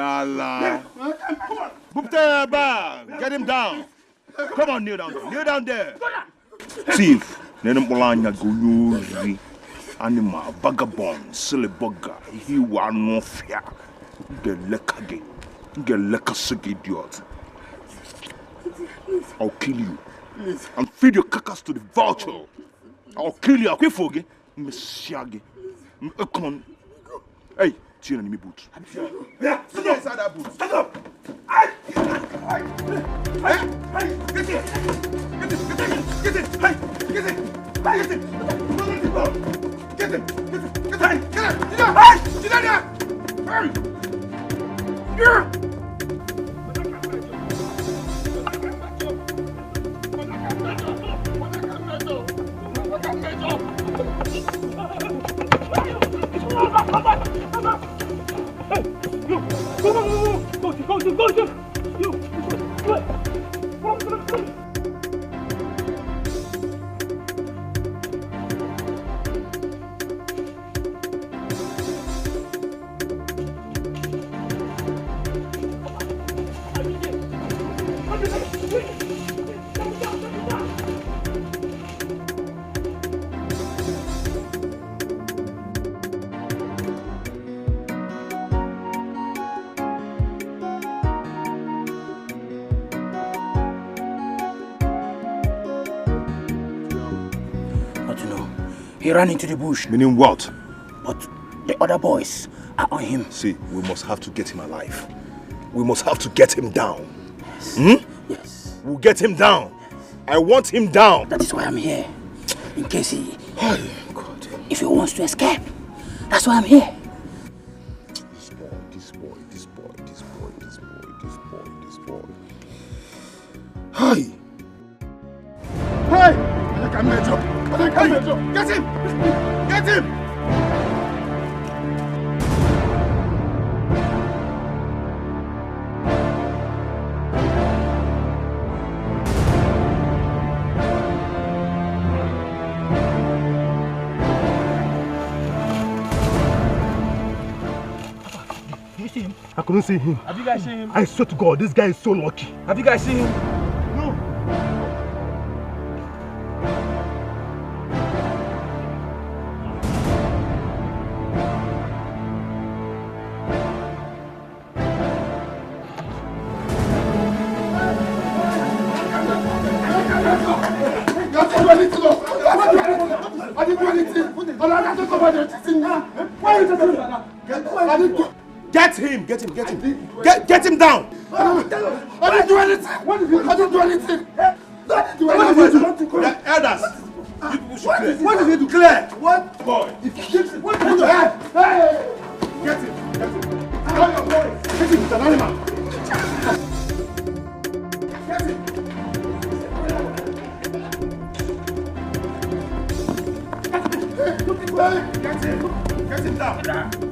Allah. Get him down. Come on, kneel down there. Kneel down there. Thief. Nenempolanya Guyuri. Anima, vagabond, silly bugger. He was no fear. Get lekage. Get lekasig idiot. I'll kill you. And feed your carcass to the vulture. I'll kill you. I'll quit for you. Messiage. Come on. Hey, chin on me boot. Yeah, sit inside that boot. Stand up. Hey, get it. Get it. Get it. Hey, get it. Get it. Get it. Get it. Hey, get there. Hey, here. He ran into the bush. Meaning what? But the other boys are on him. See, we must have to get him alive. We must have to get him down. Yes. Yes. We'll get him down. I want him down. That is why I'm here. In case he... Oh, God. If he wants to escape. That's why I'm here. This boy. Hi. Hey! Get him! Get him! Did you see him? I couldn't see him. Have you guys seen him? I swear to God, this guy is so lucky. Have you guys seen him? No. Get him! Get him down! I didn't do anything! I didn't do anything! Elders! You people should clear. What did he do? Clear! What? Boy! What did he do? Hey! Get him! Call your boy! Get him, it's an animal! Get him! Get him down!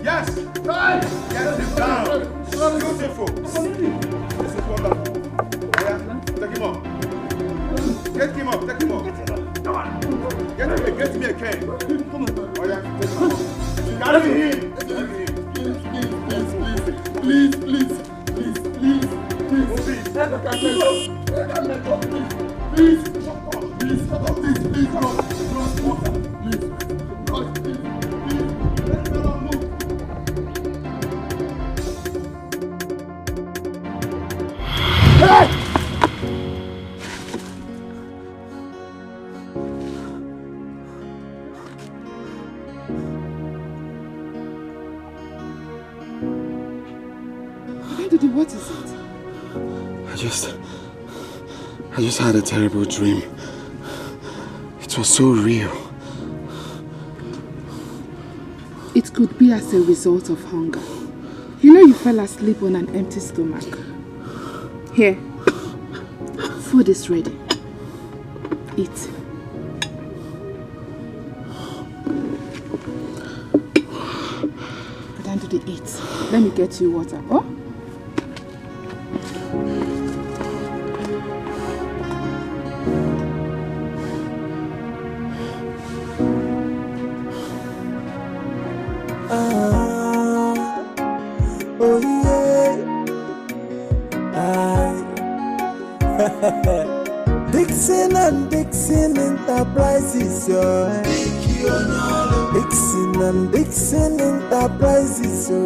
Yes! Get him down! Beautiful! This is wonderful. Yeah? Take him up. Get him up. Come on. Get me a cane. Come on. Oh yeah, take him up. Carry him. Please. What is it? I just had a terrible dream. It was so real. It could be as a result of hunger. You know you fell asleep on an empty stomach. Here, food is ready. Eat. Go down to the eat. Let me get you water. Oh? Oh yeah. yo. Dixon and Dixon Enterprises, yo.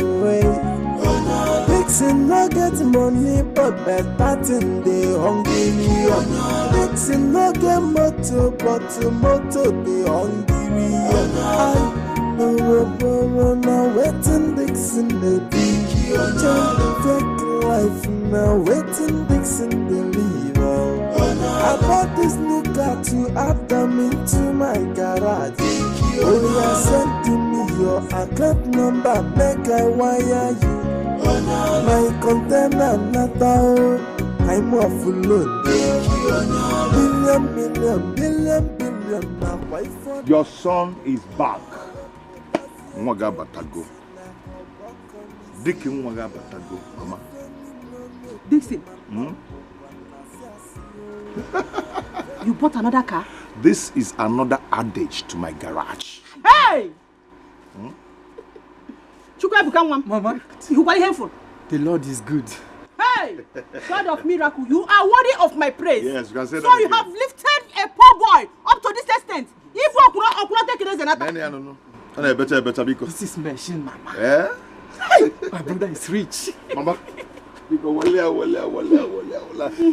Dixon no get money, but better thing they hungry. Dixon no get motor, but motor they hungry. Now waiting Dixon the fake life now waiting Dixon the leave. I bought this new car to add them into my garage. Oh yeah, send to me your account number, make I wire you. My container not out, I'm off load. Billion now why Your son is back. Mwaga Batago. Dikeh Mwaga Batago, Mama. Dixon. You bought another car? This is another adage to my garage. Hey! Mama, you buy handful. The Lord is good. Hey! God of miracle, you are worthy of my praise. Yes, you can say that. So you have lifted a poor boy up to this extent. If you could not take it as another. No, better because this is machine, Mama. Eh? My brother is rich. Mama,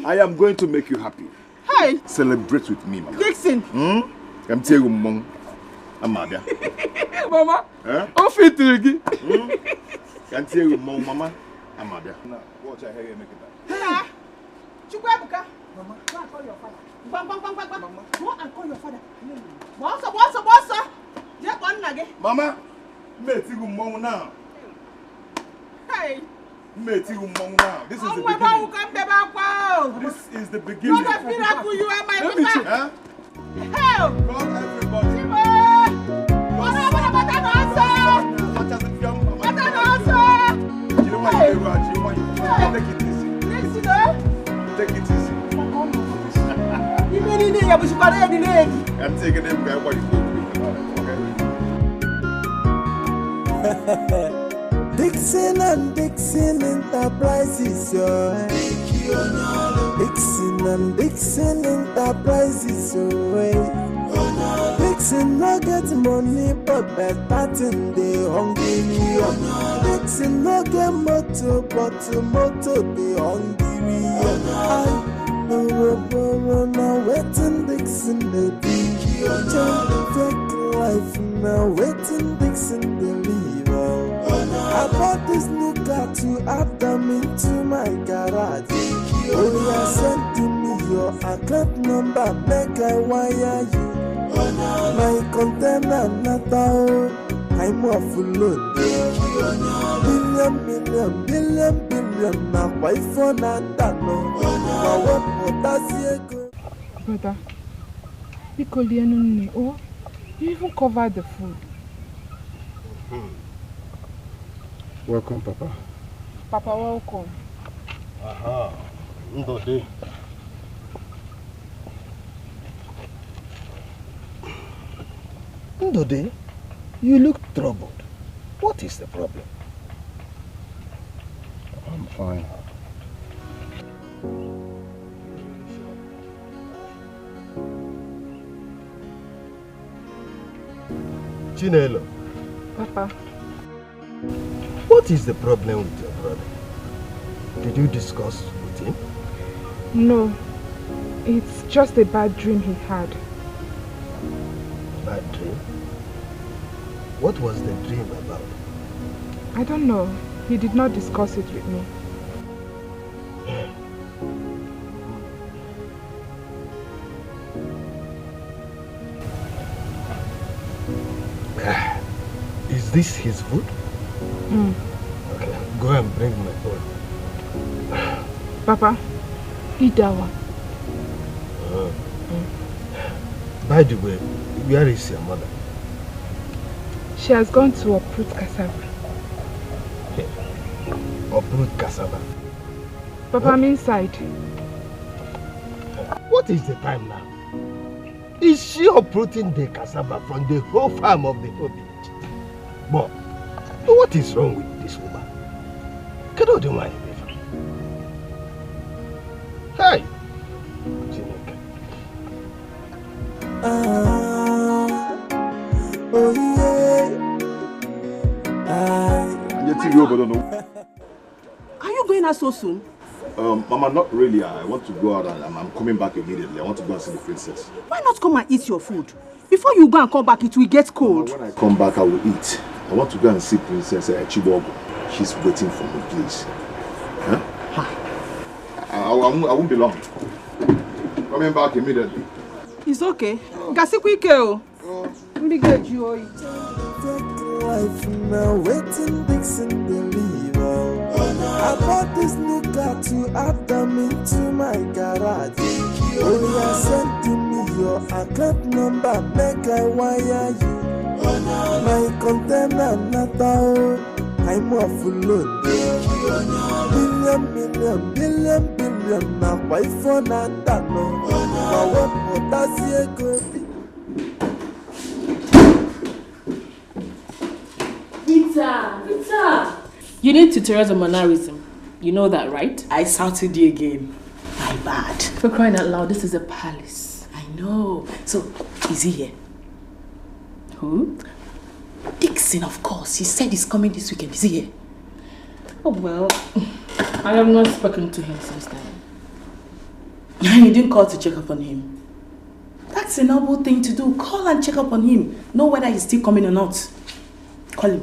I am going to make you happy. Hey! Celebrate with me, Mama. Dixon. I'm telling you, Mom. Amada. Mama. Eh? Oh, fit again. Can't tell you, Mama. Amada. Now, watch I hear you make it that. Chukwuebuka. Mama, go and call your father. Mama. Go and call your father. Bossa. Yeah, one again. Mama, meet you now. Hey. Meet you now. This is the beginning. This is the beginning. God of miracle, you are my mother. Huh? Help! God, everybody. Take it easy. Take it easy. I'm taking them guy what you okay. Dixon and Dixon Enterprises, yo. Dixon and Dixon Enterprises, yo. Dixon no get money, but better thing they hungry. Dixon no get motor, but motor they hungry. Now waiting Dixon the fake life now waiting Dixon the leave. I bought this new car to add them into my garage. Oh yeah, send to me your account number, make I wire you. My container not out, I'm off load. Billion now why for not no. Brother, oh, you even covered the food. Welcome, Papa. Papa, welcome. Aha, Ndode. Ndode, you look troubled. What is the problem? I'm fine. Chinelo. Papa. What is the problem with your brother? Did you discuss with him? No. It's just a bad dream he had. Bad dream? What was the dream about? I don't know. He did not discuss it with me. Is this his food? Okay, go and bring my bowl. Papa, eat that one. By the way, where is your mother? She has gone to uproot cassava. Uproot cassava? Papa, I'm inside. What is the time now? Is she uprooting the cassava from the whole farm of the whole village? But what is wrong with this woman? Can you do my favor? Hey! Are you going out so soon? Mama, not really. I want to go out and I'm coming back immediately. I want to go and see the princess. Why not come and eat your food? Before you go and come back, it will get cold. Mama, when I come back, I will eat. I want to go and see Princess Chibogo. She's waiting for me, please. Huh? I won't be long. Coming back immediately. It's okay. Gasi quick, oh. Really get you. Life now, waiting, Dixon, believe. I bought this new car to add them into my garage. Oh, yeah, send to me your account number, make I wire you. My container not out, I'm off load. Billion, now why for that no? What does he go? Vita! You need tutorials on mannerism. You know that, right? I shouted you again. My bad. For crying out loud, this is a palace. I know. So, is he here? Who? Dixon, of course. He said he's coming this weekend. Is he here? Oh, well, I have not spoken to him since then. You didn't call to check up on him. That's a noble thing to do. Call and check up on him. Know whether he's still coming or not. Call him.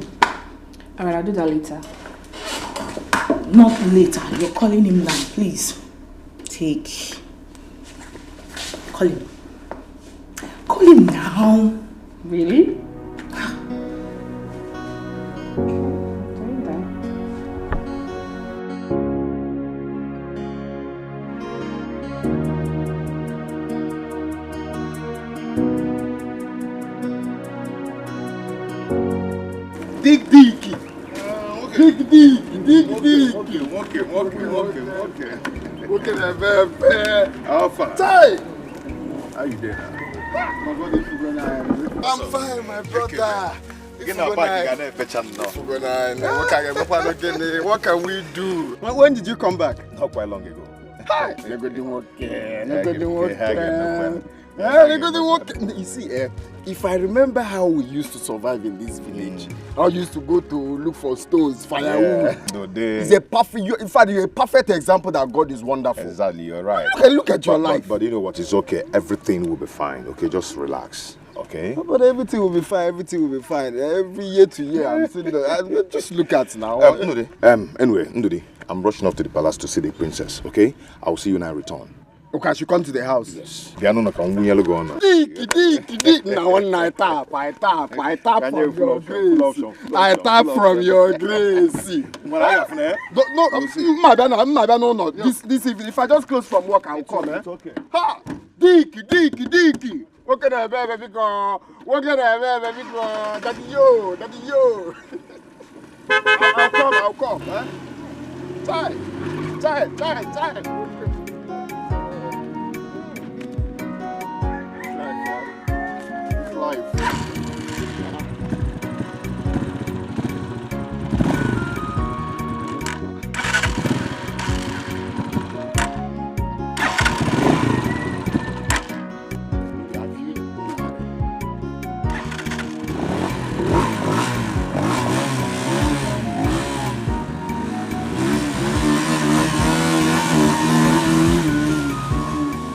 Alright, I'll do that later. Not later. You're calling him now, please. Take. Call him. Call him now. Really? Dikeh. Okay, Alpha. How you doing? I'm fine, my brother. What can we do? When did you come back? Not quite long ago. Hi. You see, if I remember how we used to survive in this village, I used to go to look for stones, firewood. It's a perfect. In fact, you're a perfect example that God is wonderful. Exactly, you're right. Okay, look at your life. But you know what? It's okay. Everything will be fine. Okay, just relax. Okay. But everything will be fine. Everything will be fine. Every year to year, I'm saying that. Just look at now. Anyway, Ndudi, I'm rushing off to the palace to see the princess. Okay, I will see you when I return. Okay, I should come to the house. Yes. They are not going to go on. Dikeh. Now one I tap from your grace. I tap from your grace. No. This evening, if I just close from work, I'll come. It's okay. Ha! Dikeh. What can I baby go? Daddy yo. I'll come. Time. Life.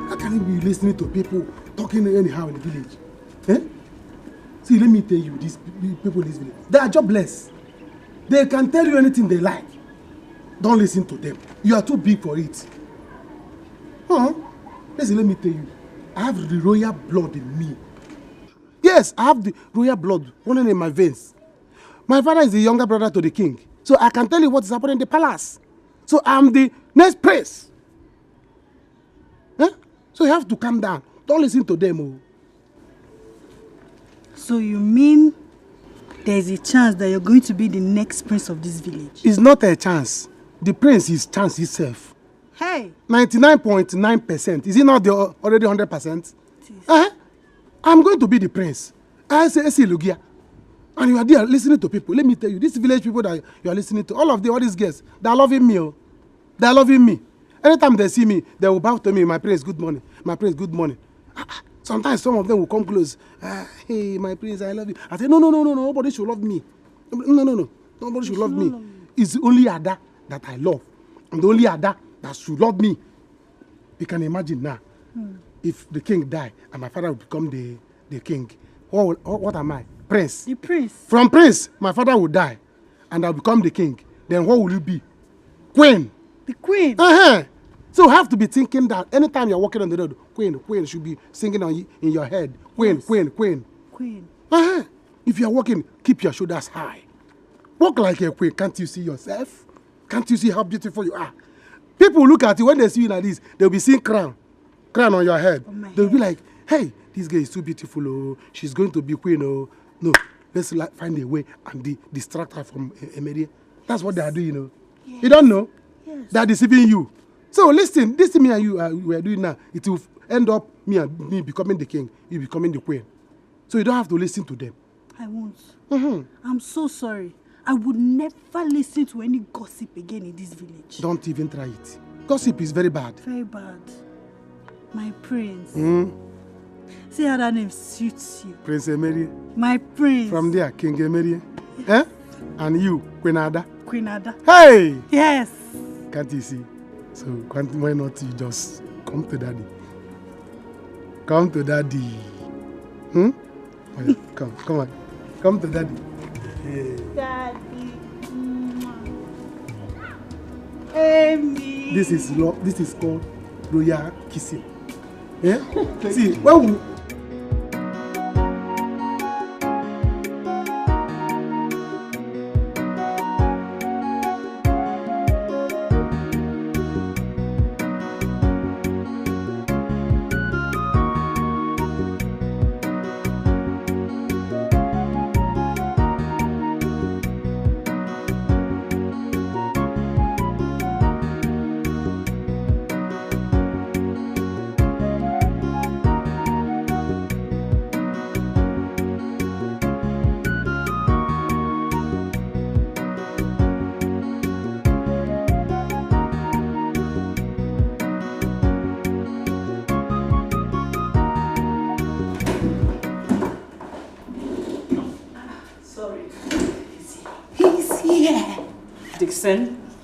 How can you be listening to people talking anyhow in the village? Eh? See, let me tell you, these people in this village, they are jobless. They can tell you anything they like. Don't listen to them. You are too big for it. Listen, let me tell you, I have the royal blood in me. Yes, I have the royal blood running in my veins. My father is the younger brother to the king. So I can tell you what is happening in the palace. So I'm the next prince. So you have to calm down. Don't listen to them. So you mean there's a chance that you're going to be the next prince of this village? It's not a chance. The prince is chance itself. Hey! 99.9%. Is it not the already 100%? I'm going to be the prince. I say Lugia. And you are there listening to people. Let me tell you, these village people that you are listening to, all these guests, they are loving me. They are loving me. Anytime they see me, they will bow to me. My prince, good morning. My prince, good morning. Sometimes some of them will come close. Hey, my prince, I love you. I say, no. Nobody should love me. No. Nobody should love me. is only Ada that I love. And the only Ada that should love me. You can imagine now, if the king die and my father will become the king, what am I? Prince. The prince. From prince, my father will die and I'll become the king. Then what will you be? Queen. The queen. So you have to be thinking that anytime you're walking on the road, queen should be singing in your head. Queen, yes. Queen. If you're walking, keep your shoulders high. Walk like a queen. Can't you see yourself? Can't you see how beautiful you are? People look at you, when they see you like this, they'll be seeing crown on your head. They'll be like, hey, this girl is too beautiful, oh, she's going to be queen, oh. No, let's find a way and distract her from Emerie. That's what they are doing, you know. Yes. You don't know? Yes. They're deceiving you. So listen, this me and you we are doing now, it will end up me becoming the king, you becoming the queen. So you don't have to listen to them. I won't. I'm so sorry. I would never listen to any gossip again in this village. Don't even try it. Gossip is very bad. Very bad. My prince. See how that name suits you. Prince Emerie. My prince. From there, King Emerie. Yes. And you, Queen Ada. Queen Ada. Hey! Yes. Can't you see? So why not you just come to daddy? Come to daddy. Oh, yeah. Come on. Come to daddy. Yeah. Daddy. Amy. This is called royal kissing. Yeah? See, when we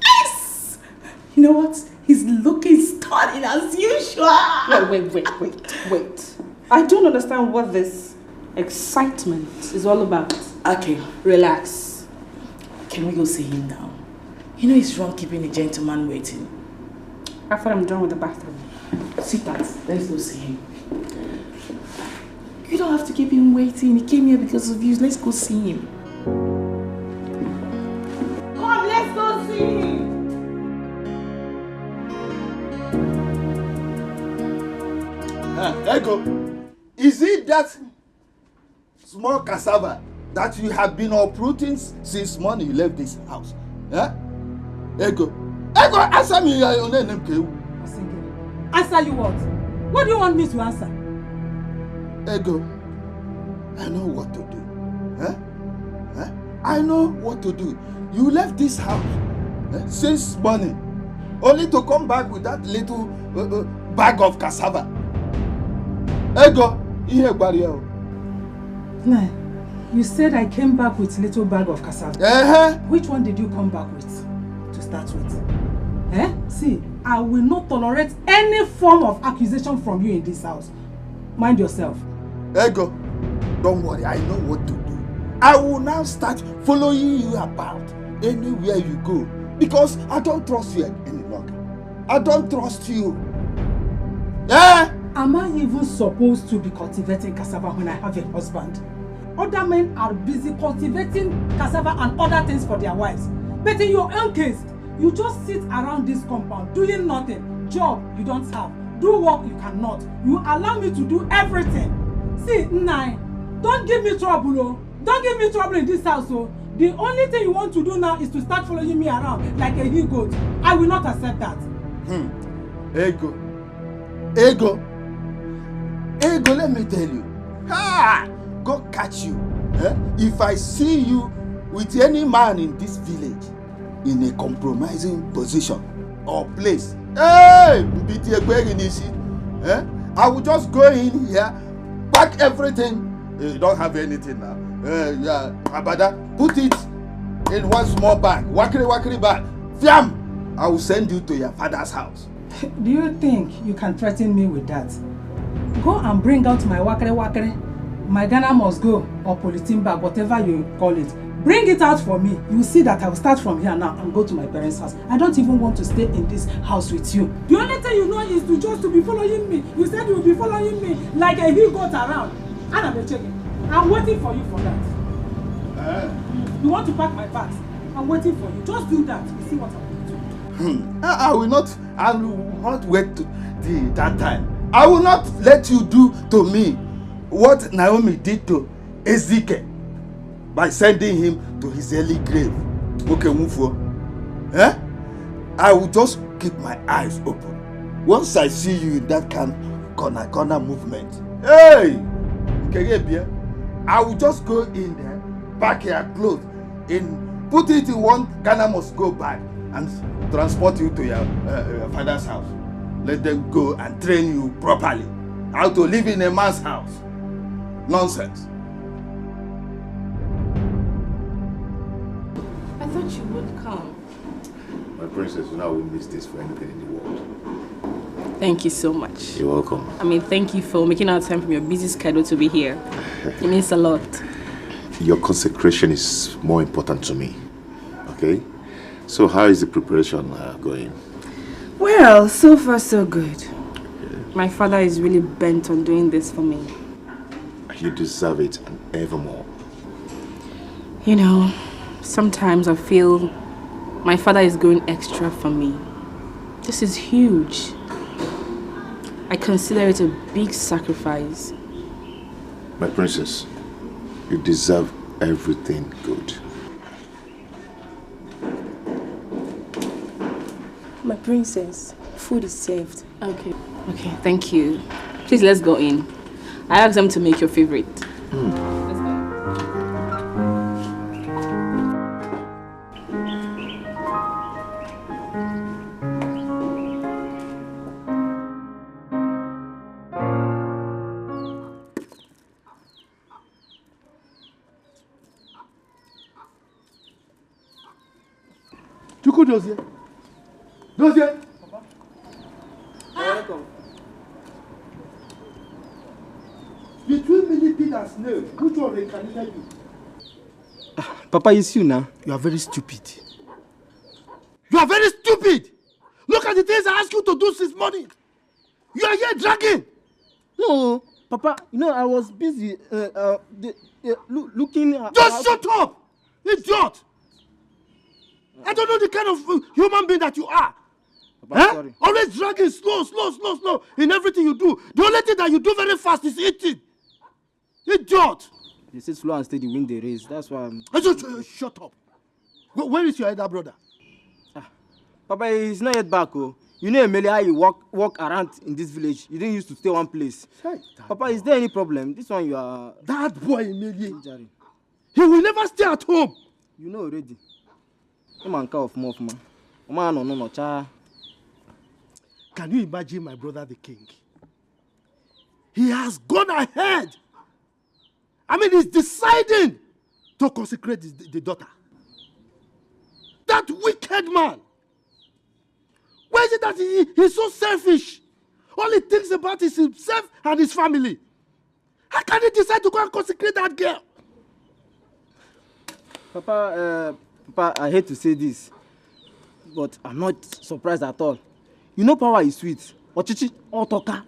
Yes! You know what? He's looking stunning as usual. Wait. I don't understand what this excitement is all about. Okay, relax. Can we go see him now? You know it's wrong keeping a gentleman waiting. After I'm done with the bathroom. Sit down. Let's go see him. You don't have to keep him waiting. He came here because of you. Let's go see him. Come, let's go see him. Ego, is it that small cassava that you have been uprooting since morning you left this house? Ego, answer me your name, Answer you what? What do you want me to answer? Ego, I know what to do. I know what to do. You left this house since morning, only to come back with that little bag of cassava. Ego, Nah, you said I came back with little bag of cassava. Which one did you come back with to start with? See, I will not tolerate any form of accusation from you in this house. Mind yourself. Ego, don't worry, I know what to do. I will now start following you about anywhere you go because I don't trust you any longer. I don't trust you. Am I even supposed to be cultivating cassava when I have a husband? Other men are busy cultivating cassava and other things for their wives. But in your own case, you just sit around this compound doing nothing. Job you don't have. Do work you cannot. You allow me to do everything. See, Nai, don't give me trouble, oh. Don't give me trouble in this house, oh. The only thing you want to do now is to start following me around like a he-goat. I will not accept that. Ego, let me tell you. God catch you. If I see you with any man in this village in a compromising position or place, I will just go in here, pack everything. You don't have anything now. Abada, put it in one small bag, wakiri bag. Fiam! I will send you to your father's house. Do you think you can threaten me with that? Go and bring out my wakiri. My Ghana must go, or polythene bag, whatever you call it. Bring it out for me. You will see that I will start from here now and go to my parents' house. I don't even want to stay in this house with you. The only thing you know is to be following me. You said you will be following me like a he-goat around. And I'm checking. I'm waiting for you for that. You want to pack my bags? I'm waiting for you. Just do that. You see what I'm going to do. I will not wait to that time. I will not let you do to me what Naomi did to Dikeh by sending him to his early grave. Okay, Mufo. I will just keep my eyes open. Once I see you in that kind of corner movement, hey, I will just go in there, pack your clothes, put it in one Ghana must go bag and transport you to your father's house. Let them go and train you properly how to live in a man's house. Nonsense. I thought you would come. My princess, you know I wouldn't miss this for anything in the world. Thank you so much. You're welcome. I mean, thank you for making out time from your busy schedule to be here. It means a lot. Your consecration is more important to me. Okay? So how is the preparation going? Well, so far so good. My father is really bent on doing this for me. You deserve it and ever more. You know, sometimes I feel my father is going extra for me. This is huge. I consider it a big sacrifice. My princess, you deserve everything good. My princess, food is served. Okay, thank you. Please, let's go in. I asked them to make your favorite. Let's go. Chuku Dozie. Dozie. Welcome. Between millipede and snail, which one reincarnated you? Papa, it's you now. You are very stupid. You are very stupid! Look at the things I asked you to do since morning. You are here dragging. No, Papa, you know, I was busy looking at... Just shut up! Idiot! I don't know the kind of human being that you are. Papa, sorry. Always dragging slow in everything you do. The only thing that you do very fast is eating. Idiot! They say slow and steady win the race. That's why I'm... Shut up. Where is your elder brother? Papa, he's not yet back. Oh. You know, Emily, how you walk around in this village. You didn't used to stay one place. Papa, is there any problem? This one you are... That boy, Emily. He will never stay at home. You know already. Can you imagine my brother the king? He has gone ahead. I mean, he's deciding to consecrate the daughter. That wicked man. Why is it that he's so selfish? All he thinks about is himself and his family. How can he decide to go and consecrate that girl? Papa, I hate to say this, but I'm not surprised at all. You know power is sweet. Ochichi, Otoka.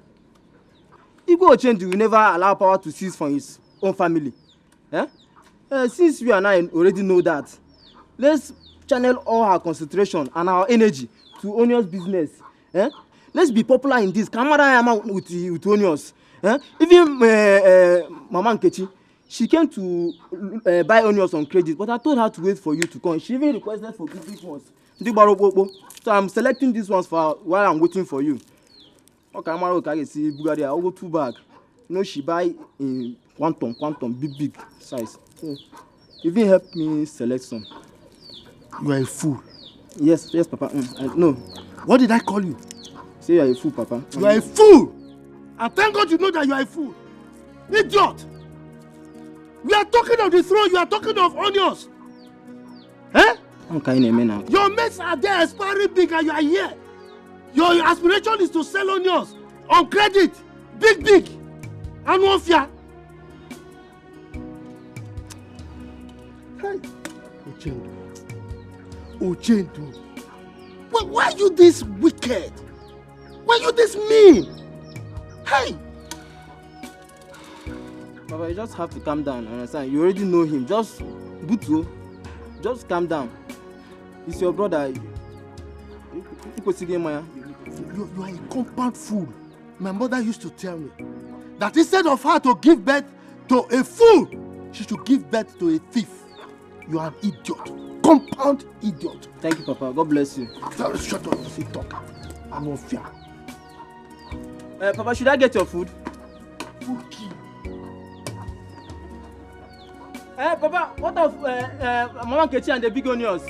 Igwe Ochendu will never allow power to cease from his own family. Since we and I already know that, let's channel all our concentration and our energy to Onions business. Let's be popular in this. Kamara with Onions. Even Mama Nkechi, she came to buy onions on credit, but I told her to wait for you to come. She even requested for big ones. So I'm selecting these ones for while I'm waiting for you. Okay, I'll go 2 bags. You know, she buy in quantum, big size. So, even help me select some. You are a fool. Yes, Papa. No. What did I call you? Say you are a fool, Papa. You are a fool. And thank God you know that you are a fool. Idiot. We are talking of the throne. You are talking of onions. Eh? Your mates are there expiring big and you are here. Your aspiration is to sell onions on credit. Big. And one fear. Hey. Uchendu. Why are you this wicked? Why are you this mean? Hey. Baba, you just have to calm down, understand? You already know him. Just calm down. It's your brother. You are a compound fool. My mother used to tell me that instead of her to give birth to a fool, she should give birth to a thief. You are an idiot. Compound idiot. Thank you, Papa. God bless you. Shut up, you talker. I'm on fear. Papa, should I get your food? Okay. Papa, what of Mama Kechi and the big onions?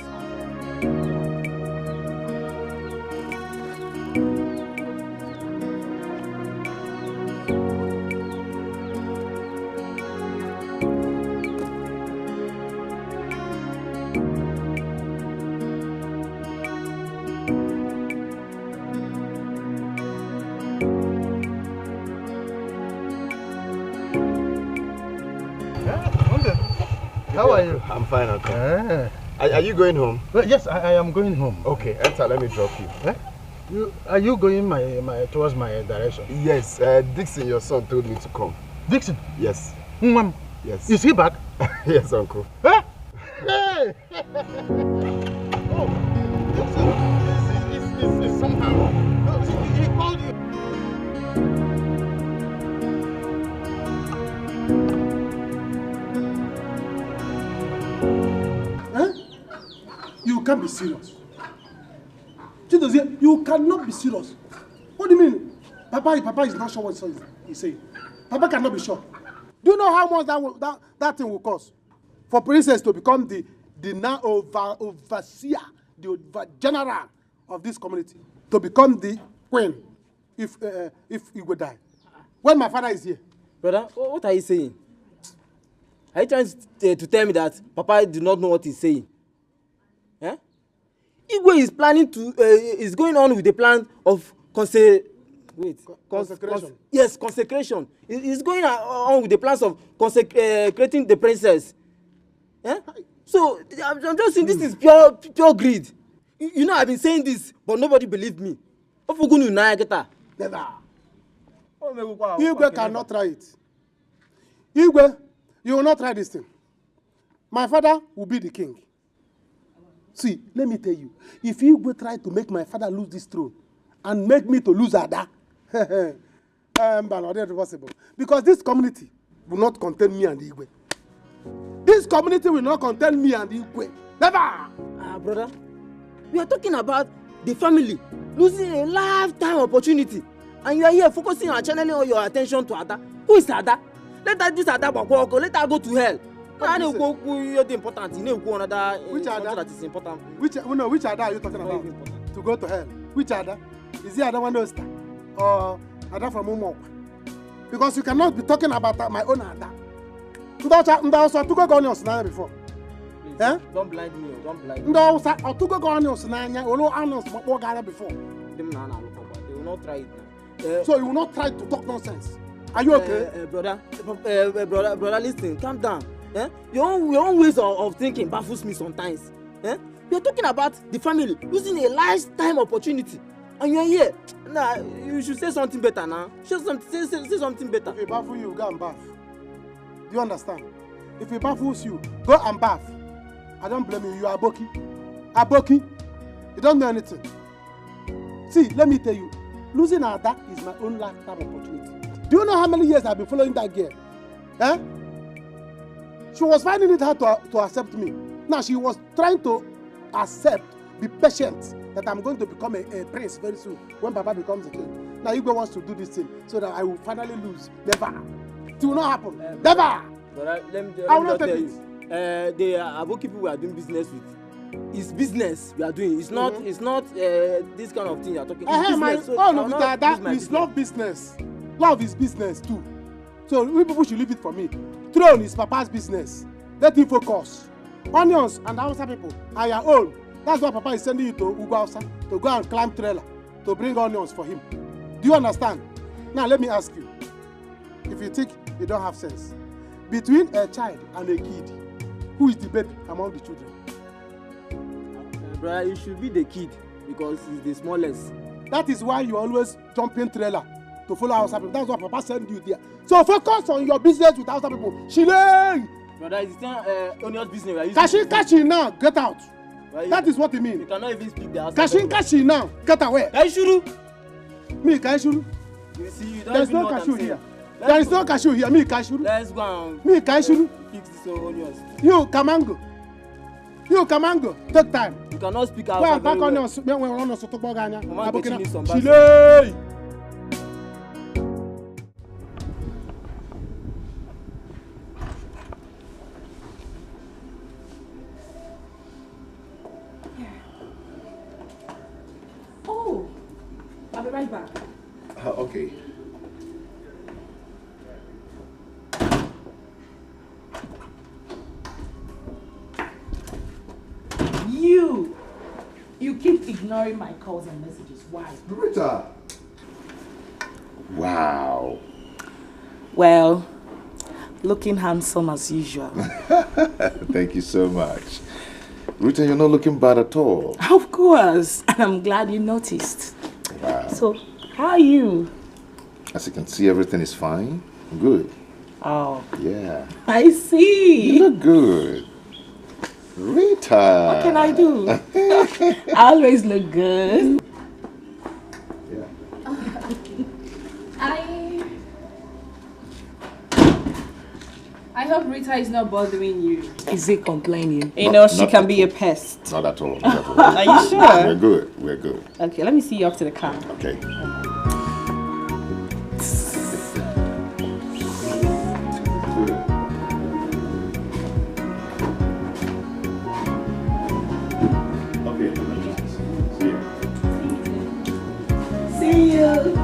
How are you? I'm fine, Uncle. Are you going home? Well, yes, I am going home. Okay, enter, let me drop you. Are you going towards my direction? Yes, Dixon, your son, told me to come. Dixon? Yes. Mom. Yes. Is he back? Yes, Uncle. Huh? Hey! Oh, Dixon is somehow... No, he called you. You can't be serious. You cannot be serious. What do you mean? Papa is not sure what he's saying. Papa cannot be sure. Do you know how much that thing will cost? For Princess to become the now overseer, the general of this community, to become the queen if he would die. When my father is here. Brother, what are you saying? Are you trying to tell me that Papa do not know what he's saying? Igwe is planning to is going on with the plan of consecration. Yes, consecration. He's going on with the plans of consecrating the princess. So I'm just saying this is pure greed. You know I've been saying this, but nobody believed me. Never. Igwe cannot try it. Igwe, you will not try this thing. My father will be the king. See, let me tell you, if Igwe try to make my father lose this throne and make me to lose Ada, not possible. Because this community will not contain me and Igwe. This community will not contain me and Igwe. Never! Brother, we are talking about the family losing a lifetime opportunity. And you are here focusing on channeling all your attention to Ada. Who is Ada? Let her go to hell. You're important. You know another which Ada that is important. Which Ada are you talking about? To go to hell. Which Ada? Is it Ada Wanosta or Ada from Umok? Because you cannot be talking about my own Ada. Before. Don't blind me. Don't blind me. Before. They will not try it now. So you will not try to talk nonsense. Are you okay? Brother, listen, calm down. Your own ways of thinking baffles me sometimes. You're talking about the family losing a lifetime opportunity, and you're here. Nah, you should say something better now. Say something better. If it baffles you, go and bath. Do you understand? If it baffles you, go and bath. I don't blame you. You are Aboki. Aboki. You don't know anything. See, let me tell you, losing Ada is my own lifetime opportunity. Do you know how many years I've been following that girl? She was finding it hard to accept me. Now she was trying to accept, be patient, that I'm going to become a prince very soon when Papa becomes a king. Now Igwe wants to do this thing so that I will finally lose. Never. It will not happen. Never. Let me I will not tell you. The Abo people we are doing business with. It's business we are doing. It's not. It's not this kind of thing you are talking. It's business. It's love business. Love is business too. So we people should leave it for me. Throne is Papa's business. Let him focus Onions and Hausa people are your own. That's why Papa is sending you to Ugo Hausa to go and climb trailer to bring onions for him. Do you understand? Now let me ask you. If you think you don't have sense, between a child and a kid, who is the baby among the children? Brother, you should be the kid because he's the smallest. That is why you always jump in trailer to follow Hausa people. That's why Papa sent you there. So focus on your business with Hausa people. Shile! Brother, it's not onions business. Kashi now, get out. Right. That is what it means. You cannot even speak the Hausa. Kashi now, get away. Kaishuru. Me, Kaishuru. You see, you don't There's even no know cashew what I'm here. saying. There is no cashew here. Me, Kaishuru. Let's go and Me, Kaishuru. fix this onions. You, Kamango. Take time. You cannot speak Hausa. Go and pack very well. onions. When we're on a soto boganya. Mama, bet you need some basil. Chile. Oh, I'll be right back. Okay. You keep ignoring my calls and messages. Why? Rita. Wow. Well, looking handsome as usual. Thank you so much. Rita, you're not looking bad at all. Of course. And I'm glad you noticed. Wow. So, how are you? As you can see, everything is fine. Good. Oh. Yeah. I see. You look good. Rita. What can I do? I always look good. I hope Rita is not bothering you. Is he complaining? You know, she can be a pest. Not at all. Not at all. Are you sure? We're good. We're good. Okay, let me see you up to the car. Okay. See you.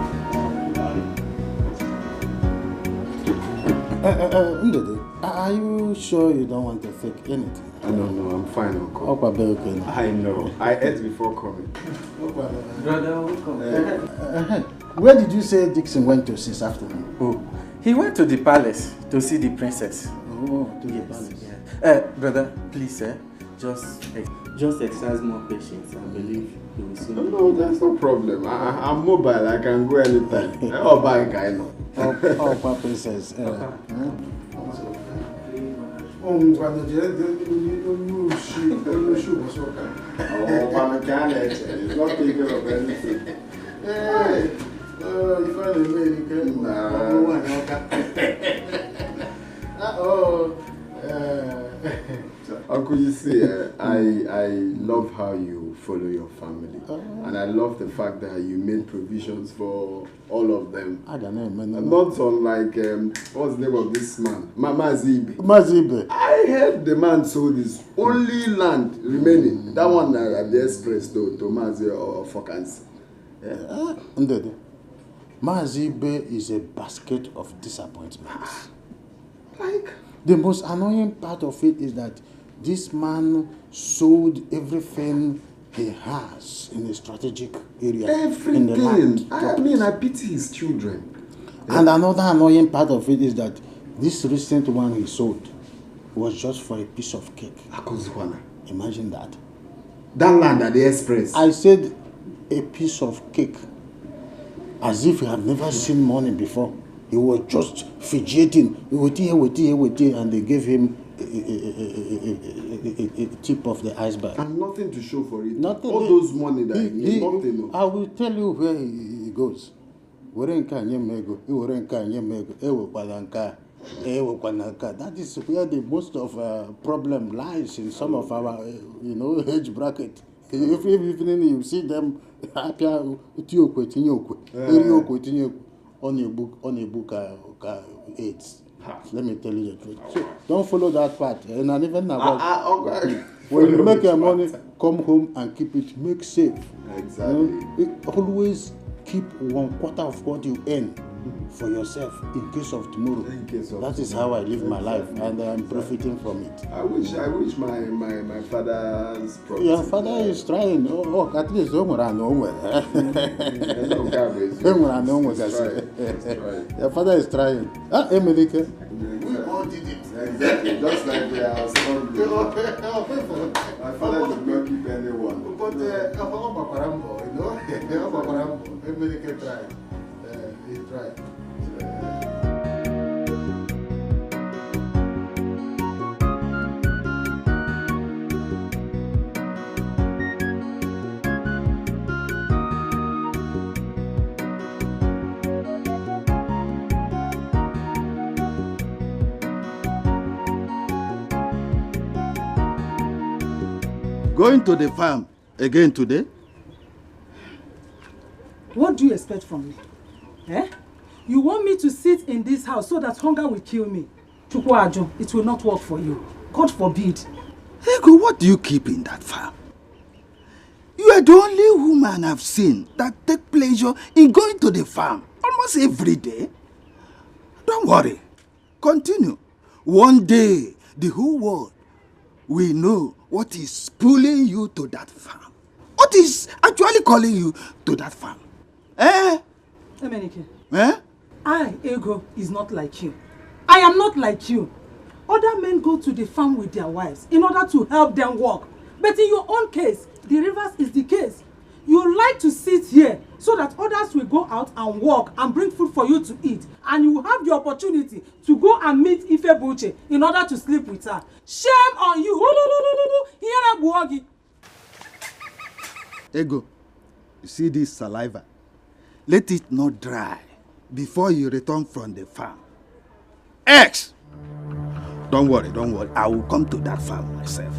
Ndede, are you sure you don't want to fake anything? No, I'm fine, Uncle. Okay. I know. I ate before coming. Brother, welcome. Where did you say Dixon went to since afternoon? Oh, he went to the palace to see the princess. Oh, to the palace. Yeah. Brother, please, just exercise more patience. I believe he will soon. No, that's no problem. I'm mobile. I can go anytime. I'll buy a guy now. Oh, princess. It's not taking of anything. Hey, you find a way, you can. Uncle, you see, I love how you follow your family. And I love the fact that you made provisions for all of them. I don't know, man. Not unlike, what's the name of this man? Mazibe. I heard the man sold his only land remaining. That one at the express to Mazi or Fokans. Ndede, Mazibe is a basket of disappointments. Like? The most annoying part of it is that this man sold everything he has in a strategic area. In the land. I pity his children. And another annoying part of it is that this recent one he sold was just for a piece of cake. Imagine that. That land at the express. I said a piece of cake. As if he had never seen money before. He was just fidgeting. And they gave him a tip of the iceberg. And nothing to show for it. Nothing. All those money that he nothing. I will tell you where he goes. That is where the most of problem lies in some of our, age bracket. If you see them on a book AIDS. Let me tell you the truth. So don't follow that part. And even okay. When you make your money, come home and keep it. Make safe. Exactly. Always keep 1/4 of what you earn for yourself in case of tomorrow. That is how I live my life, and I am profiting from it. I wish my father's property. Your father is trying. At least your father is trying. Emelike. We all did it. Exactly. Just like we are struggling. My father did not keep anyone. But Emelike tried. He tried. Going to the farm again today? What do you expect from me? Eh? You want me to sit in this house so that hunger will kill me? Chukwu, it will not work for you. God forbid. Ego, what do you keep in that farm? You are the only woman I've seen that take pleasure in going to the farm almost every day. Don't worry. Continue. One day, the whole world will know what is pulling you to that farm. What is actually calling you to that farm? Eh? Emenike. Eh? I, Ego, is not like you. I am not like you. Other men go to the farm with their wives in order to help them work. But in your own case, the reverse is the case. You like to sit here so that others will go out and work and bring food for you to eat. And you have the opportunity to go and meet Ife Buche in order to sleep with her. Shame on you. Ego, you see this saliva? Let it not dry before you return from the farm. X! Don't worry. I will come to that farm myself.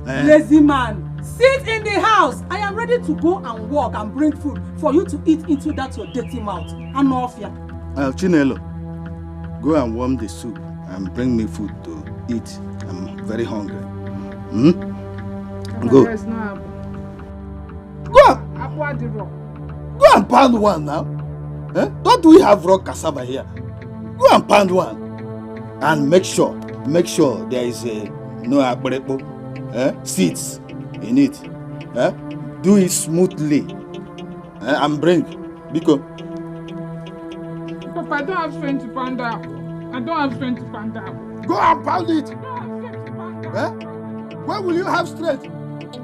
Lazy man, sit in the house. I am ready to go and work and bring food for you to eat into that your dirty mouth. And no fear. Chinelo, go and warm the soup and bring me food to eat. I'm very hungry. Go. Go and pound one now. Eh? Don't we have raw cassava here? Go and pound one. And make sure there is no akperepo, seeds in it. Do it smoothly. And bring. Biko. Papa, I don't have strength to pound out. Go and pound it. When will you have strength?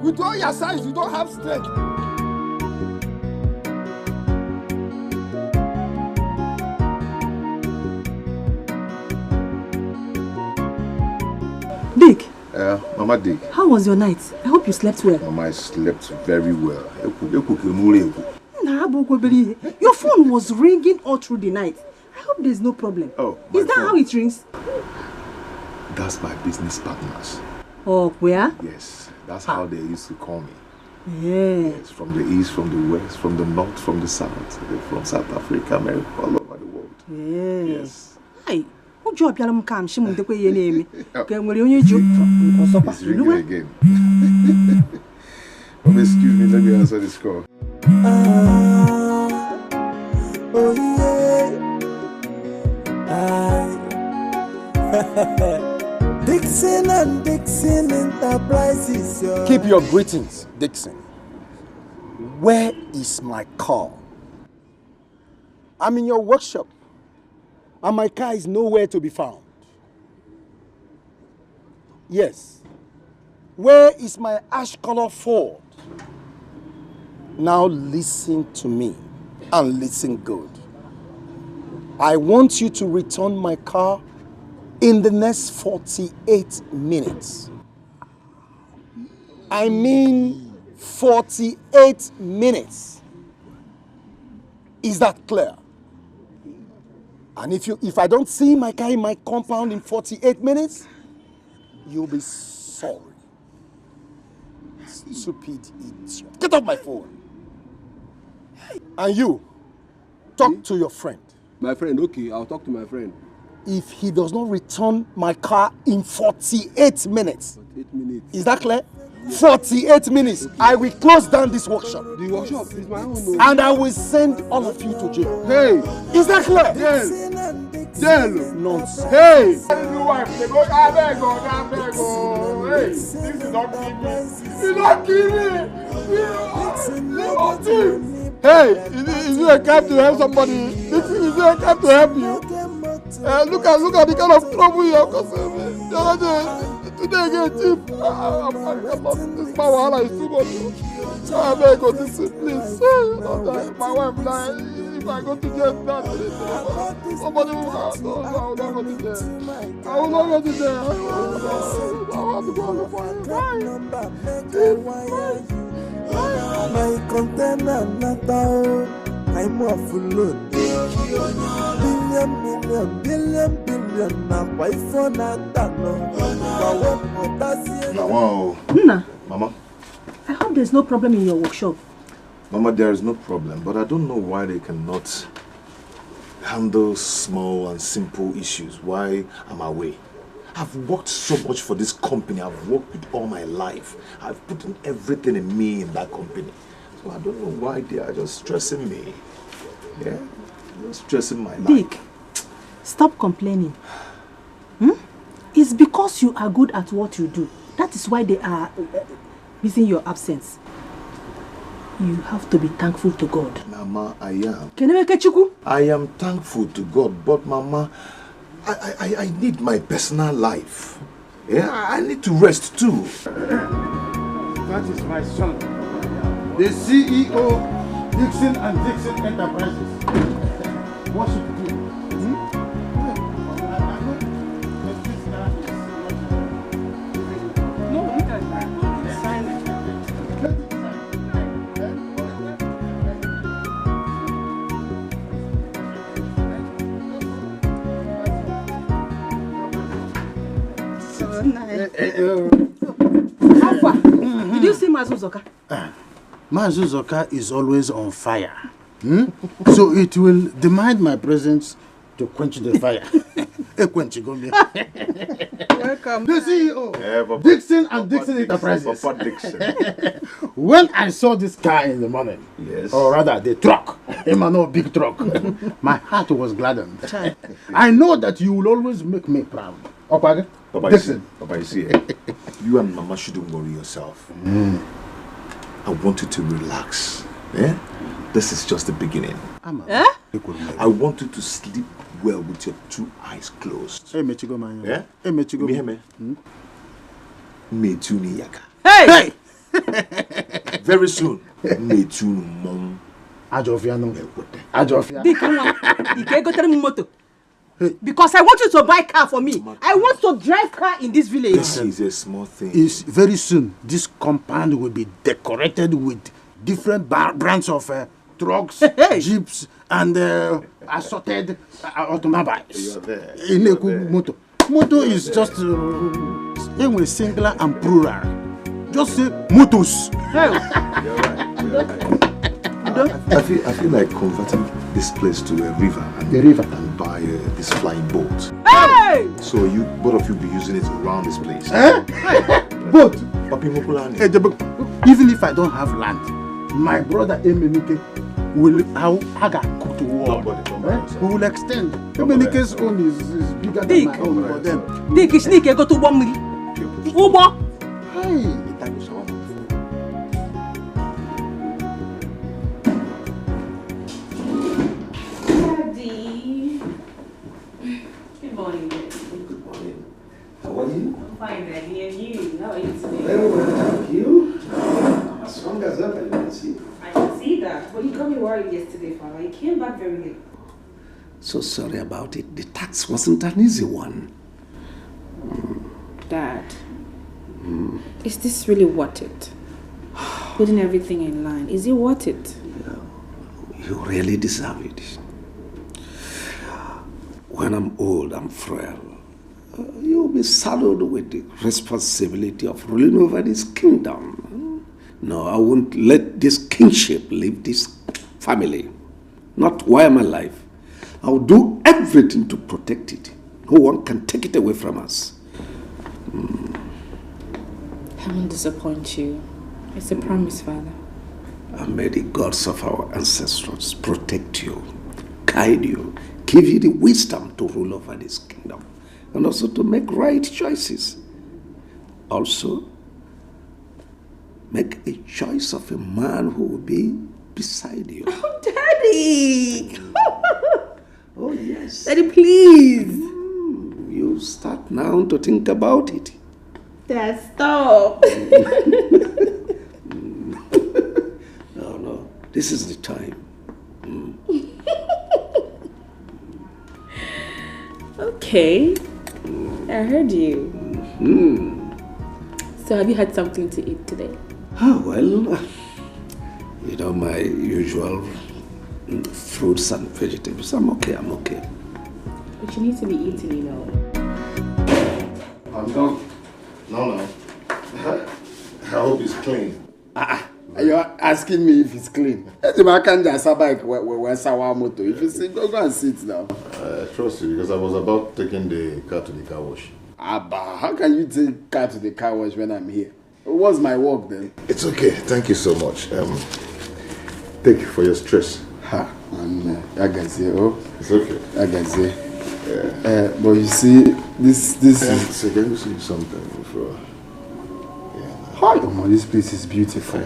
With all your size, you don't have strength. Dick. Mama Dick. How was your night? I hope you slept well. Mama, I slept very well. Your phone was ringing all through the night. I hope there's no problem. Oh, is that how it rings? That's my business partners. Oh, where? Yes, that's how they used to call me. Yeah. Yes, from the east, from the west, from the north, from the south, from South Africa, America, all over the world. Yes. Hi. Job yalam kam shim de kwe name. It's ringing again. Excuse me, let me answer this call. Oh yeah. Dixon and Dixon Enterprises. Keep your greetings, Dixon. Where is my car? I'm in your workshop, and my car is nowhere to be found. Yes. Where is my ash color Ford? Now listen to me, and listen good. I want you to return my car in the next 48 minutes. I mean 48 minutes. Is that clear? And if I don't see my car in my compound in 48 minutes, you'll be sorry. Stupid idiot. Get off my phone. And you, talk to your friend. My friend, okay, I'll talk to my friend. If he does not return my car in 48 minutes. 48 minutes. Is that clear? 48 minutes, I will close down this workshop. The workshop is my own. And I will send all of you to jail. Hey! Is that clear? Jail! Nonsense. Hey! Hey, this is not kidding. It's not kidding. Hey, is it a crime to help somebody? Is it a crime to help you? Look at the kind of trouble you are causing me. Today again, Chief. This power is too much. I beg you, this please. My wife died. If I go to jail, somebody will go. No, I will not go to jail. I will not go to jail. I want to go on the fire. My container not out. I'm off alone. Billion. Now why for not that no? Wow. Nna, Mama. I hope there's no problem in your workshop. Mama, there is no problem, but I don't know why they cannot handle small and simple issues. Why I'm away. I've worked so much for this company. I've worked with all my life. I've put in everything in me in that company. So I don't know why they are just stressing me. Yeah? Just stressing my life. Dick, stop complaining. It's because you are good at what you do. That is why they are missing your absence. You have to be thankful to God. Mama, I am. I am thankful to God, but Mama, I need my personal life. Yeah, I need to rest too. That is my son, the CEO, Dixon and Dixon Enterprises. What should we do? No, you can sign it. How far? Did you see Mazuzoka? Mazuzoka is always on fire. So it will demand my presence to quench the fire. Welcome. The CEO, Dixon and Dixon Enterprises. When I saw this car in the morning, yes, or rather the truck, Emmanuel big truck, my heart was gladdened. I know that you will always make me proud. Papa, Dixon. Papa, you see, you and Mama shouldn't worry yourself. I want you to relax. Yeah? This is just the beginning. I want you to sleep well with your two eyes closed. Hey, Mechigo, man. Yeah? Hey, Mechigo. Metuni yaka. Hey! Very soon. Metuni mom. Ajofiano. Dikeh, go tell me moto. Because I want you to buy a car for me. I want to drive car in this village. This is a small thing. It's very soon. This compound will be decorated with different brands of trucks, jeeps, and assorted automobiles. Moto. Moto is just singular and plural. Just say motos. You're right. I feel like converting this place to a river and buy this flying boat. Hey! So both of you be using it around this place. Boat? Even if I don't have land, my brother Emenike will go to war. We will extend. Emenike's own is bigger than my own for them. Dikeh, go to Bomri. Ubo. Hey. Good morning. Good morning. How are you? I'm fine, Daddy. And you? How are you today? Very well, thank you. As long as ever, you can see. I can see that. But you got me worried yesterday, Father. You came back very late. So sorry about it. The tax wasn't an easy one. Dad, is this really worth it? Putting everything in line, is it worth it? You really deserve it. When I'm old and frail, you'll be saddled with the responsibility of ruling over this kingdom. No, I won't let this kingship leave this family. Not while I'm alive. I'll do everything to protect it. No one can take it away from us. I won't disappoint you. It's a promise, Father. And may the gods of our ancestors protect you, guide you, give you the wisdom to rule over this kingdom, and also to make right choices. Also, make a choice of a man who will be beside you. Oh, Daddy! Oh, yes. Daddy, please. You start now to think about it. Dad, stop. No. This is the time. Okay. I heard you. So have you had something to eat today? Well, my usual fruits and vegetables. I'm okay. But you need to be eating, I'm done. No. I hope it's clean. You're asking me if it's clean. If you see, go and sit now. I trust you because I was about taking the car to the car wash. Abba, how can you take car to the car wash when I'm here? What's my work then? It's okay. Thank you so much. Thank you for your stress. I can say, it's okay. I can say. But you see, this is... So can you see something before? Hi, this place is beautiful.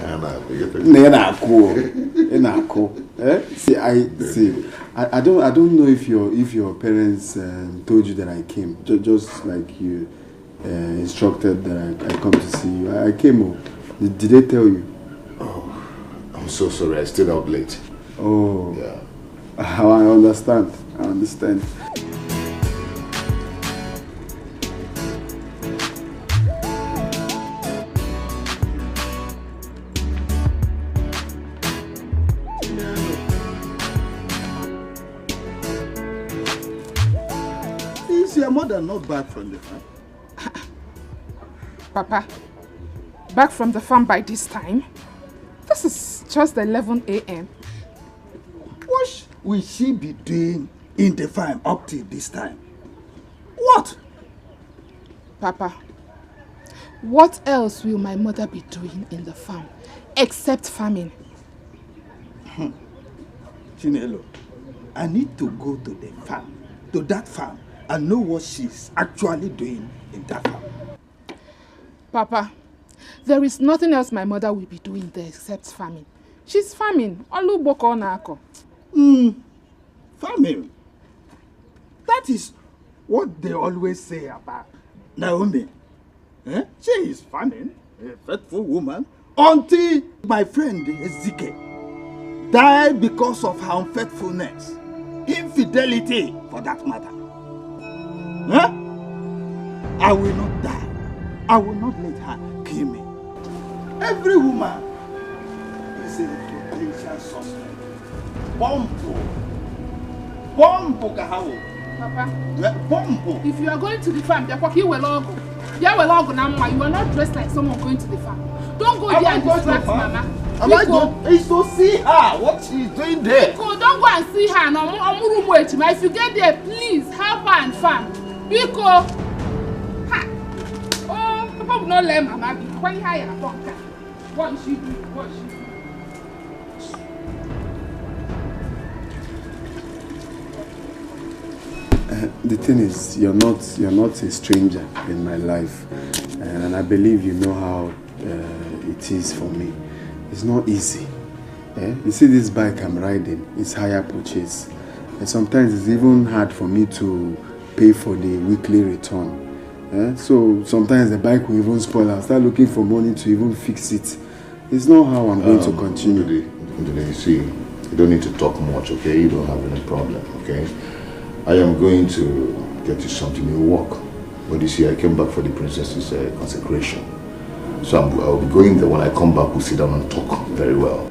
See, I don't know if your parents told you that I came. Just like you instructed that I come to see you. I came. Did they tell you? Oh, I'm so sorry. I stayed out late. Oh. Yeah. I understand. Is your mother not back from the farm? Papa, back from the farm by this time? This is just 11 a.m. What will she be doing in the farm up till this time? What? Papa, what else will my mother be doing in the farm except farming? Chinelo, I need to go to the farm, to that farm, and know what she's actually doing in that farm. Papa, there is nothing else my mother will be doing there except farming. She's farming. Farming? That is what they always say about Naomi. She is farming, a faithful woman, until my friend Dikeh died because of her unfaithfulness, infidelity for that matter. I will not die. I will not let her kill me. Every woman is a potential suspect. Bombo kahawo. Papa, Bombo. if you are going to the farm, you are not dressed like someone going to the farm. Don't go there and distract Mama. Am I going? It's to see her. What she's doing there. Don't go and see her. If you get there, please help her and farm. Biko. Oh, Papa will not let Mama be. What is she doing? The thing is, you're not a stranger in my life, and I believe you know how it is for me. It's not easy. You see this bike I'm riding, it's hire purchase, and sometimes it's even hard for me to pay for the weekly return. So sometimes the bike will even spoil. I'll start looking for money to even fix it. It's not how I'm going to continue. You see, you don't need to talk much, okay? You don't have any problem, okay? I am going to get you something you work. But you see, I came back for the princess's consecration. So I'll be going there. When I come back, we'll sit down and talk very well.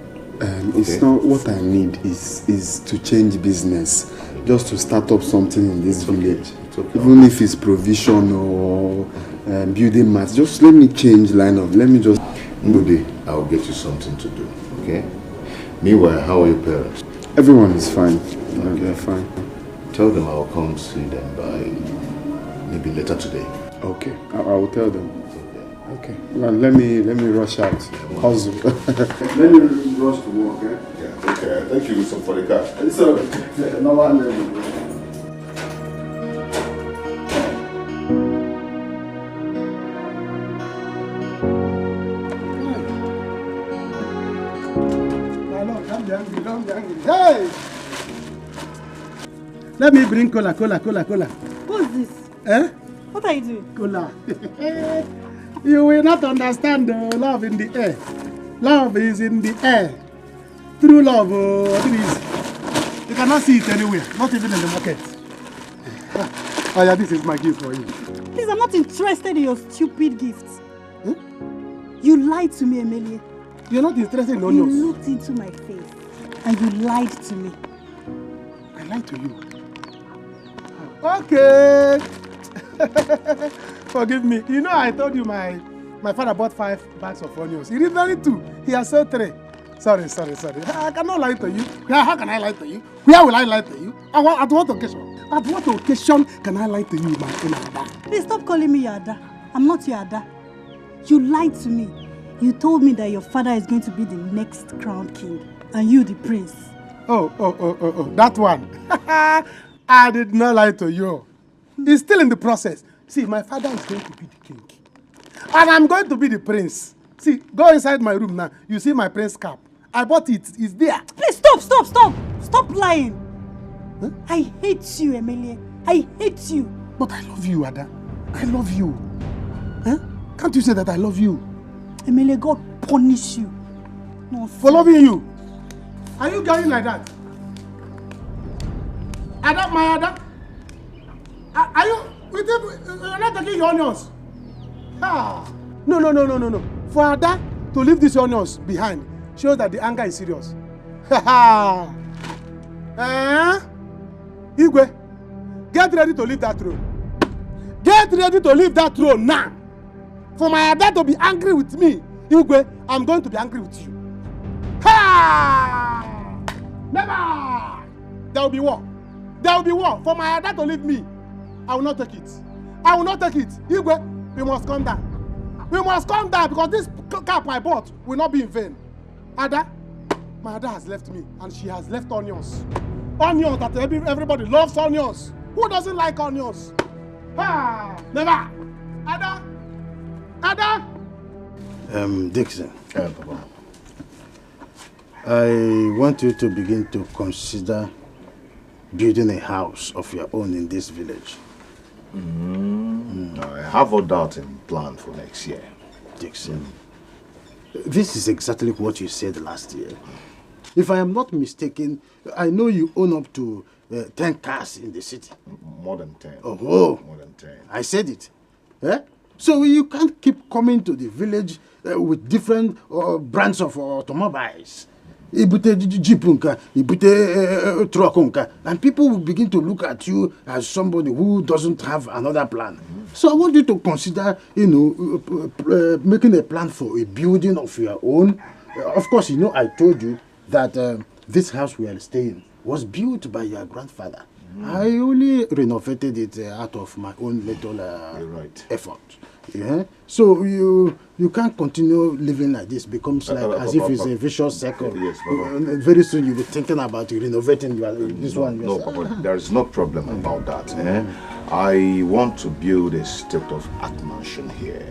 It's not what I need is to change business, just to start up something in this village. Okay. Even if it's provision or building mats, just let me change line of. Let me just. Good, I'll get you something to do. Okay. Meanwhile, how are your parents? Everyone is fine. Okay. They're fine. Tell them I'll come see them by maybe later today. Okay, I will tell them. Okay. Well, let me rush out. Hustle. Let me rush to work, eh? Yeah, okay. Thank you, Mr. for the car. It's okay. No one. Don't be angry. Hey! Let me bring cola. Who's this? Eh? What are you doing? Cola. You will not understand the love in the air. Love is in the air. True love, it is. You cannot see it anywhere, not even in the market. Oh yeah, this is my gift for you. Please, I'm not interested in your stupid gifts. You lied to me, Emilie. You're not interested in onions. You looked into my face and you lied to me. I lied to you. Okay. Forgive me. You know I told you my father bought 5 bags of onions. He didn't only 2. He has sold 3. Sorry. I cannot lie to you. How can I lie to you? Where will I lie to you? At what occasion? At what occasion can I lie to you, my own Ada? Please stop calling me your Ada. I'm not your Ada. You lied to me. You told me that your father is going to be the next crowned king and you the prince. Oh, that one. I did not lie to you. He's still in the process. See, my father is going to be the king. And I'm going to be the prince. See, go inside my room now. You see my prince cap. I bought it. It's there. Please stop. Stop lying. Huh? I hate you, Emilie. I hate you. But I love you, Ada. I love you. Huh? Can't you say that I love you? Emilie, God punish you. No, for loving you. Are you going like that? Ada, my Ada? Are you... You're not taking your onions. No. For Ada to leave these onions behind shows that the anger is serious. Igwe, get ready to leave that throne. Get ready to leave that throne now. For my Ada to be angry with me, Igwe, I'm going to be angry with you. Never! There will be war. For my Ada to leave me, I will not take it. Igwe, we must come down. Because this cap I bought will not be in vain. Ada, my Ada has left me and she has left onions. Onions that everybody loves onions. Who doesn't like onions? Never. Ada. Dixon. Papa. I want you to begin to consider building a house of your own in this village. I have all that in plan for next year. Dixon, this is exactly what you said last year. If I am not mistaken, I know you own up to 10 cars in the city. More than 10. Oh, more than 10. I said it. So you can't keep coming to the village with different brands of automobiles. Ibute jipunka, ibute truckunka, and people will begin to look at you as somebody who doesn't have another plan. So I want you to consider, making a plan for a building of your own. Of course, I told you that this house we are staying was built by your grandfather. I only renovated it out of my own little effort. Yeah? So you can't continue living like this. Becomes like as if it's a vicious circle. Yes, Papa. Very soon you'll be thinking about renovating this one. No, Papa, there is no problem about that. I want to build a state-of-art mansion here.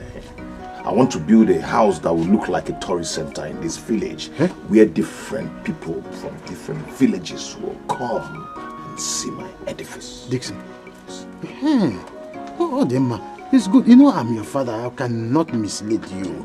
I want to build a house that will look like a tourist center in this village, where different people from different villages will come and see my edifice. Dixon. It's good. I'm your father. I cannot mislead you.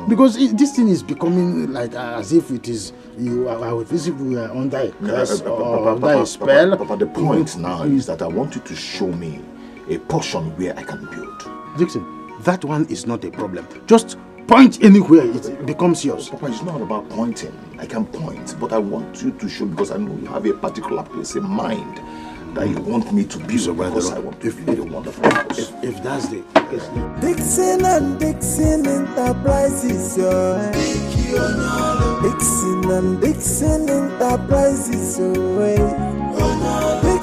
Because this thing is becoming like as if it is you are as if we are under a curse or under a spell. Papa, the point now is that I want you to show me a portion where I can build. Dixon, that one is not a problem. Just point anywhere, it becomes yours. Papa, it's not about pointing. I can point, but I want you to show because I know you have a particular place in mind that you want me to build because I want to build a wonderful house. If that's the case. Dixon and Dixon Enterprises, Dixon and Dixon Enterprises,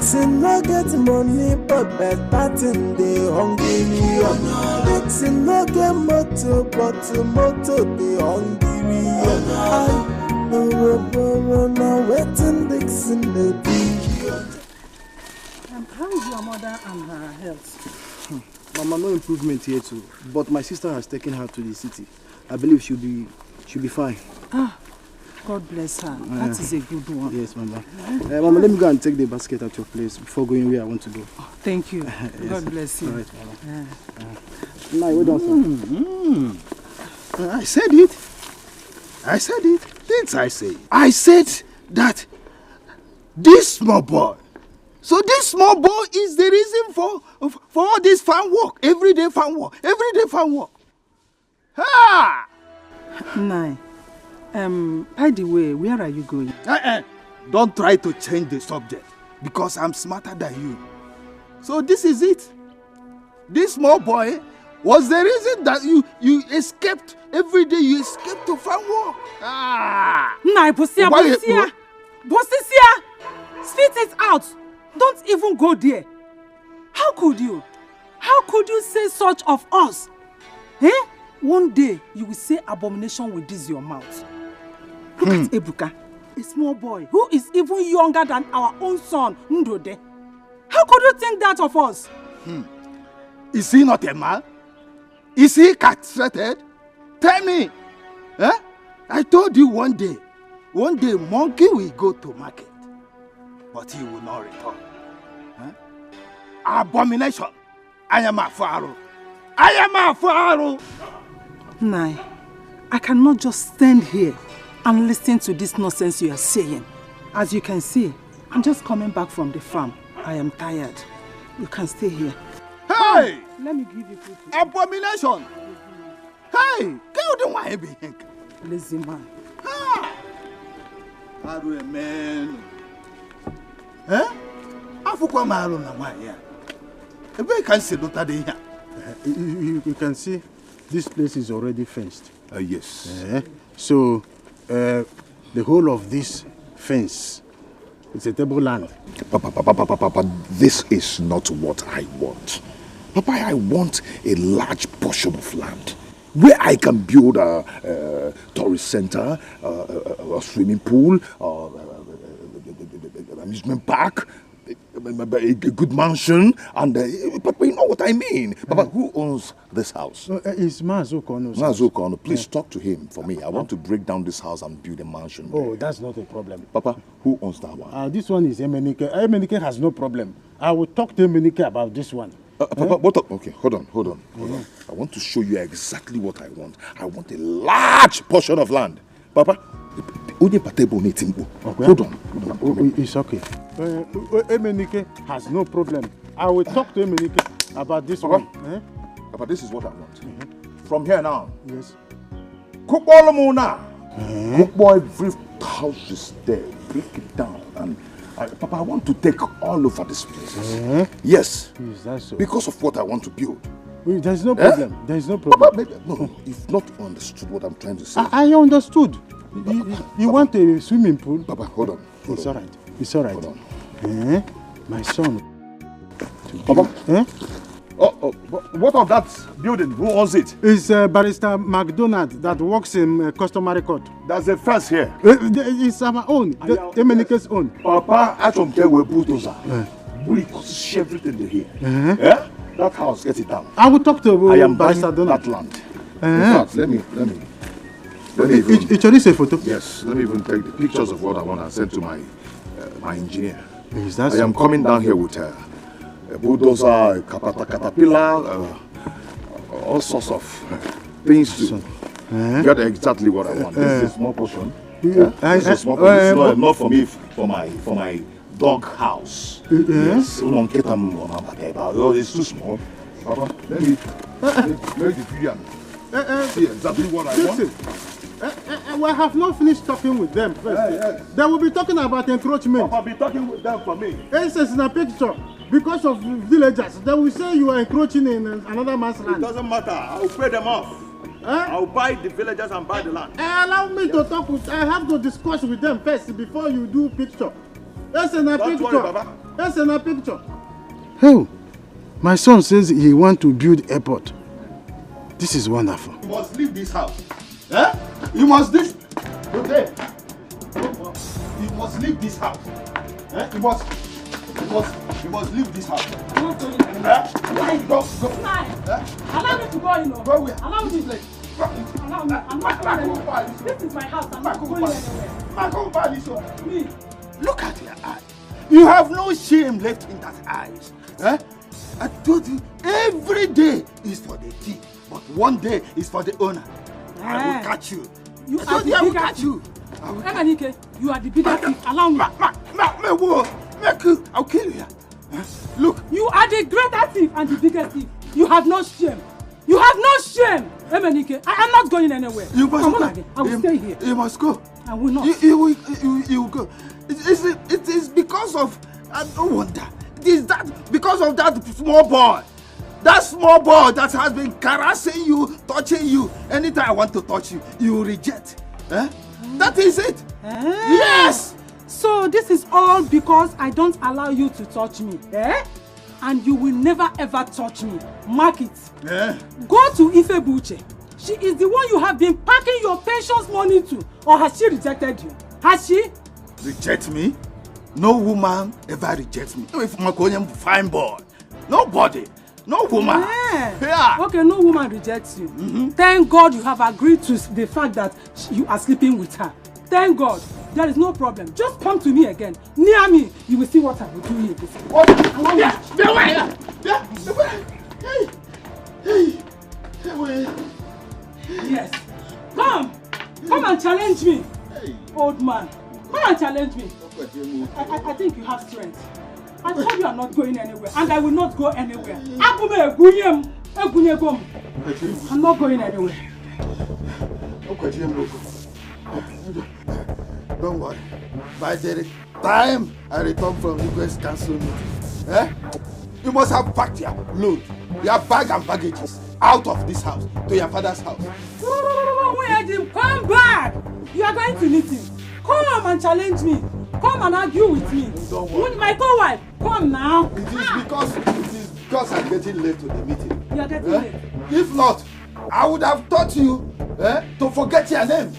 Dixon no get money, but better thing they hungry. Dixon no get motor, but motor they hungry. Now waiting Dixon they do. How is your mother and her health? Mama, no improvement here too. But my sister has taken her to the city. I believe she'll be fine. Ah, God bless her. That is a good one. Yes, Mama. Mama, let me go and take the basket at your place before going where I want to go. Oh, thank you. Yes. God bless you. All right, Mama. Now, wait on, sir. I said it. I said it. Didn't I say it? I said that this small boy. So this small boy is the reason for all this farm work. Everyday farm work. Everyday farm work. Ha! Nai, by the way, where are you going? Don't try to change the subject because I'm smarter than you. So this is it. This small boy was the reason that you escaped every day. You escaped to farm work. Nai, Bosia. Spit it out. Don't even go there. How could you? How could you say such of us? Eh? One day you will say abomination with this your mouth. Look at Ebuka, a small boy who is even younger than our own son, Ndode. How could you think that of us? Is he not a man? Is he castrated? Tell me. Eh? I told you one day monkey will go to market, but he will not return. Eh? Abomination. I am a pharaoh. I am a pharaoh. Nai, I cannot just stand here and listen to this nonsense you are saying. As you can see, I'm just coming back from the farm. I am tired. You can stay here. Hey! Let me give you food. Abomination! Hey! Kill the one. Lazy man. How do a man? Eh? Afuko maru na wanya. Ebe can see Dr. Deya. You can see this place is already fenced. Yes. So, the whole of this fence is a table land. Papa, this is not what I want. Papa, I want a large portion of land where I can build a tourist center, a swimming pool, amusement park, a good mansion, and Papa, you know what I mean. Papa, who owns this house? It's Mazukono. Mazukono, please talk to him for me. I want to break down this house and build a mansion. Oh, that's not a problem. Papa, who owns that one? This one is Emenike. Emenike has no problem. I will talk to Emenike about this one. Papa, what up? Okay, hold on. I want to show you exactly what I want. I want a large portion of land. Papa, okay. Hold on. It's okay. Emenike has no problem. I will talk to Emenike about this one. Papa, this is what I want. From here now. Yes. Cook all the now. Cook every house is there. Break it down. And Papa, I want to take all over this place. Yes. Is that so? Because of what I want to build. There's no problem. There's no problem. Papa, no, you've not understood what I'm trying to say. I understood. You want a swimming pool? Papa, hold on. It's all right. It's all right. Hold on. My son. Papa? What of that building? Who owns it? It's Barrister McDonald that works in customary court. There's a fence here. It's our own. Emenike's own. Papa, I don't care where bulldozer. We push everything here. Yeah? That house, get it down. I will talk to I am buying Barrister Donald. that land. In fact, let me even... It's already a photo? Yes, let me even take the pictures of what I want and send to my engineer. Is that I am coming down here with a bulldozer, a caterpillar, all sorts of things to get exactly what I want. This is a small portion. This is a small portion. It's not enough for me for my dog house. Yes. It's too small. Papa, let me make the video and see exactly what I want. We have not finished talking with them first. They will be talking about encroachment. Papa, be talking with them for me. This is in a picture. Because of villagers, they will say you are encroaching in another man's land. It doesn't matter. I will pay them off. I will buy the villagers and buy the land. Allow me to talk with. I have to discuss with them first before you do picture. That's in a picture. Don't worry, Baba. That's in a picture. Hey, my son says he wants to build airport. This is wonderful. You must leave this house. Eh? You must this. Okay. You must leave this house. Eh? You must leave this house. I'm not going anywhere. Go. Allow me to go, you know. Go where? Allow me. Allow me. I'm not going anywhere. This is my house. I'm not going anywhere. Me. Look at your eyes. You have no shame left in that eyes. Eh? I told you, every day is for the thief, but one day is for the owner. I will catch you. You are the bigger thief. Emenike, you are the bigger thief. Allow me. I'll kill you. Look. You are the greater thief and the biggest thief. You have no shame. You have no shame. Emenike, I am not going anywhere. You must go. I will stay here. You must go. I will not. You will go. It is because of, I don't wonder. It is that because of that small boy. That small boy that has been caressing you, touching you. Anytime I want to touch you, you reject. Eh? That is it. Yes. So this is all because I don't allow you to touch me. Eh? And you will never ever touch me. Mark it. Yeah. Go to Ifebuche. She is the one you have been packing your pensions money to. Or has she rejected you? Has she? Reject me? No woman ever rejects me. If I'm a fine boy. Nobody. No woman. Yeah. Okay, no woman rejects you. Thank God you have agreed to the fact that you are sleeping with her. Thank God. There is no problem. Just come to me again. Near me. You will see what I will do here. What? Yes. Come and challenge me. Old man. Come and challenge me. I think you have strength. I told you I'm not going anywhere, and I will not go anywhere. I'm not going anywhere. Don't worry. By the time I return from the West Council meeting, you must have packed your load, your bag and baggages out of this house to your father's house. Come back! You are going to meet him. Come and challenge me. Come and argue with me. Don't worry. With my co-wife. Come now. It is because I'm getting late to the meeting. You are getting late. If not, I would have taught you to forget your name.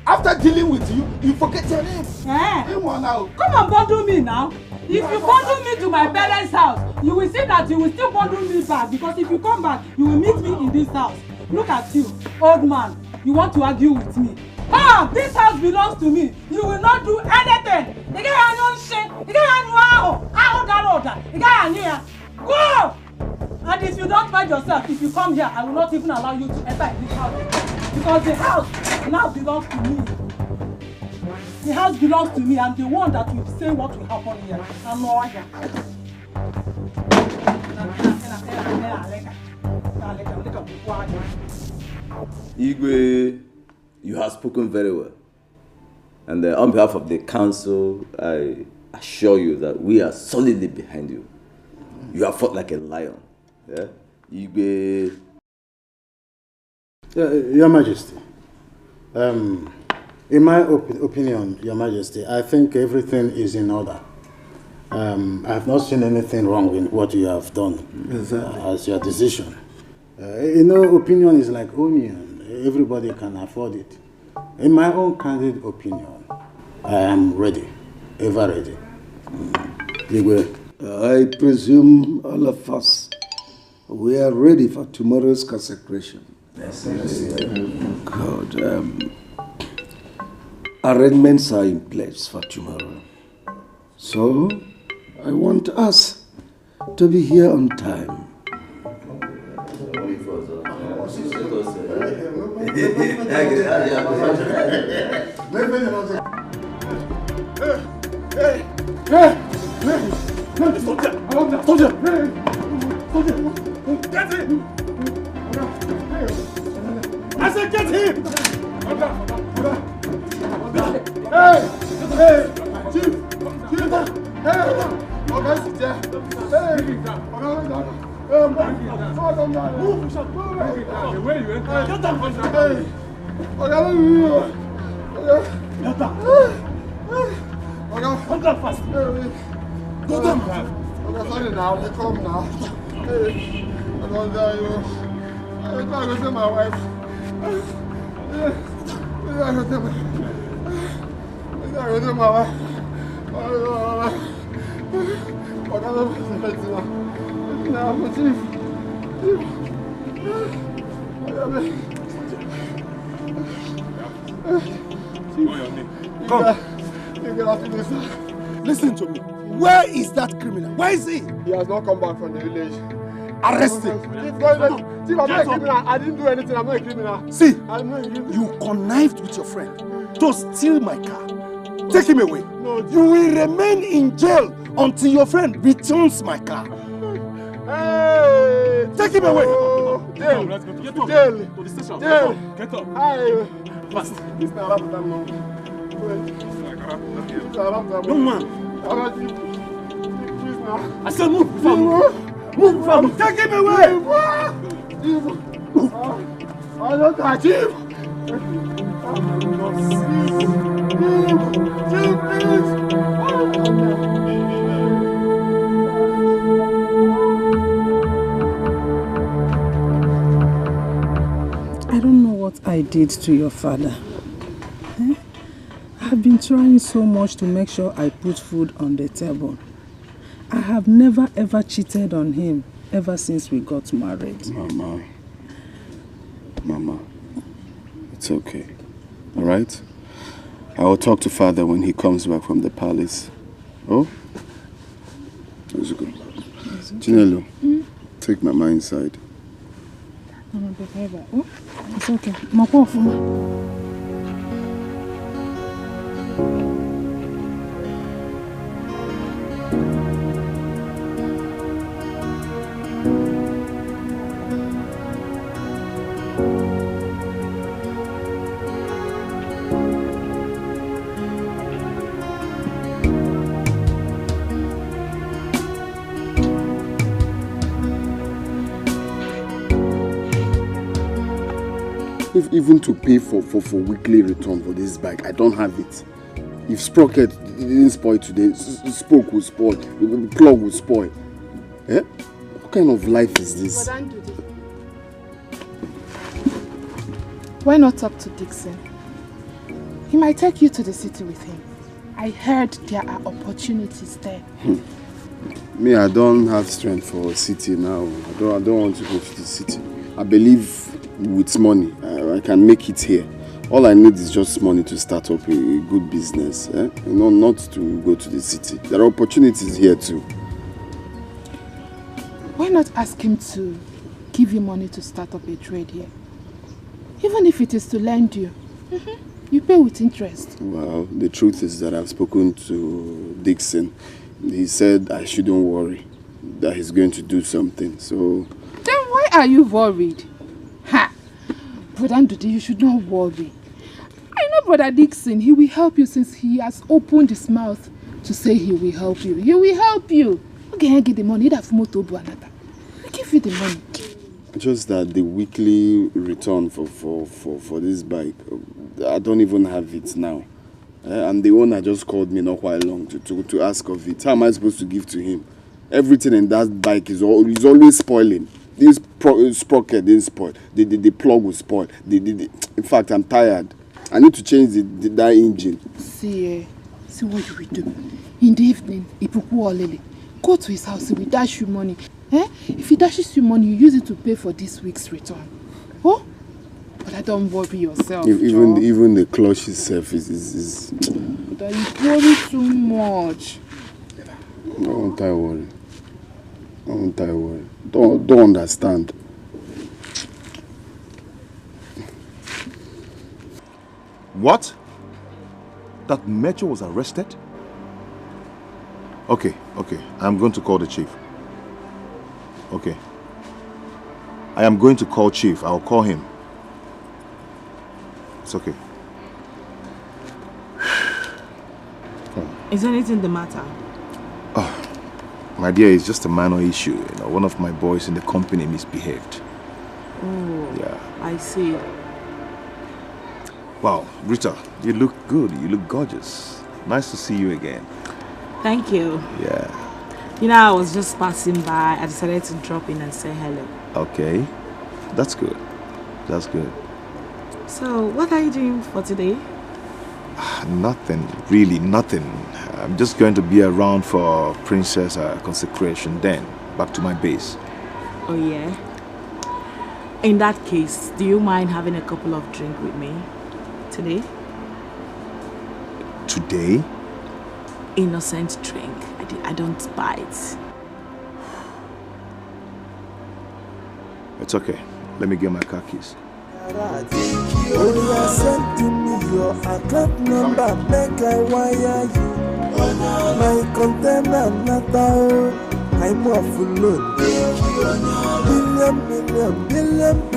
After dealing with you, you forget your name. Come on now. Come and bundle me now. If you bundle me to my parents' house, you will see that you will still bundle me back. Because if you come back, you will meet me in this house. Look at you, old man. You want to argue with me. Ah, this house belongs to me. You will not do anything. Go! And if you don't find yourself, if you come here, I will not even allow you to enter in this house. Because the house now belongs to me. The house belongs to me. I'm the one that will say what will happen here. I'm not here. Igwe, you have spoken very well. And on behalf of the council, I assure you that we are solidly behind you. You have fought like a lion. Yeah? Igwe. Your Majesty, in my opinion, Your Majesty, I think everything is in order. I have not seen anything wrong in what you have done as your decision. Opinion is like onion. Everybody can afford it. In my own candid opinion, I am ready, ever ready. I presume all of us, we are ready for tomorrow's consecration. Yes. Good. Arrangements are in place for tomorrow. So, I want us to be here on time. Get him! I said get him! Hey! Chief! Hey! Okay, sit there. Hey! Get down! Hey! Get down! Come down fast! Go down. Okay, sorry now. They come now. Hey, I don't dare you. I'm going to tell my wife. I'm going to tell my wife. Come. Listen to me. Where is that criminal? Where is he? He has not come back from the village. Arrest him. Chief, I'm not a criminal. I didn't do anything. I'm not a criminal. See, I'm not a criminal. you connived with your friend to steal my car. Take him away. No, you will remain in jail until your friend returns my car. Hey! Take him away. Jail. Let's go. Get up. Jail. To the station. Jail. Get up. Hey. Fast. It's not about that long. Young man. I said move before I move. Move before I move. Take him away. I don't touch him. I don't know what I did to your father. I've been trying so much to make sure I put food on the table. I have never ever cheated on him ever since we got married. Mama, it's okay. All right? I will talk to father when he comes back from the palace. Oh? Let's go. Chinelo, take Mama inside. It's okay. Even to pay for weekly return for this bike, I don't have it. If sprocket didn't spoil today, spoke will spoil, plug will spoil. Eh? What kind of life is this? Why not talk to Dixon? He might take you to the city with him. I heard there are opportunities there. Me, I don't have strength for a city now. I don't want to go to the city. I believe with money, I can make it here. All I need is just money to start up a good business. You know, not to go to the city. There are opportunities here too. Why not ask him to give you money to start up a trade here? Even if it is to lend you. You pay with interest. Well, the truth is that I've spoken to Dixon. He said I shouldn't worry, that he's going to do something, so... Then why are you worried? Ha! Brother Ndudu, you should not worry. I know Brother Dixon, he will help you since he has opened his mouth to say he will help you. He will help you. Okay, I get the money. I'll give you the money. Just that the weekly return for this bike, I don't even have it now. And the owner just called me not quite long to ask of it. How am I supposed to give to him? Everything in that bike is always spoiling. This sprocket didn't spoil. The plug will spoil. In fact, I'm tired. I need to change that engine. See what you will do. In the evening, go to his house, he will dash you money. If he dashes you money, you use it to pay for this week's return. Oh? But I don't worry yourself. Even the clutch itself is... But you worry too much. Don't I worry. Don't understand. What? That Metro was arrested? Okay. I'm going to call the chief. Okay. I am going to call Chief. I'll call him. It's okay. Is anything the matter? Oh, my dear, it's just a minor issue. You know, one of my boys in the company misbehaved. Oh, yeah. I see. Wow, Rita, you look good. You look gorgeous. Nice to see you again. Thank you. Yeah. You know, I was just passing by. I decided to drop in and say hello. Okay, that's good. That's good. So, what are you doing for today? Nothing, really nothing. I'm just going to be around for Princess consecration, then back to my base. Oh yeah? In that case, do you mind having a couple of drinks with me today? Today? Innocent drink. I don't bite. It's okay. Let me get my car keys. Only send to me your account number, make I wire you. My container not out. I'm off alone. Billion.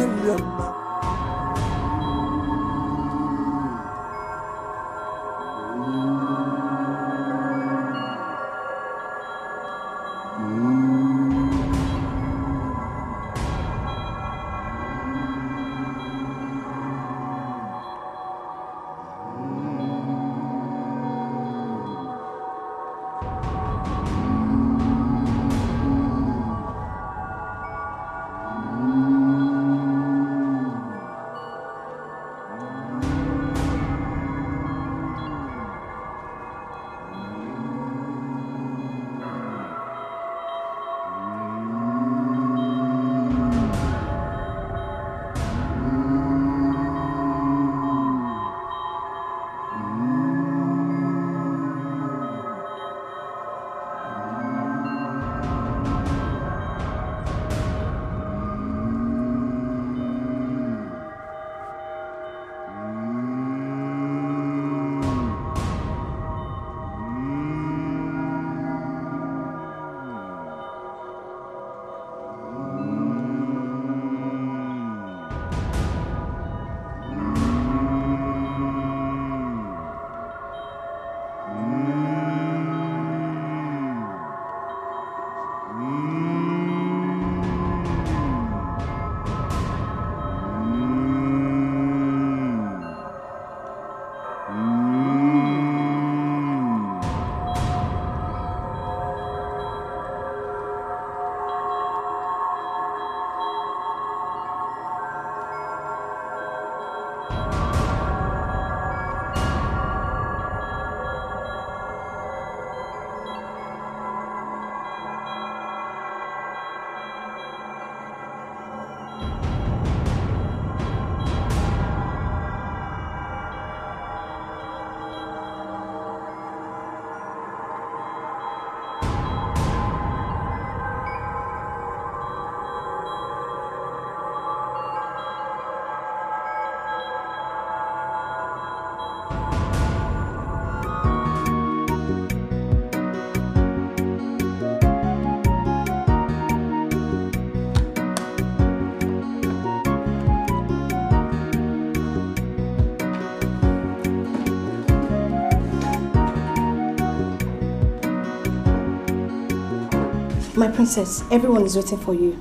My princess, everyone is waiting for you.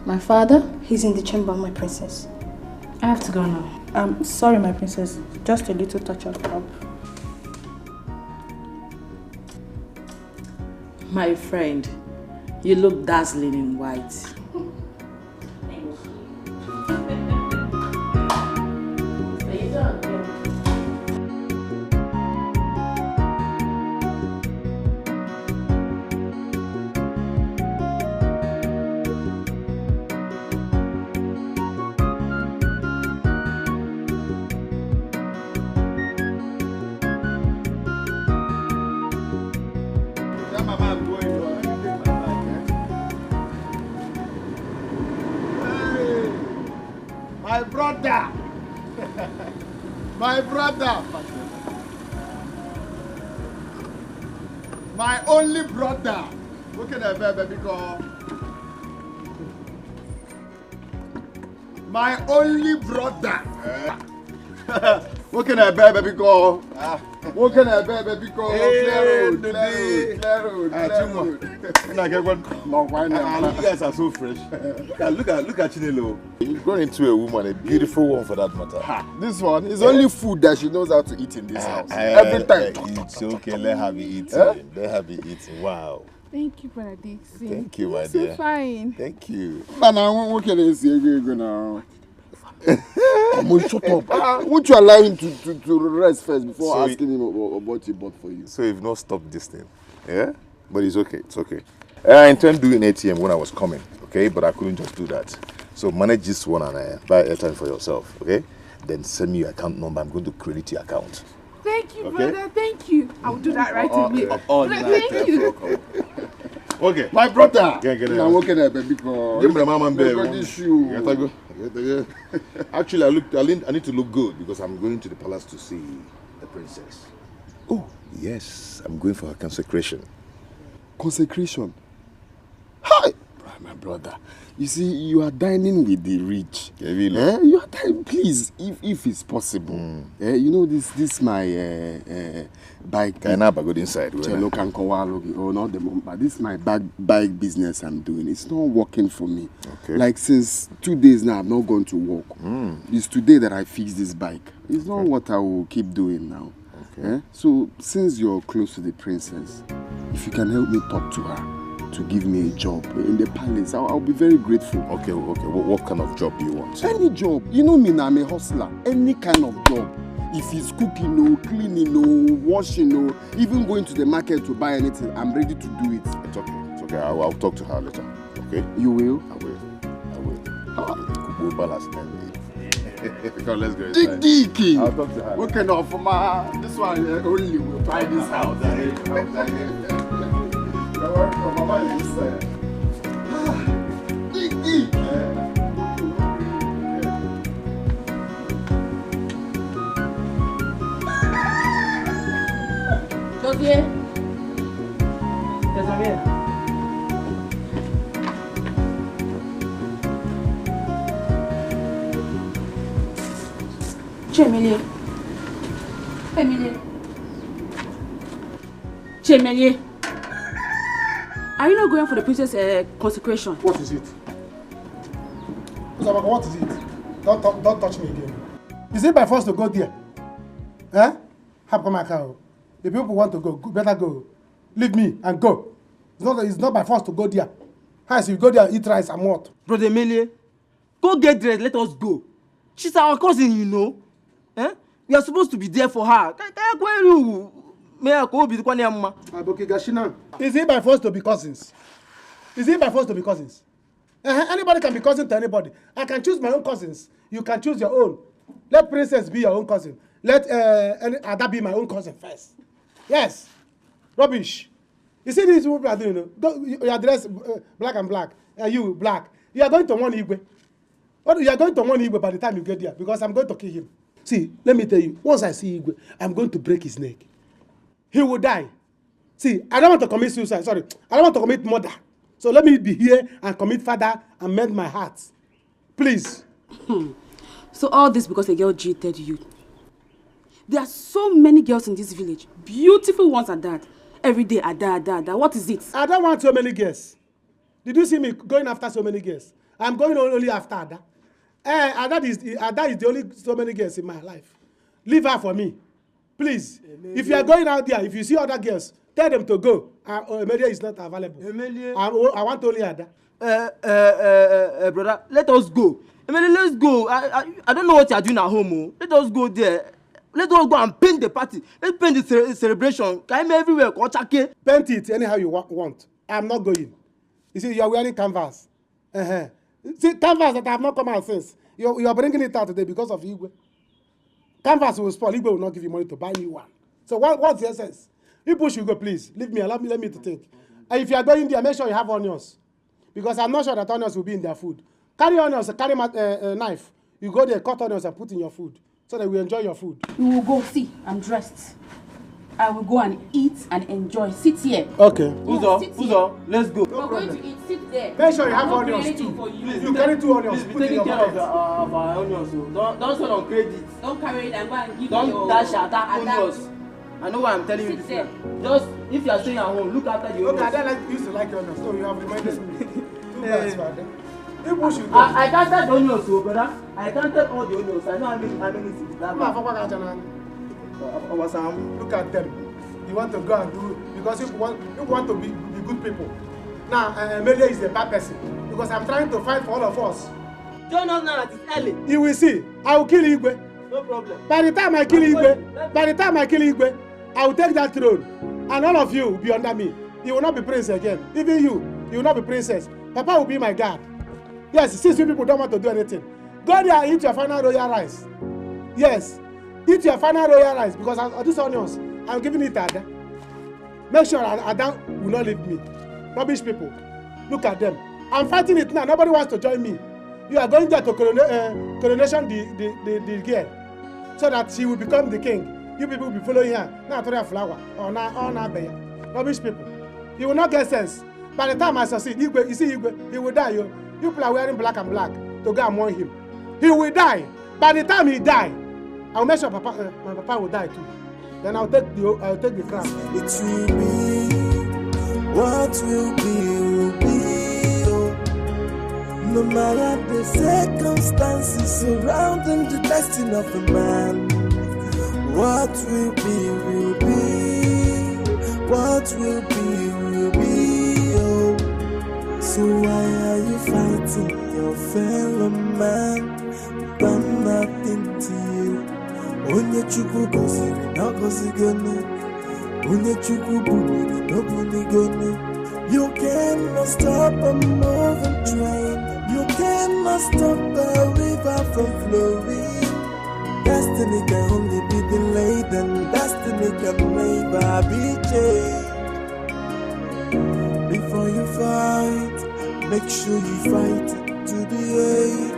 My father? He's in the chamber, my princess. I have to go now. Sorry, my princess. Just a little touch up. My friend, you look dazzling in white. My brother, my only brother. What can I bear, baby girl? My only brother. What can I bear, baby girl? What can I bear, baby girl? Clear road. You guys are so fresh. Look at Chinelo. You've grown into a woman, a beautiful one for that matter. This one is only food that she knows how to eat in this house. Every time. It's okay, let her be eating. Let her be eating. Wow. Thank you, Brother Dixie. Thank you, my You're dear. so fine. Thank you. But now, what can I say now? Shut up. Won't you allow him to rest first before asking him about he bought for you? So you've not stopped this thing, yeah? But it's okay, it's okay. I intend doing ATM when I was coming, okay? But I couldn't just do that. So manage this one and buy airtime for yourself, okay? Then send me your account number. I'm going to credit your account. Thank you, Okay. brother. Thank you. I'll do that right away. Thank you. Okay. My brother. Get it. Now, what can I baby call? Give me the mama bear. Issue. Actually, I need to look good because I'm going to the palace to see the princess. Oh, yes. I'm going for her consecration. Consecration? Hi! My brother. You see, you are dining with the rich. You are dining, please, if it's possible. You know, this my bike. Can I go inside? Oh, not the moment, but this is my bike business I'm doing. It's not working for me. Okay. Like since 2 days now, I've not gone to work. It's today that I fixed this bike. It's not what I will keep doing now. Okay. So, since you're close to the princess, if you can help me talk to her to give me a job in the palace, I'll be very grateful. Okay. What kind of job do you want? Any job. You know me now, I'm a hustler. Any kind of job. If it's cooking or cleaning or washing or even going to the market to buy anything, I'm ready to do it. It's okay. I'll talk to her later. Okay? You will? I will. Kubo balance. Come, let's go inside. Dikeh. I'll talk to her. Okay, now for this one only will buy this house. Mama is Josie. Yes, I'm here. Chemelie. Are you not going for the princess consecration? What is it? Uzabaka, what is it? Don't touch me again. Is it by force to go there? Hapakamaka. The people want to go, better go. Leave me and go. It's not by force to go there. As you go there, eat rice and what? Brother Emile, go get dressed, let us go. She's our cousin, you know. We are supposed to be there for her. Is it by force to be cousins? Anybody can be cousin to anybody. I can choose my own cousins. You can choose your own. Let princess be your own cousin. Let Ada be my own cousin first. Yes. Rubbish. You see these people are doing, you are dressed black and black. You black. You are going to one Igwe. You are going to one Igwe by the time you get there because I'm going to kill him. See, let me tell you, once I see Igwe, I'm going to break his neck. He will die. See, I don't want to commit suicide. Sorry. I don't want to commit murder. So let me be here and commit father and mend my heart. Please. So all this because a girl cheated you. There are so many girls in this village. Beautiful ones at that. Every day, Ada. What is it? I don't want so many girls. Did you see me going after so many girls? I'm going only after Ada. Ada is the only so many girls in my life. Leave her for me. Please. If you are going out there, if you see other girls, tell them to go. Emilia is not available. I want only Ada. Brother, let us go. Emilia, let's go. I don't know what you are doing at home. Let us go there. Let us go and paint the party. Let's paint the celebration. Can I everywhere? Paint it anyhow you want. I'm not going. You see, you are wearing canvas. See, canvas that I have not come out since. You are bringing it out today because of Igwe. Canvas will spoil. Igwe will not give you money to buy new one. So what's the essence? People should go, please. Leave me. Let me to think. And if you are going there, make sure you have onions. Because I'm not sure that onions will be in their food. Carry onions, carry a knife. You go there, cut onions and put in your food. So that we enjoy your food. We will go. See, I'm dressed. I will go and eat and enjoy. Sit here. Okay. Uzo, let's go. We're going to eat. Sit there. Make sure you have onions too. You carry 2 onions. Please put in your care pocket. of our onions. Don't sell on credit. Don't carry it and go and give Don't your... dash at onions. I know why I'm telling you this now. Just, if you are staying at home, look after the onions. Okay, I used to like onions. So you have reminded me. Too bad, father. People should go. I counted the onions, brother. I counted all the onions. I know how many things that Look at them. You want to go and do because you want to be good people. Now, Amelia is a bad person because I'm trying to fight for all of us. Join us now that it's early. You will see. I will kill Igwe. No problem. By the time I kill Igwe, I will take that throne. And all of you will be under me. You will not be prince again. Even you will not be princess. Papa will be my guard. Yes, since you people don't want to do anything. Go there and eat your final royal rice. Yes. Eat your final royal rice because of these onions, I'm giving it to Ada. Make sure Ada will not leave me. Rubbish people. Look at them. I'm fighting it now. Nobody wants to join me. You are going there to coronation the girl so that she will become the king. You people will be following her. Now throw a flower or now bear. Rubbish people. You will not get sense. By the time I succeed, Igwe, you see Igwe, he will die. You people are wearing black and black to go and mourn him. He will die. By the time he die, I'll make sure my papa will die too. Then I'll take the crown. It will be what will be. Oh. No matter the circumstances surrounding the destiny of a man, what will be will be. What will be will be. Oh. So why are you fighting your fellow man? Done nothing to you. Onye chukwu goziri no gozigonu. Onye chukwu buniri no bunigonu. You cannot stop a moving train. You cannot stop the river from flowing. Destiny can only be delayed, and destiny can never be changed. Before you fight, make sure you fight to the end.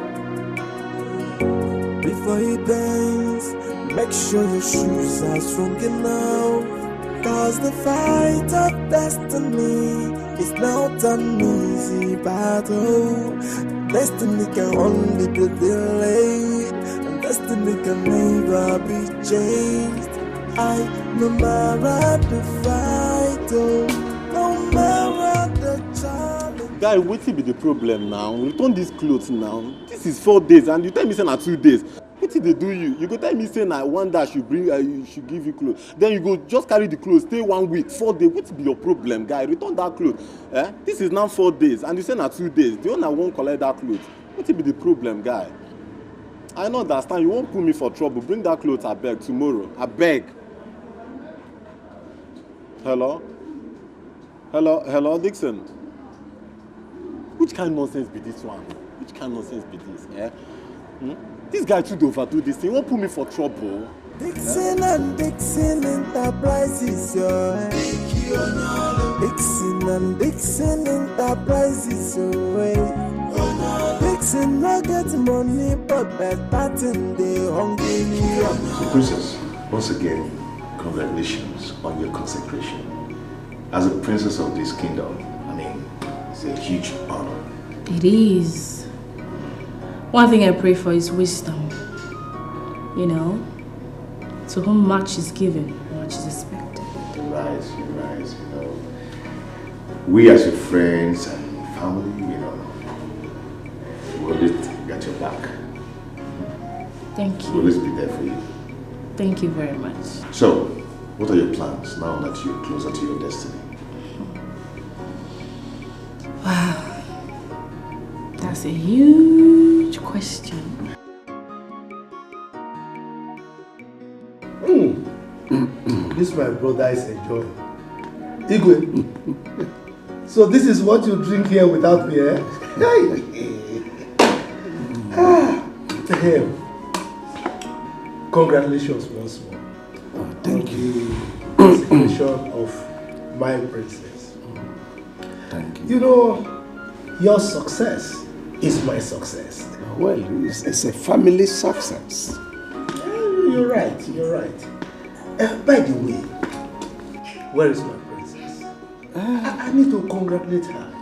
Before you dance, make sure your shoes are strong enough. Cause the fight of destiny is not an easy battle. Destiny can only be delayed, and destiny can never be changed. No matter the fight, no matter the challenge. Guy, what be the problem now? Return these clothes now. This is 4 days, and you tell me say na 2 days. What did they do you? You go tell me say na one day should bring, you should give you clothes. Then you go just carry the clothes, stay 1 week, 4 days. What be your problem, guy? Return that clothes. This is now 4 days, and you say na 2 days. The owner won't collect that clothes. What be the problem, guy? I don't understand. You won't put me for trouble. Bring that clothes, I beg, tomorrow. I beg. Hello? Hello, Dixon. Which kind of nonsense be this one? Which kind of nonsense be this? This guy too overdo this thing. He won't put me for trouble. Dixon and Dixon Enterprises, Dixon and Dixon Enterprises, Dixon no get money, but better thing they hungry. The princess, once again, congratulations on your consecration. As a princess of this kingdom, I mean, it's a huge honor. It is. One thing I pray for is wisdom. You know, to whom much is given, much is expected. You're right, you know. We as your friends and family, you know, we'll always got your back. Thank you. We'll always be there for you. Thank you very much. So, what are your plans now that you're closer to your destiny? Wow. That's a huge question. This my brother is enjoying. Igwe. So this is what you drink here without me, eh? To him. Congratulations once more. Thank you. Consecration of my princess. Thank you. You know, your success is my success. Well, it's a family success. You're right. By the way, where is my princess? I need to congratulate her.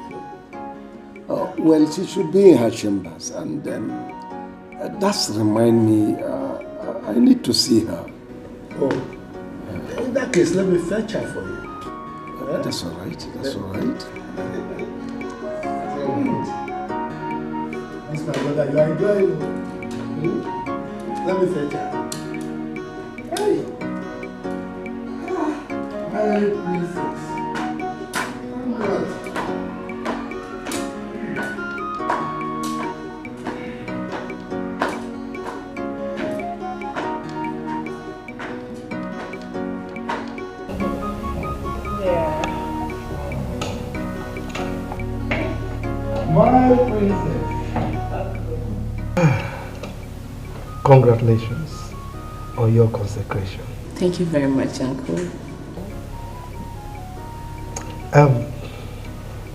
Well, she should be in her chambers, and that's remind me, I need to see her. Oh, in that case, let me fetch her for you. That's all right. That's all right. This my brother, you are enjoying. Let me fetch her. Hey. My princess. My princess. Congratulations on your consecration. Thank you very much, Uncle.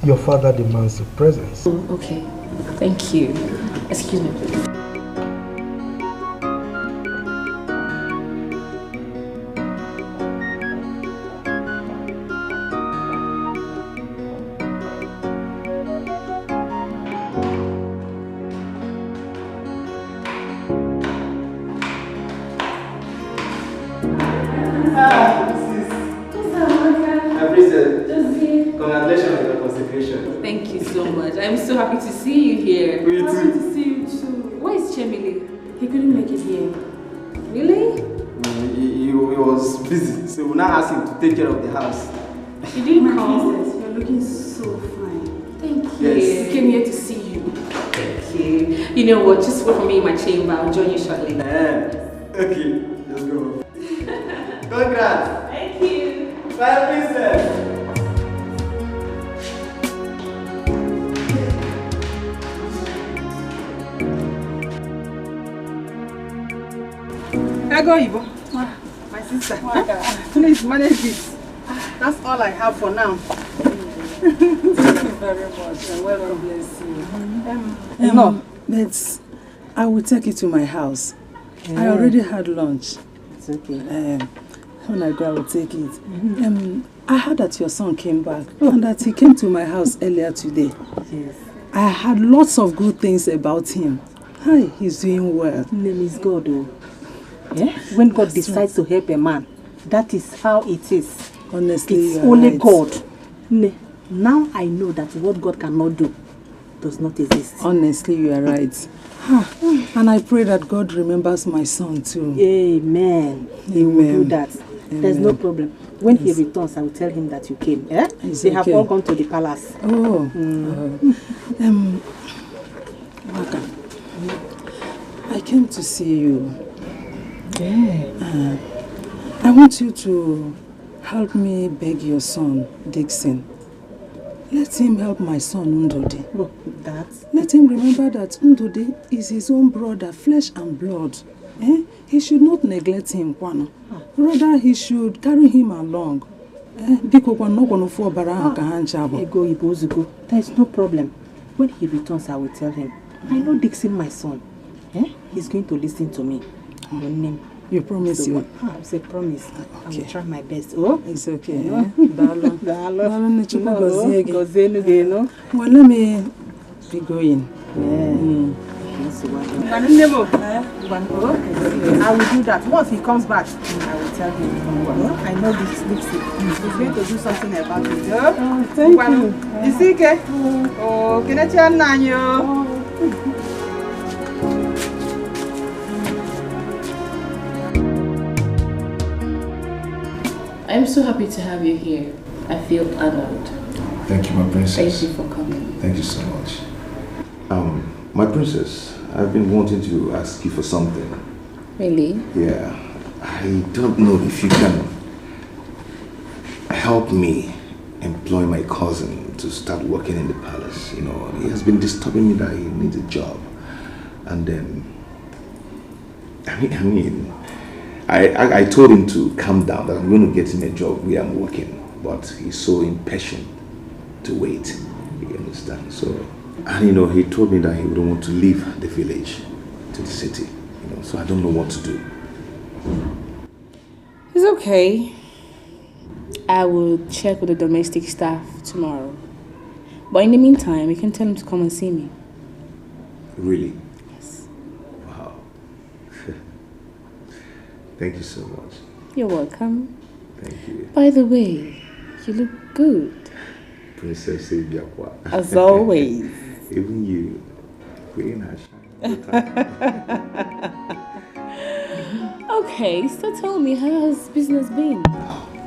Your father demands your presence. Oh, okay. Thank you. Excuse me, please. Congratulations on your consecration. Thank you so much. I'm so happy to see you here. Me too. Happy to see you too. Where is Chemili? He couldn't make it here. Really? He was busy, so we now asked him to take care of the house. You didn't come? Princess, you're looking so fine. Thank you. Yes. We came here to see you. Thank you. You know what? Just wait for me in my chamber. I'll join you shortly. Okay, let's go. Congrats. Thank you. Bye, princess. Ego Ibo, my sister. Please manage this. That's all I have for now. Thank you very much. And well, God bless you. No, but I will take it to my house. I already had lunch. It's okay. When I go, I will take it. I heard that your son came back and that he came to my house earlier today. Yes. I heard lots of good things about him. Hi, he's doing well. Name is God, oh. Yeah? When God decides to help a man, that is how it is. Honestly, it's only God. Now I know that what God cannot do does not exist. Honestly, you are right. And I pray that God remembers my son too. Amen. He will do that. There's no problem. When he returns, I will tell him that you came. Eh? They have all gone to the palace. Oh. Waka, I came to see you. I want you to help me beg your son, Dixon. Let him help my son, Ndodi. Oh, that? Let him remember that Ndodi is his own brother, flesh and blood. He should not neglect him, Kwano. Rather, he should carry him along. There is no problem. When he returns, I will tell him. I know Dixon, my son. He's going to listen to me. Your name. You promise you? It's a promise. Okay. I will try my best. Oh, it's okay. No. Well, let me be going. I will do that. Once he comes back, I will tell him. I know this Dixie. He's going to do something about it. Oh, thank you. Isike. Oh, Kenecha Nanyo. I'm so happy to have you here. I feel honored. Thank you, my princess. Thank you for coming. Thank you so much. My princess, I've been wanting to ask you for something. Really? Yeah. I don't know if you can help me employ my cousin to start working in the palace. You know, he has been disturbing me that he needs a job. And then, I told him to calm down, that I'm going to get him a job where I'm working. But he's so impatient to wait. You understand? So, and you know, he told me that he wouldn't want to leave the village to the city. You know, so I don't know what to do. It's okay. I will check with the domestic staff tomorrow. But in the meantime, you can tell him to come and see me. Really? Yes. Wow. Thank you so much. You're welcome. Thank you. By the way, you look good. Princess Ibiakwa. As always. Even you. Queen Okay, so tell me, how has business been?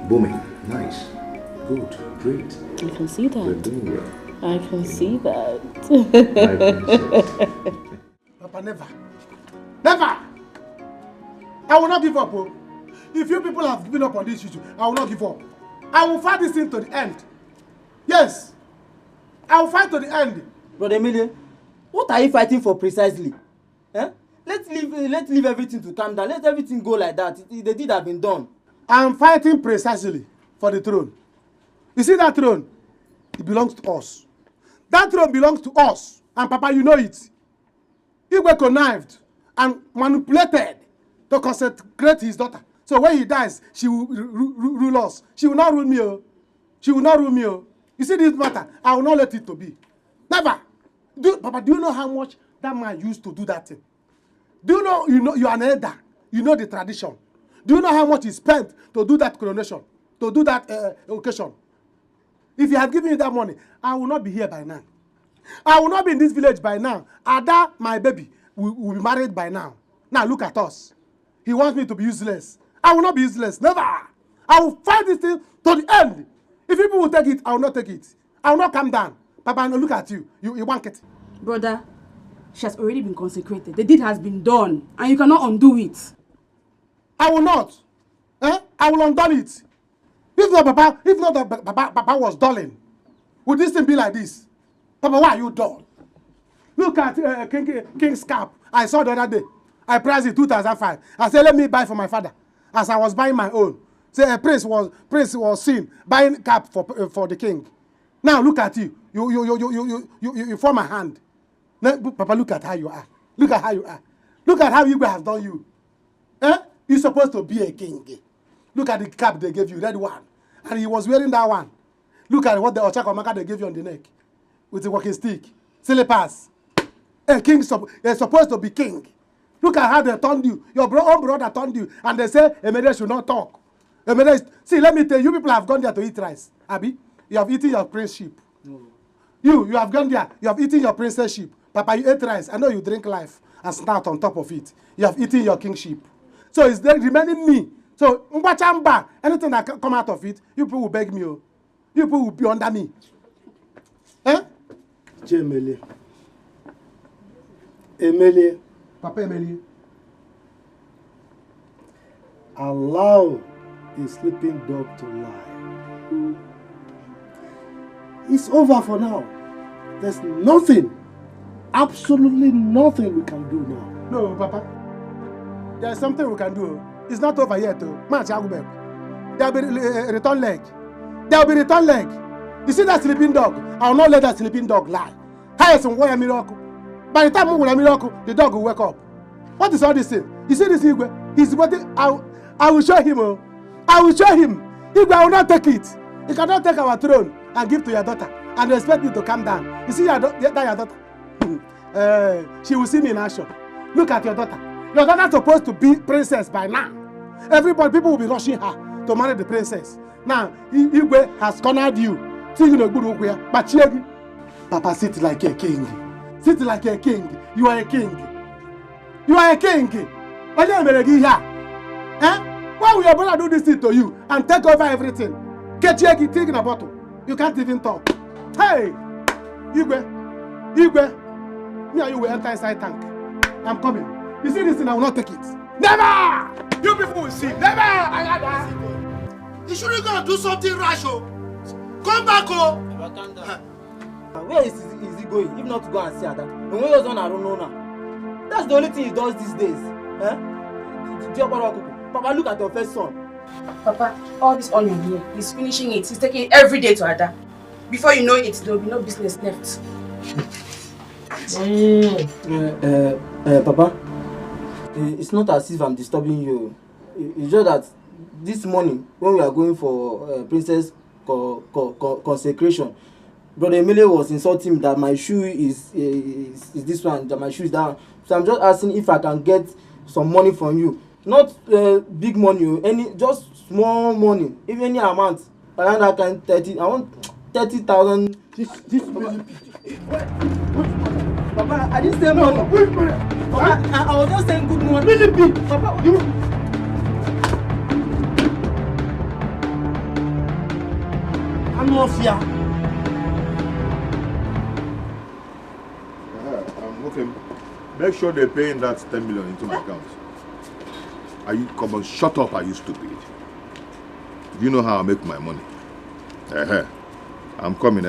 Booming. Nice. Good. Great. I can see that. We're doing well. I can see that. Papa, never. Never! I will not give up. Oh. If you people have given up on this issue, I will not give up. I will fight this thing to the end. Yes. I will fight to the end. Brother Emile, what are you fighting for precisely? Eh? Let's leave everything to calm down. Let everything go like that. The deed have been done. I'm fighting precisely for the throne. You see that throne? It belongs to us. That throne belongs to us. And Papa, you know it. Igwe connived and manipulated to consecrate his daughter. So when he dies, she will rule us. She will not rule me. Oh. She will not rule me. Oh. You see this matter? I will not let it to be. Never. Papa, do you know how much that man used to do that thing? Do you know you are an elder? You know the tradition. Do you know how much he spent to do that coronation? To do that occasion? If he had given you that money, I will not be here by now. I will not be in this village by now. Ada, my baby, will be married by now. Now look at us. He wants me to be useless. I will not be useless. Never. I will fight this thing to the end. If people will take it, I will not take it. I will not come down. Papa, no, look at you. You want it. Brother, she has already been consecrated. The deed has been done, and you cannot undo it. I will not. I will undo it. If not Papa was dulling, would this thing be like this? Papa, why are you dull? Look at King's cap. I saw the other day. I priced it 2005. I said, let me buy for my father. As I was buying my own. Say a prince was seen buying cap for the king. Now look at you. You form a hand. Now, Papa, look at how you are. Look at how you are. Look at how Igwe has done you. You're supposed to be a king. Look at the cap they gave you, red one. And he was wearing that one. Look at what the Ochakomaka they gave you on the neck. With the walking stick. Slippers. A king is supposed to be king. Look at how they turned you. Your own brother turned you. And they say, Emede should not talk. Emede, see, let me tell you, people have gone there to eat rice. Abi, you have eaten your princeship. No. You have gone there. You have eaten your princeship. Papa, you ate rice. I know you drink life and snort on top of it. You have eaten your kingship. So it's there remaining me. So, anything that come out of it, you people will beg me. You people will be under me. Emily. Papa Emily. Allow the sleeping dog to lie. It's over for now. There's nothing, absolutely nothing we can do now. No, Papa. There's something we can do. It's not over yet. There'll be a return leg. There'll be a return leg. You see that sleeping dog? I will not let that sleeping dog lie. How is a miracle? By the time we will a miracle, the dog will wake up. What is all this thing? You see this Igwe? He's waiting. I will show him. I will show him. Igwe will not take it. He cannot take our throne and give to your daughter and expect me to calm down. You see your daughter? She will see me in action. Look at your daughter. Your daughter is supposed to be princess by now. People will be rushing her to marry the princess. Now, Igwe has cornered you. But Papa, sit like a king. Sit like a king. You are a king. You are a king. Why will your brother do this thing to you and take over everything? Get taking a bottle. You can't even talk. Hey! Igwe! Me and you will enter inside tank. I'm coming. You see this thing, I will not take it. Never! You people will see. Never! You shouldn't go and do something rash, oh. Come back, oh. Where is he going? If not to go and see Ada. And when you're on, I don't know now. That's the only thing he does these days. Papa, look at your first son. Papa, all this onion here, he's finishing it. He's taking it every day to Ada. Before you know it, there will be no business left. Papa, it's not as if I'm disturbing you. It's just that this morning, when we are going for princess consecration, Brother Emile was insulting me that my shoe is this one, that my shoe is that one. So I'm just asking if I can get some money from you. Not big money, just small money. If any amount, around that kind 30, I want 30,000. Papa, I didn't say money. Papa, I was just saying good morning. Papa, you. I'm not fear. Okay. Make sure they're paying that 10 million into my account. Come on, shut up, are you stupid? Do you know how I make my money? I'm coming,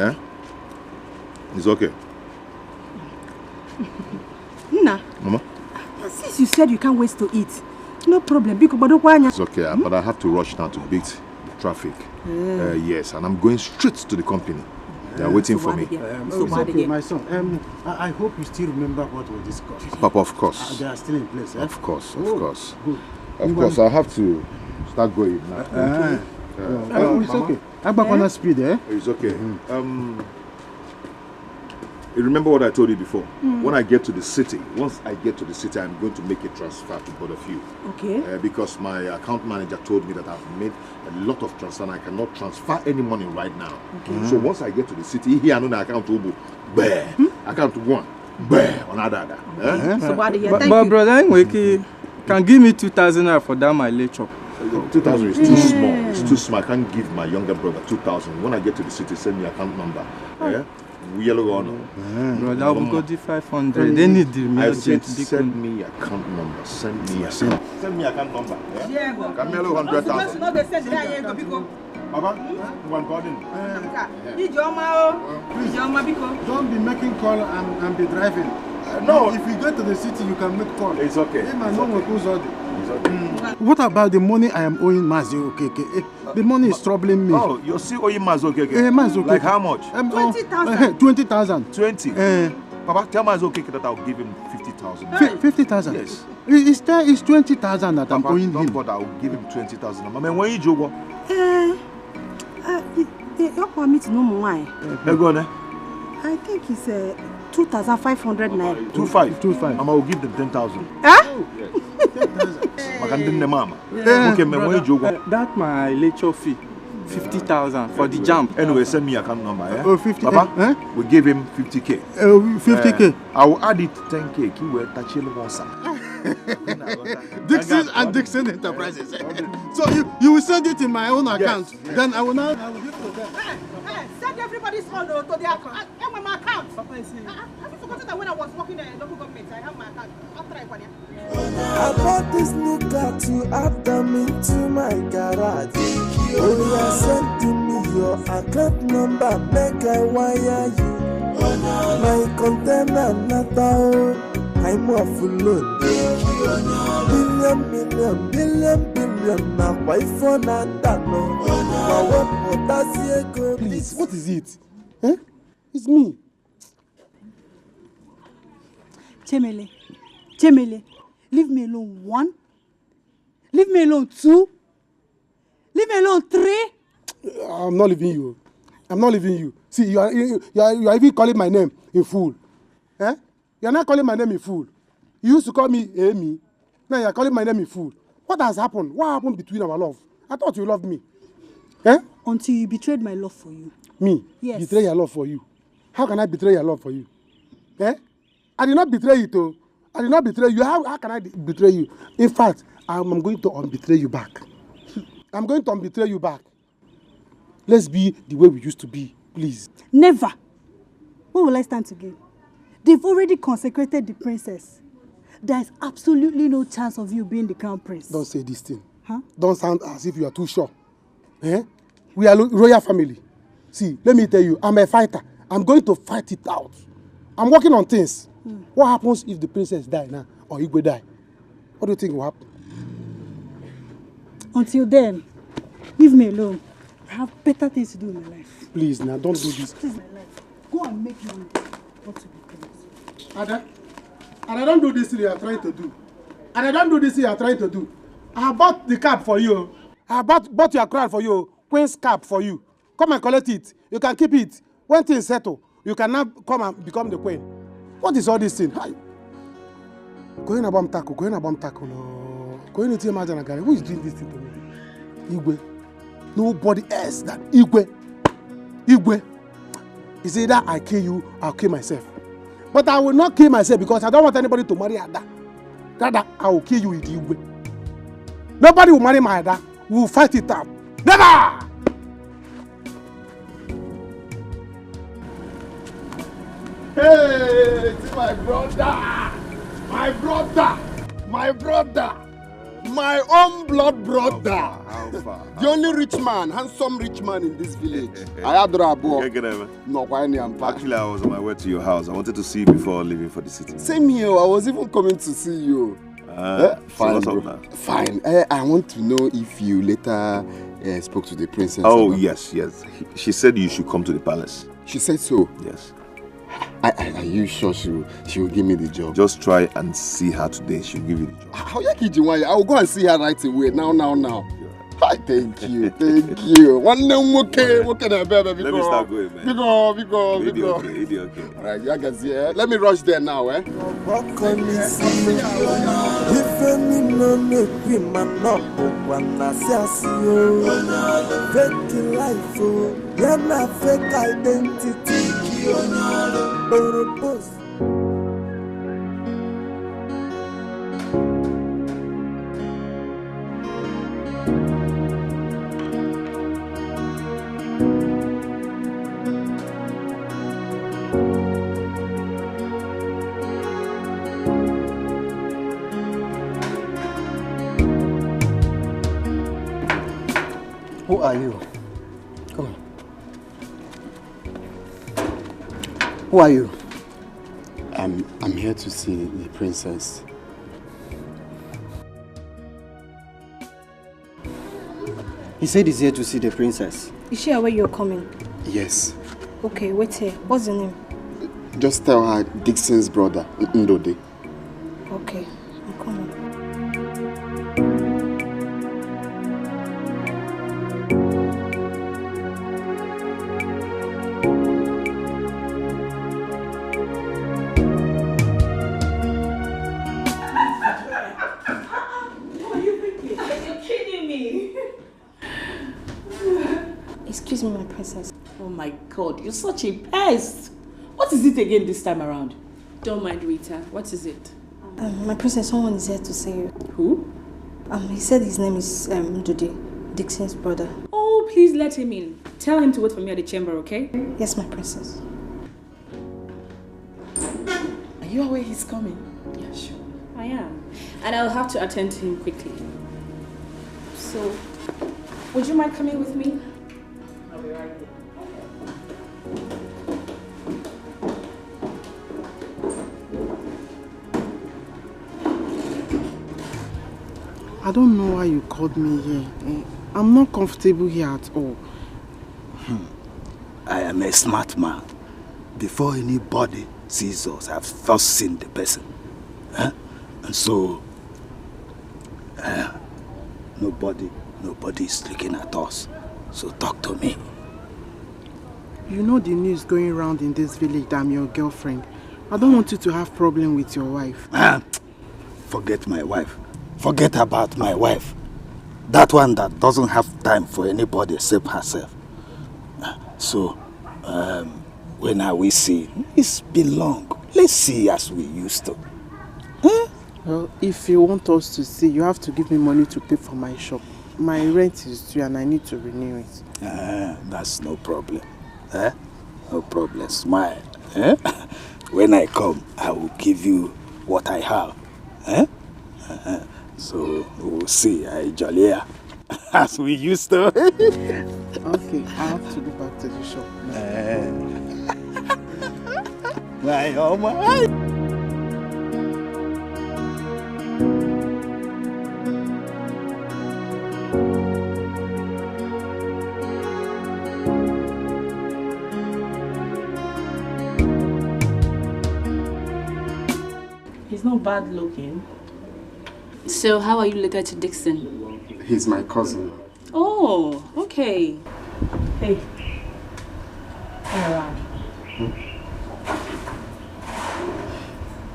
It's okay. Nna. Mama? Since you said you can't wait to eat, no problem. It's okay, but I have to rush now to beat the traffic. Yes, and I'm going straight to the company. They are waiting for me. It's okay, my son. I hope you still remember what we discussed. Papa, of course. They are still in place, eh? Of course. Good. Of course, I have to start going now. It's okay. I'm back on speed, eh? It's okay. You remember what I told you before? When I get to the city, once I get to the city, I'm going to make a transfer to both of you. Okay. Because my account manager told me that I've made a lot of transfer and I cannot transfer any money right now. Okay. So once I get to the city, here I know the account will be account one, on other. So but brother, anyway, can give me 2,000 naira for that my lecture. 2,000 is too small. It's too small. I can't give my younger brother 2,000. When I get to the city, send me account number. Yellow on. Brother, I will go to 500. They need the I said, send me account number. Send me account number. Yeah. Camelo 100,000. Baba, one garden. Please, don't be making call and be driving. No. If you go to the city, you can make call. It's okay. What about the money I am owing Mazi Okeke? The money is troubling me. Oh, you're still owing Mazi Okeke? Mazi Okeke. Like how much? 20,000. 20,000. 20? Papa, tell Mazi Okeke that I'll give him 50,000. 50,000? Yes. It's 20,000 that I'm owing him. Don't bother, I'll give him 20,000. I mean, when you joke? You permit no more. I think it's 2,500 naira. 25. I will give them 10,000. Huh? Okay, man, when you joke? That my lecture fee. 50,000 for the jump. Anyway, send me account number. Yeah? Oh, 50. Papa, we give him 50k. 50k. I will add it 10k. Dixon and Dixon Enterprises. So you will send it in my own account. Yes. Then I will give to them. Send everybody's money to their account. And my account. Papa is saying. Have you forgotten that when I was working in the local government, I have my account after I won it? I bought this new car to add them into my garage. Oh, yeah, send to me your account number, make I wire you. My container not out, I'm off alone. Billion, now why for that no? Please, what is it? Eh? It's me. Chemele, leave me alone 1. Leave me alone 2. Leave me alone 3. I'm not leaving you. I'm not leaving you. See, you are even calling my name in full. Eh? You are not calling my name in full. You used to call me Amy. Now you are calling my name in full. What has happened? What happened between our love? I thought you loved me. Eh? Until you betrayed my love for you. Me? Yes. Betray your love for you. How can I betray your love for you? Eh? I did not betray you, though. I did not betray you. How can I betray you? In fact, I'm going to unbetray you back. I'm going to unbetray you back. Let's be the way we used to be, please. Never. What will I stand to gain? They've already consecrated the princess. There is absolutely no chance of you being the crown prince. Don't say this thing. Huh? Don't sound as if you are too sure. Eh? We are royal family. See, let me tell you, I'm a fighter. I'm going to fight it out. I'm working on things. What happens if the princess die now or Igwe die? What do you think will happen? Until then, leave me alone. I have better things to do in my life. Please, now, don't do this. Please, my life. Go and make money. Not to be prince. Ada, and I don't do this thing you are trying to do. And I don't do this thing you are trying to do. I bought the cap for you. I bought your crown for you. Queen's cap for you. Come and collect it. You can keep it. When things settle, you can now come and become the queen. What is all this thing? Hi. Going about taco, no. Going to imagine a guy who is doing this thing to me. Igwe. Nobody else than Igwe. Igwe. It's either I kill you, I'll kill myself. But I will not kill myself because I don't want anybody to marry Ada. Rather, I will kill you with Igwe. Nobody will marry my Ada. We will fight it out. Never! Hey, it's my brother! My brother! My brother! My own blood brother. How far? The only rich man, handsome rich man in this village. No, actually, I was on my way to your house. I wanted to see you before leaving for the city. Same here. I was even coming to see you. Fine, so bro. Fine. I want to know if you later spoke to the princess. Oh, yes. She said you should come to the palace. She said so? Yes. Are you sure she will give me the job? Just try and see her today. She'll give you the job. How you kidding? I will go and see her right away. Now. Hi, thank you. What can I bear, baby? Let me start going, man. Big Okay. All right, you guys here. Let me rush there now, eh? Fake identity. Who are you? Come on. Who are you? I'm here to see the princess. He said he's here to see the princess. Is she aware you're coming? Yes. Okay, wait here. What's your name? Just tell her Dixon's brother, Ndode. Okay, I'm coming. Excuse me, my princess. Oh my God, you're such a pest. What is it again this time around? Don't mind Rita. What is it? My princess, someone is here to see you. Who? He said his name is Ndode, Dixon's brother. Oh, please let him in. Tell him to wait for me at the chamber, okay? Yes, my princess. Are you aware he's coming? Yeah, sure. I am. And I'll have to attend to him quickly. So, would you mind coming with me? I'll be right there. I don't know why you called me here. I'm not comfortable here at all. I am a smart man. Before anybody sees us, I've first seen the person. And so, nobody is looking at us. So talk to me. You know the news going around in this village that I'm your girlfriend. I don't want you to have problem with your wife. Forget my wife. Forget about my wife. That one that doesn't have time for anybody except herself. So, when are we seeing? It's been long. Let's see as we used to. Well, if you want us to see, you have to give me money to pay for my shop. My rent is due and I need to renew it. That's no problem. No problem. Smile. When I come, I will give you what I have. So we'll see. Jolly as we used to. Okay, I have to go back to the shop now. My He's not bad looking. So how are you related to Dixon? He's my cousin. Oh, okay. Hey, turn around.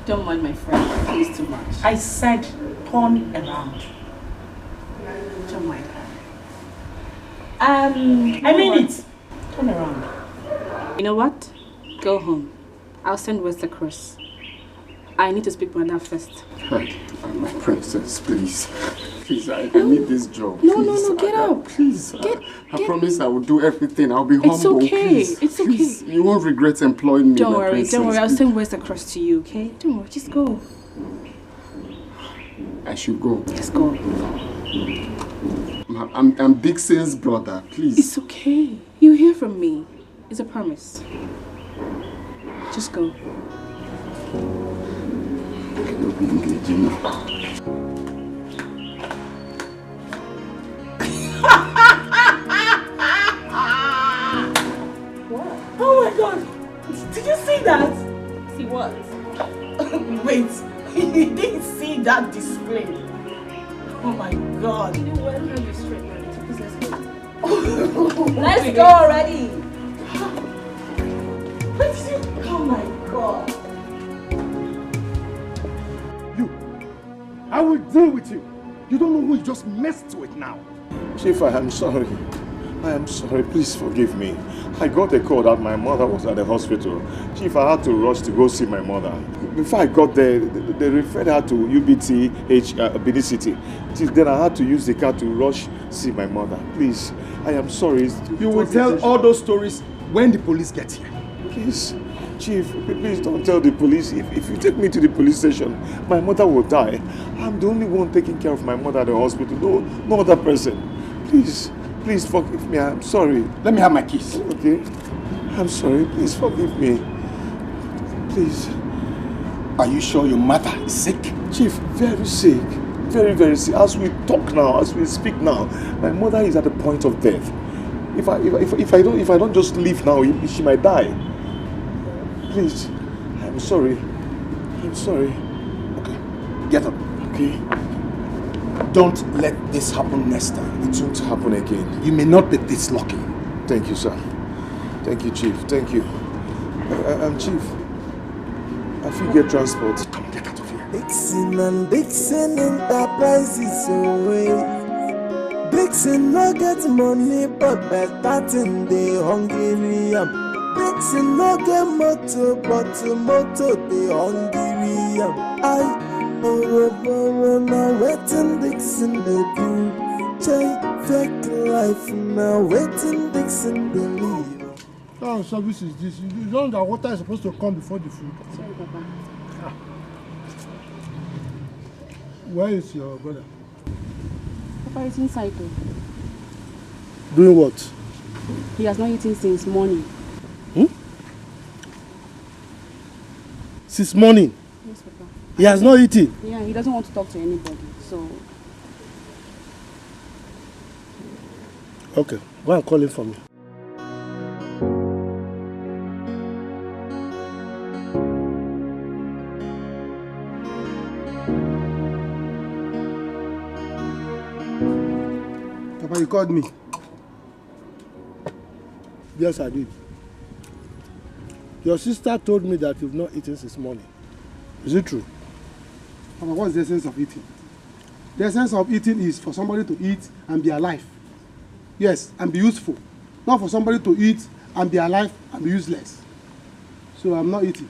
Don't mind my friend, he's too much. I said turn around. Don't mind her. I mean it. Turn around. You know what? Go home. I'll send word across. I need to speak to Mother first. My princess, please. Please, I need this job. No, get up. Please. I promise I will do everything. I'll be humble. It's okay. Please. It's okay. Please. You won't regret employing me. Don't worry. Princess. I'll send words across to you, okay? Don't worry. Just go. I should go. Let's go. I'm Dixon's brother, please. It's okay. You hear from me. It's a promise. Just go. You'll be engaging now. Oh my god! Did you see that? See what? Wait, you didn't see that display? Oh my god. You know what? I'm not straight, man. Let's go already! Oh my god. I will deal with you. You don't know who you just messed with now. Chief, I am sorry. I am sorry. Please forgive me. I got a call that my mother was at the hospital. Chief, I had to rush to go see my mother. Before I got there, they referred her to UBTH Benin City. Chief, then I had to use the car to rush see my mother. Please, I am sorry. You will tell all those stories when the police get here. Please, Chief, please don't tell the police. If you take me to the police station, my mother will die. I'm the only one taking care of my mother at the hospital. No other person. Please forgive me. I'm sorry. Let me have my keys. Okay. I'm sorry. Please forgive me. Please. Are you sure your mother is sick? Chief, very sick. Very, very sick. As we talk now, as we speak now, my mother is at the point of death. If I don't just leave now, she might die. Please. I'm sorry. I'm sorry. Okay. Get up. Okay. Don't let this happen next time. It won't happen again. You may not be this lucky. Thank you, sir. Thank you, Chief. Thank you. Chief, I think get transport. Come, get out of here. Dixon and Dixon Enterprises away. Dixon no get money, but better thing they hungry. Dixon no get motor, but motor they hungry. Borrow now waiting Dixon they do. Fake life now waiting Dixon they live. What kind of service is this? You know that water is supposed to come before the food. Sorry, Papa. Where is your brother? Papa is inside though. Doing what? He has not eaten since morning. Since morning? Yes, Papa. He has not eaten? Yeah, he doesn't want to talk to anybody, so... Okay, go and call him for me. Papa, you called me? Yes, I did. Your sister told me that you've not eaten since morning. Is it true? Papa, what's the essence of eating? The essence of eating is for somebody to eat and be alive. Yes, and be useful. Not for somebody to eat and be alive and be useless. So I'm not eating.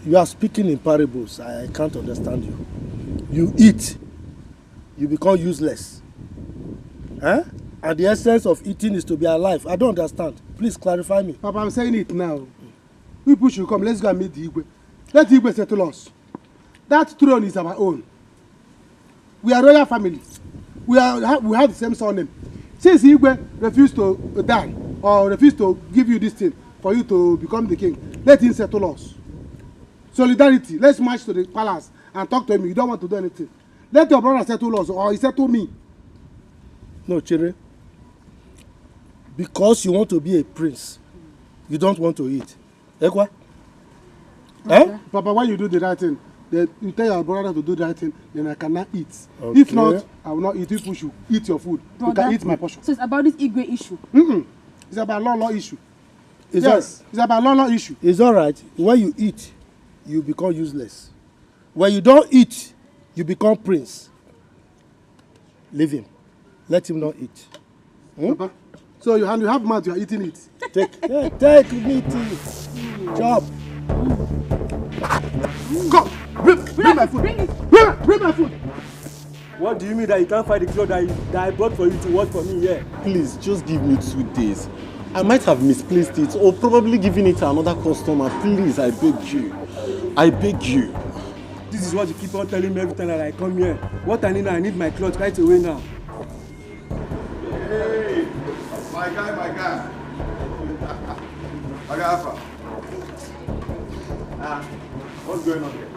You are speaking in parables. I can't understand you. You eat, you become useless. Huh? And the essence of eating is to be alive. I don't understand. Please clarify me. Papa, I'm saying it now. People should come. Let's go and meet the Igwe. Let the Igwe settle us. That throne is our own. We are royal family. We have the same surname. Since Igwe refused to die or refused to give you this thing for you to become the king, let him settle us. Solidarity. Let's march to the palace and talk to him. You don't want to do anything. Let your brother settle us or he settle me. No, Chere. Because you want to be a prince, you don't want to eat. Ekwa? Okay. Eh? Papa, when you do the right thing, you tell your brother to do the right thing, then I cannot eat. Okay. If not, I will not eat. If you should eat your food, brother, you can eat my portion. So it's about this Igwe issue? It's about law issue. It's about law issue. It's all right. When you eat, you become useless. When you don't eat, you become prince. Leave him. Let him not eat. Papa, so you have mouth, you are eating it. Take meat. Chop. Go. Bring my food. Bring my food. What do you mean that you can't find the clothes that I bought for you to work for me here? Please, just give me 2 days. I might have misplaced it or probably given it to another customer. Please, I beg you. I beg you. This is what you keep on telling me every time that I come here. What I need my clothes right away now. Hey, my guy. My guy, Alpha. What's going on here?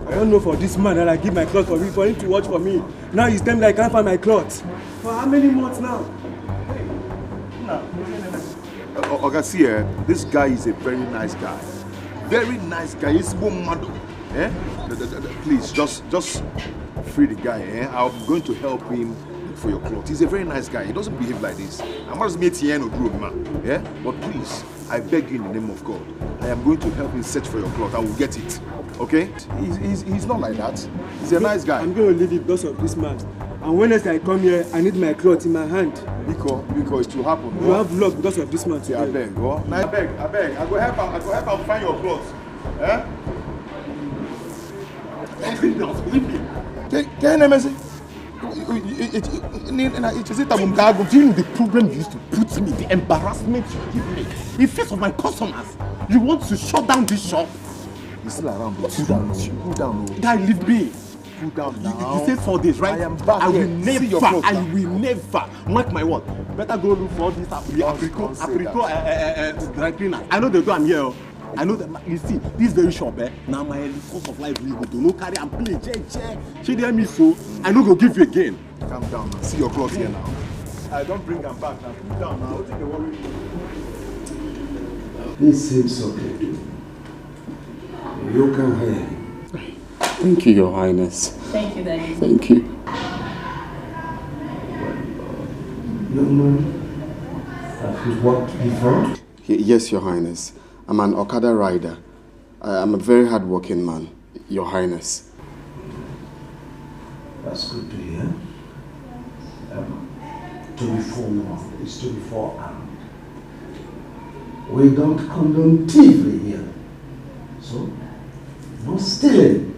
I don't know for this man that I give my clothes for him to watch for me. Now he's telling me I can't find my clothes. For how many months now? Oga, see, this guy is a very nice guy. Very nice guy. He's mad. Please, just free the guy. I'm going to help him for your clothes. He's a very nice guy. He doesn't behave like this. I'm not meeting here no group, man. But please, I beg you in the name of God, I am going to help him search for your clothes. I will get it. Okay? He's not like that. He's a nice guy. I'm going to leave it because of this man. And when I come here, I need my clothes in my hand. Because it will happen. You have luck because of this man today. I beg. I beg. I go help him find your clothes. Leave me. Can I message? The problem you used to put me, the embarrassment you give me, in face of my customers, you want to shut down this shop? He's still around, bro. Cool down. Guy, leave me. Cool down now. You said 4 days, right? I am back. I will never, mark my word. Better go look for this apricot dry cleaner. I know they do, I'm here. I know that, you see, this very shop, now my cost of livelihood, do not carry and play, She did me so, I no go give you again. Calm down now, see your clothes here now. I don't bring them back now, cool down now, take a worry. This seems okay. You can hear. Thank you, Your Highness. Thank you, Daddy. Thank you. Young man, have you worked before? Yes, Your Highness. I'm an Okada rider. I'm a very hard-working man, Your Highness. That's good to hear. To be forewarned is to be forearmed. We don't condone thievery here. So, no stealing.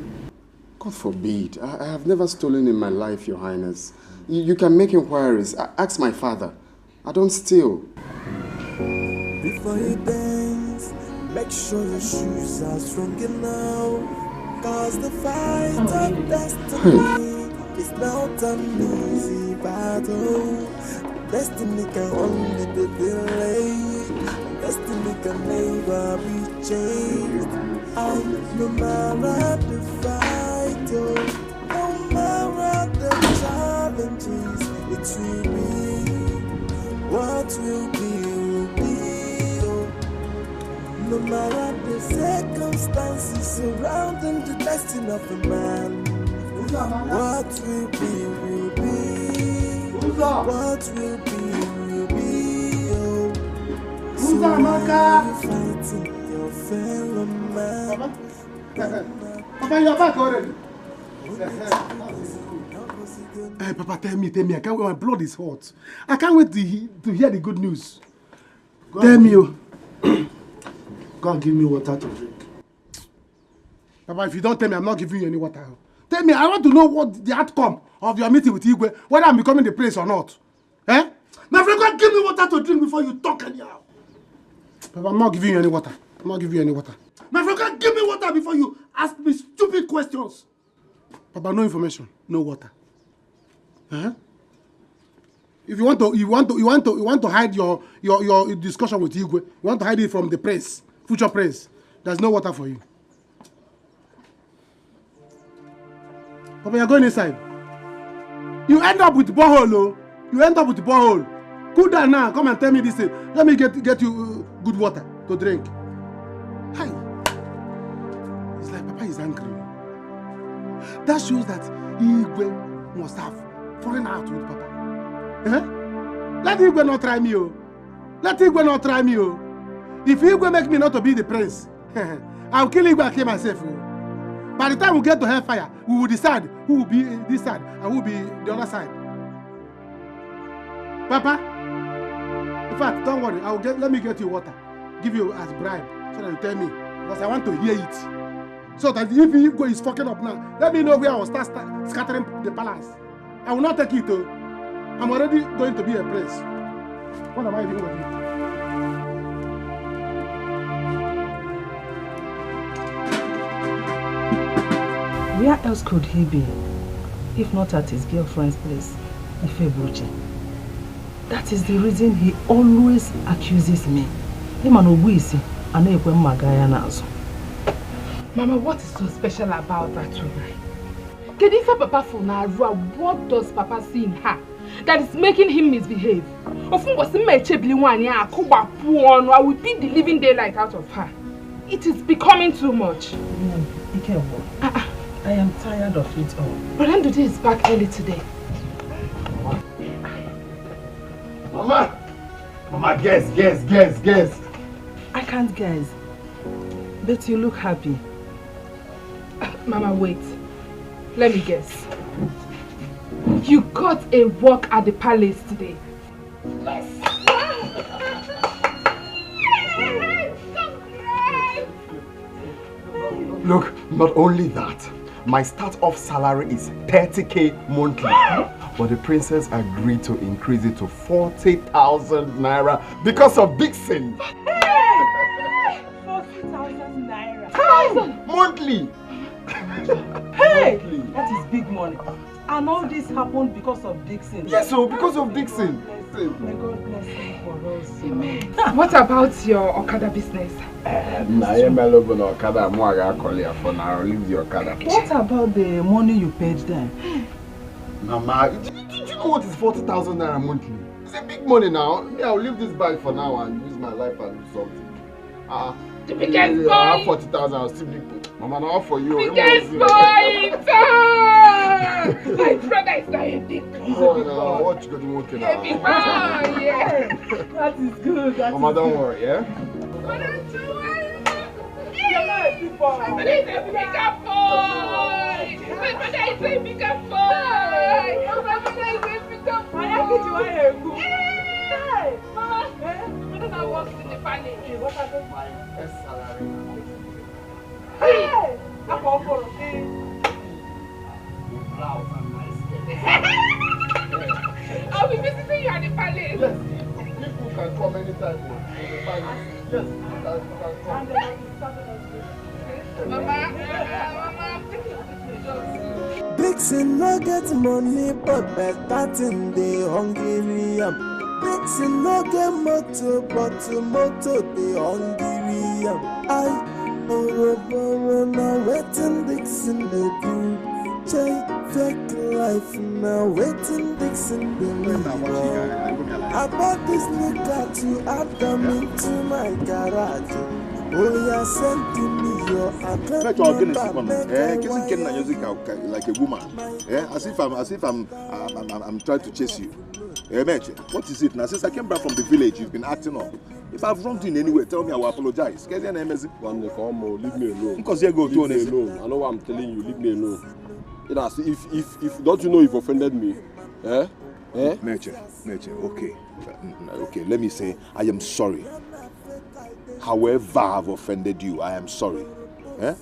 God forbid. I have never stolen in my life, Your Highness. You can make inquiries. Ask my father. I don't steal. Before you dance, make sure your shoes are strong enough. Cause the fight of destiny is not an easy battle. Destiny can only be delayed. Destiny can never be changed. No matter the fight, no matter the challenges, it will be. What will be. No matter the circumstances surrounding the destiny of a man, what will be, will be. What will be, will be. So why are you fighting your fellow man? Papa, you're back already. Hey, Papa, tell me. I can't wait. My blood is hot. I can't wait to hear the good news. Tell me. Go and give me water to drink. Papa, if you don't tell me, I'm not giving you any water. Tell me, I want to know what the outcome of your meeting with Igwe, whether I'm becoming the prince or not. My friend, go and give me water to drink before you talk anyhow. Papa, I'm not giving you any water. My friend, go and give me water before you ask me stupid questions. Papa, no information, no water. If you want to hide your discussion with Igwe, you want to hide it from the prince, future prince, there's no water for you. Papa, you're going inside. You end up with borehole, Cool down now, come and tell me this thing. Let me get you good water to drink. Hi. It's like Papa is angry. That shows that Igwe must have fallen out with Papa. Let Igwe not try me, If Igwe make me not to be the prince, I'll kill Igwe and kill myself. By the time we get to hellfire, we will decide who will be this side and who will be the other side. Papa, in fact, don't worry. Let me get you water. Give you as bribe so that you tell me, because I want to hear it. So that if Igwe is fucking up now, let me know where I will start scattering the palace. I will not take it. I'm already going to be a prince. What am I doing with you? Where else could he be? If not at his girlfriend's place, Luchy. That is the reason he always accuses me. Mama, what is so special about that woman? Kedifa Papa Funarua, what does Papa see in her that is making him misbehave? Of whom was the I would beat the living daylight out of her. It is becoming too much. I am tired of it all. But Ndude is back early today. Mama, guess. I can't guess. But you look happy. Mama, wait. Let me guess. You got a walk at the palace today. Yes. Look, not only that, my start-off salary is 30k monthly. But the princess agreed to increase it to 40,000 naira because of Dixon. 40,000 naira. Monthly. Hey! That is big money. And all this happened because of Dixon. Yes, so because of Dixon. May God bless him for us. Amen. What about your Okada business? What about the money you paid them? Mama, did you know what is 40,000 naira monthly? It's a big money now. Yeah, I'll leave this bag for now and use my life and do something. The biggest boy! I have 40,000, I'll still leave it. Mama, now for you. Biggest boy! My brother is not a big boy. Oh, no, what you got to work now? Big boy, yeah. That is good. Mama, don't worry, yeah? My brother is a bigger boy! My brother is a bigger boy! My brother is a bigger boy! Hey! Mama, my brother works in the palace. What are those boys? Best salary. Hey! I'm all for it. I'll be visiting you at the palace. Yes, people can come anytime. Yes, you can come. Mama, I'm taking pictures. Dixon no get money, but better thing they hungry. Dixon no get motor, but motor they hungry. Oh, now waiting Dixon they do. Take life now, waiting Dixon they live. I bought this nigga to add them into my garage. Oh, yeah, send to me your account like a woman. As if I'm trying to chase you. What is it now? Since I came back from the village, you've been acting up. If I've wronged you in any way, tell me, I will apologize. Leave me alone. Because you go to leave me alone. I know what I'm telling you. Leave me alone. If don't you know you've offended me? Meche, okay. Okay, let me say, I am sorry. However I've offended you, I am sorry. No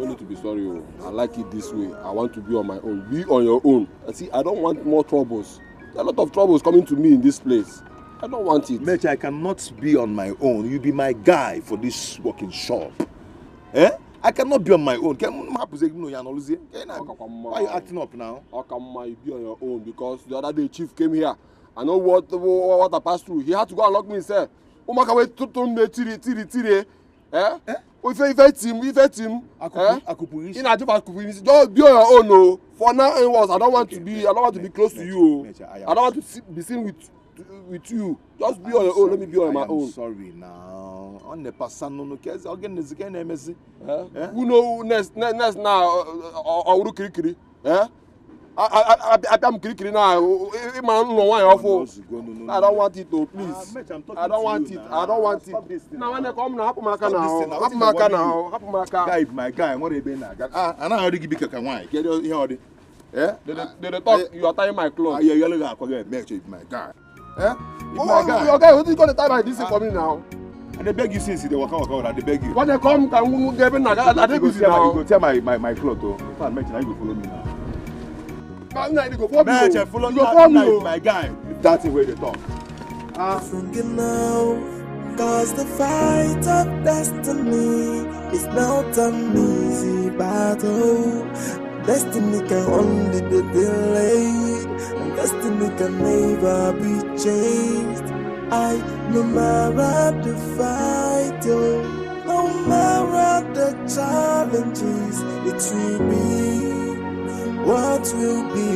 need to be sorry. I like it this way. I want to be on my own. Be on your own. See, I don't want more troubles. There are a lot of troubles coming to me in this place. I don't want it. Meche, I cannot be on my own. You be my guy for this working shop. I cannot be on my own. Why are you acting up now? How come you be on your own? Because the other day Chief came here. I know what I passed through. He had to go and lock me and say, If him. Just be on your own, no. For now, I don't want to be close to you. I don't want to be seen with you. Just be on your own. Let me be on my own. I'm sorry now. On the person no case again is again MSC. Who know next now or kirikiri? I'm kirikiri now. I don't want it though, please. I don't want it. Now when they come now, Guy, my guy, what are you I know how to give you a wine. Get your they talk, you are tying my clothes. Yeah, you're my guy. My guy. Your guy, who's going to tie my this for me now? And they beg you since they walk out, they beg you. When they come, can we get in? I think you go tell my clothes. Oh, if I mention, you go follow me now. You go follow me. You go follow me, my guy. That's the way they talk. Cause the fight of destiny is not an easy battle. Destiny can only be delayed, and destiny can never be changed. No matter the fight, no matter the challenges, it will be. What will be,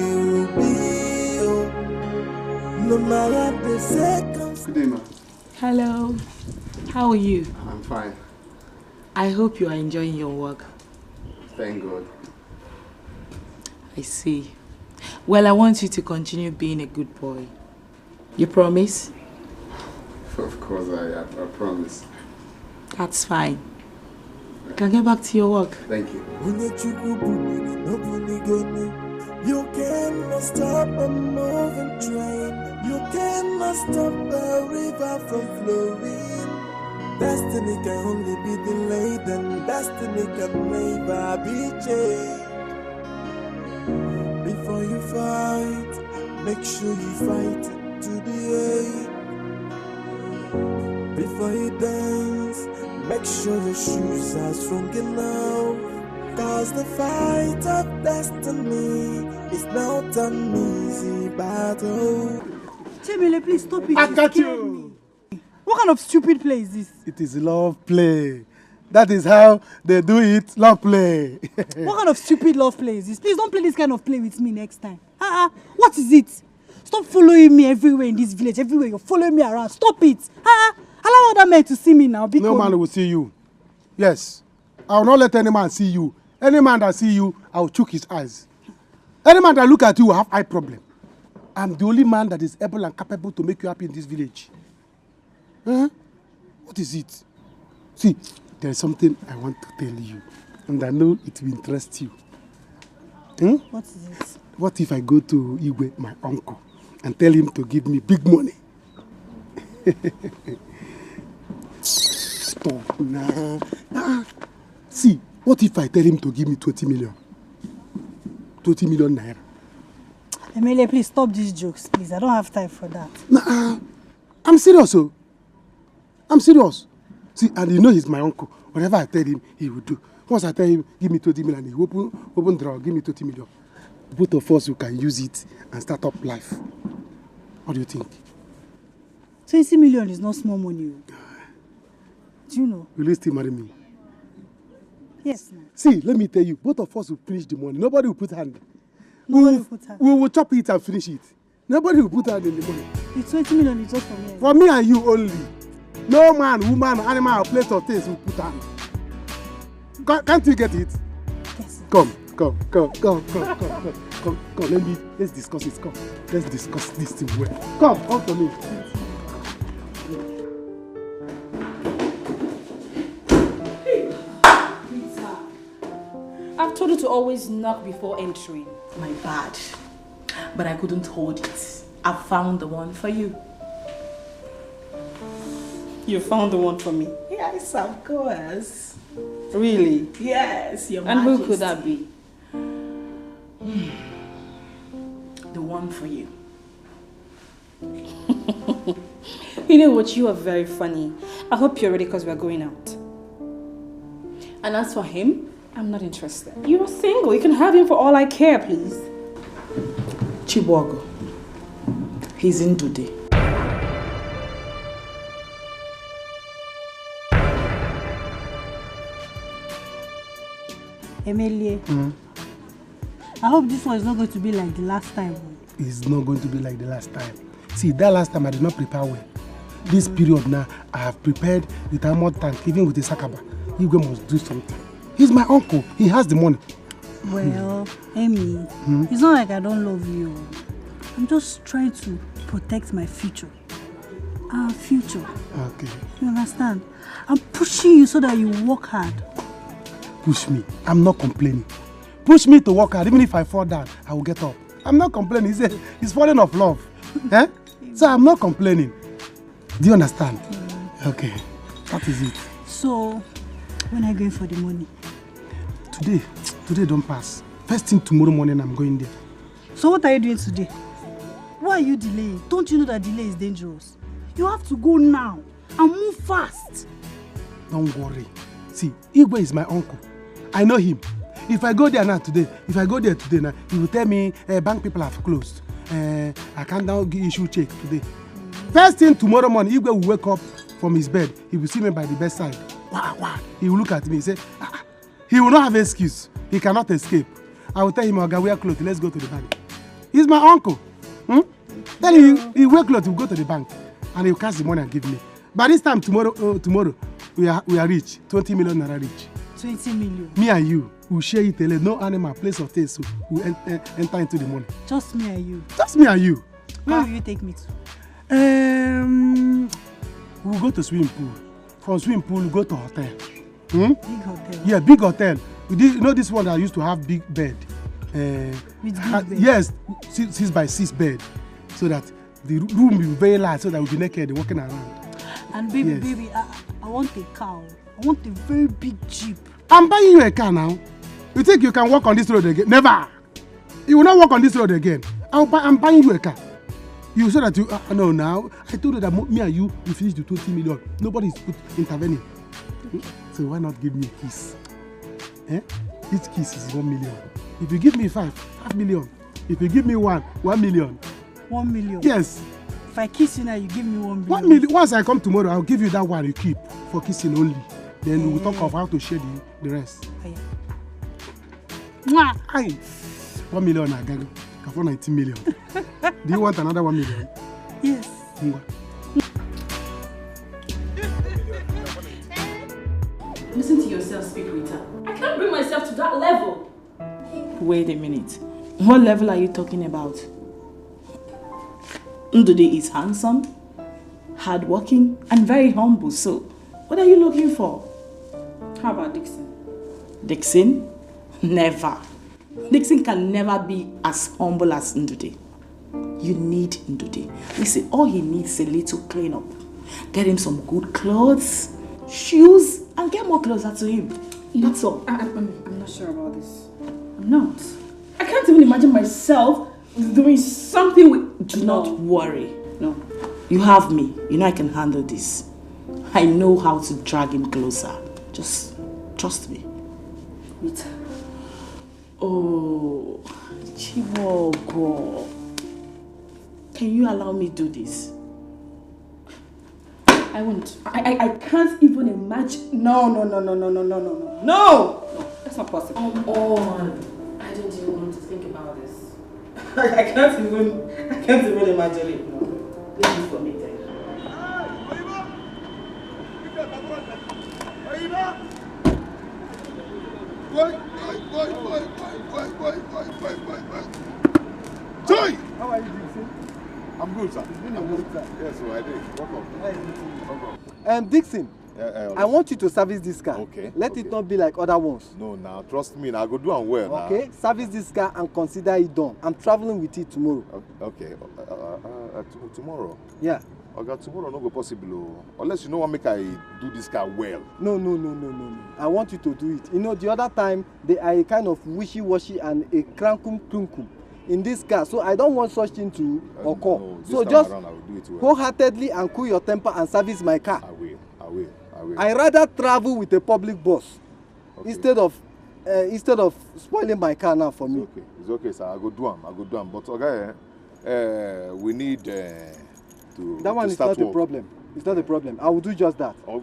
no matter the circumstances. Good day, ma'am. Hello. How are you? I'm fine. I hope you are enjoying your work. Thank God. I see. Well, I want you to continue being a good boy. You promise? Of course, I promise. That's fine. You can get back to your work. Thank you. You cannot stop a moving train. You cannot stop a river from flowing. Destiny can only be delayed, and destiny can never be changed. Before you fight, make sure you fight to the end. Before you dance, make sure your shoes are strong enough. Cause the fight of destiny is not an easy battle. Chemele, please stop it. I got you. What kind of stupid play is this? It is love play. That is how they do it, love play. What kind of stupid love play is this? Please don't play this kind of play with me next time. What is it? Stop following me everywhere in this village. Everywhere you're following me around. Stop it. Allow other men to see me now. No man will see you. Yes. I will not let any man see you. Any man that see you, I will choke his eyes. Any man that look at you will have eye problem. I'm the only man that is able and capable to make you happy in this village. What is it? See, there is something I want to tell you, and I know it will interest you. What is it? What if I go to Igwe, my uncle, and tell him to give me big money? Stop now. See, what if I tell him to give me 20 million? 20 million naira. Emile, please stop these jokes, please. I don't have time for that. Nah, I'm serious, oh. I'm serious. See, and you know he's my uncle. Whatever I tell him, he will do. Once I tell him, give me 20 million, he open drawer, give me 20 million. Both of us, we can use it and start up life. What do you think? 20 million is not small money. Do you know? Will you still marry me? Yes, ma'am. See, let me tell you, both of us will finish the money. Nobody will put hand. Nobody will put hand. We will chop it and finish it. Nobody will put hand in the money. The 20 million is just for me. For me and you only. No man, woman, animal, or place of things will put hand. Can't you get it? Yes. Come. Let's discuss it. Come. Let's discuss this thing well. Come to me. I've told you to always knock before entering. My bad. But I couldn't hold it. I found the one for you. You found the one for me? Yes, of course. Really? Yes, Your And Majesty. who could that be? The one for you. You know what? You are very funny. I hope you're ready because we're going out. And as for him, I'm not interested. You're single. You can have him for all I care, please. Chibuago. He's in today. Emilie, I hope this one is not going to be like the last time. It's not going to be like the last time. See, that last time I did not prepare well. This period now, I have prepared with a mud tank, even with the sakaba. Igwe must do something. He's my uncle. He has the money. Well, Amy, it's not like I don't love you. I'm just trying to protect my future. Our future. Okay. You understand? I'm pushing you so that you work hard. Push me. I'm not complaining. Push me to work hard. Even if I fall down, I will get up. I'm not complaining. He's falling off love. So I'm not complaining. Do you understand? Okay. That is it. So, when are you going for the money? Today don't pass. First thing tomorrow morning, I'm going there. So what are you doing today? Why are you delaying? Don't you know that delay is dangerous? You have to go now. and move fast. Don't worry. See, Igwe is my uncle. I know him. If I go there today now, he will tell me bank people have closed. I can't now issue check today. First thing tomorrow morning, Igwe will wake up from his bed. He will see me by the bedside. Wow. He will look at me and say, he will not have excuse. He cannot escape. I will tell him, Oga, wear clothes. Let's go to the bank. He's my uncle. Then he wear clothes. He will go to the bank and he will cash the money and give me. By this time tomorrow, we are rich. 20 million naira rich. 20 million. Me and you will share it. No animal, place or taste will enter into the money. Just me and you. Just me and you. Where will you take me to? We'll go to swimming pool. From swimming pool, we'll go to hotel. Big hotel? Yeah, big hotel. You know this one that used to have big bed? With big bed? Yes, 6 by 6 bed. So that the room will be very large so that we'll be naked walking around. And baby, I want a car. I want a very big Jeep. I'm buying you a car now. You think you can walk on this road again? Never. You will not walk on this road again. I'm buying you a car. You said that you no now. I told you that me and you finish the 20 million. Nobody is intervening. So why not give me a kiss? Each kiss is 1 million. If you give me 5 million. If you give me 1 million. 1 million? Yes. If I kiss you now, you give me 1 million. 1 million. Once I come tomorrow, I'll give you that one you keep for kissing only. Then we'll talk of how to share the rest. Mwah! 1 million again. For 19 million. Do you want another 1 million? Yes. Listen to yourself speak, Rita. I can't bring myself to that level. Wait a minute. What level are you talking about? Ndude is handsome, hardworking, and very humble. So, what are you looking for? How about Dixon? Dixon? Never. Dixon can never be as humble as Ndude. You need Ndude. Listen, all he needs is a little clean up. Get him some good clothes, shoes, and get more closer to him. That's all. I'm not sure about this. I'm not. I can't even imagine myself doing something with... Do not worry. No. You have me. You know I can handle this. I know how to drag him closer. Just trust me. Rita. Oh, Chiwogo. Can you allow me to do this? I won't. I can't even imagine. No. No! That's not possible. Come on. I don't even want to think about this. I can't even imagine it. No. Leave it for me then. Joy! How are you, Dixon? I'm good, sir. It's been a long time. Yes, so I did. Welcome. Dixon, I want you to service this car. Okay. Let it not be like other ones. No, now, trust me. Now, I go do am well. Okay, service this car and consider it done. I'm traveling with it tomorrow. Okay. Tomorrow? Yeah. Okay, tomorrow no go possible. Unless you know what make I do this car well. No. I want you to do it. You know, the other time, they are a kind of wishy-washy and a crankum in this car. So I don't want such thing to occur. No, so just around, I will do it well. wholeheartedly and cool your temper and service my car. I will. I rather travel with a public bus instead of spoiling my car now for me. It's okay, sir. I go do am. But okay, we need to. That one is not a problem. It's not a problem. I will do just that. I will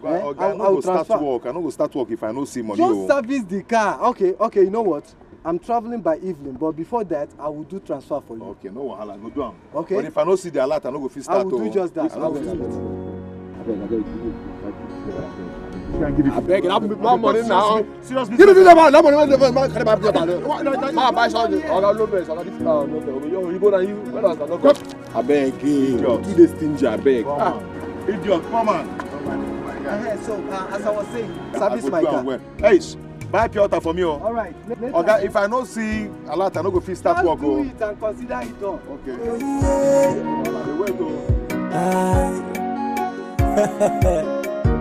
transfer. I no go start work if I no see money. Just service the car. Okay. You know what? I'm traveling by evening, but before that, I will do transfer for you. Okay, no wahala, go do am. Okay. But if I no see the alert, I no go fit start. I will do just that. I will do it. I beg, my money now. Seriously. Give me that money. I beg you. 2 days stingy, I beg. Idiot, come on. So, as I was saying, service my car. Hey, buy pure water for me. All right. Okay, if I no see alert, I no go fit start work. Do it and consider it done. Okay.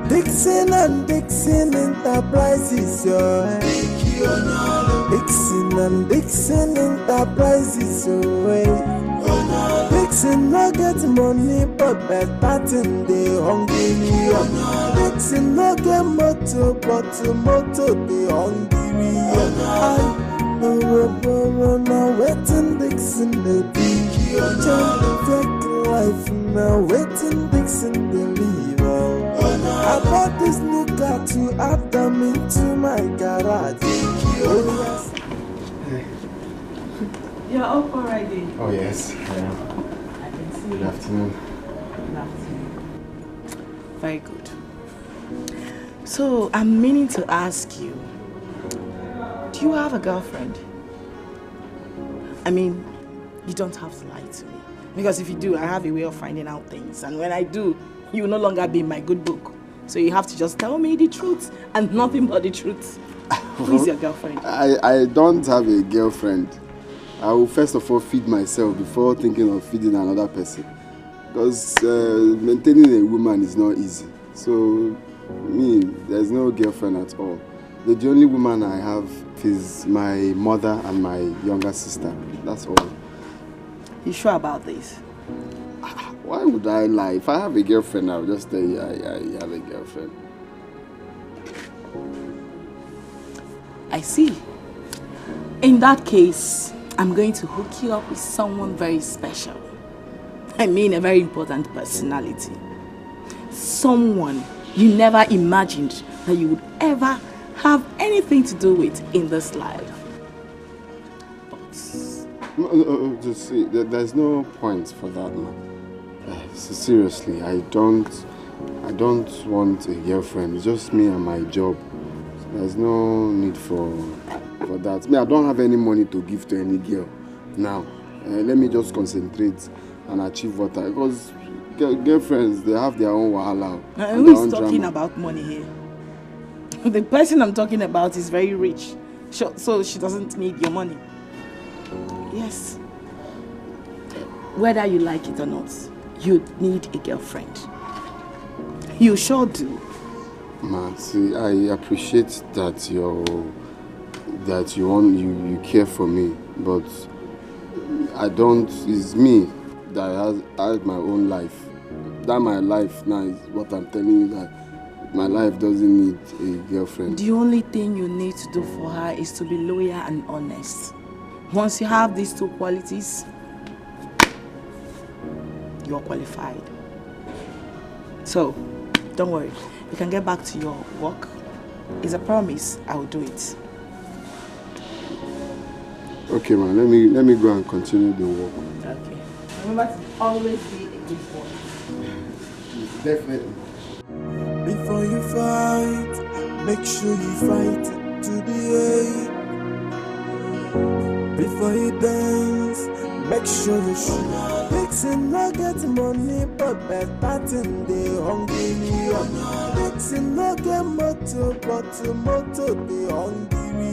Dixon and Dixon Enterprises, Dixon and Dixon Enterprises, Dixon no get money, but better thing they hungry. Dixon no get motor, but motor they hungry. Now waiting Dixon they do. Just take life now waiting Dixon they leave. I bought this new car to add them into my garage. Oh yes. You're up already. Oh yes. I can see. Good afternoon. Good afternoon. Very good. So I'm meaning to ask you, do you have a girlfriend? I mean, you don't have to lie to me. Because if you do, I have a way of finding out things. And when I do, you will no longer be in my good book. So you have to just tell me the truth and nothing but the truth. Who is your girlfriend? I don't have a girlfriend. I will first of all feed myself before thinking of feeding another person. Because maintaining a woman is not easy. So, me, there's no girlfriend at all. The only woman I have is my mother and my younger sister. That's all. You sure about this? Why would I lie? If I have a girlfriend, I'll just tell you I have a girlfriend. I see. In that case, I'm going to hook you up with someone very special. I mean, a very important personality. Someone you never imagined that you would ever have anything to do with in this life. No, just see, there's no point for that, man. Seriously, I don't want a girlfriend. It's just me and my job. There's no need for that. Me, I don't have any money to give to any girl now. Let me just concentrate and achieve what I... Because girlfriends, they have their own wahala. Who is talking about money here? The person I'm talking about is very rich, so she doesn't need your money. Yes. Whether you like it or not, you need a girlfriend. You sure do. Man, see, I appreciate that you care for me, but I don't. It's me that has my own life. That my life now is what I'm telling you, that my life doesn't need a girlfriend. The only thing you need to do for her is to be loyal and honest. Once you have these two qualities, you are qualified. So, don't worry. You can get back to your work. It's a promise. I will do it. Okay, man. Let me go and continue the work. Okay. Remember to always be a good boy. Definitely. Before you fight, make sure you fight to the end. Before you dance, make sure you shoot. Dixon no get money, but better thing they hungry. Dixon no get motor, but motor they hungry.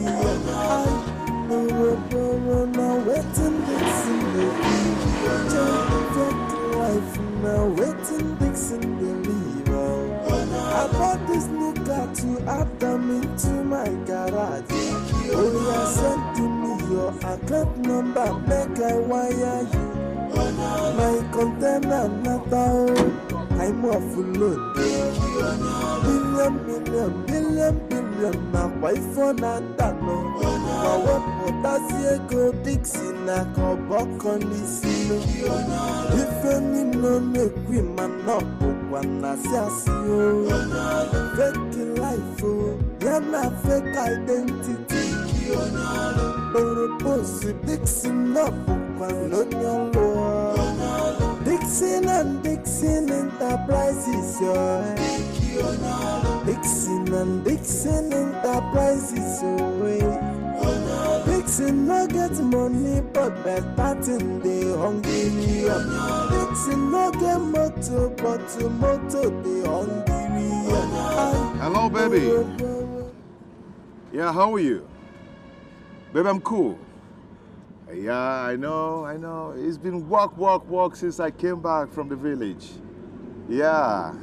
Now waiting Dixon they leave. Just take life now waiting Dixon they leave. I bought this new car to add them into my garage. Oh yeah, send to me your account number, make I wire you. My container not out, I'm off alone. Billion, now why for that no? Now what does you go Dixie na go back on this? If any no make we man up, one as you fake life, you're not fake identity. Purpose Dixon up, one on your law. Dixon and Dixon Enterprises, Dixon and Dixon Enterprises, Dixon no get money, but better thing they hungry. Dixon no get motor, but motor they hungry. Hello, baby. Yeah, how are you? Baby, I'm cool. Yeah, I know. It's been work since I came back from the village. Yeah.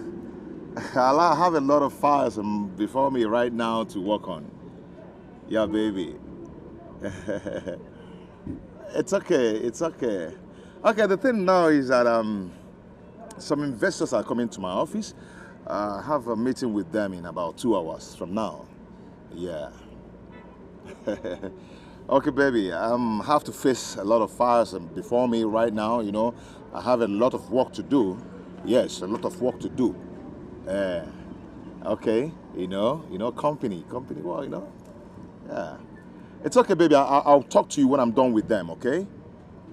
I have a lot of files before me right now to work on. Yeah, baby. It's okay. Okay, the thing now is that some investors are coming to my office. I have a meeting with them in about 2 hours from now. Yeah. Okay, baby, I have to face a lot of fires before me right now, you know. I have a lot of work to do. Yes, a lot of work to do. Okay, you know, company, well, you know. Yeah. It's okay, baby. I'll talk to you when I'm done with them, okay?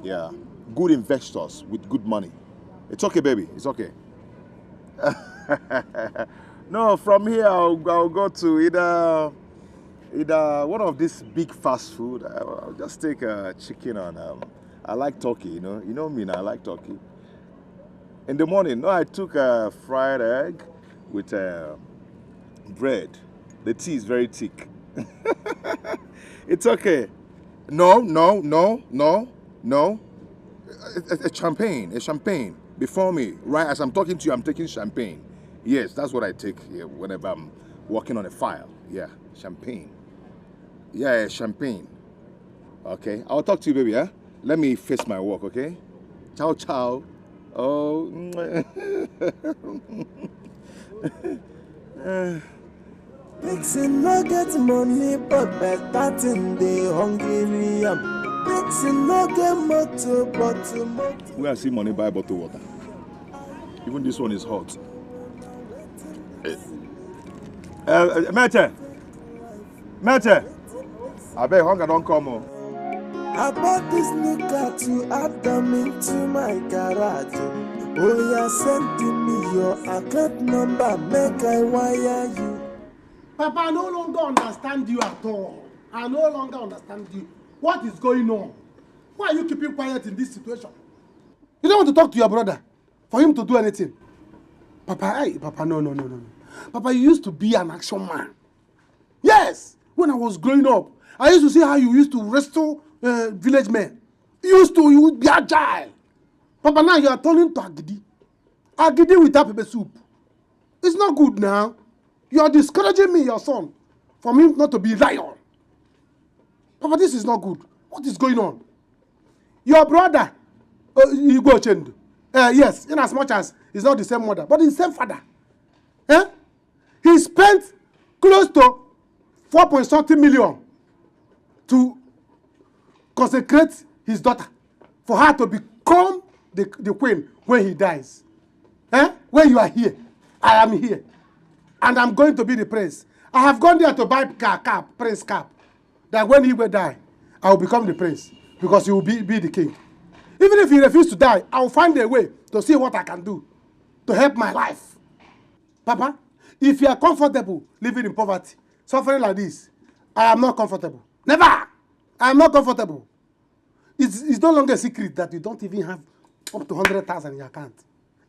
Yeah. Good investors with good money. It's okay, baby. It's okay. No, from here I'll go to either one of these big fast food. I'll just take a chicken and I like turkey, you know. You know me now, I like turkey. In the morning, no, I took a fried egg with bread. The tea is very thick. It's okay. No. A champagne before me. Right as I'm talking to you, I'm taking champagne. Yes, that's what I take whenever I'm working on a file. Yeah, champagne. Yeah, champagne. Okay, I'll talk to you, baby. Let me face my work, okay? Ciao, ciao. Oh. Dixon no get money, but better thing they hungry. Dixon no get motor, but Where I see money, buy bottled water. Even this one is hot. Mete! I bet hunger don't come. I bought this new car to add them into my garage. Oh, yeah, send me your account number, make I wire you. Papa, I no longer understand you at all. I no longer understand you. What is going on? Why are you keeping quiet in this situation? You don't want to talk to your brother for him to do anything. Papa, no. Papa, you used to be an action man. Yes, when I was growing up, I used to see how you used to wrestle village men. You would be agile. Papa, now you are turning to Agidi. Agidi without pepper soup. It's not good now. You are discouraging me, your son, for me not to be lion. Papa, this is not good. What is going on? Your brother, Igbo Chendu, yes, in as much as he's not the same mother, but he's the same father. He spent close to 4.something million to consecrate his daughter for her to become the queen when he dies. When you are here, I am here. And I'm going to be the prince. I have gone there to buy prince cap. That when he will die, I will become the prince. Because he will be the king. Even if he refuses to die, I will find a way to see what I can do to help my life. Papa, if you are comfortable living in poverty, suffering like this, I am not comfortable. Never! I am not comfortable. It's no longer a secret that you don't even have up to 100,000 in your account.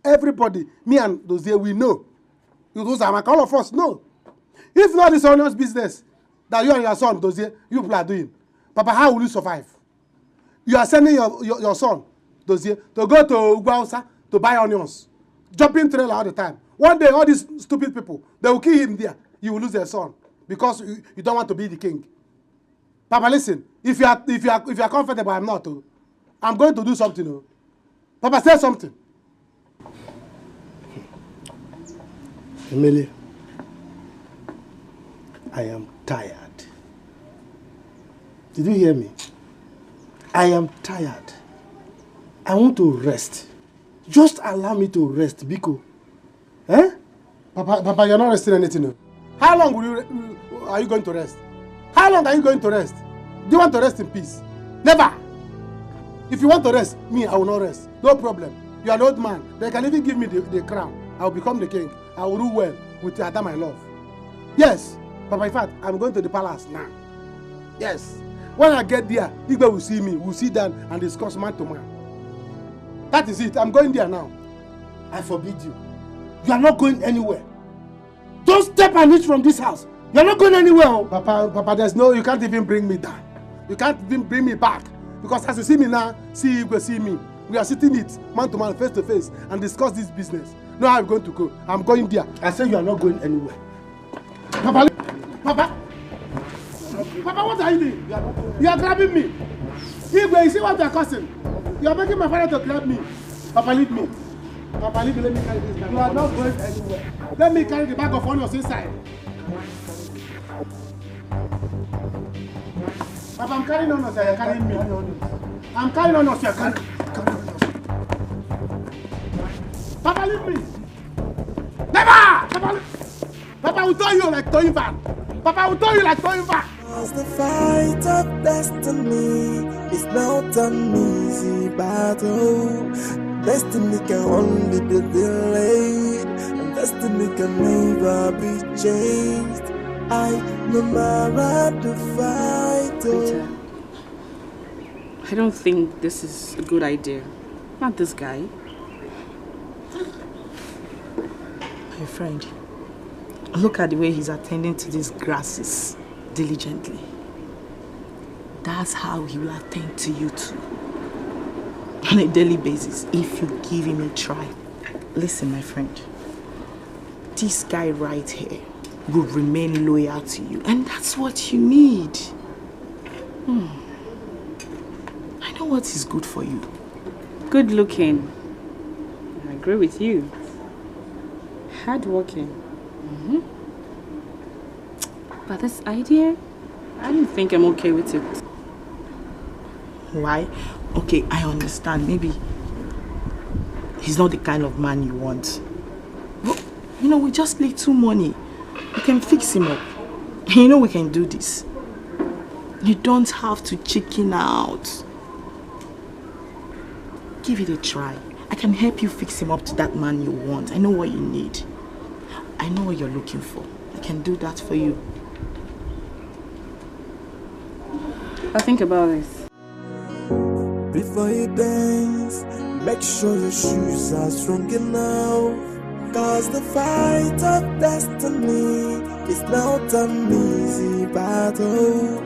Everybody, me and those here, we know. Those are all of us know. If not this honest business that you and your son, those here, you people are doing, Papa, how will you survive? You are sending your son, those here, to go to Ugwausa to buy onions, jumping trailer all the time. One day, all these stupid people, they will kill him there. You will lose their son because you don't want to be the king. Papa, listen. If you are comfortable, I'm not. I'm going to do something. Papa, say something. Emily, I am tired. Did you hear me? I am tired. I want to rest. Just allow me to rest, Biko. Papa, you're not resting anything. How long are you going to rest? How long are you going to rest? Do you want to rest in peace? Never. If you want to rest, me, I will not rest. No problem. You are an old man. They can even give me the crown. I will become the king. I will rule well with Adam I love. Yes. Papa, in fact, I'm going to the palace now. Yes. When I get there, Igwe will see me. We'll sit down and discuss man to man. That is it. I'm going there now. I forbid you. You are not going anywhere. Don't step an inch from this house. You are not going anywhere. Oh. Papa, there's no, you can't even bring me down. You can't even bring me back. Because as you see me now, see Igwe, see me. We are sitting it man to man, face to face, and discuss this business. No, I'm going to go. I'm going there. I say you are not going anywhere. Papa, what are you doing? You are grabbing me. Igwe, you see what you are causing? You are making my father to clap me. Papa, leave me. Papa, leave me. Let me carry this bag. You are not going anywhere. Let me carry the bag of onions inside. Papa, I'm carrying onions. You're carrying me. I'm carrying onions. You're carrying me. Papa, leave me. Never! Papa will throw you like towing van. Papa will throw you like towing van. Cause the fight of destiny is not an easy battle. Destiny can only be delayed, and destiny can never be changed. No matter the fight. Peter, I don't think this is a good idea. Not this guy. My friend, look at the way he's attending to these grasses diligently. That's how he will attend to you too. On a daily basis, if you give him a try. Listen, my friend. This guy right here will remain loyal to you, and that's what you need. I know what is good for you. Good looking. I agree with you. Hard working. But this idea, I don't think I'm okay with it. Why? Okay, I understand. Maybe he's not the kind of man you want. But, you know, we just need little money. We can fix him up. You know we can do this. You don't have to chicken out. Give it a try. I can help you fix him up to that man you want. I know what you need. I know what you're looking for. I can do that for you. I'll think about this. Before you dance, make sure your shoes are strong enough. Cause the fight of destiny is not an easy battle.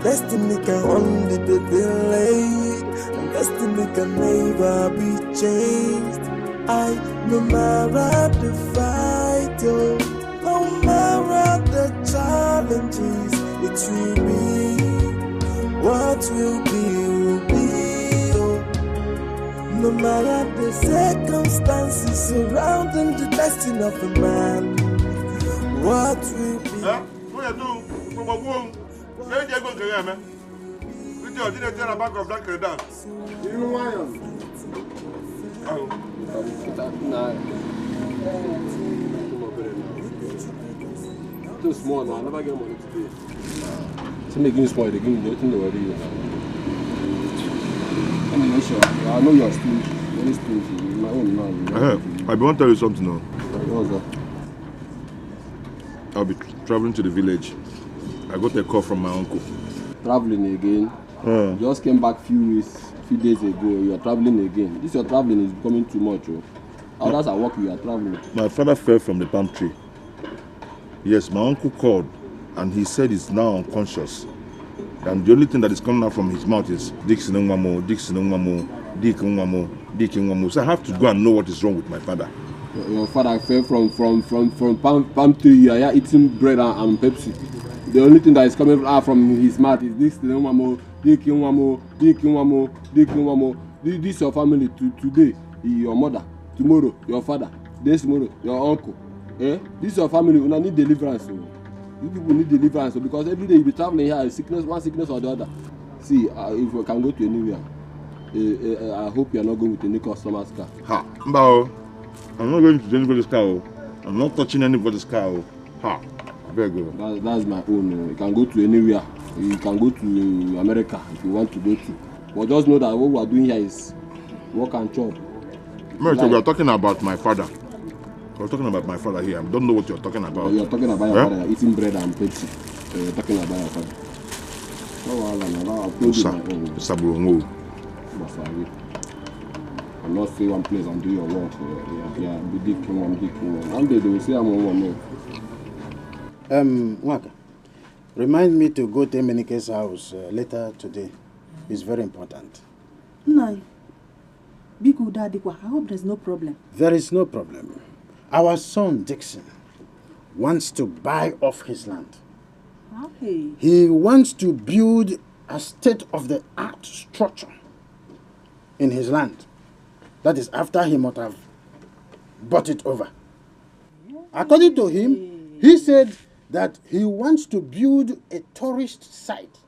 Destiny can only be delayed, and destiny can never be changed. No matter the fight, no matter the challenges, it will be. What will be, will be. No matter the circumstances surrounding the destiny of a man, what will be. Too small now, I never get money today. So they give me small, they give me nothing to worry you. I'm not sure. I know you're stingy. Very stingy. My own now. I want to tell you something now. What's that? I'll be traveling to the village. I got a call from my uncle. Traveling again? Just came back few days ago. You are traveling again. This your traveling is becoming too much. Others are working, you are traveling. My father fell from the palm tree. Yes, my uncle called and he said he's now unconscious. And the only thing that is coming out from his mouth is Dixon Nwamo, Dixon Nwamo, Dikeh Nwamo, Dikeh Nwamo. So I have to go and know what is wrong with my father. Your father fell from palm tree. You are eating bread and Pepsi. The only thing that is coming out from his mouth is Dixon Nwamo, Dikeh Nwamo, Dikeh Nwamo, Dikeh Nwamo. This is your family today, your mother. Tomorrow, your father. This tomorrow, your uncle. This is your family. You need deliverance. You people need deliverance because every day you be traveling here, sickness, one sickness or the other. See, if we can go to anywhere, I hope you are not going with any customer's car. Ha, Mbao. I'm not going to anybody's car. I'm not touching anybody's car. Ha, very good. That's my own. You can go to anywhere. You can go to America if you want to go to. But just know that what we are doing here is work and chop. Mary, so we are talking about my father. We're talking about my father here. I don't know what you're talking about. You're talking about your father. You're eating bread and Pepsi. You're talking about your father. I'm not stay one place and do your work. Yeah, be Dikeh Nwamo. One day they will say I'm on Waka, remind me to go to Emenike's house later today. It's very important. No. Biko Dadikwa, I hope there's no problem. There is no problem. Our son Dixon wants to buy off his land. Hey. He wants to build a state-of-the-art structure in his land. That is after he must have bought it over. According to him, he said that he wants to build a tourist site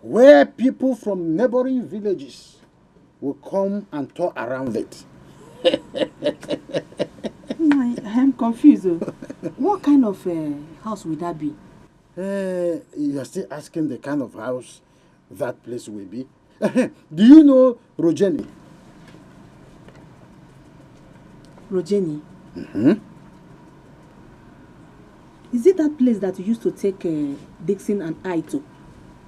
where people from neighboring villages will come and tour around it. I am confused. What kind of house would that be? You are still asking the kind of house that place will be. Do you know Rogeni? Rogeni? Mm-hmm. Is it that place that you used to take Dixon and I to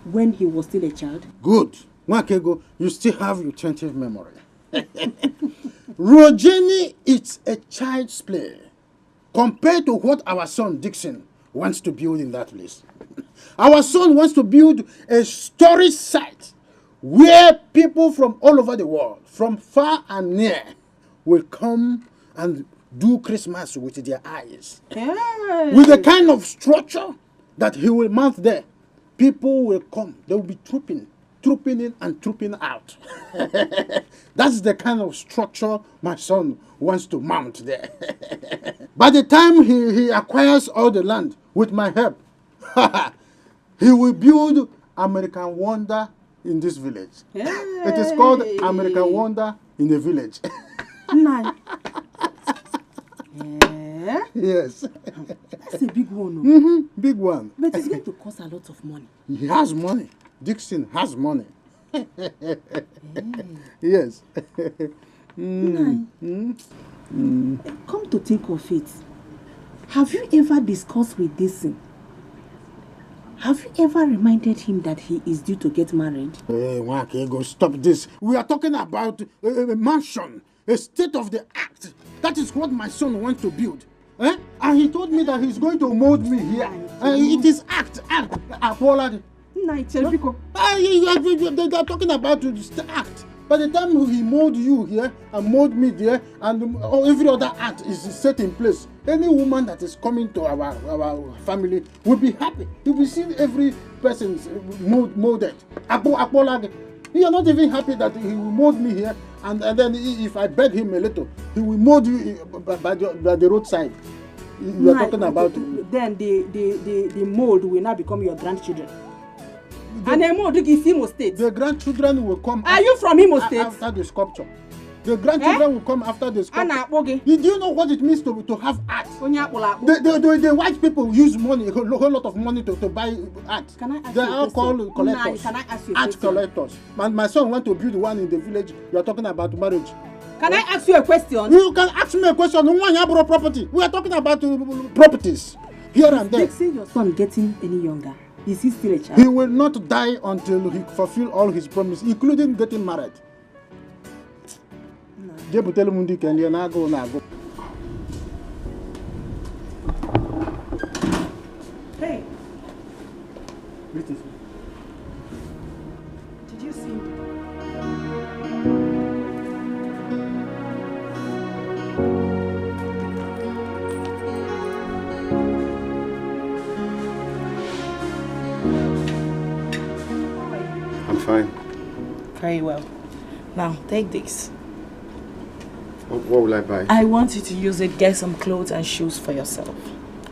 when he was still a child? Good. Mwakego, you still have retentive memory. Rogeni is a child's play compared to what our son Dixon wants to build in that place. Our son wants to build a storage site where people from all over the world, from far and near, will come and do Christmas with their eyes. Hey. With the kind of structure that he will mount there, people will come. They will be trooping in and trooping out. That's the kind of structure my son wants to mount there. By the time he acquires all the land with my help, he will build American Wonder in this village. Hey. It is called American Wonder in the village. Yes. That's a big one. Mm-hmm, big one. But it's going to cost a lot of money. He has money. Dixon has money. Yes. Come to think of it, have you ever discussed with Dixon? Have you ever reminded him that he is due to get married? Hey, Wakego, stop this. We are talking about a mansion, a state-of-the-art. That is what my son wants to build. And he told me that he's going to mold me here. It is act. Apollo. They are talking about the act. By the time he mold you here and mold me there, and every other act is set in place, any woman that is coming to our family will be happy. You will see every person molded. Apollo. You are not even happy that he will mold me here, and then if I beg him a little, he will mold you by the roadside. You are talking about. Then the mold will now become your grandchildren. And the mold is Imo State. The grandchildren will come. Are you from Imo State? After the sculpture. The grandchildren will come after the sculpture. Do you know what it means to have art? The white people use money, a whole lot of money to buy art. Can I ask they you are called collectors. Can I ask you a art collectors. And my son went to build one in the village. You are talking about marriage. Can I ask you a question? You can ask me a question. Property. We are talking about properties here and there. Is your son getting any younger? Is he still a child? He will not die until he fulfill all his promises, including getting married. Hey. Did you see? Fine. Very well. Now, take this. What will I buy? I want you to use it, get some clothes and shoes for yourself.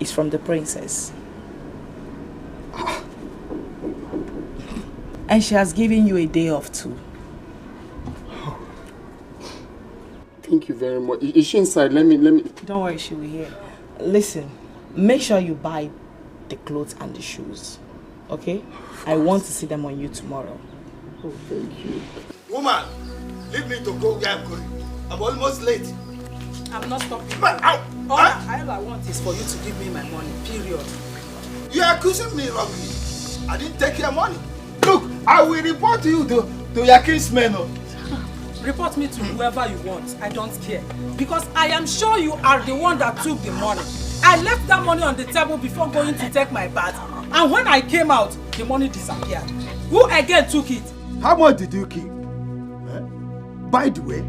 It's from the princess. And she has given you a day off too. Thank you very much. Is she inside? Let me. Don't worry, she will hear. Listen, make sure you buy the clothes and the shoes. Okay? I want to see them on you tomorrow. Oh, thank you. Woman, leave me to go where I'm going. I'm almost late. I'm not stopping. But, all I want is for you to give me my money, period. You are accusing me wrongly. I didn't take your money. Look, I will report you to your kinsmen. Report me to whoever you want. I don't care. Because I am sure you are the one that took the money. I left that money on the table before going to take my bath. And when I came out, the money disappeared. Who again took it? How much did you keep? By the way,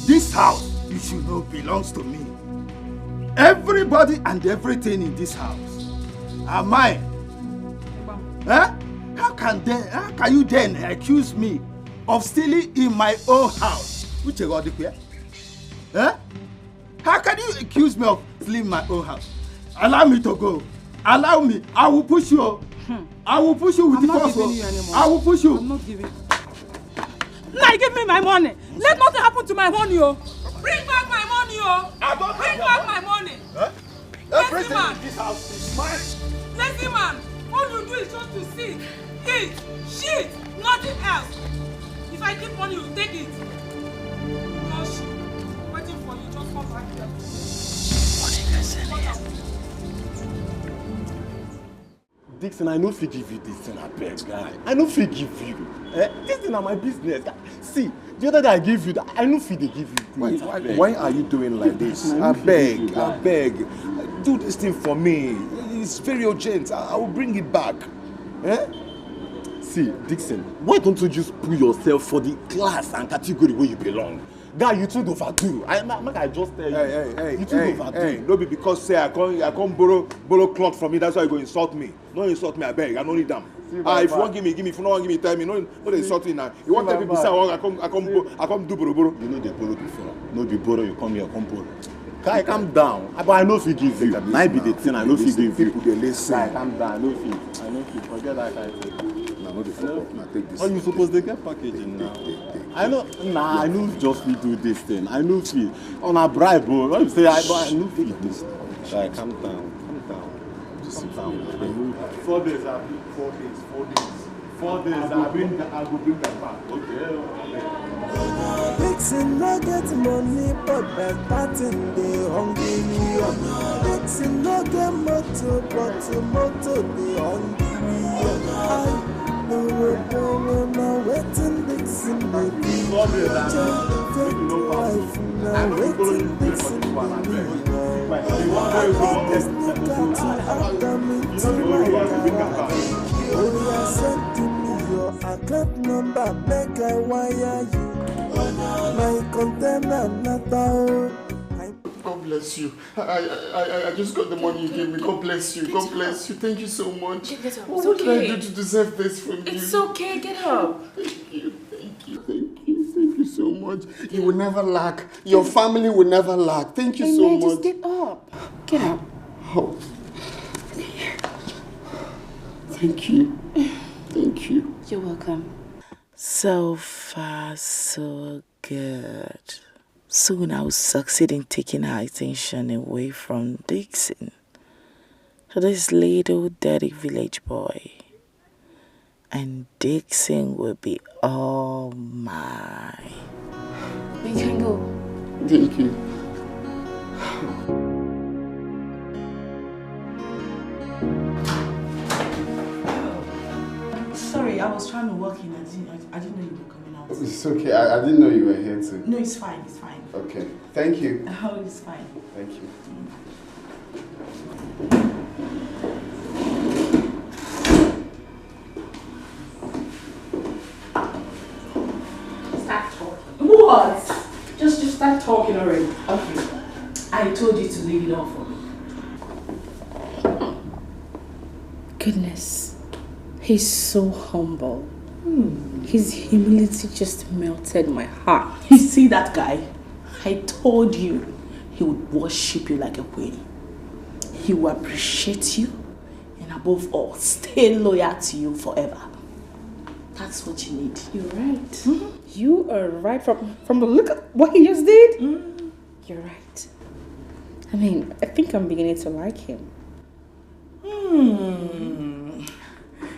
this house, you should know, belongs to me. Everybody and everything in this house are mine. How can you then accuse me of stealing in my own house? Uche got the queer? Eh? How can you accuse me of leaving my own house? Allow me to go. Allow me. I will push you. I will push you with the force. I'm not giving you anymore. I will push you. I'm not giving. Now give me my money. Let nothing happen to my money, yo. Bring back my money, yo. Bring back my money. Huh? Lazy man. This house is mine. Lazy man. All you do is just to sit, eat, shit, nothing else. If I keep money, you take it. No shit. Waiting for you. Just come back here. Dixon, I no fit give you this thing, I beg, guy. I no fit give you. This thing is my business. See, the other day I give you that, I no fit they give you. Why are you doing like this? I beg. Do this thing for me. It's very urgent. I will bring it back. See, Dixon, why don't you just put yourself for the class and category where you belong? Guy, you too overdo. I just tell you. You too overdo. No be because say I can't borrow cloth from you. That's why you go insult me. No insult me, I beg. I don't need them. If you want give me. If you don't want give me, tell me. No they insult me now. You want tell people say I come do borrow. You know they borrow before. No be borrow. You come here, come borrow. Guy, calm down. But I know if you give you. Might be the thing. I know if you give you. People they listen. Guy, calm down. I know if you forget that kind of thing. No, the fuck. Now take this. Oh, you supposed to get packaging now. I know just we do this thing. I know if you on a bribe, bro. What you say? I know if you do this. Like, calm down. Just sit down. 4 days. 4 days. 4 days. I will bring that back. Okay. Dixon no get money, but better thing they hungry. Dixon no get motor, but motor they hungry. No, waiting Dixon, baby. Now waiting Dixon, baby. This nigga to add them into my garage. Oh, you sent to me your account number, make I wire you. My container not out. God bless you. I just got the money you gave me. God bless you. God bless you. Thank you so much. Get up. What did I do to deserve this from you? It's okay. Get up. Thank you so much. You will never lack. Your family will never lack. Thank you so much. Just get up. Get up. Oh. Thank you. Thank you. You're welcome. So far, so good. Soon I will succeed in taking her attention away from Dixon to this little dirty village boy. And Dixon will be all mine. We can go. Thank you. Sorry, I was trying to walk in. I didn't know you were coming out. It's okay. I didn't know you were here too. No, it's fine. It's fine. Okay. Thank you. Oh, it's fine. Thank you. Start talking. What? Just start talking already. Okay. I told you to leave it off for me. Goodness. He's so humble. His humility just melted my heart. You see that guy? I told you he would worship you like a queen. He will appreciate you and above all, stay loyal to you forever. That's what you need. You're right. You are right from the look of what he just did. You're right. I mean, I think I'm beginning to like him.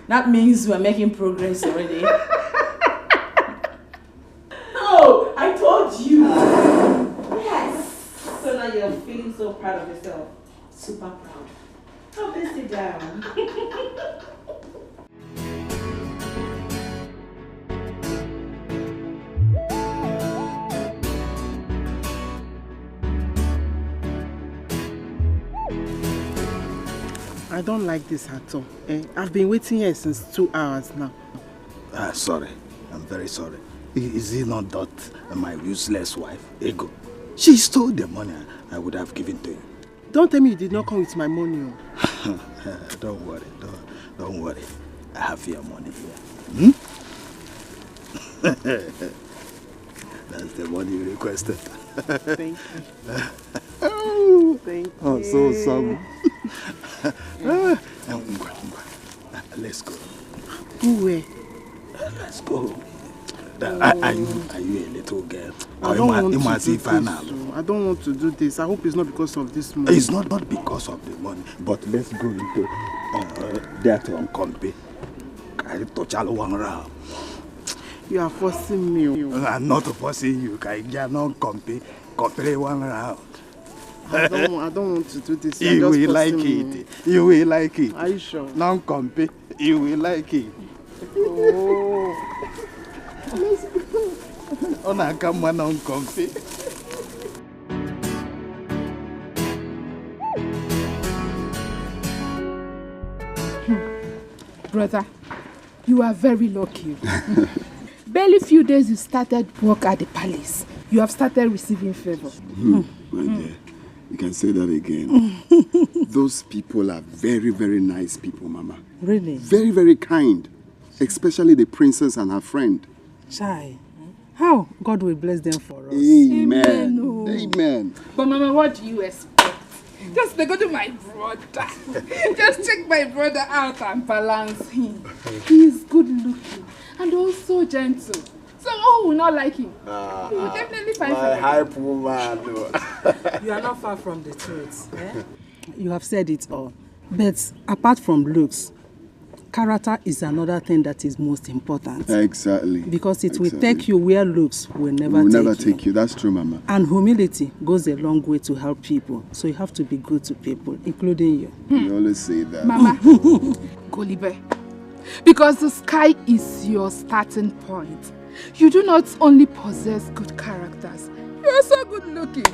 That means we're making progress already. No, I told you. Yes. So now you're feeling so proud of yourself. Super proud. Oh, please sit down. I don't like this at all. I've been waiting here since 2 hours now. Sorry. I'm very sorry. Is it not that my useless wife, Ego? She stole the money I would have given to you. Don't tell me you did not come with my money. Don't worry. Don't worry. I have your money here. That's the money you requested. Thank you. Oh, thank you. Oh, so some. Let's go. Where? Let's go. Are you a little girl? I don't want to do this. I don't want to do this. I hope it's not because of this money. It's not because of the money, but let's go into that one company. I touch all one round. You are forcing me. I'm not forcing you. I not company one round. I don't want to do this. You will like it. You will like it. Are you sure? Non-company. You will like it. Oh. Let's go. On a come on non-company. Brother, you are very lucky. Barely few days you started work at the palace. You have started receiving favor. My dear, you can say that again. Those people are very, very nice people, Mama. Really? Very, very kind. Especially the princess and her friend. Chai, how God will bless them for us. Amen. Amen. But Mama, what do you expect? Just go to my brother. Just check my brother out and balance him. He is good looking and also gentle. So who will not like him? He will definitely find my hype woman. You are not far from the truth. Eh? You have said it all. But apart from looks, character is another thing that is most important. Exactly. Because it will take you where looks will never take you. That's true, Mama. And humility goes a long way to help people. So you have to be good to people, including you. You always say that. Mama, Golibe, because the sky is your starting point. You do not only possess good characters, you are so good looking.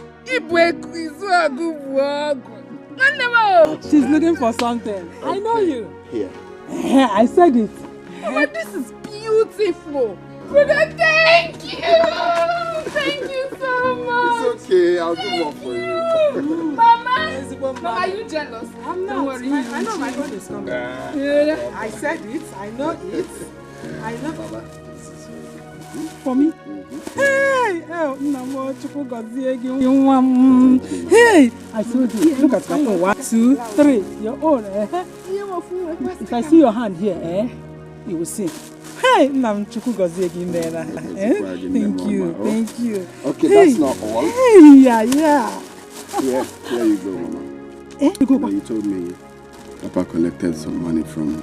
She's looking for something. Okay. I know you. Here. I said it. Mama, this is beautiful. Brother, thank you. Thank you so much. It's okay. I'll do more for you. Mama, are you jealous? I'm not. Don't worry. I know my God is coming. Yeah. I said it. I know it. I know. Mama. For me? Hey! Hey! I told you. Look at my phone. 1, 2, 3. Your own. If I see your hand here, you will see. Hey! Thank you. Thank you. Okay, that's not all. Hey! Yeah. Here you go, Mama. You told me Papa collected some money from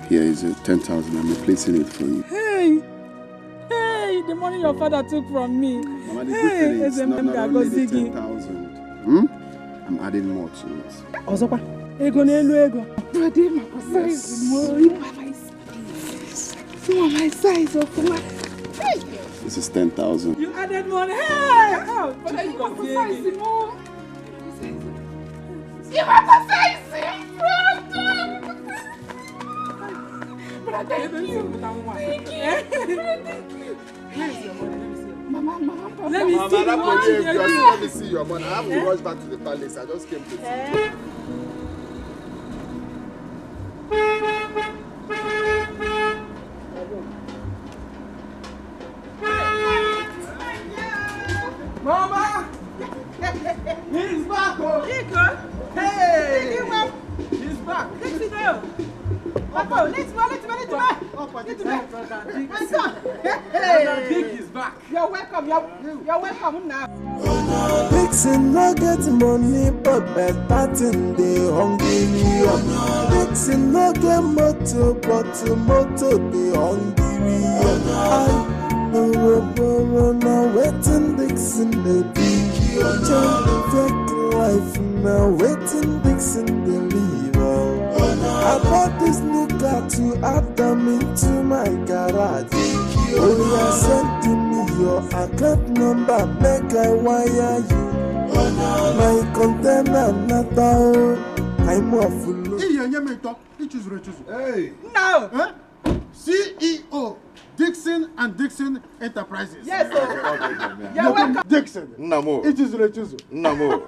Here is 10,000. I'm replacing it for you. Hey, the money your father took from me. Mama, the good thing is not only the 10,000. I'm adding more to it. Ozopa, ego n'elu ego. Brother, my size more. You are my size of my. This is 10,000. You added money. Hey! But you are my size more. You are my size, brother. Thank you. Thank you. Where's your money? Mama. Let me see your money. I have to rush back to the palace. I just came to see you. Mama! He's back! Hey! He's back! Let's go! Let's go! Dick is back. You're welcome. You're welcome now. Dixon no get money, but better thing they hungry. Dixon no get motor, but motor they hungry. Now waiting Dixon the big. Take life now waiting Dixon the leave. I bought this new car to add them into my garage. Only send to me your account number, make I wire you. My container not out. I'm off. Hey! No! CEO Dixon and Dixon Enterprises. Yes, sir. You're welcome. Dixon. Namo. It is Rechuzo. Namo.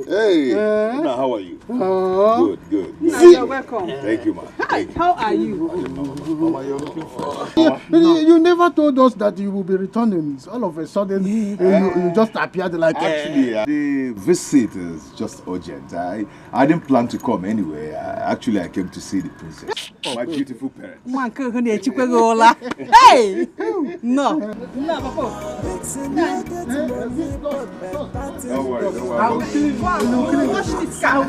Hey. Now, how are you? Good. You're welcome. Thank you, man. Hi, how are you? Mama, you're looking for... You never told us that you will be returning. All of a sudden, you just appeared like... Actually, the visit is just urgent. I didn't plan to come anyway. I came to see the princess. My beautiful parents. Hey! No. No, Papa. Don't worry. I will kill you. Watch this cow.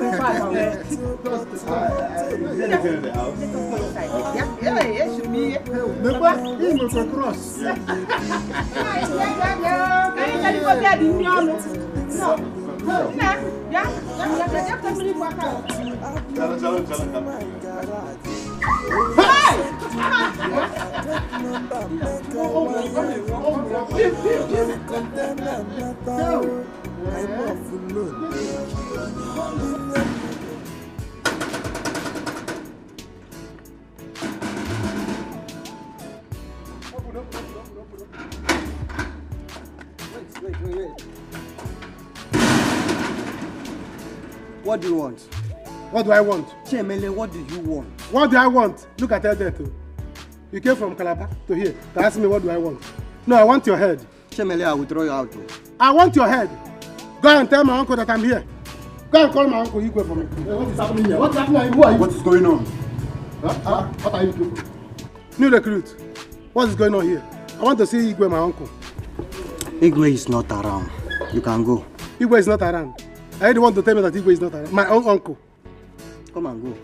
Wait. What do you want? What do I want? Chemele, what do you want? What do I want? Look at that. You came from Calabar to here to ask me what do I want. No, I want your head. Chemele, I will throw you out. I want your head. Go and tell my uncle that I'm here. Go and call my uncle Igwe for me. What is happening here? What's happening? Who are you? What is going on? What are you doing? New recruit. What is going on here? I want to see Igwe, my uncle. Igwe is not around. You can go. Igwe is not around. I didn't want to tell me that Igwe is not around. My own uncle. Come and go.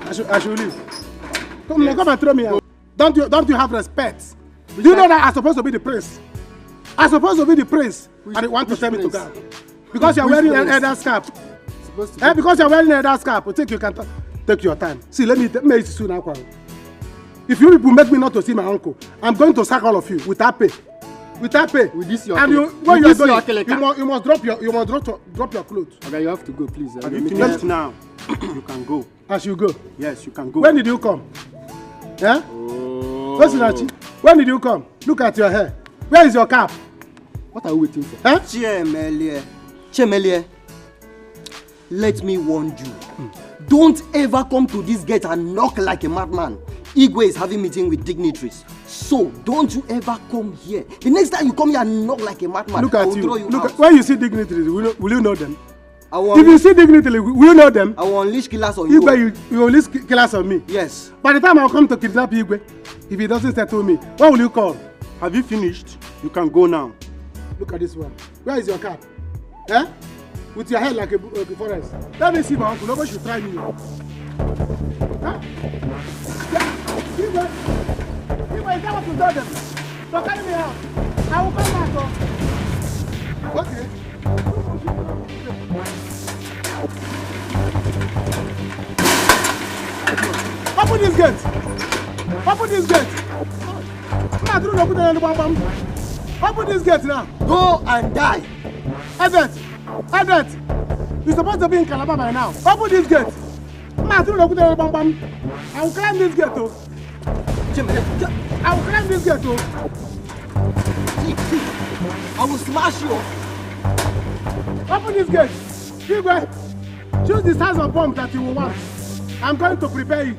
I should leave. Come and throw me out. Don't you have respect? Do you know that I'm supposed to be the prince? I'm supposed to be the prince. And they want to tell me to go. Because you're wearing an elder scarf. Because you're wearing an elder scarf, I think you can take your time. See, let me soon now. If you people make me not to see my uncle, I'm going to sack all of you without pay. Without pay. With this your and when you are going, you must drop your clothes. Okay, you have to go, please. Finished now. You can go. As you go. Yes, you can go. When did you come? Yeah? Listen, when did you come? Look at your hair. Where is your cap? What are you waiting for? Huh? Chemelie, let me warn you. Don't ever come to this gate and knock like a madman. Igwe is having meeting with dignitaries. So don't you ever come here. The next time you come here and knock like a madman, look at I will throw you out. When you see dignitaries, will you know them? If you see dignitaries, will you know them? I will unleash killers on you. Igwe, you unleash killers on me? Yes. By the time I come to kidnap Igwe, if he doesn't settle me, what will you call? Have you finished? You can go now. Look at this one. Where is your cap? Eh? With your head like a forest. Let me see my uncle. Nobody should try me. Huh? Igwe, is that what you told them? So carry me out. I will come back. Okay. Open this gate. Open this gate. Open this gate now. Go and die. Edet, you're supposed to be in Calabar by now. Open this gate. I will climb this gate. I will climb this gate. I will smash you. Open this gate. Igwe, choose the size of bomb that you will want. I'm going to prepare it.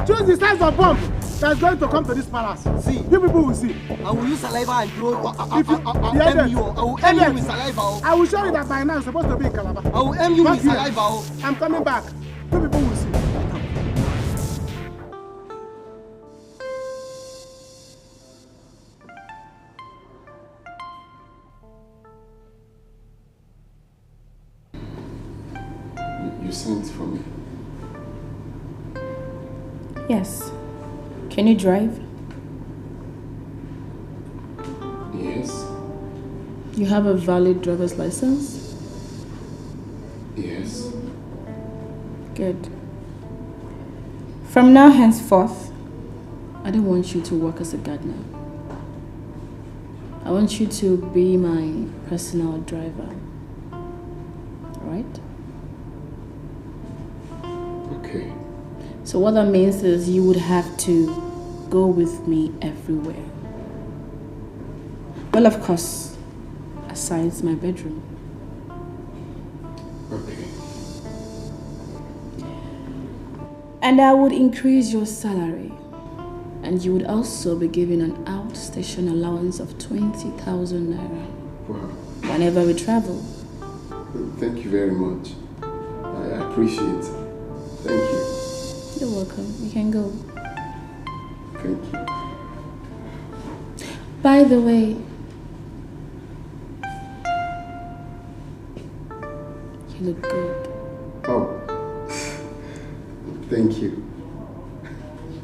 Choose the size of bomb that's going to come to this palace. See. You people will see. I will use saliva and throw you. I will aim you with saliva. I will show you that by now I'm supposed to be in Calabar. I will aim you with saliva. I'm coming back. You people will see. You sent for me? Yes. Can you drive? Yes. You have a valid driver's license? Yes. Good. From now henceforth, I don't want you to work as a gardener. I want you to be my personal driver. Alright? Okay. So what that means is you would have to go with me everywhere. Well, of course, aside my bedroom. Okay. And I would increase your salary. And you would also be given an outstation allowance of 20,000 naira. Wow. Whenever we travel. Thank you very much. I appreciate it. Thank you. You're welcome. You can go. Thank you. By the way, you look good. Oh. Thank you.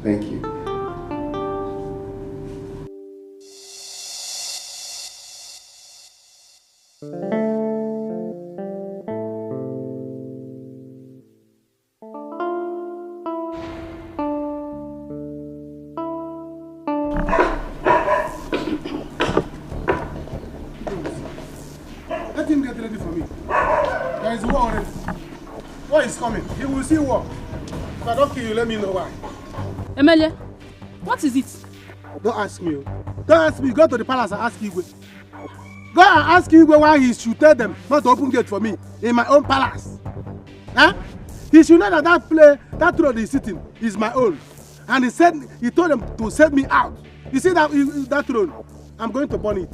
Thank you. Let him get ready for me. There is war already. War is coming. He will see war. If I don't kill you, let me know why. Emelie, what is it? Don't ask me. Don't ask me. Go to the palace and ask Igwe. Go and ask Igwe why he should tell them not to open gate for me in my own palace. Huh? He should know that that throne he's sitting is my own. And he told them to send me out. You see that throne? I'm going to burn it.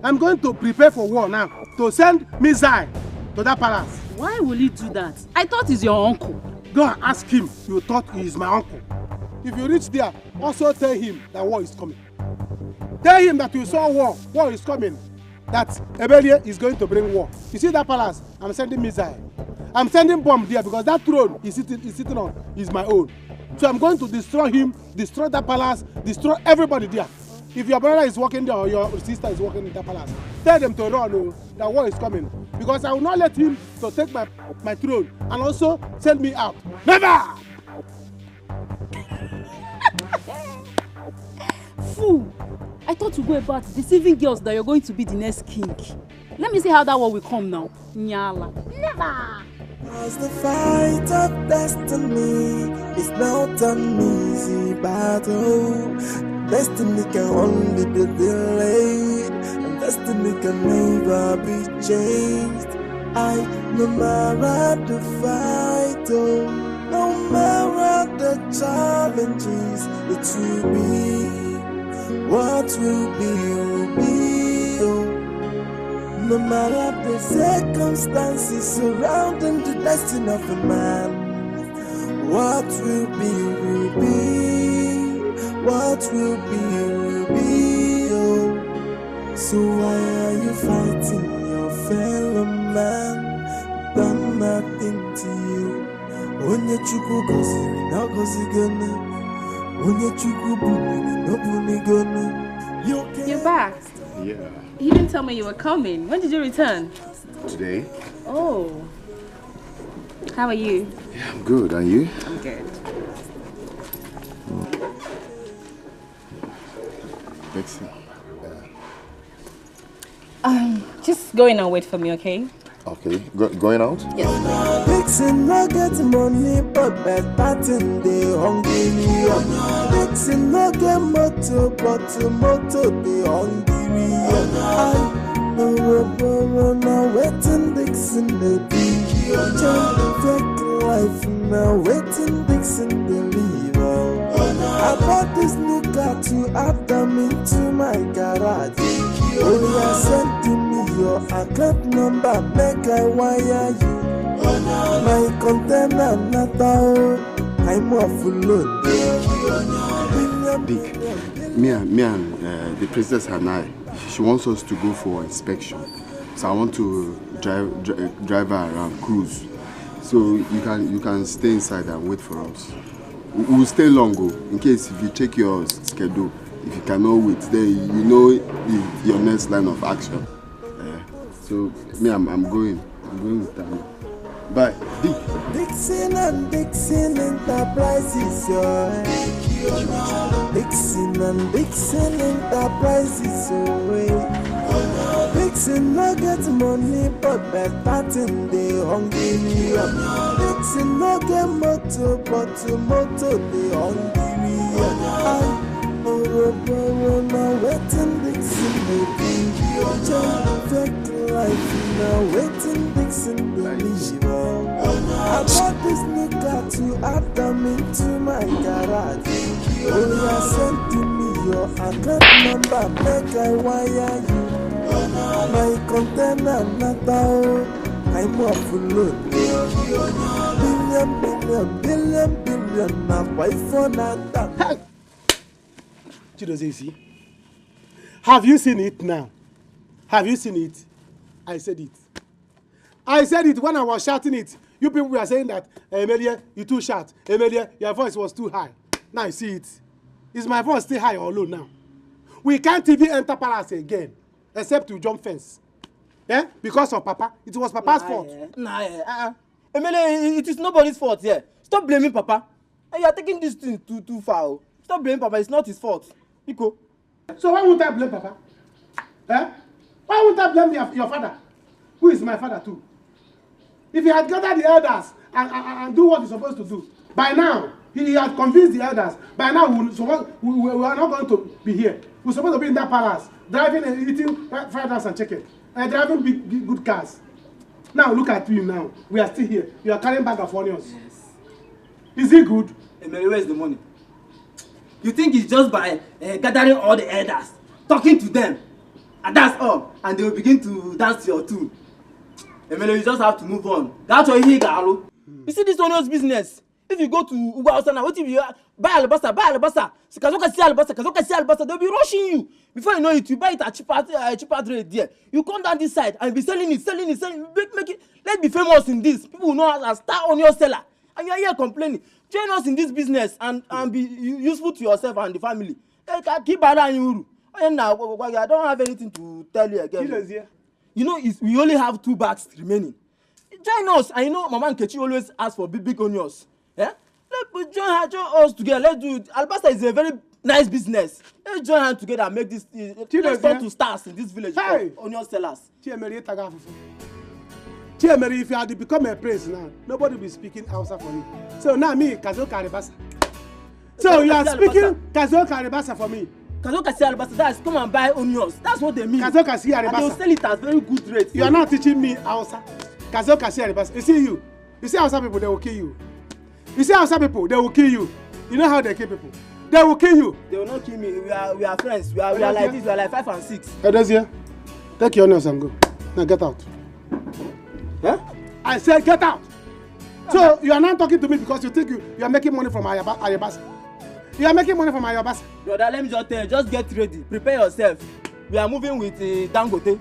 I'm going to prepare for war now to send missile to that palace. Why will he do that? I thought he's your uncle. Go and ask him. You thought he is my uncle. If you reach there, also tell him that war is coming. Tell him that you saw war. War is coming. That Ebelie is going to bring war. You see that palace? I'm sending missile. I'm sending bomb there because that throne he's sitting on is my own. So I'm going to destroy him, destroy that palace, destroy everybody there. If your brother is working there or your sister is working in that palace, tell them to run. Oh, that war is coming. Because I will not let him to take my throne and also send me out. Never! Fool! I thought you go about deceiving girls that you're going to be the next king. Let me see how that war will come now. Nyala. Never! Cause the fight of destiny is not an easy battle. Destiny can only be delayed, and destiny can never be changed. No matter the fight, no matter the challenges, it will be. What will be, will be. No matter the circumstances surrounding the destiny of a man, what will be, will be. What will be, will be. So why are you fighting your fellow man? Done nothing to you. Onye chukwu goziri na gozigone. Onye chukwu buniri no bunigone. You're back. Yeah. You didn't tell me you were coming. When did you return? Today? Oh. How are you? Yeah, I'm good. And you? I'm good. Betsy. Just go in and wait for me, okay? Okay. Going out? Yes. Dixon no get money, but better thing they hungry. Dixon no get motor, but motor they hungry. Now waiting Dixon the deal. Take life now waiting Dixon the leave. I bought this new car to add them into my garage. Oh, yeah, send to me your account number, make I wire you. My container not out, I'm off load. Dick, me and the princess and I, she wants us to go for inspection. So I want to drive her around, cruise. So you can stay inside and wait for us. We'll stay longer in case if you check your schedule. If you cannot wait, then you know your next line of action. So me, I'm going with them. Bye, Dick. Dixon and Dixon Enterprises, Dixon and Dixon Enterprises, Dixon no get money, but better thing they hungry. Dixon no get motor, but motor they hungry. Borrow now waiting Dixon they bring. Fake life now waiting Dixon believe. I bought this nigga to add them into my garage. Oh, you sent to me your account number, make I wire you. My container not out, I'm off load. Billion, now why for that? Chidozie, have you seen it now? Have you seen it? I said it. I said it when I was shouting it. You people were saying that, Emilia, you too shout. Emilia, your voice was too high. Now you see it. Is my voice still high or low now? We can't even enter palace again, except to jump fence. Yeah? Because of Papa. It was Papa's fault. Emilia, it is nobody's fault here. Stop blaming Papa. You are taking this thing too far. Stop blaming Papa. It's not his fault. Nico. So why won't I blame Papa? Eh? Why won't I blame your father? Who is my father too? If he had gathered the elders and do what he's supposed to do, by now, he had convinced the elders, by now we are not going to be here. We're supposed to be in that palace, driving and eating fried rice and chicken, driving big, good cars. Now look at you now. We are still here. You are carrying bag of onions. Yes. Is it good? Emily, where is the money? You think it's just by gathering all the elders, talking to them, and that's all, and they will begin to dance to your tune. Emily, you just have to move on. That's why he got. You see this onions business? If you go to Uba House now, what if you buy alabasa? Kazoka, they'll be rushing you. Before you know it, you buy it at cheaper rate there. You come down this side and be selling it. Make it. Let's be famous in this. People will know us as star onion seller. And you are here complaining. Join us in this business and be useful to yourself and the family. Keep around you. Now, I don't have anything to tell you again. You know, we only have 2 bags remaining. Join us. I know Mama Nkechi always asks for big onions. Yeah? Let's join us together. Let's do it. Alabasta is a very nice business. Let's join hands together and make this. Let's turn to stars in this village. Hey! Onion sellers. Chiemeri, if you had to become a prince now, nobody will be speaking Hausa for you. So now me, Kazoka Aribasa. So you are speaking Kazoka Aribasa for me. Kazoka si alibasa, that's come and buy onions. That's what they mean. Kazoka si alibasa. And they'll sell it at very good rates. You are not teaching me Hausa. Kazoka si alibasa. You see you. You see Hausa people, they will kill you. You see Hausa people, they will kill you. You know how they kill people? They will kill you. They will not kill me. We are friends. We are like this. We are like 5 and 6. Edozie, take your onions and go. Now get out. Yeah? I said get out. So you are not talking to me because you think you are making money from Ayabasa. You are making money from Ayabasa. Brother, let me just tell you, just get ready. Prepare yourself. We are moving with Dangote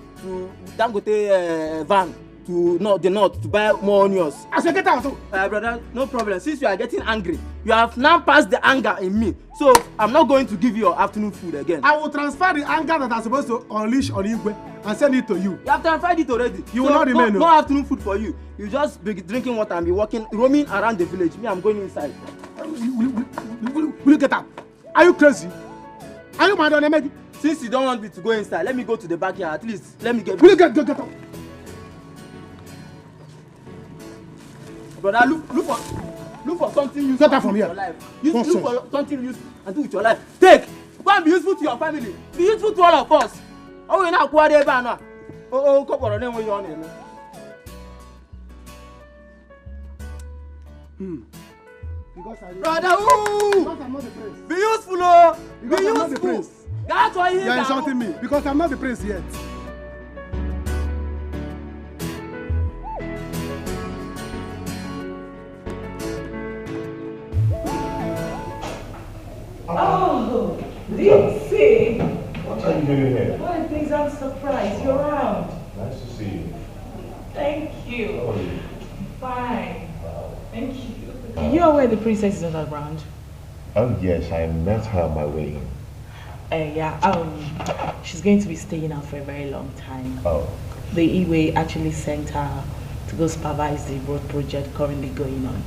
van to the north to buy more onions. I said get out. Brother, no problem. Since you are getting angry, you have now passed the anger in me. So I'm not going to give you your afternoon food again. I will transfer the anger that I'm supposed to unleash on Igwe and send it to you. You have transferred it already. You will not remain. No afternoon food for you. You just be drinking water and be roaming around the village. Me, I'm going inside. Will you get out? Are you crazy? Are you mad on Emedi? Since you don't want me to go inside, let me go to the backyard. At least let me get. Will you get out? Brother, look for something useful. Get out from here. Your life. Look for something useful and do with your life. Take. Go and be useful to your family. Be useful to all of us. Oh, you know what they ban now. Oh, come on, then when you're on it. Brother, because I'm not the prince. Be useful, oh. Because be I'm useful. not the prince. That's why you are insulting me. Because I'm not the prince yet. Oh, Dixie. What are you doing here? One of the things I'm surprised. You're around. Nice to see you. Thank you. How are you? Fine. Thank you. You are aware the princess is not around? Oh yes, I met her on my way in. She's going to be staying out for a very long time. Oh. The Iwe actually sent her to go supervise the road project currently going on.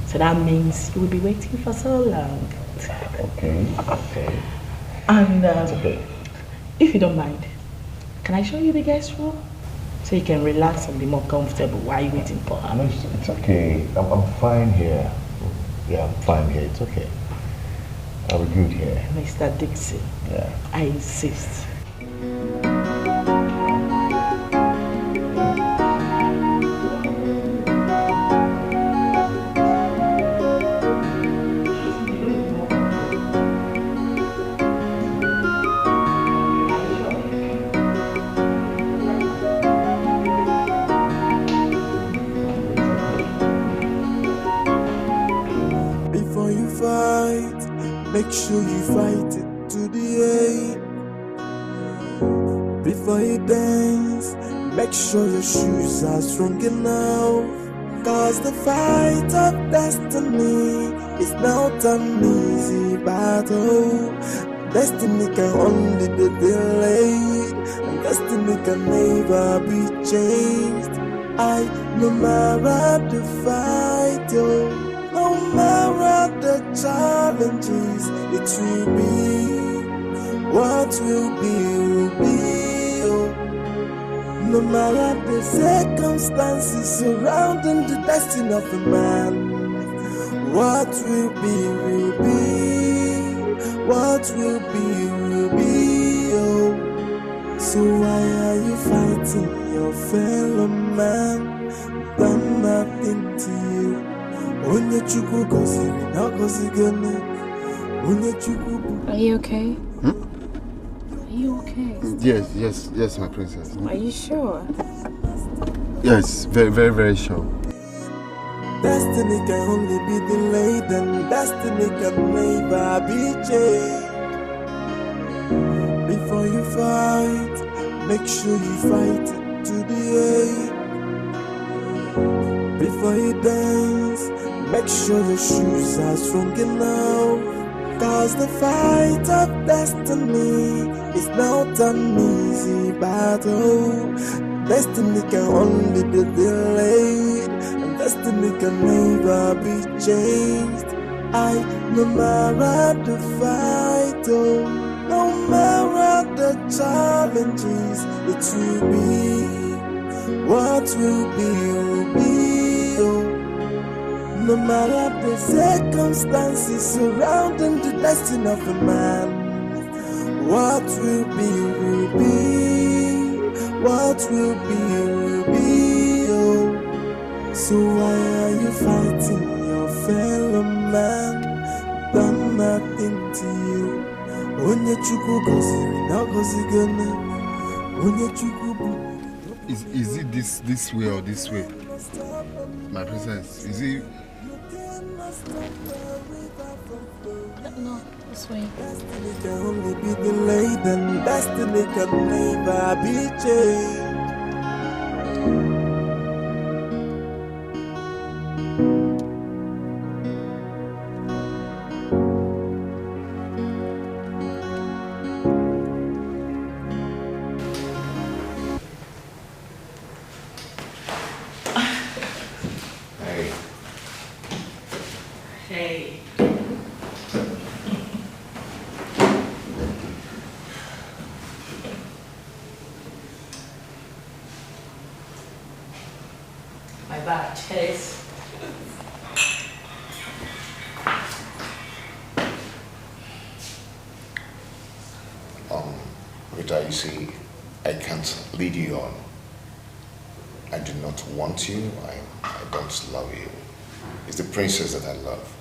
So that means you will be waiting for so long. Okay. And if you don't mind, Can I show you the guest room? So you can relax and be more comfortable while you're waiting for her. No, it's okay. I'm fine here. Yeah, I'm fine here. It's okay. I'll be good here. Mr. Dixon. Yeah. I insist. Before you fight, make sure you fight it to the end. Before you dance, make sure your shoes are strong enough. Cause the fight of destiny is not an easy battle. Destiny can only be delayed, and destiny can never be changed. No matter the fight, oh, no matter the challenges, it will be. What will be, oh. No matter the circumstances surrounding the destiny of a man, what will be, will be. What will be, oh. So why are you fighting your fellow man? Done nothing to you. Onye chukwu goziri na gozigone. Onye chukwu. Are you okay? Are you okay? Yes, my princess. Are you sure? Yes, very, very, very sure. Destiny can only be delayed, and destiny can never be changed. Before you fight, make sure you fight it to the end. Before you dance, make sure your shoes are strong enough. Cause the fight of destiny is not an easy battle. Destiny can only be delayed, and destiny can never be changed. No matter the fight, oh, no matter the challenges, it will be. What will be, oh. No matter the circumstances surrounding the destiny of a man, what will be, will be. What will be, oh. So why are you fighting your fellow man? Done nothing to you. Onye chukwu goziri na gozigone. Onye chukwu bu. Is it this way or this way? My princess, is it? No, this way. Destiny can only be delayed, and destiny can never be changed. Hey. My bad, cheers. Rita, you see, I can't lead you on. I do not want you. I don't love you. It's the princess that I love.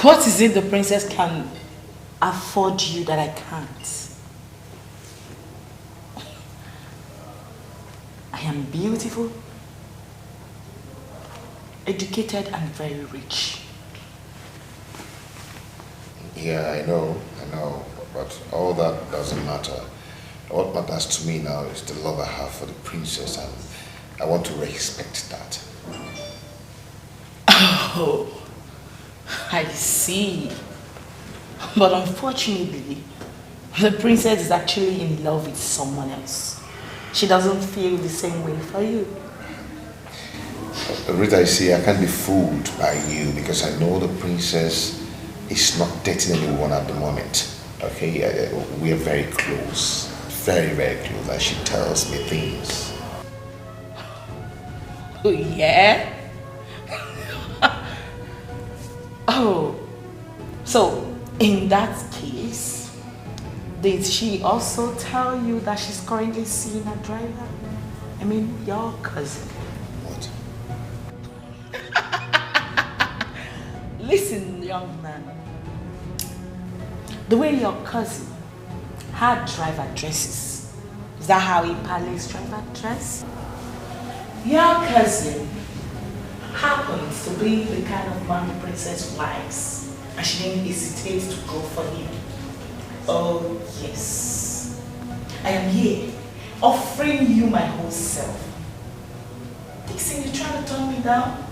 What is it the princess can afford you that I can't? I am beautiful, educated, and very rich. Yeah, I know, but all that doesn't matter. What matters to me now is the love I have for the princess, and I want to respect that. Oh, I see. But unfortunately, the princess is actually in love with someone else. She doesn't feel the same way for you. Rita, you see, I can't be fooled by you because I know the princess is not dating anyone at the moment. Okay, we are very close. Very, very close. And she tells me things. Oh, yeah? Oh, so in that case, did she also tell you that she's currently seeing a driver? I mean, your cousin. What? Listen, young man. The way your cousin had driver dresses, is that how he parlays driver dress? Your cousin happens to be the kind of man the princess likes, and she didn't hesitate to go for him. Oh yes, I am here offering you my whole self. Dixon, you trying to turn me down?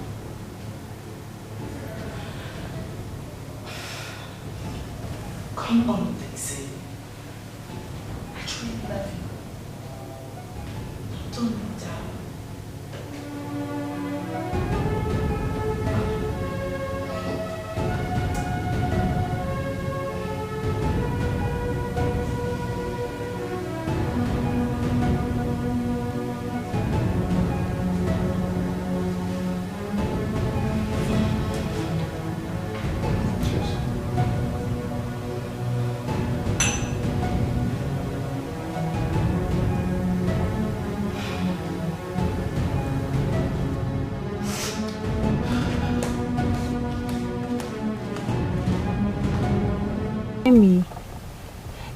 Come on, Dixon. I truly love you. Don't turn me down.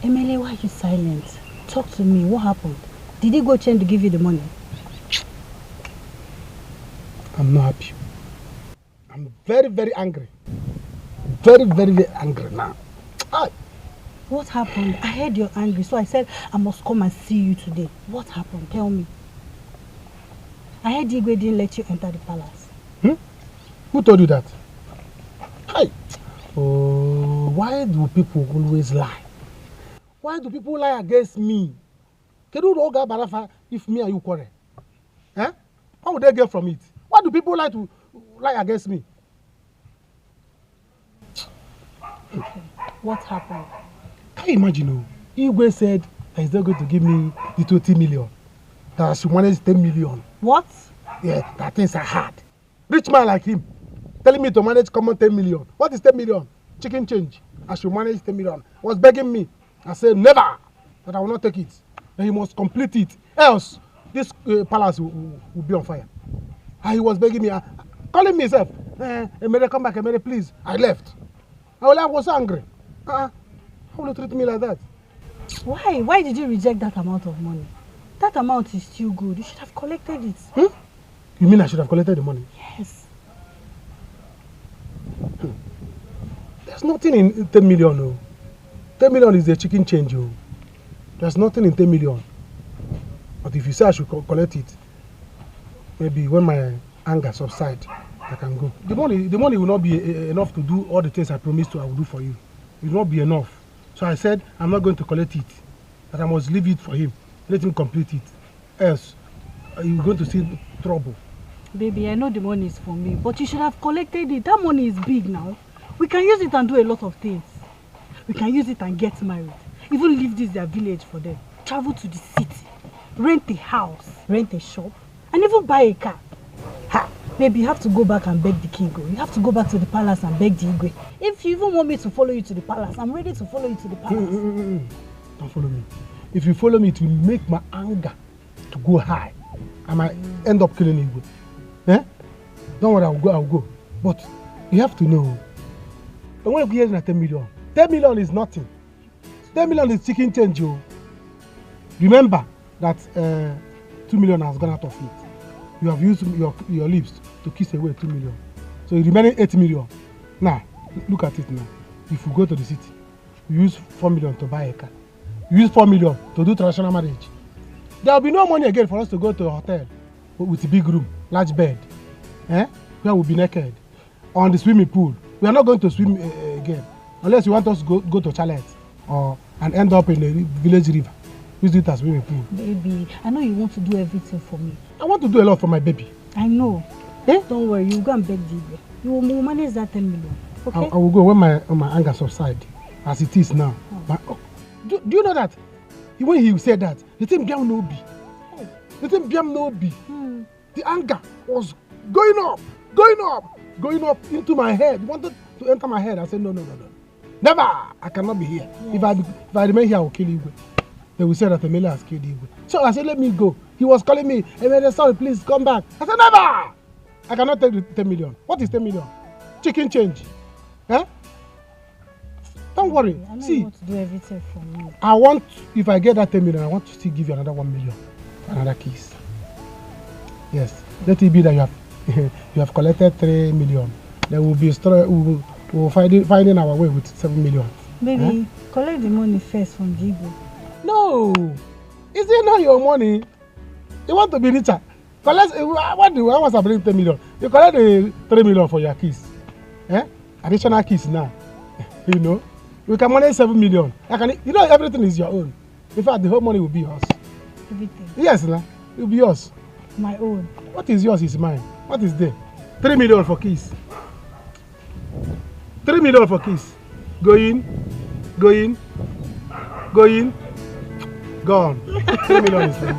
Emily, why are you silent? Talk to me. What happened? Did he go change to give you the money? I'm not happy. I'm very, very angry. Very, very, very angry now. What happened? I heard you're angry, so I said I must come and see you today. What happened? Tell me. I heard Igwe didn't let you enter the palace. Who told you that? Hi. Oh, why do people always lie? Why do people lie against me? Can you know Barafa if me and you quarrel? Eh? How would they get from it? Why do people lie against me? Okay. What happened? Can you imagine? Igwe said that he's not going to give me the 20 million. That she managed 10 million. What? Yeah, that things are hard. Rich man like him, telling me to manage common 10 million. What is 10 million? Chicken change. I should manage 10 million. Was begging me. I said never, that I will not take it. And he must complete it. Else, this palace will be on fire. And he was begging me, calling me himself. Emere, come back, Emere, please. I left. I was angry. How will you treat me like that? Why? Why did you reject that amount of money? That amount is still good. You should have collected it. You mean I should have collected the money? Yes. There's nothing in 10 million, no. 10 million is a chicken change, oh. There's nothing in 10 million. But if you say I should collect it, maybe when my anger subsides, I can go. The money will not be enough to do all the things I promised I will do for you. It will not be enough. So I said I'm not going to collect it. That I must leave it for him. Let him complete it. Else, you're going to see trouble. Baby, I know the money is for me, but you should have collected it. That money is big now. We can use it and do a lot of things. We can use it and get married. Even leave this their village for them. Travel to the city. Rent a house. Rent a shop. And even buy a car. Baby, you have to go back and beg the king. You have to go back to the palace and beg the Igwe. If you even want me to follow you to the palace, I'm ready to follow you to the palace. Don't follow me. If you follow me, it will make my anger to go high. I might end up killing Igwe. Eh? Don't worry, I'll go. But you have to know, I want to be hearing at 10 million. 10 million is nothing. 10 million is chicken change, yo. Remember that 2 million has gone out of it. You have used your lips to kiss away 2 million. So the remaining 8 million. Now, look at it now. If we go to the city, we use 4 million to buy a car. We use 4 million to do traditional marriage. There will be no money again for us to go to a hotel with a big room, large bed, where we'll be naked. On the swimming pool. We are not going to swim again. Unless you want us to go to chalet and end up in a village river. Use it as swimming pool. Baby, I know you want to do everything for me. I want to do a lot for my baby. I know. Don't worry, you go and beg the Igwe. You will manage that 10 million. Okay. I will go when my anger subside, as it is now. But, do you know that when he said that, the thing Biam no be. The thing Biam no be. The anger was going up into my head. It wanted to enter my head. I said, no. Never! I cannot be here. Yes. If I remain here, I will kill Igwe. They will say that Emele has killed Igwe. So I said, let me go. He was calling me, Emele, sorry, please come back. I said, never! I cannot take the 10 million. What is 10 million? Chicken change. Eh? Don't worry. I know See, you want to do everything for me. I want, if I get that 10 million, I want to still give you another 1 million. Another kiss. Yes. Let it be that you have collected 3 million. Then we'll finding our way with 7 million. Baby, collect the money first from the Igbo. No! Is it not your money? You want to be richer? Collect, what was I bring 10 million? You collect the 3 million for your kiss. Additional kiss now. You know? We can manage 7 million. You know everything is your own. In fact, the whole money will be yours. Everything? Yes, it will be yours. My own. What is yours is mine. What is there? 3 million for kiss. 3 million for kiss. Go in. Gone. 3 million is for you.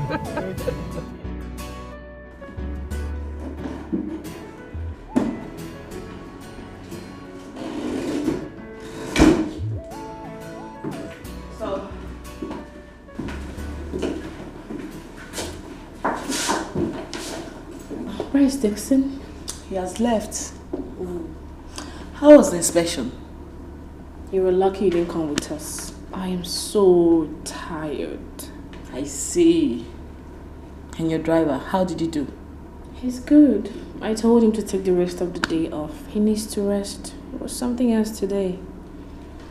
Where is Dixon? He has left. How was the inspection? You were lucky you didn't come with us. I am so tired. I see. And your driver, how did he do? He's good. I told him to take the rest of the day off. He needs to rest. It was something else today.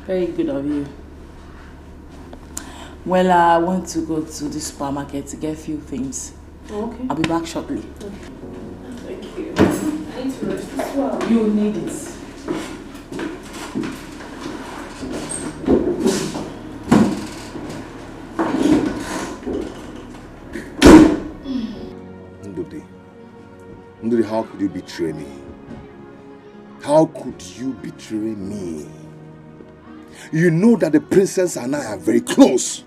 Very good of you. Well, I want to go to the supermarket to get a few things. Okay. I'll be back shortly. Okay. Thank you. I need to rest as well. You need it. Ndudi, how could you betray me? How could you betray me? You know that the princess and I are very close.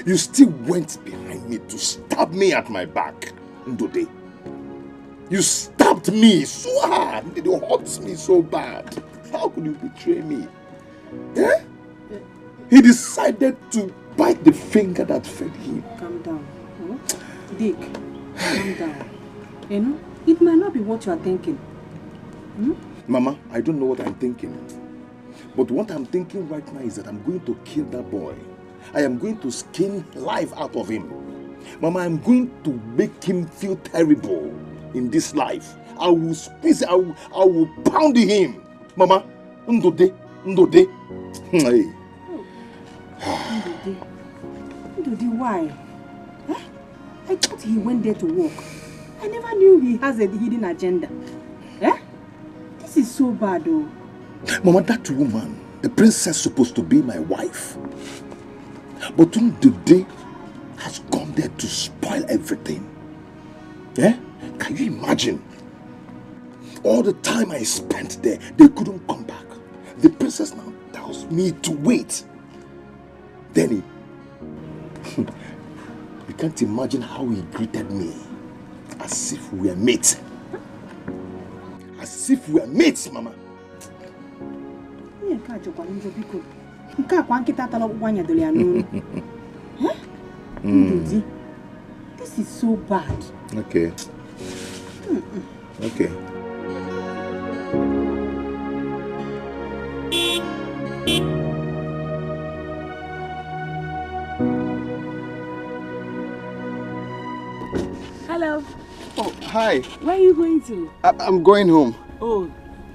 You still went behind me to stab me at my back, Ndudi. You stabbed me so hard. It hurts me so bad. How could you betray me? Eh? He decided to bite the finger that fed him. Calm down. Dick, calm down. You know, it might not be what you are thinking. Mama, I don't know what I'm thinking. But what I'm thinking right now is that I'm going to kill that boy. I am going to skin life out of him. Mama, I'm going to make him feel terrible in this life. I will squeeze, I will pound him. Mama, Ndode. Hey. Ndode, why? Huh? I thought he went there to work. I never knew he has a hidden agenda. Eh? This is so bad, though. Mama, that woman, the princess, supposed to be my wife. But Ndode has gone there to spoil everything. Eh? Can you imagine? All the time I spent there, they couldn't come back. The princess now tells me to wait. Then you can't imagine how he greeted me. As if we were mates. As if we were mates, Mama. This is so bad. Okay. Okay. Hello. Oh, hi. Where are you going to? I'm going home. Oh,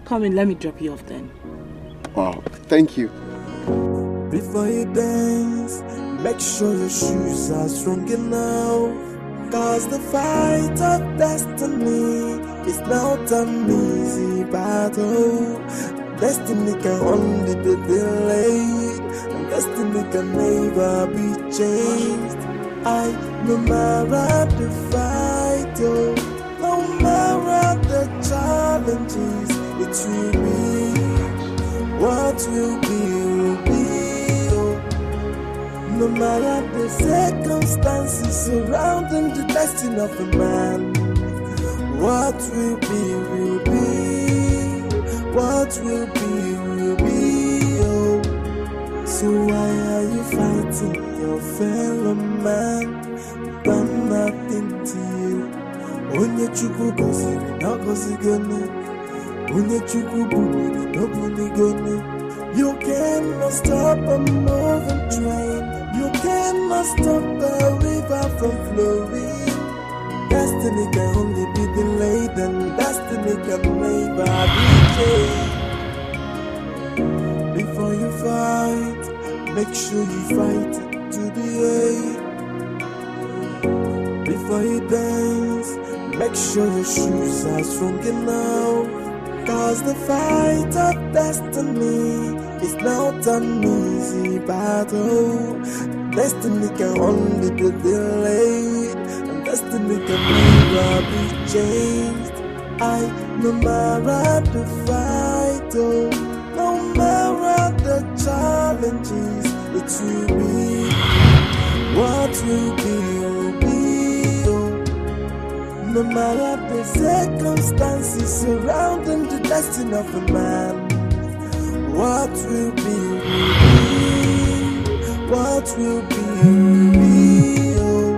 come in, let me drop you off then. Wow, thank you. Before you dance, make sure your shoes are strong enough. Cause the fight of destiny is not an easy battle. Destiny can only be delayed, and destiny can never be changed. No matter the fight, no matter the challenges, it will be What will be, oh. No matter the circumstances surrounding the destiny of a man. What will be, what will be, oh. So why are you fighting your fellow man? Done nothing to you. Onye chukwu goziri na gozigone. Onye chukwu bumiri no bunigone. You cannot stop a moving train. You cannot stop the river from flowing. Destiny can only be delayed, and destiny can never be changed. Before you fight, make sure you fight it to the end. Before you dance, make sure your shoes are strong enough. Cause the fight of destiny is not an easy battle. Destiny can only be delayed, and destiny can never be changed. No matter the fight, oh, no matter the challenges, it will be. What will be, oh. No matter the circumstances surrounding the destiny of a man. What will be, what will be, oh.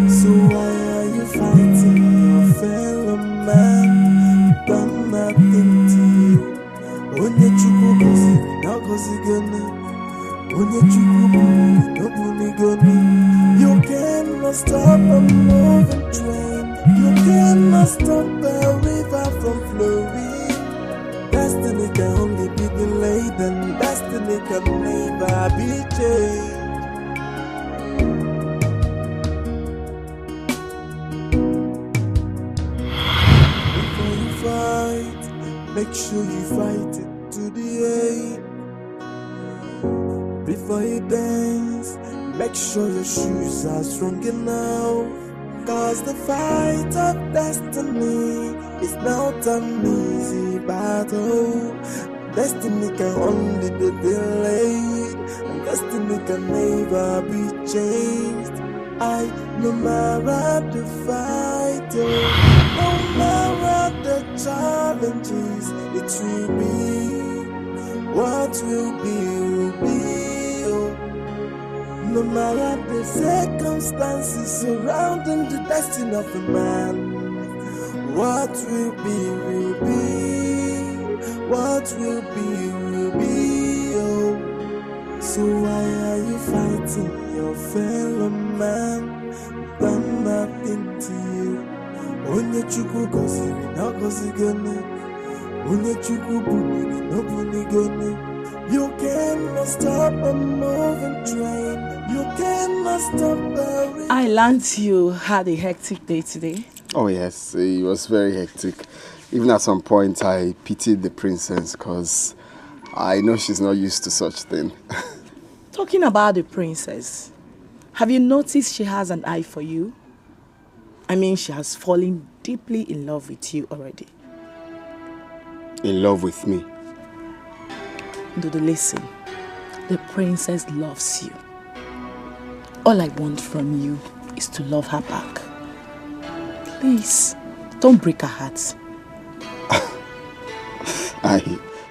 So why are you fighting your fellow man? Done nothing to you. Onye chukwu goziri na gozigone. Onye chukwu bumiri no bunigone. You cannot stop a moving train. You cannot stop the river from flowing. Destiny can only be delayed, and destiny can never be changed. Before you fight, make sure you fight it to the end. Before you dance, make sure your shoes are strong enough. Cause the fight of destiny is not an easy battle. Destiny can only be delayed, and destiny can never be changed. No matter the fight, oh, no matter the challenges, it will be. What will be, oh. No matter the circumstances surrounding the destiny of a man. What will be, what will be, oh. So why are you fighting your fellow man? Done nothing to you. Onye chukwu goziri na gozigone. Onye chukwu bumiri no bunigone. You cannot stop a moving train. You cannot stop the... I learned you had a hectic day today. Oh yes, it was very hectic. Even at some point, I pitied the princess because I know she's not used to such thing. Talking about the princess, have you noticed she has an eye for you? I mean, she has fallen deeply in love with you already. In love with me? Dodo, listen. The princess loves you. All I want from you is to love her back. Please, don't break her heart.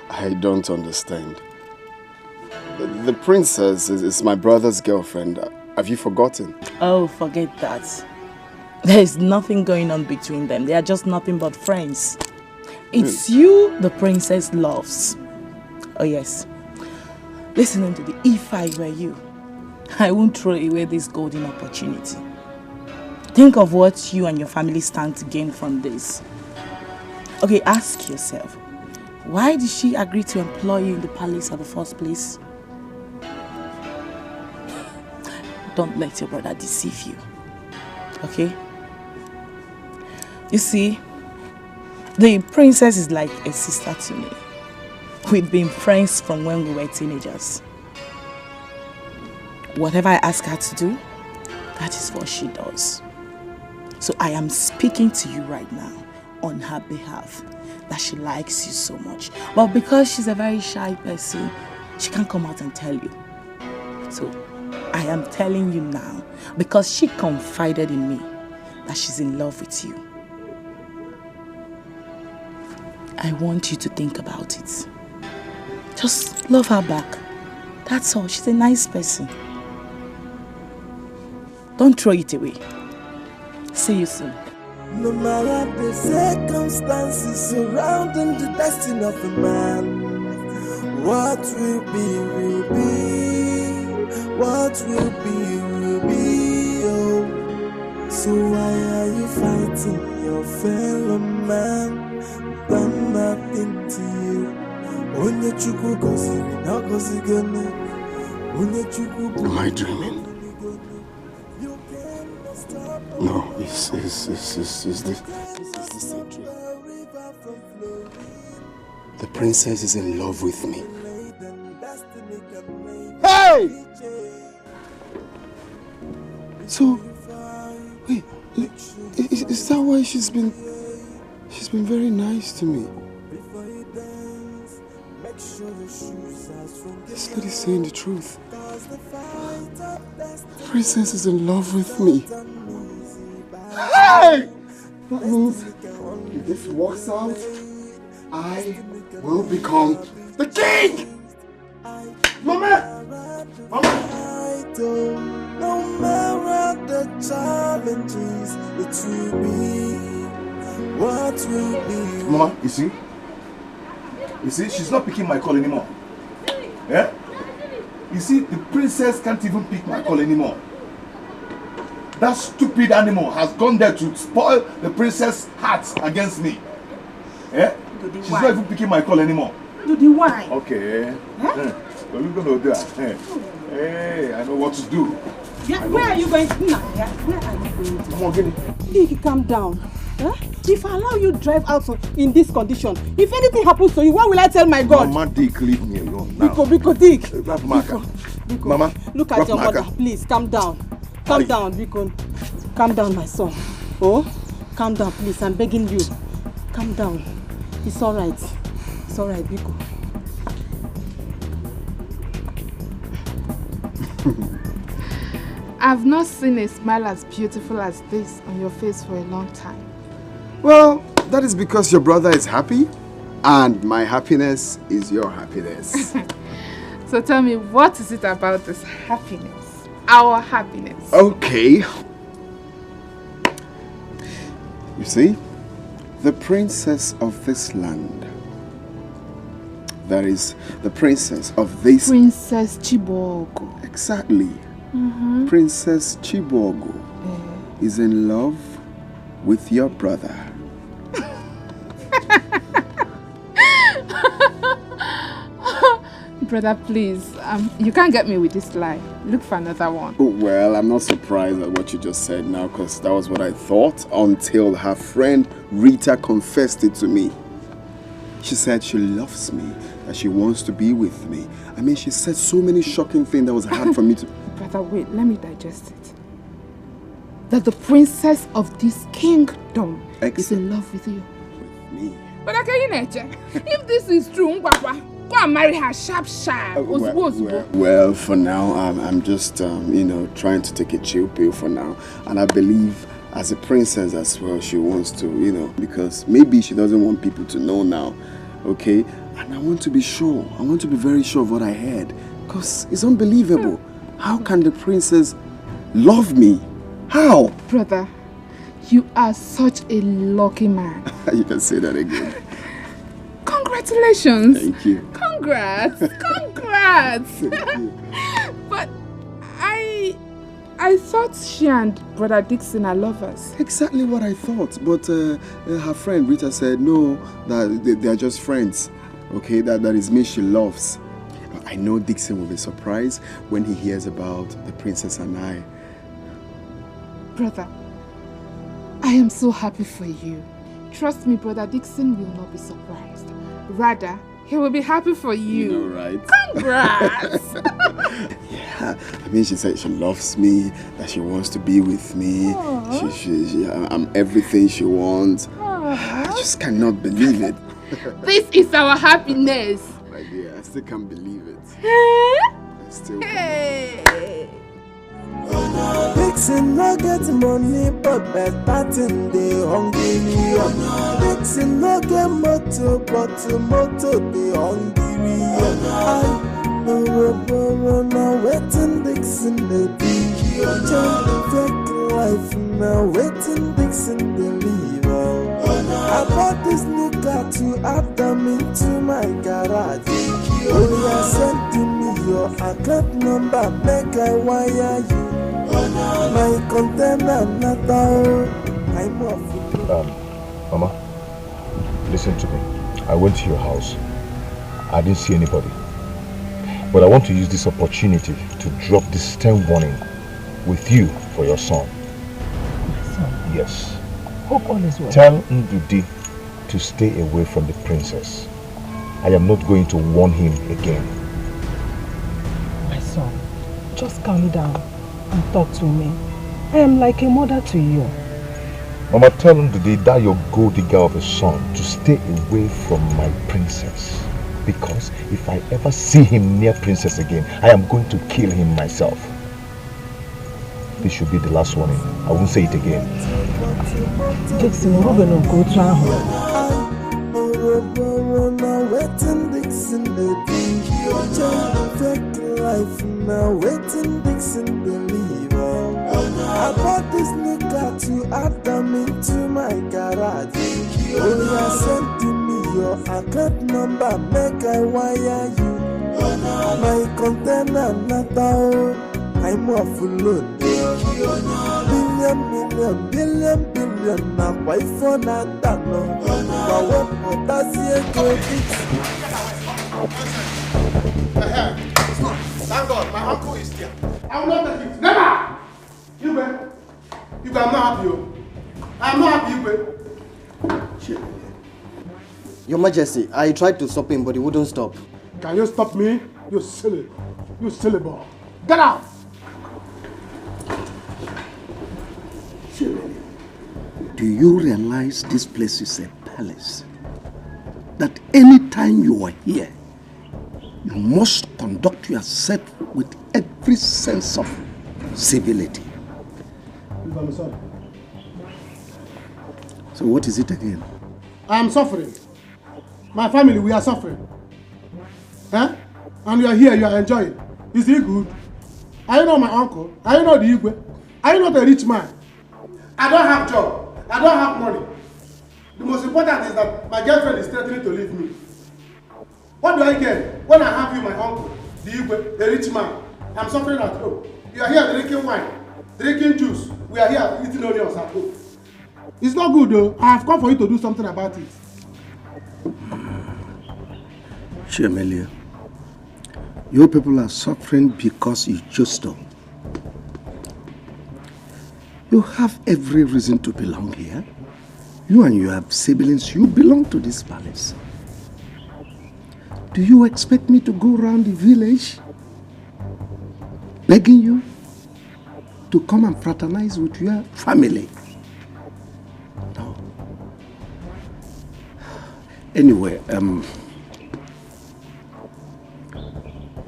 I don't understand. The princess is my brother's girlfriend. Have you forgotten? Oh, forget that. There is nothing going on between them. They are just nothing but friends. It's you the princess loves. Oh yes. Listen to the if I were you, I won't throw away this golden opportunity. Think of what you and your family stand to gain from this. Okay, ask yourself, why did she agree to employ you in the palace at the first place? Don't let your brother deceive you, okay? You see, the princess is like a sister to me. We've been friends from when we were teenagers. Whatever I ask her to do, that is what she does. So I am speaking to you right now. on her behalf that she likes you so much. But because she's a very shy person, she can't come out and tell you. So I am telling you now because she confided in me that she's in love with you. I want you to think about it. Just love her back. That's all. She's a nice person. Don't throw it away. See you soon. No matter the circumstances surrounding the destiny of a man, what will be, will be. What will be, oh. So why are you fighting your fellow man? Done nothing to you. Am I dreaming? No, is this a dream? The princess is in love with me. Hey! So, wait, is that why she's been very nice to me? This lady's saying the truth. The princess is in love with me. Hey! That means if this works out, I will become the king! Mama! No matter the challenges, it will be. What will be? Mama, you see, she's not picking my call anymore. Yeah? You see, the princess can't even pick my call anymore. That stupid animal has gone there to spoil the princess' heart against me. Yeah? She's not even picking my call anymore. Dudi, why? Okay. What are you going to do? Hey, I know what to do. Yeah, where are you going to now? Yeah, where are you going to? Come on, Guinea. Dikeh, calm down. Huh? If I allow you to drive out in this condition, if anything happens to you, what will I tell my God? Mama, Dikeh, leave me alone now. Biko, Dikeh. Biko. Mama, look at your mother. Please, calm down. Calm down, Biko. Calm down, my son. Oh, calm down, please. I'm begging you. Calm down. It's all right. It's all right, Biko. I've not seen a smile as beautiful as this on your face for a long time. Well, that is because your brother is happy, and my happiness is your happiness. So tell me, what is it about this happiness? Our happiness. Okay. You see, the princess of this land, that is, the princess of this... Princess Chibogo. Exactly. Princess Chibogo is in love with your brother. Brother, please, you can't get me with this lie. Look for another one. Well, I'm not surprised at what you just said now, because that was what I thought until her friend Rita confessed it to me. She said she loves me, that she wants to be with me. I mean, she said so many shocking things that was hard for me to... Brother, wait, let me digest it. That the princess of this kingdom is in love with you. With me? But if this is true, Papa, go and marry her sharp. Well, for now, I'm just, trying to take a chill pill for now. And I believe as a princess as well, she wants to, because maybe she doesn't want people to know now, okay? And I want to be sure. I want to be very sure of what I heard. Because it's unbelievable. How can the princess love me? How? Brother, you are such a lucky man. You can say that again. Congratulations. Thank you. Congrats. Congrats. But I thought she and Brother Dixon are lovers. Exactly what I thought. But her friend Rita said no, that they are just friends. Okay, that is me she loves. I know Dixon will be surprised when he hears about the princess and I. Brother, I am so happy for you. Trust me, Brother Dixon will not be surprised. Rather, he will be happy for you. You know, right? Congrats! Yeah, I mean, she said she loves me, that she wants to be with me. I'm everything she wants. just cannot believe it. This is our happiness. My dear, I still can't believe it. I still Hey. Dixon no get money, but better thing they hungry. Dixon no get motor, but motor they hungry. Now waiting Dixon they be. Take life now waiting Dixon they leave. I bought this new car to add them into my garage. Oh, yeah, send to me your account number, make I wire you. My container not out. I'm off. Mama, listen to me. I went to your house. I didn't see anybody. But I want to use this opportunity to drop this stern warning with you for your son. My son? Yes. Hope all is well. Tell Ndudi to stay away from the princess. I am not going to warn him again. My son, just calm down and talk to me. I am like a mother to you. Mama, tell Ndudi, that your gold digger of a son, to stay away from my princess. Because if I ever see him near princess again, I am going to kill him myself. This should be the last warning. I won't say it again. Dixon, we're going to go to our waiting Dixon the take life now waiting Dixon the leave. I bought this new car to add them into my garage. Oh, yeah, send to me your account number, make I wire you. My container not out. I'm off alone. Billion na wife for that no. But that's it. Thank God, my uncle is here. I will not take it. Never! You I'm not happy. I'm not happy, you Your Majesty, I tried to stop him, but he wouldn't stop. Can you stop me? You silly boy. Get out! Do you realize this place is a palace? That any time you are here, you must conduct yourself with every sense of civility. I'm sorry. So what is it again? I am suffering. My family, we are suffering. Huh? And you are here, you are enjoying. Is it good? Are you not my uncle? Are you not the Igwe? Are you not a rich man? I don't have job. I don't have money. The most important is that my girlfriend is threatening to leave me. What do I get when I have you, my uncle, the Igwe, the rich man? I'm suffering at home. You are here drinking wine, drinking juice. We are here eating onions at home. It's not good though. I have come for you to do something about it. Shemelia, you people are suffering because you just don't. You have every reason to belong here. You and your siblings, you belong to this palace. Do you expect me to go around the village begging you to come and fraternize with your family? No. Anyway,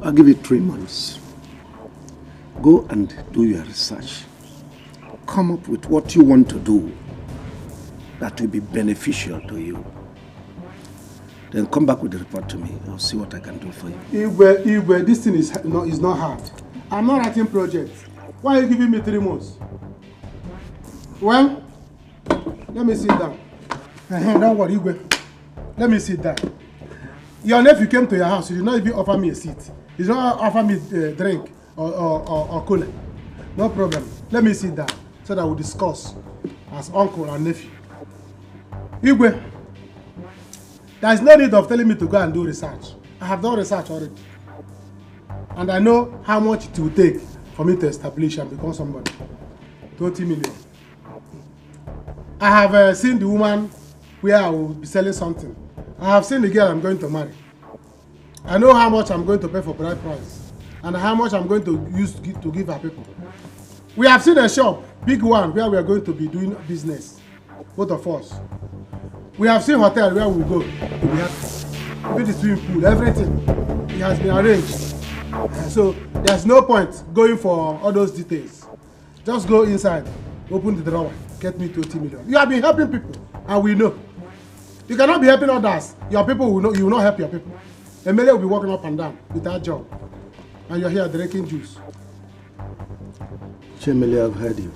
I'll give you 3 months. Go and do your research. Come up with what you want to do that will be beneficial to you. Then come back with the report to me. I'll see what I can do for you. Igwe, this thing is not hard. I'm not writing projects. Why are you giving me 3 months? Well, let me sit down. Don't worry, Igwe. Let me sit down. Your nephew came to your house. You did not even offer me a seat. You did not offer me a drink or cola. No problem. Let me sit down so that we'll discuss as uncle and nephew. Igwe, there is no need of telling me to go and do research. I have done research already. And I know how much it will take for me to establish and become somebody. 20 million. I have seen the woman where I will be selling something. I have seen the girl I'm going to marry. I know how much I'm going to pay for bride price. And how much I'm going to use to give her people. We have seen a shop, big one, where we are going to be doing business. Both of us. We have seen hotel where we go. We have built the swimming pool, everything. It has been arranged. So there's no point going for all those details. Just go inside, open the drawer, get me 20 million. You have been helping people, and we know. You cannot be helping others. Your people will know, you will not help your people. Emele will be walking up and down without job. And you're here drinking juice. Emele, I've heard you.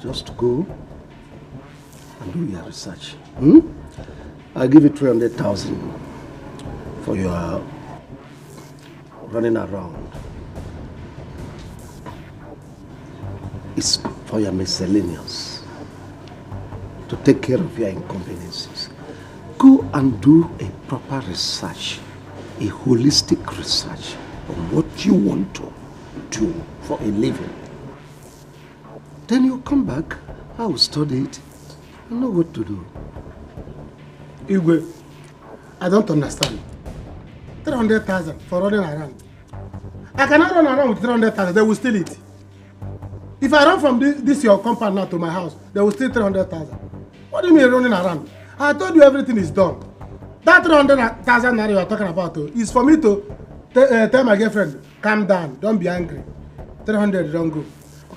Just go and do your research. I'll give you 300,000 for your running around. It's for your miscellaneous, to take care of your inconveniences. Go and do a proper research, a holistic research on what you want to do for a living. Then you come back, I will study it, and know what to do. Igwe, I don't understand. 300,000 for running around. I cannot run around with 300,000, they will steal it. If I run from this your compound now to my house, they will steal 300,000. What do you mean running around? I told you everything is done. That 300,000 naira you are talking about is for me to tell my girlfriend, calm down, don't be angry. 300, don't go.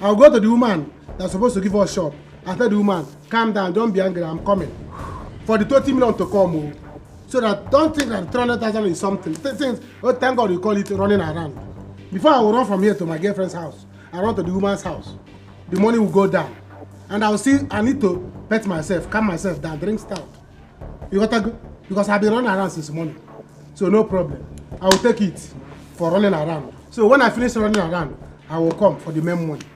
I'll go to the woman that's supposed to give us shop and tell the woman, calm down, don't be angry, I'm coming. For the 20 million to come. So that don't think that 300,000 is something. Oh, thank God you call it running around. Before I will run from here to my girlfriend's house, I run to the woman's house. The money will go down. And I need to pet myself, calm myself down, drink stout. You got to go? Because I've been running around since morning. So no problem. I will take it for running around. So when I finish running around, I will come for the main money.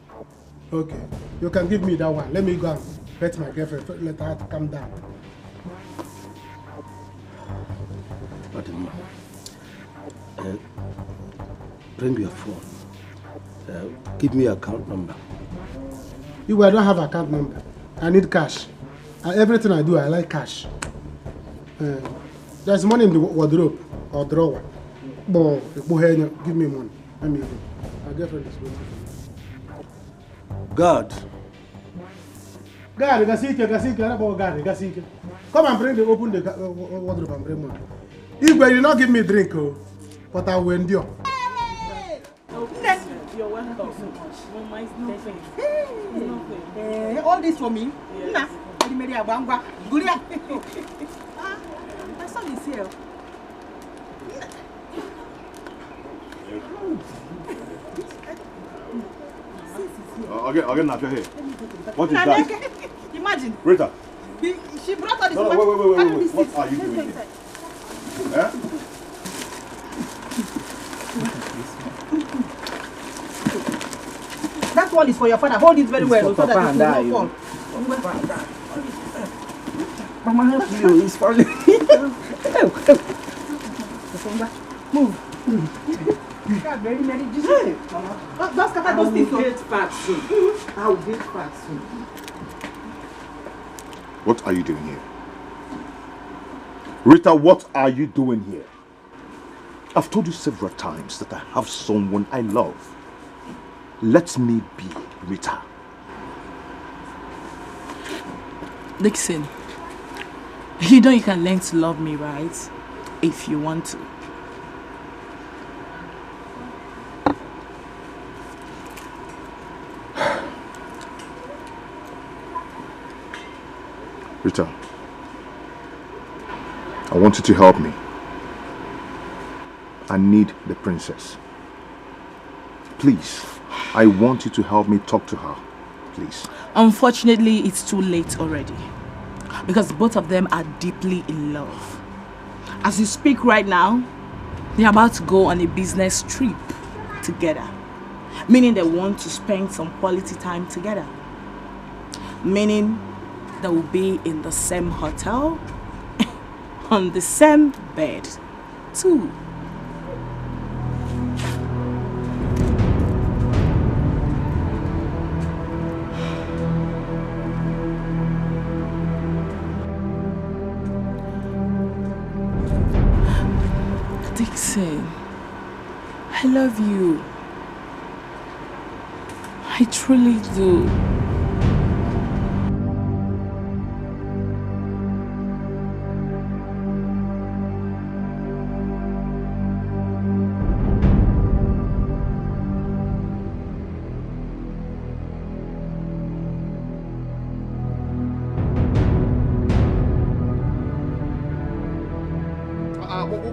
Okay. You can give me that one. Let me go and pet my girlfriend. Let her calm down. Bring your phone. Give me your account number. I don't have account number. I need cash. Everything I do, I like cash. There's money in the wardrobe or drawer. Give me money. Let me go. My girlfriend is waiting. God. God, come and open the wardrobe and bring money. If you not give me a drink, but I will endure. You're welcome so much. All this for me? Yes. My son is here. I'll get Naija here. What is that? Imagine. Rita. She brought all this. No, wait. What are you doing here? Eh? That one is for your father. Hold it very well so that it will not fall. Mama, help you. It's falling. Move. Very many. Just scatter those things. I'll get fat soon. I'll get fat soon. What are you doing here? Rita, what are you doing here? I've told you several times that I have someone I love. Let me be, Rita. Listen, you know you can learn to love me, right? If you want to. Rita, I want you to help me. I need the princess. Please, I want you to help me talk to her. Please. Unfortunately, it's too late already. Because both of them are deeply in love. As you speak right now, they're about to go on a business trip together. Meaning they want to spend some quality time together. Meaning they will be in the same hotel, on the same bed, too. Dixon, I love you. I truly do.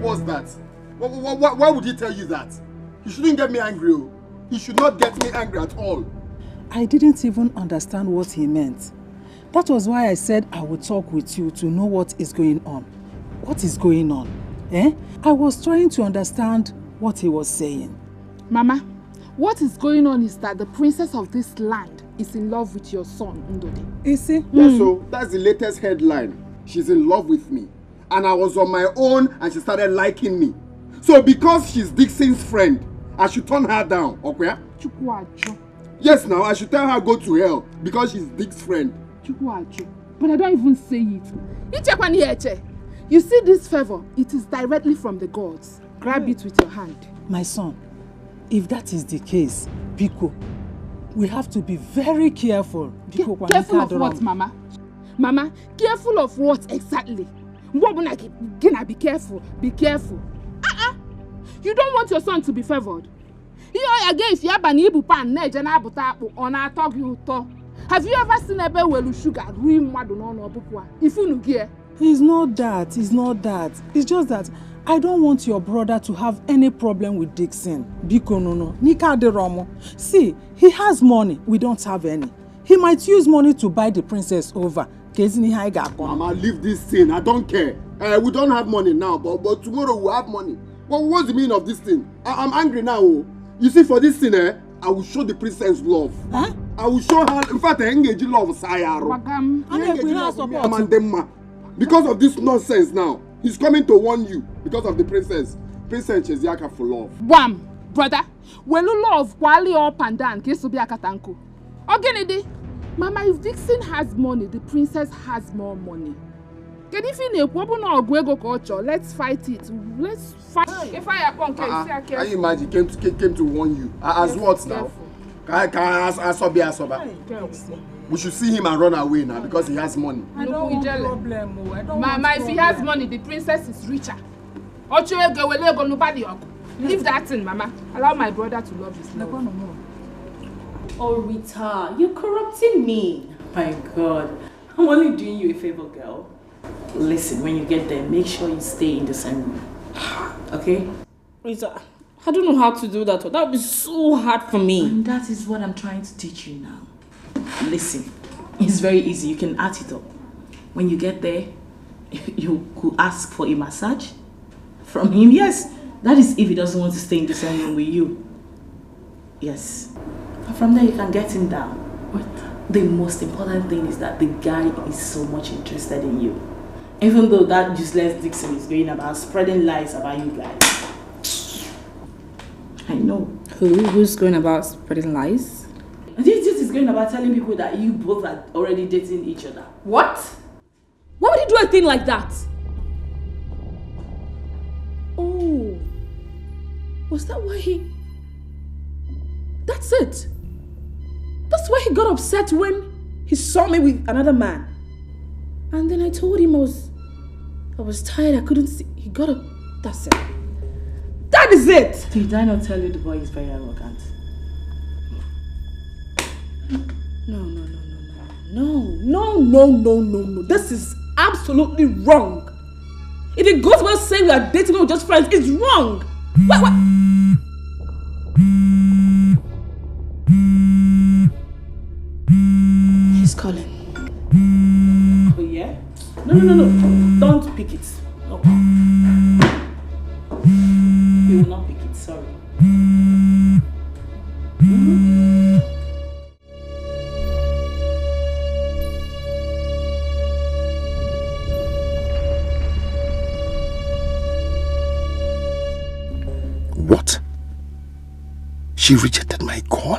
was that? Why would he tell you that? You shouldn't get me angry. He should not get me angry at all. I didn't even understand what he meant. That was why I said I would talk with you to know what is going on. What is going on? I was trying to understand what he was saying. Mama, what is going on is that the princess of this land is in love with your son, Ndodi. Is he? Yeah, so that's the latest headline. She's in love with me. And I was on my own and she started liking me. So because she's Dixon's friend, I should turn her down, okay? Yes, now I should tell her go to hell because she's Dick's friend. But I don't even say it. You see this favor, it is directly from the gods. Grab it with your hand. My son, if that is the case, Biko, we have to be very careful. Careful of what, Mama? Mama, careful of what exactly? Be careful. Be careful. You don't want your son to be favored. Have you ever seen a bear with sugar? It's not that. It's not that. It's just that I don't want your brother to have any problem with Dixon. Biko no. Nika de Romo. See, he has money. We don't have any. He might use money to buy the princess over. Mama, leave this thing. I don't care. We don't have money now, but tomorrow we'll have money. What's the meaning of this thing? I'm angry now. You see, for this thing, I will show the princess love. Huh? I will show her, in fact, I engage in love. Because of this nonsense now. He's coming to warn you because of the princess. Princess Cheziaka for love. Wham! Brother, when you love, Wali up and down, Kesubiakatanko. Ogenidi, Mama, if Dixon has money, the princess has more money. Let's fight it. Let's fight. If I can you imagine came to warn you? As what now? We should see him and run away now because he has money. I don't want problem. Mama, if he has money, the princess is richer. Leave that thing, Mama. Allow my brother to love his love. Oh, Rita, you're corrupting me. My God, I'm only doing you a favor, girl. Listen, when you get there, make sure you stay in the same room. Okay? Rita, I don't know how to do that. That would be so hard for me. And that is what I'm trying to teach you now. Listen, it's very easy. You can add it up. When you get there, you could ask for a massage from him. Yes, that is if he doesn't want to stay in the same room with you. Yes. And from there, you can get him down. What? The most important thing is that the guy is so much interested in you. Even though that useless Dixon is going about spreading lies about you guys. I know. Who's going about spreading lies? This is going about telling people that you both are already dating each other. What? Why would he do a thing like that? Oh. Was that why he... That's it. That's why he got upset when he saw me with another man. And then I told him I was tired, I couldn't see. He got up. That's it. That is it! Did I not tell you the boy is very arrogant? No. This is absolutely wrong. If it goes without saying we are dating or just friends, it's wrong. What? He's calling. Oh yeah? No. Don't pick it. No. You will not pick it, sorry. What? She rejected my call?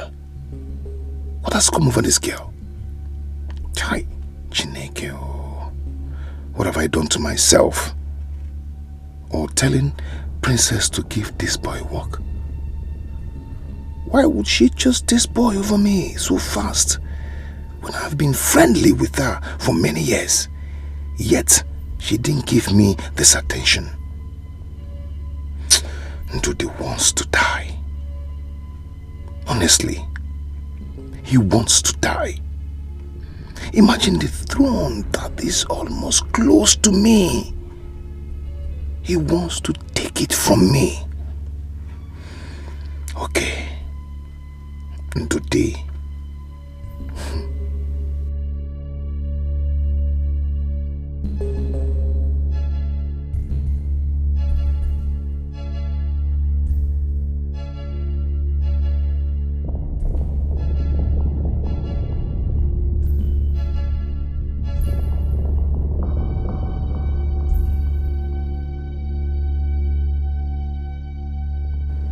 What has come over this girl? Chai, Chineke, what have I done to myself? Or telling Princess to give this boy work? Why would she choose this boy over me so fast when I've been friendly with her for many years? Yet she didn't give me this attention. Ndudi wants to die. Honestly, he wants to die. Imagine the throne that is almost close to me. He wants to take take it from me. Okay. And today,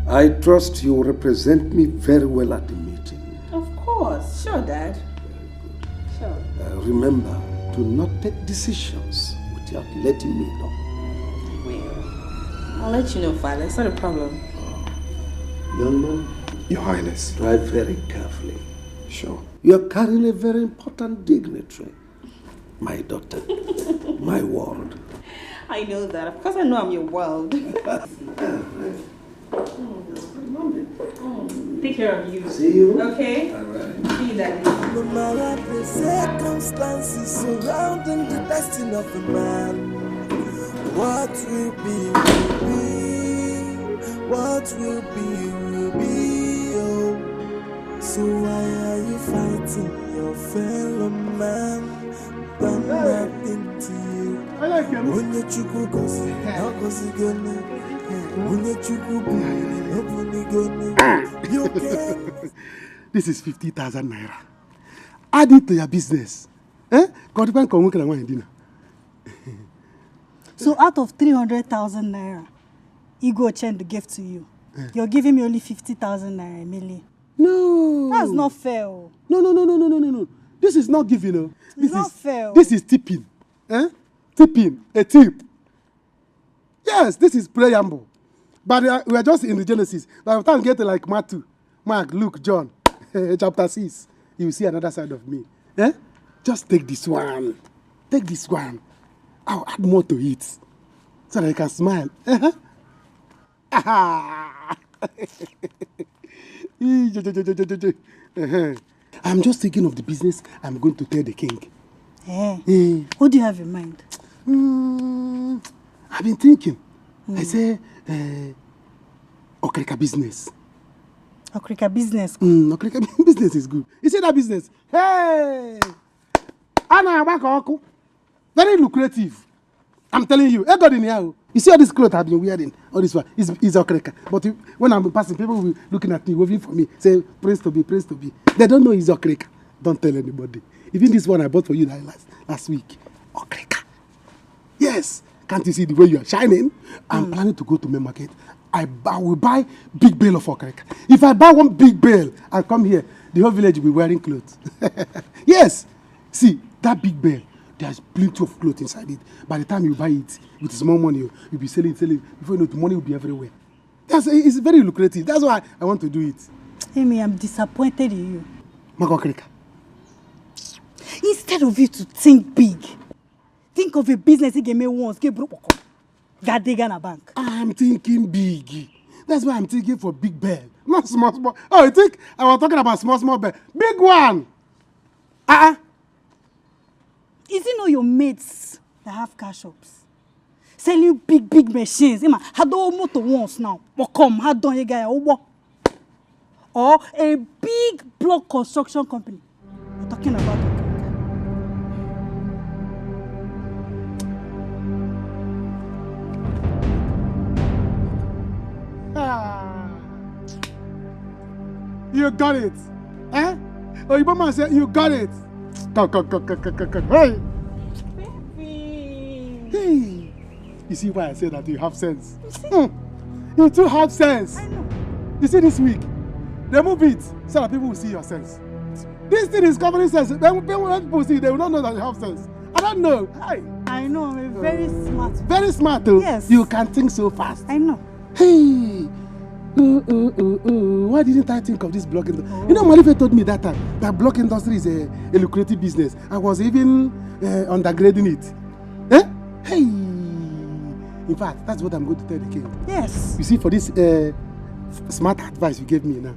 I trust you will represent me very well at the meeting. Of course. Sure, Dad. Sure. Remember to not take decisions without letting me know. Well, I'll let you know, Father. It's not a problem. Young man, Your Highness. drive very carefully. Sure. You are carrying a very important dignitary. My daughter, my world. I know that. Of course I know I'm your world. Take care of you. See you. Okay? Alright. See you, Daddy. No matter the circumstances surrounding the destiny of a man, what will be, will be. What will be, oh. So why are you fighting your fellow man? Done nothing to you. When you chuku gosi, how gosi gonna? When you chuku buni, you can. This is 50,000 naira. Add it to your business. Eh? So out of 300,000 naira, Igor Chend gave to you. You're giving me only 50,000 naira, Emily. No. That's not fair. No. This is not giving. No. It's not fair. This is tipping. Eh? Tipping. A tip. Yes, this is preamble. But we are just in the Genesis. By the time we get to like Matthew, Mark, Luke, John, chapter 6, you will see another side of me. Eh? Just take this one. Take this one. I'll add more to it so that I can smile. I'm just thinking of the business I'm going to tell the king. What do you have in mind? I've been thinking. I say, Okrika business. Okrika business? Okrika business is good. You see that business? Hey! Very lucrative. I'm telling you. You see all these clothes I've been wearing? All this one is Okrika. But when I'm passing, people will be looking at me, waving for me, say, praise to be, praise to be. They don't know it's Okrika. Don't tell anybody. Even this one I bought for you last week. Okrika. Yes. Can't you see the way you are shining? I'm planning to go to main market. I will buy big bale of Okrika. If I buy one big bale and come here, the whole village will be wearing clothes. Yes. See, that big bale, there's plenty of clothes inside it. By the time you buy it with small money, you'll be selling. Before you know, the money will be everywhere. It's very lucrative. That's why I want to do it. Amy, I'm disappointed in you. Okrika. Instead of you to think big, think of a business you me once, get broke. Got dig in a bank. I'm thinking big. That's why I'm thinking for big bell. Not small. Oh, you think I was talking about small bell? Big one. Is it not your mates that have car shops? Selling big machines. How do you motor once now? Come, how do you guys? Or a big block construction company. We're talking about it. You got it. Eh? Oh, your mama said you got it. Come. Hey. Hey. You see why I say that you have sense? You too have sense. I know. You see this week, they move it so that people will see your sense. This thing is covering sense. When people see, they will not know that you have sense. I don't know. Hey. I know. I'm a very smart. Very smart, though. Yes. You can think so fast. I know. Hey. Why didn't I think of this block industry? You know, Malife told me that time that block industry is a lucrative business. I was even undergrading it. Eh? Hey! In fact, that's what I'm going to tell the king. Yes. You see, for this smart advice you gave me now,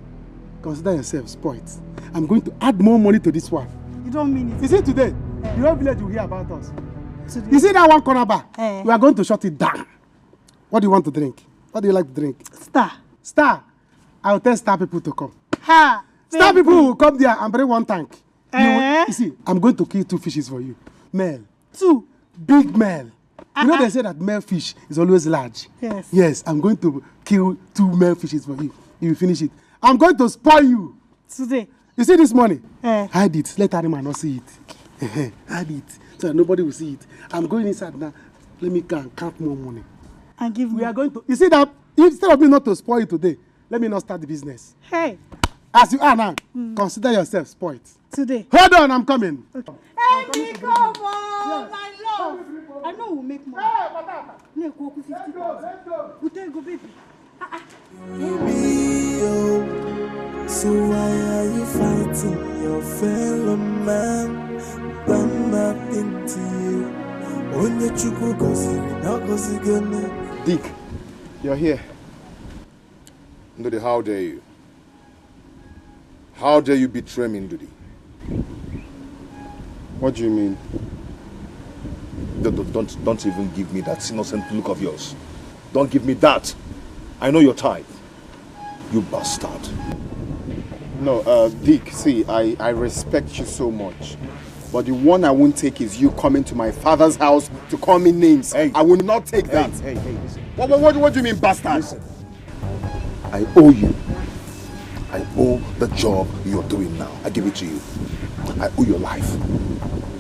consider yourself spoiled. I'm going to add more money to this one. You don't mean it. You see, today, the whole village will hear about us. You see that one corner bar? We are going to shut it down. What do you want to drink? What do you like to drink? Star. Star. I'll tell Star people to come. Ha! Star people will come there and bring 1 tank. Eh? You see, I'm going to kill 2 fishes for you. Male. 2. Big male. You know they say that male fish is always large. Yes. Yes, I'm going to kill 2 male fishes for you. If you finish it. I'm going to spoil you. Today. You see this money? Eh. Hide it. Let animal not see it. Hide it. So that nobody will see it. I'm going inside now. Let me count more money. And give me. We are going to. You see that? Instead of me not to spoil it today, let me not start the business. Hey. As you are now, consider yourself spoiled. Today. Hold on, I'm coming. Okay. Hey, come on, my love. I know we'll make money. Hey, go 50,000. We'll take go, baby. So why are you fighting your fellow man? Done nothing to you. Only chuku gosi, not gosi gonna. Dick, you're here. Ndudi, how dare you? How dare you betray me, Ndudi? What do you mean? Don't even give me that innocent look of yours. Don't give me that. I know your type. You bastard. No, Dick, see, I respect you so much. But the one I won't take is you coming to my father's house to call me names. Hey. I will not take that. Hey, listen. What do you mean, bastard? Listen. I owe you. I owe the job you're doing now. I give it to you. I owe your life.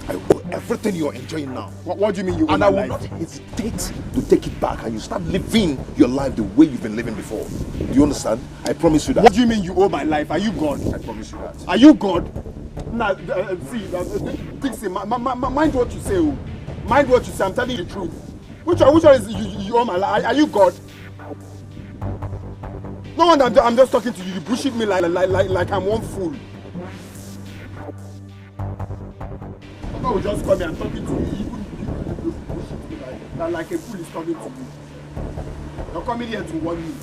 I owe everything you're enjoying now. What do you mean you owe and my I will life? not hesitate to take it back and you start living your life the way you've been living before. Do you understand? I promise you that. What do you mean you owe my life? Are you God? I promise you that. Are you God? Now, see, Dixie, mind what you say. Mind what you say. I'm telling you the truth. Which one is you owe my life? Are you God? No, I'm just talking to you. You bullshit me like I'm one fool. God will just come here and talking to you. Even you bullshit me like a fool is talking to you. You're coming here to warn me.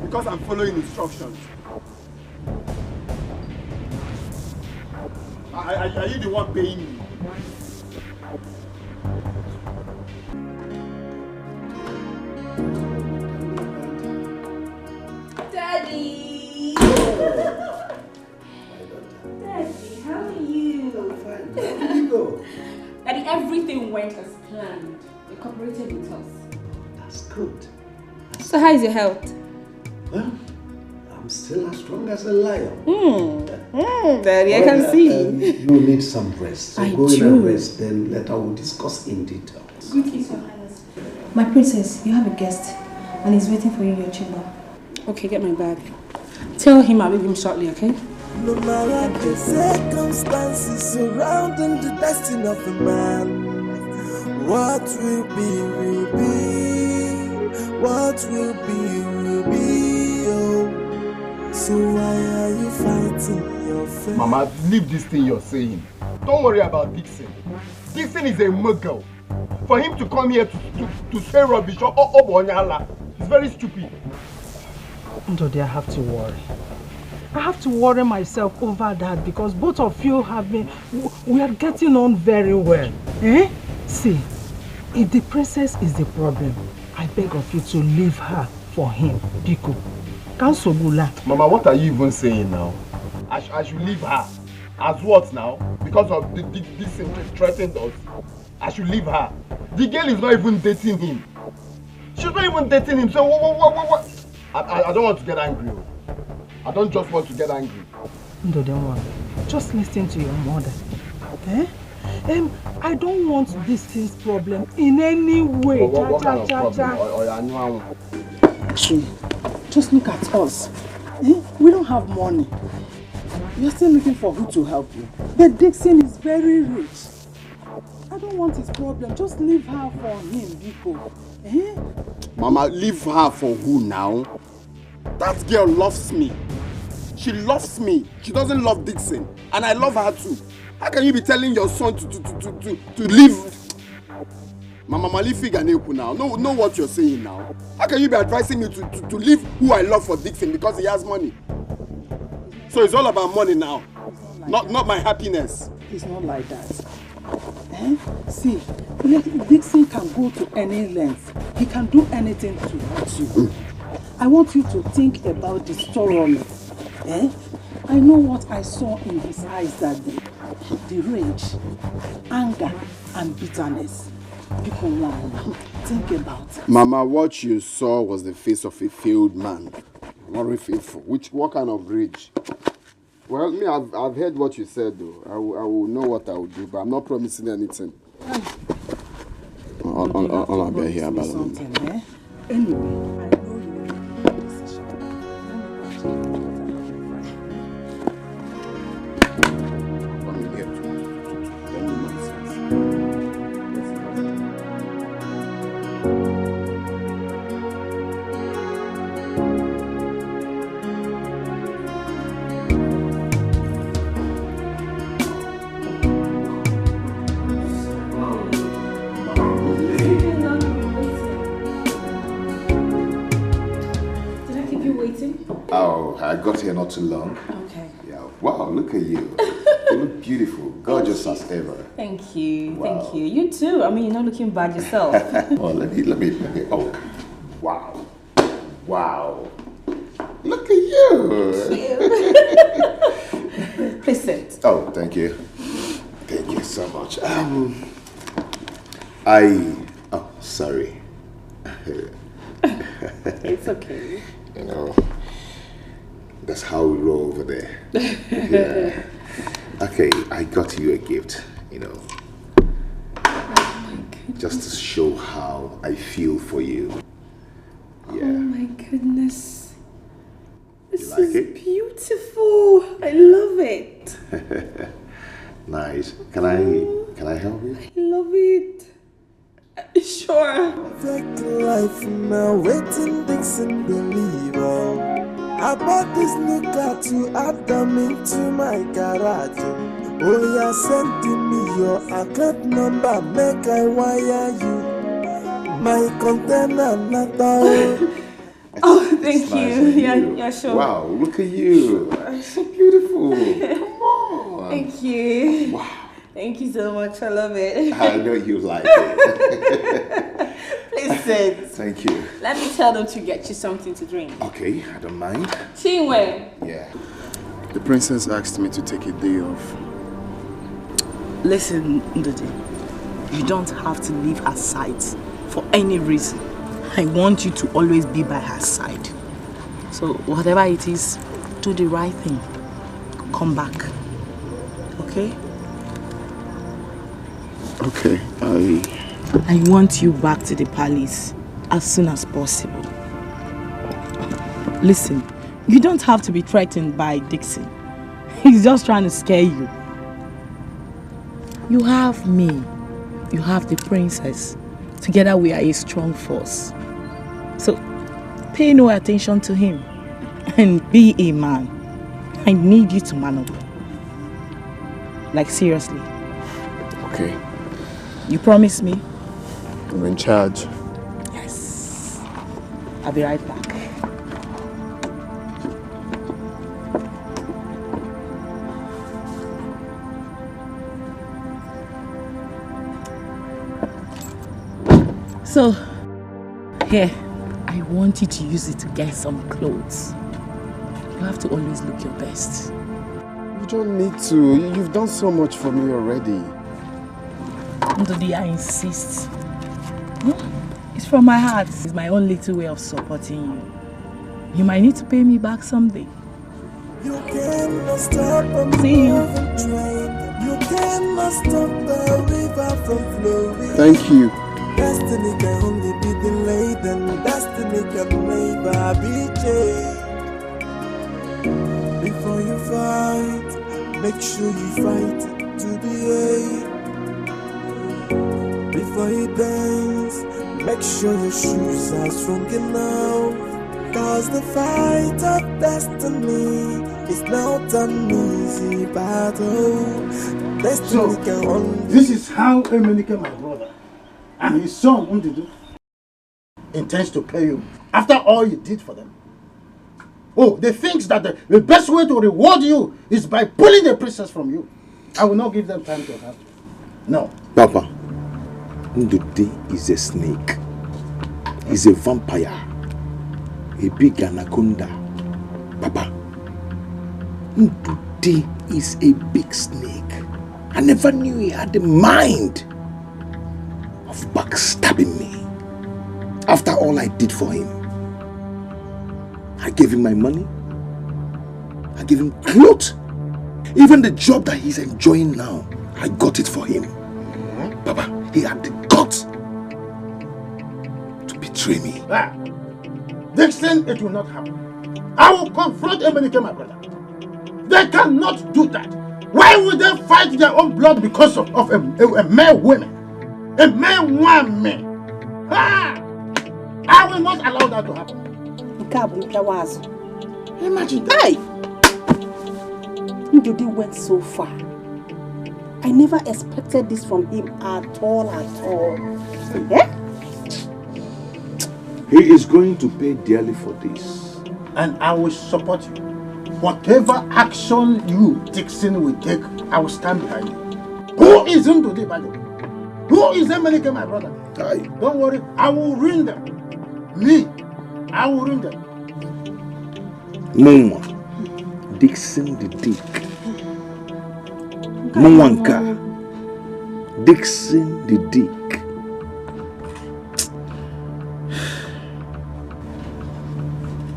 Because I'm following instructions. Are you the one paying me? Daddy! Daddy, how are you? I'm fine. Where did you go? Daddy, everything went as planned. You cooperated with us. That's good. So how is your health? Well, I'm still as strong as a lion. Daddy, I can see. You need some rest. So go in and rest, then later we'll discuss in detail. Greetings, Your Highness. My princess, you have a guest, and he's waiting for you in your chamber. Okay, get my bag. Tell him I'll be with him shortly, okay? No matter the circumstances surrounding the destiny of a man, what will be, will be. What will be, oh. So why are you fighting your faith? Mama, leave this thing you're saying. Don't worry about Dixon. Dixon is a muggle. For him to come here to say rubbish or Bonyala, it's very stupid. Ndodi, I have to worry. I have to worry myself over that because both of you have been... We are getting on very well. Eh? See, if the princess is the problem, I beg of you to leave her for him, Biko. Mama, what are you even saying now? I should leave her. As what now? Because of this threatened us. I should leave her. The girl is not even dating him. She's not even dating him. So what? I don't want to get angry. I don't just want to get angry. No, don't worry. Just listen to your mother. Eh? I don't want this thing's problem in any way. What kind of problem? Just look at us. Eh? We don't have money. You're still looking for who to help you. But Dixon is very rich. I don't want his problem. Just leave her for him, Biko. Eh? Mama, leave her for who now? That girl loves me. She loves me. She doesn't love Dixon. And I love her too. How can you be telling your son to leave? Mama, leave Figaneku now. Know what you're saying now. How can you be advising me to leave who I love for Dixon because he has money? So it's all about money now. Not my happiness. It's not like that. See, Dixon can go to any length. He can do anything to hurt you. I want you to think about this thoroughly. I know what I saw in his eyes that day. The rage, anger, and bitterness. Think about it. Mama, what you saw was the face of a failed man. Not very faithful. What kind of rage? Well, me, I've heard what you said, though. I will know what I will do, but I'm not promising anything. I'll be here about something, Anyway, I know you will make a decision. I got here not too long. Okay. Yeah. Wow, look at you. You look beautiful, gorgeous as ever. Thank you. Wow. Thank you. You too. I mean, you're not looking bad yourself. Oh, let me. Oh, wow. Wow. Look at you. Please sit. Oh, thank you. Thank you so much. Oh, sorry. It's okay. You know, that's how we roll over there. Yeah. Okay, I got you a gift, you know. Oh just to show how I feel for you. Yeah. Oh my goodness. This like is it? beautiful. I love it. Nice. Can I help you? I love it. Sure. Take life now, waiting, Dixon, believer. I bought this new car to add them into my garage. Oh, yeah, send me your account number, make I wire you. My container, not all. Oh, thank Nice you. of Yeah, sure. Wow, look at you. So beautiful. Come on. Thank you. Wow. Thank you so much. I love it. I know you like it. Please sit. Thank you. Let me tell them to get you something to drink. Okay, I don't mind. Chinwe. Yeah. The princess asked me to take a day off. Listen, Ndudi, you don't have to leave her side for any reason. I want you to always be by her side. So whatever it is, do the right thing. Come back. Okay? Okay, I want you back to the palace as soon as possible. Listen, you don't have to be threatened by Dixon. He's just trying to scare you. You have me. You have the princess. Together we are a strong force. So pay no attention to him and be a man. I need you to man up. Like seriously. Okay. You promise me? I'm in charge. Yes. I'll be right back. So, here, I want you to use it to get some clothes. You have to always look your best. You don't need to. You've done so much for me already. Ndudi, I insist. It's from my heart. It's my own little way of supporting you. You might need to pay me back someday. You cannot stop a moving train. You cannot stop the river from flowing. Thank you. Destiny can only be delayed, and destiny can never be changed. Before you fight, make sure you fight to the end. Before you dance, make sure your shoes are strong enough. Cause the fight of destiny is not an easy battle. Destiny can only... This is how Emenike, my brother, and his son Ndudu intends to pay you after all you did for them. Oh, they think that the best way to reward you is by pulling the princess from you. I will not give them time to have. No. Papa, Ndude is a snake. He's a vampire. A big anaconda. Papa, Ndude is a big snake. I never knew he had the mind of backstabbing me. After all I did for him. I gave him my money. I gave him clothes. Even the job that he's enjoying now, I got it for him. Papa, he had the guts to betray me. Dixon, it will not happen. I will confront Emenike, my brother. They cannot do that. Why would they fight their own blood because of a mere woman? A mere woman. I will not allow that to happen. Imagine that. Hey! Ndude went so far. I never expected this from him at all. Eh? He is going to pay dearly for this. And I will support you. Whatever action you, Dixon, will take, I will stand behind you. Who is Ndude, by the way? Who is Emenike, my brother? Don't worry, I will ruin them. Me, I will ruin them. Mama, Dixon the Dick. Mwanka, Dixon the Dick.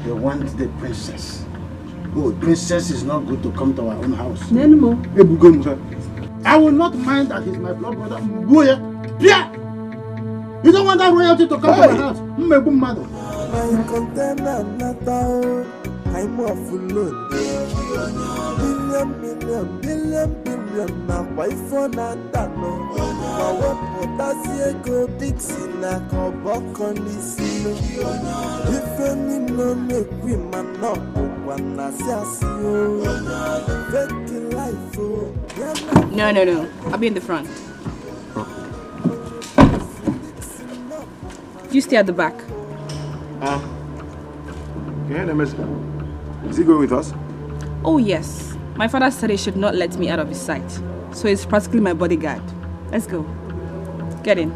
They want the princess. Oh, princess is not good to come to our own house. I will not mind that he's my blood brother. You don't want that royalty to come to my house. I'm off alone. Billion, now wife for that no. What does he go Dixon? I call back on this. If any no make women not one as you. Fake life. No. I'll be in the front. You stay at the back. Is he going with us? Oh yes. My father said he should not let me out of his sight. So he's practically my bodyguard. Let's go. Get in.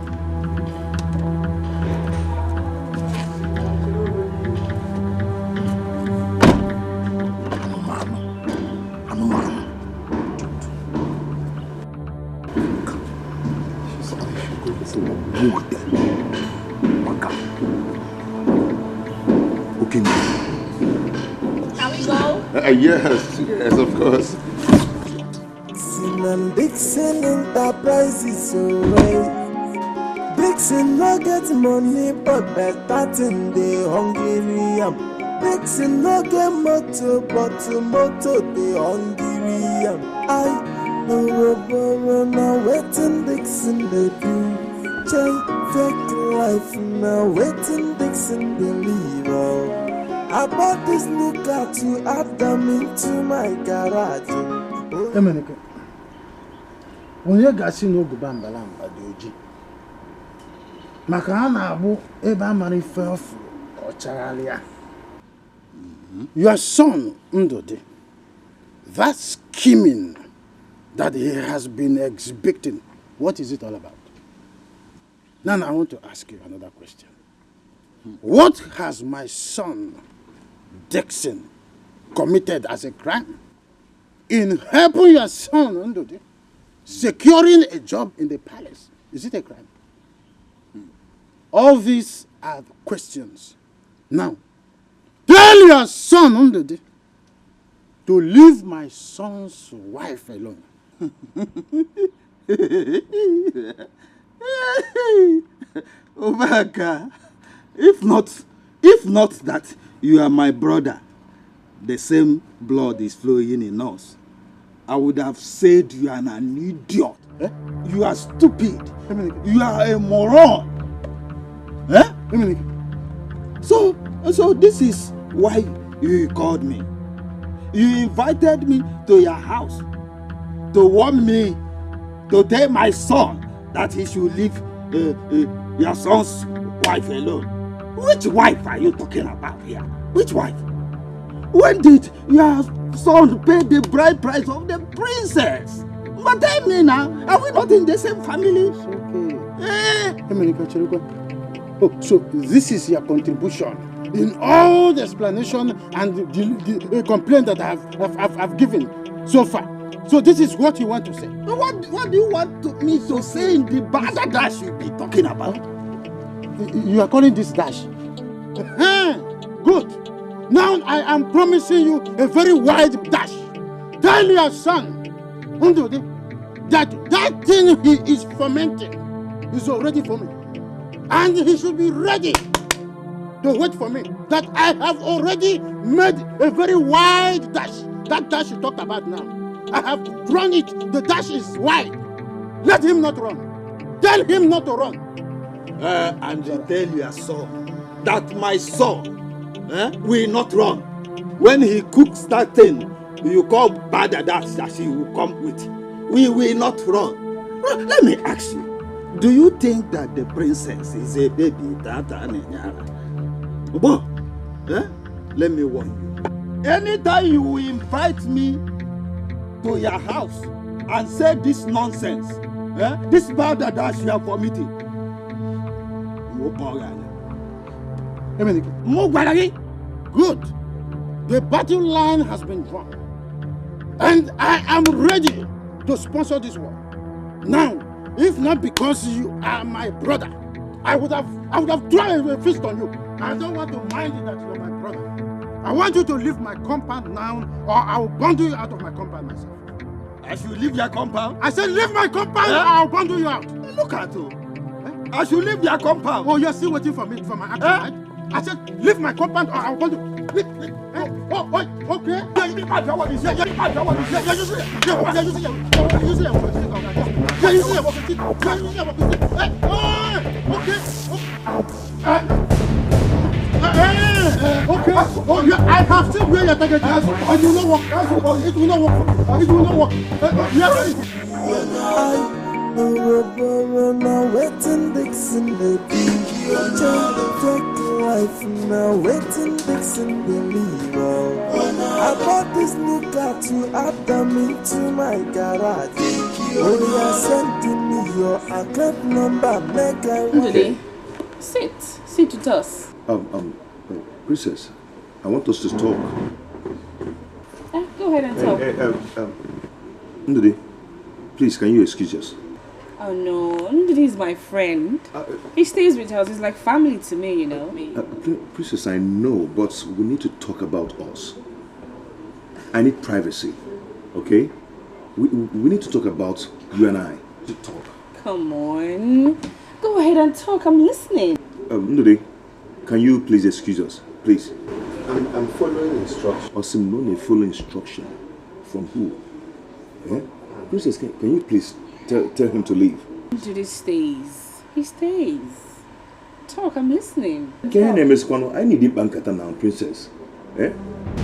Can we go? Yes, of course. Dixon Enterprises away. Dixon no get money, but better thing they hungry. Dixon no get motor, but motor they hungry. I no waiting Dixon they do. Change fake life now waiting Dixon they leave. I bought this new car to add them into my garage. Emenike, onye gasi no go bambala mbadi oji. Maka na abu ebe amara ife ofu ocharalia. Your son Ndude, that scheming that he has been exhibiting, what is it all about? Now I want to ask you another question. What has my son Dixon committed as a crime? In helping your son Ndude, securing a job in the palace, is it a crime? All these are the questions. Now, tell your son Ndude to leave my son's wife alone. Obaka, if not that you are my brother, the same blood is flowing in us, I would have said you are an idiot. Eh? You are stupid. You are a moron. Eh? So this is why you called me. You invited me to your house to warn me to tell my son that he should leave your son's wife alone. Which wife are you talking about here? Which wife? When did your son pay the bride price of the princess? But tell me now, are we not in the same family? It's okay. Oh, so this is your contribution in all the explanation and the complaint that I've given so far. So this is what you want to say. What do you want me to say in the bad dash you be talking about? You are calling this dash? Good. Now I am promising you a very wide dash. Tell your son that thing he is fermenting is already forming. And he should be ready to wait for me. That I have already made a very wide dash. That dash you talked about now. I have drawn it. The dash is wide. Let him not run. Tell him not to run. And you tell your son that my son will not run. When he cooks that thing you call bad that he will come with, we will not run. Let me ask you, do you think that the princess is a baby? Let me warn you. Anytime you invite me to your house and say this nonsense, this bad that you are committing, good. The battle line has been drawn. And I am ready to sponsor this war. Now, if not because you are my brother, I would have thrown a fist on you. I don't want to mind it that you are my brother. I want you to leave my compound now, or I will bundle you out of my compound myself. I should leave your compound? I said leave my compound, or I'll bundle you out. Look at you. I should leave your compound. Oh, you're still waiting for me for my action, right? I said leave my compound, or I'll bundle you. Oh, wait, okay. Okay. Oh, yeah, I have seen where you're taking this. It will not work. It will not work. It will not work. Now waiting Dixon baby, take life now waiting Dixon believe. I bought this new car to add them into my garage. Oh, you are sending me your account number, make I Ndudi, sit with us. Princess, I want us to talk. Go ahead and talk. Ndudi, please, can you excuse us? Oh no, Ndudi is my friend. He stays with us. He's like family to me, you know. Princess, I know, but we need to talk about us. I need privacy, okay? We need to talk about you and I. To talk. Come on. Go ahead and talk. I'm listening. Ndudi, can you please excuse us? Please. I'm following instruction. Osimnone follow instruction. From who? Yeah? Princess, can you please tell him to leave? Ndudi stays. He stays. Talk, I'm listening. I need the bankata now, Princess. Eh?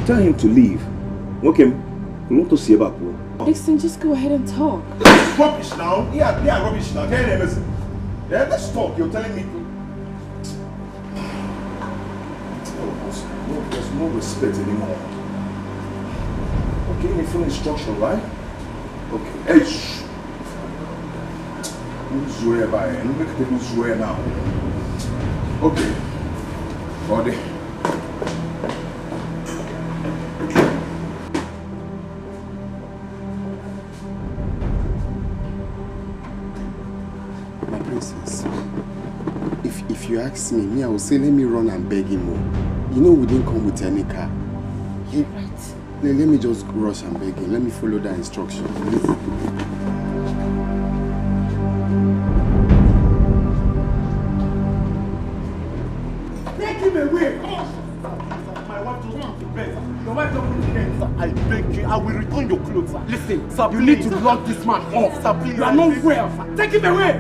Tell him to leave. Okay, we want to see about you. Dixon, just go ahead and talk. Rubbish now. Yeah, rubbish now. Tell him. Yeah, let's talk. You're telling me to. There's no respect anymore. Okay, you full instruction, right? Okay. Hey, shh. Who's where by? And make people swear now. Okay. Body. My princess, if you ask me, I will say let me run and beg him more. You know we didn't come with any car. Right. Let me just rush and beg him. Let me follow that instruction. Take him away. My wife doesn't want to beg. Your wife doesn't want to beg. I beg you, I will return your clothes. Listen, sir, you need to lock this man off. Sir, please. You are not well. Take him away.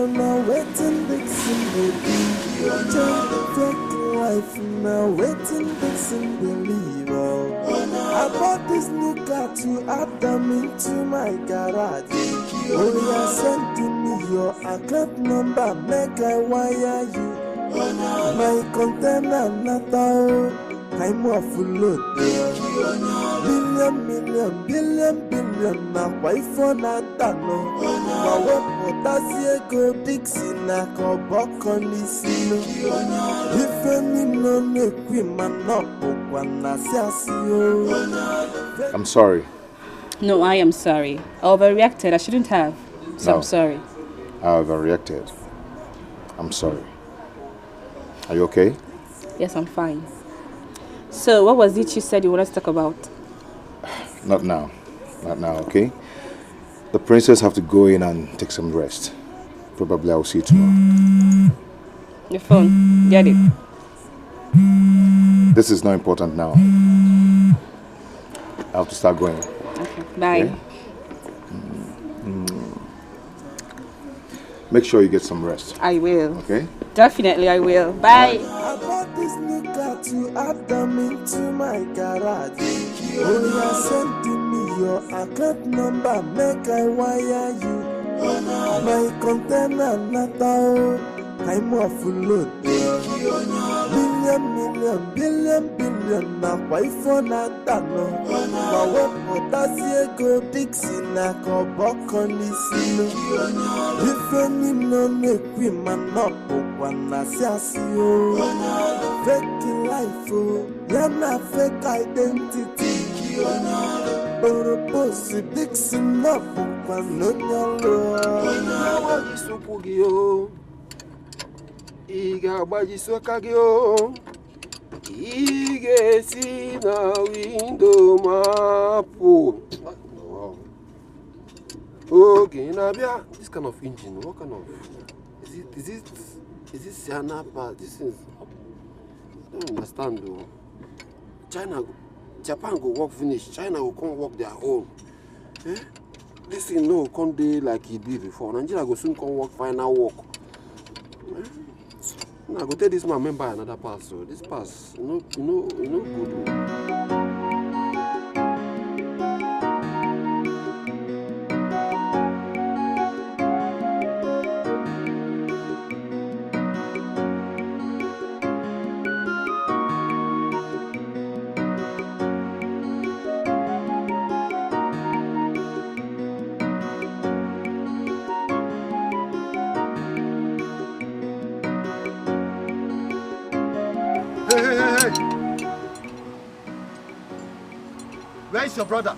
now waiting Dixon baby, take life now waiting Dixon believe. I bought this new car to add them into my garage. Oh, you are sending me your account number, make I wire you. My container not out, I'm off load. Billion, na wife for Natano. My work, that's go Dixie, na cobok on this. If any no make women up, one I'm sorry. No, I am sorry. I overreacted. I shouldn't have. So No. I'm sorry. I overreacted. I'm sorry. Are you okay? Yes, I'm fine. So, what was it you said you wanted to talk about? Not now. Not now, okay? The princess have to go in and take some rest. Probably I'll see you tomorrow. Your phone. Get it. This is not important now. I have to start going. Okay. Bye. Okay? Make sure you get some rest. I will. Okay? Definitely, I will. Bye. I bought this new car to add them into my garage. Oh, yeah, send to me your account number, make I wire you. My container not out, I'm off load. Billion, na wife for Natano. My work, that's go Dixie, na cobok on this. If any no make women up, one assassin. Fake life, oh, you're not fake identity. Purpose, Dixie, not one on your law. Iga baji sokagyo. Ige si na window mapo. Okay, Nabia, this kind of engine, what kind of is it Sianapa? This is I don't understand though. Japan go work finish, China will come work their own. Eh? This thing no come day like it be before. Nigeria go soon come work final work. Eh? I go tell this man member another pass, so this pass, you know good. Where is your brother?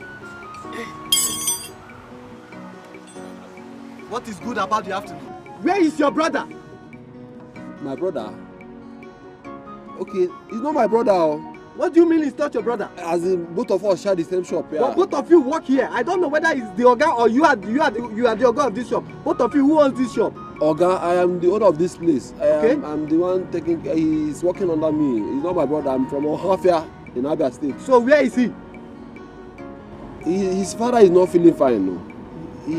What is good about the afternoon? Where is your brother? My brother? Okay, he's not my brother. What do you mean he's not your brother? As in, both of us share the same shop. Yeah. But both of you work here. I don't know whether it's the Oga or you are the Oga of this shop. Both of you, who owns this shop? Oga, I am the owner of this place. Okay. I'm the one taking. He's working under me. He's not my brother. I'm from Ohafia in Abia State. So where is he? His father is not feeling fine. No. He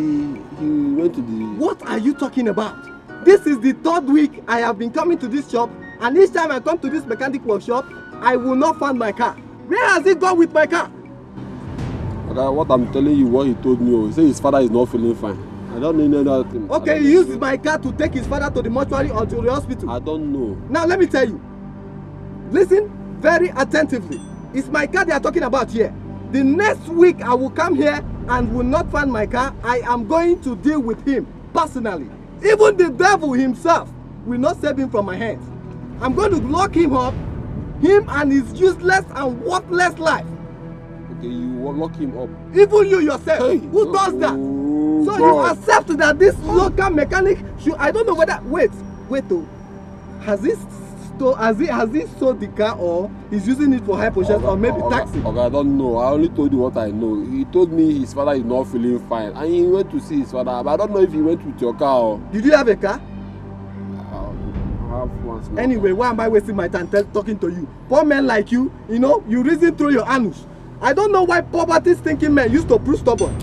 went to the. What are you talking about? This is the third week I have been coming to this shop, and each time I come to this mechanic workshop, I will not find my car. Where has he gone with my car? Okay, what I'm telling you, what he told me, he said his father is not feeling fine. I don't know any other thing. Okay, he used my car to take his father to the mortuary or to the hospital. I don't know. Now let me tell you. Listen very attentively. It's my car they are talking about here. The next week I will come here and will not find my car. I am going to deal with him personally. Even the devil himself will not save him from my hands. I'm going to lock him up, him and his useless and worthless life. Okay, you will lock him up. Even you yourself, hey, who does that? So God. You accept that this local mechanic should, I don't know whether, wait though, has he sold the car or he's using it for high purchase or maybe taxi? Okay, I don't know. I only told you what I know. He told me his father is not feeling fine and he went to see his father, but I don't know if he went with your car or... Did you have a car? I have one. Anyway, why am I wasting my time talking to you? Poor men like you, you reason through your anus. I don't know why poverty-thinking men used to prove stubborn.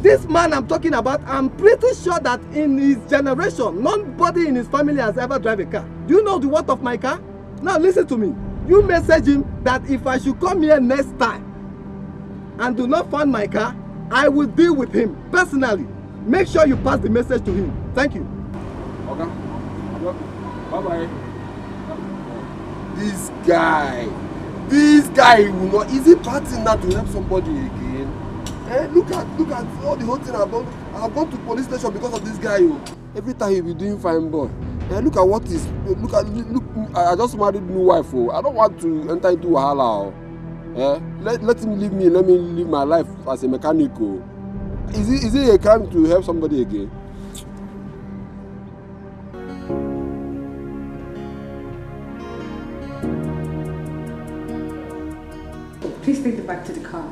This man I'm talking about, I'm pretty sure that in his generation, nobody in his family has ever drive a car. Do you know the worth of my car? Now listen to me. You message him that if I should come here next time and do not find my car, I will deal with him personally. Make sure you pass the message to him. Thank you. Okay. Bye-bye. This guy will not. Is it bad thing now to help somebody again? Look at all the whole thing I've done. I've gone to police station because of this guy. Every time he be doing fine boy. Look at what is. Look. I just married new wife. I don't want to enter into wahala. Let him leave me. Let me live my life as a mechanic. Is it a crime to help somebody again? Please take the bag to the car.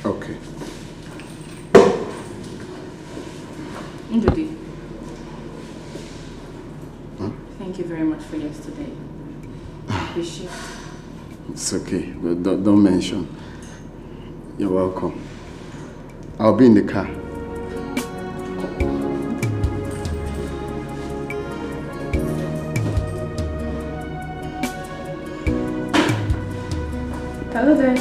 Okay. Ndudi. Thank you very much for yesterday. I appreciate it. It's okay, but don't mention. You're welcome. I'll be in the car. Hello there.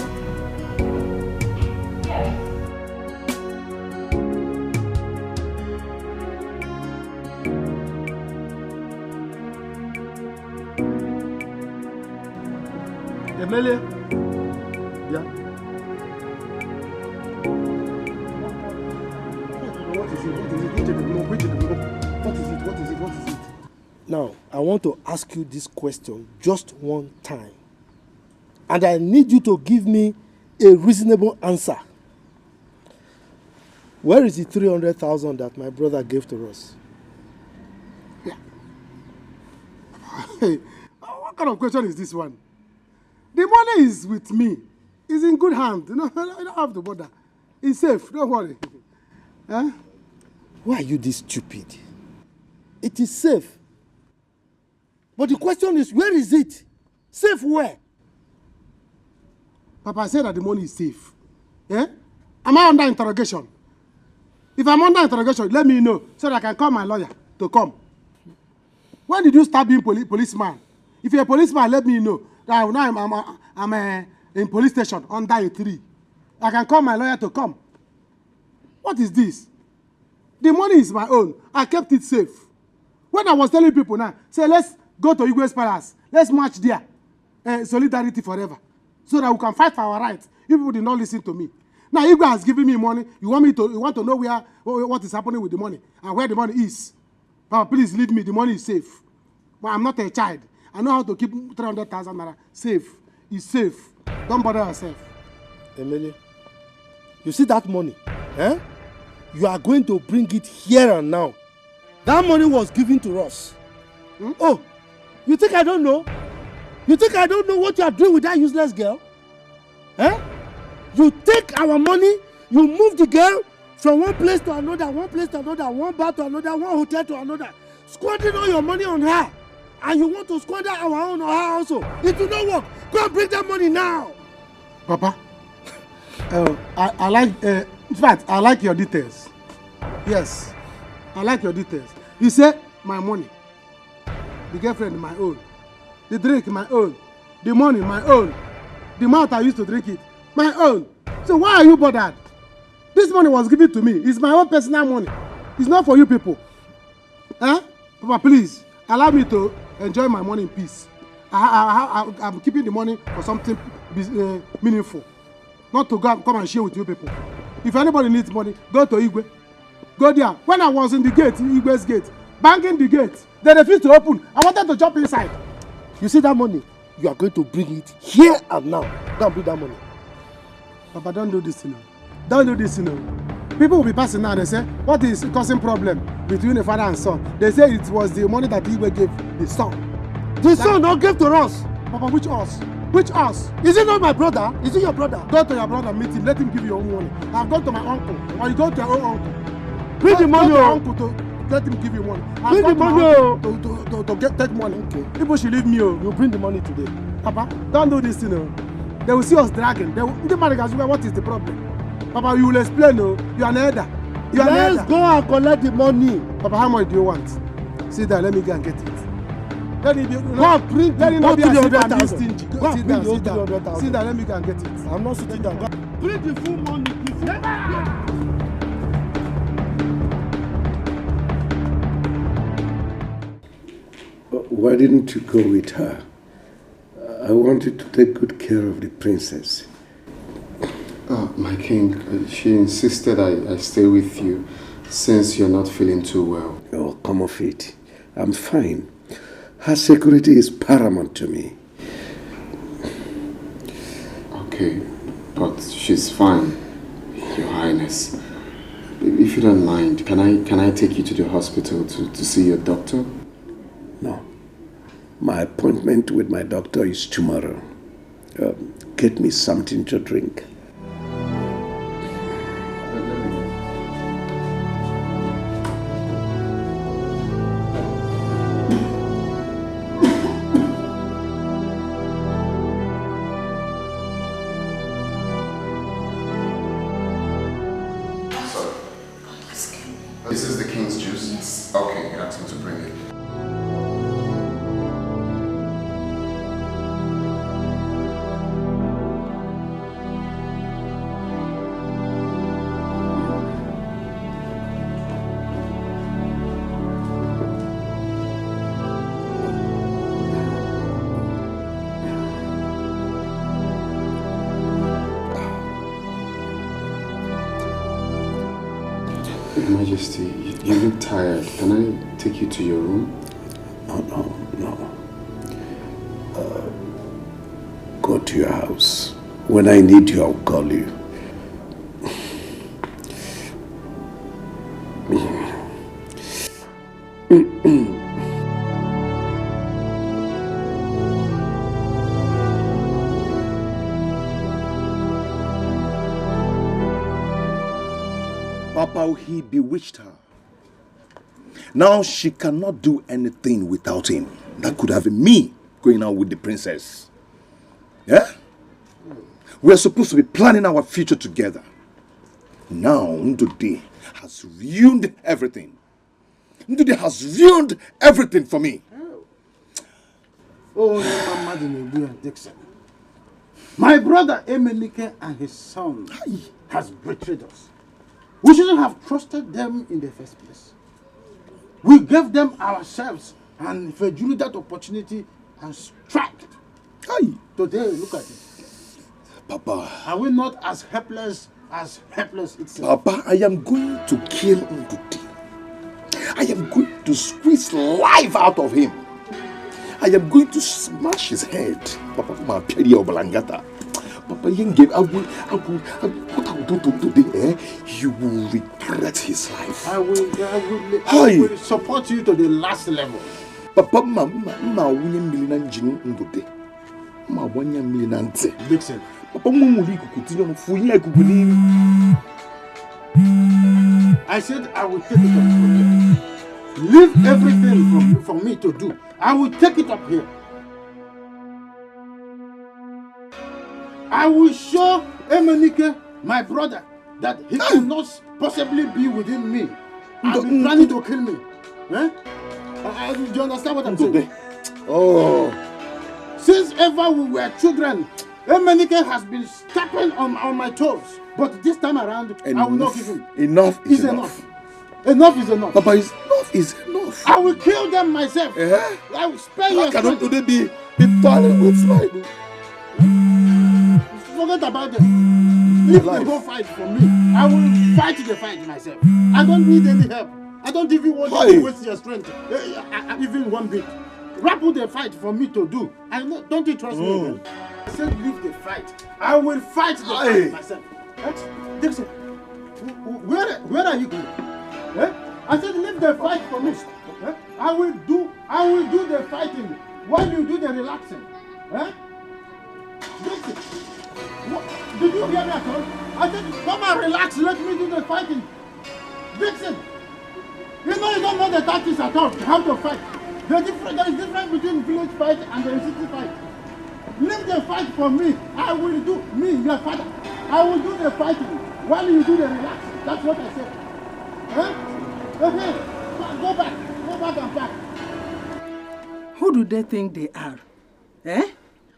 Emilia? Yeah. What is it? Now, I want to ask you this question just one time. And I need you to give me a reasonable answer. Where is the 300,000 that my brother gave to us? Yeah. Hey, what kind of question is this one? The money is with me. It's in good hand. You know, I don't have to bother. It's safe. Don't worry. Huh? Why are you this stupid? It is safe. But the question is, where is it? Safe where? Papa said that the money is safe. Yeah? Am I under interrogation? If I'm under interrogation, let me know so that I can call my lawyer to come. When did you start being policeman? If you're a policeman, let me know. Now I'm in police station under a tree. I can call my lawyer to come. What is this? The money is my own. I kept it safe. When I was telling people now, say let's go to Igwe's palace. Let's march there. Solidarity forever. So that we can fight for our rights. You people did not listen to me. Now Igwe has given me money. You want to know what is happening with the money and where the money is. Papa, please leave me. The money is safe. But I'm not a child. I know how to keep 300,000 naira safe. It's safe. Don't bother yourself. Emily, you see that money? Eh? You are going to bring it here and now. That money was given to us. Oh, you think I don't know? You think I don't know what you are doing with that useless girl? Eh? You take our money, you move the girl from one place to another, one bar to another, one hotel to another, squandering all your money on her. And you want to squander our own or her also. It will not work. Go and bring that money now. Papa, I like, in fact, I like your details. Yes, I like your details. You say, my money, the girlfriend, my own, the drink, my own, the money, my own, the amount I used to drink it, my own. So why are you bothered? This money was given to me. It's my own personal money. It's not for you people. Huh? Papa, please, allow me to enjoy my money in peace. I'm keeping the money for something meaningful. Not to come and share with you people. If anybody needs money, go to Igwe. Go there. When I was in the gate, Igwe's gate, banging the gate, they refused to open. I wanted to jump inside. You see that money? You are going to bring it here and now. Don't bring that money. Papa, don't do this, you know. Don't do this, you know. People will be passing now and they say, what is causing problem between the father and son? They say it was the money that Igwe gave the son. The son don't give to us. Papa, which us? Which us? Is it not my brother? Is it your brother? Go to your brother, meet him, let him give you your own money. I've gone to my uncle, or you go to your own uncle. Bring the money, uncle, to let him give you money. Bring the money, to take money. Okay. People should leave me, you bring the money today. Papa, don't do this, you know. They will see us dragging. What is the problem? Papa, you will explain, no? You are an elder. Let's go and collect the money. Papa, how much do you want? Sit down, let me go and get it. Let me go and bring the 300,000. Go and bring the 300,000. Sit down, let me go and get it. I'm not sitting down. Bring the full money, please. Why didn't you go with her? I wanted to take good care of the princess. My king, she insisted I stay with you since you're not feeling too well. Oh, come off it. I'm fine. Her security is paramount to me. Okay, but she's fine, Your Highness. If you don't mind, can I take you to the hospital to see your doctor? No. My appointment with my doctor is tomorrow. Get me something to drink. This is the king's juice? Yes. Okay, ask him to bring it. Your Majesty, you look tired. Can I take you to your room? No. Go to your house. When I need you, I'll call you. Papa, he bewitched her. Now she cannot do anything without him. That could have been me going out with the princess. Yeah? We're supposed to be planning our future together. Now, Ndude has ruined everything. Ndude has ruined everything for me. Oh, Dixon. My brother Emenike and his son has betrayed us. We shouldn't have trusted them in the first place. We gave them ourselves, and if they drew that opportunity and struck. Today, look at it. Papa. Are we not as helpless itself? Papa, I am going to kill Ndude. I am going to squeeze life out of him. I am going to smash his head. Papa, my peri obalangata. Papa, what I will do today, you will regret his life. I will support you to the last level. Papa, ma wunye milina njinu Ndude. Ma wanya milina nte. Dixon. Papa, mumuli kukutinyo mfuye kukuni. I said I will take it up from here. Leave everything for me to do. I will take it up here. I will show Emenike, my brother, that he cannot possibly be within me and be planning to kill me. Eh? Do you understand what I'm saying? Oh. Since ever we were children, Emenike has been stepping on my toes. But this time around, I will not give him. Enough is enough. Enough is enough. Papa, enough is enough. I will kill them myself. I will spare you. How cannot today be toiling with slide? Forget about them. If they go fight for me, I will fight the fight myself. I don't need any help. I don't even want you to waste your strength, even one bit. Wrap up the fight for me to do. Don't you trust me again? I said leave the fight. I will fight the fight myself. Dixon, where are you going? I said leave the fight for me. I will do the fighting while you do the relaxing. Dixon, did you hear me at all? I said come and relax, let me do the fighting. Dixon, you don't know the tactics at all, how to fight. There is difference between village fight and the city fight. Leave the fight for me. I will do, me, your father. I will do the fighting while you do the relaxing. That's what I said. Okay, go back and back. Who do they think they are?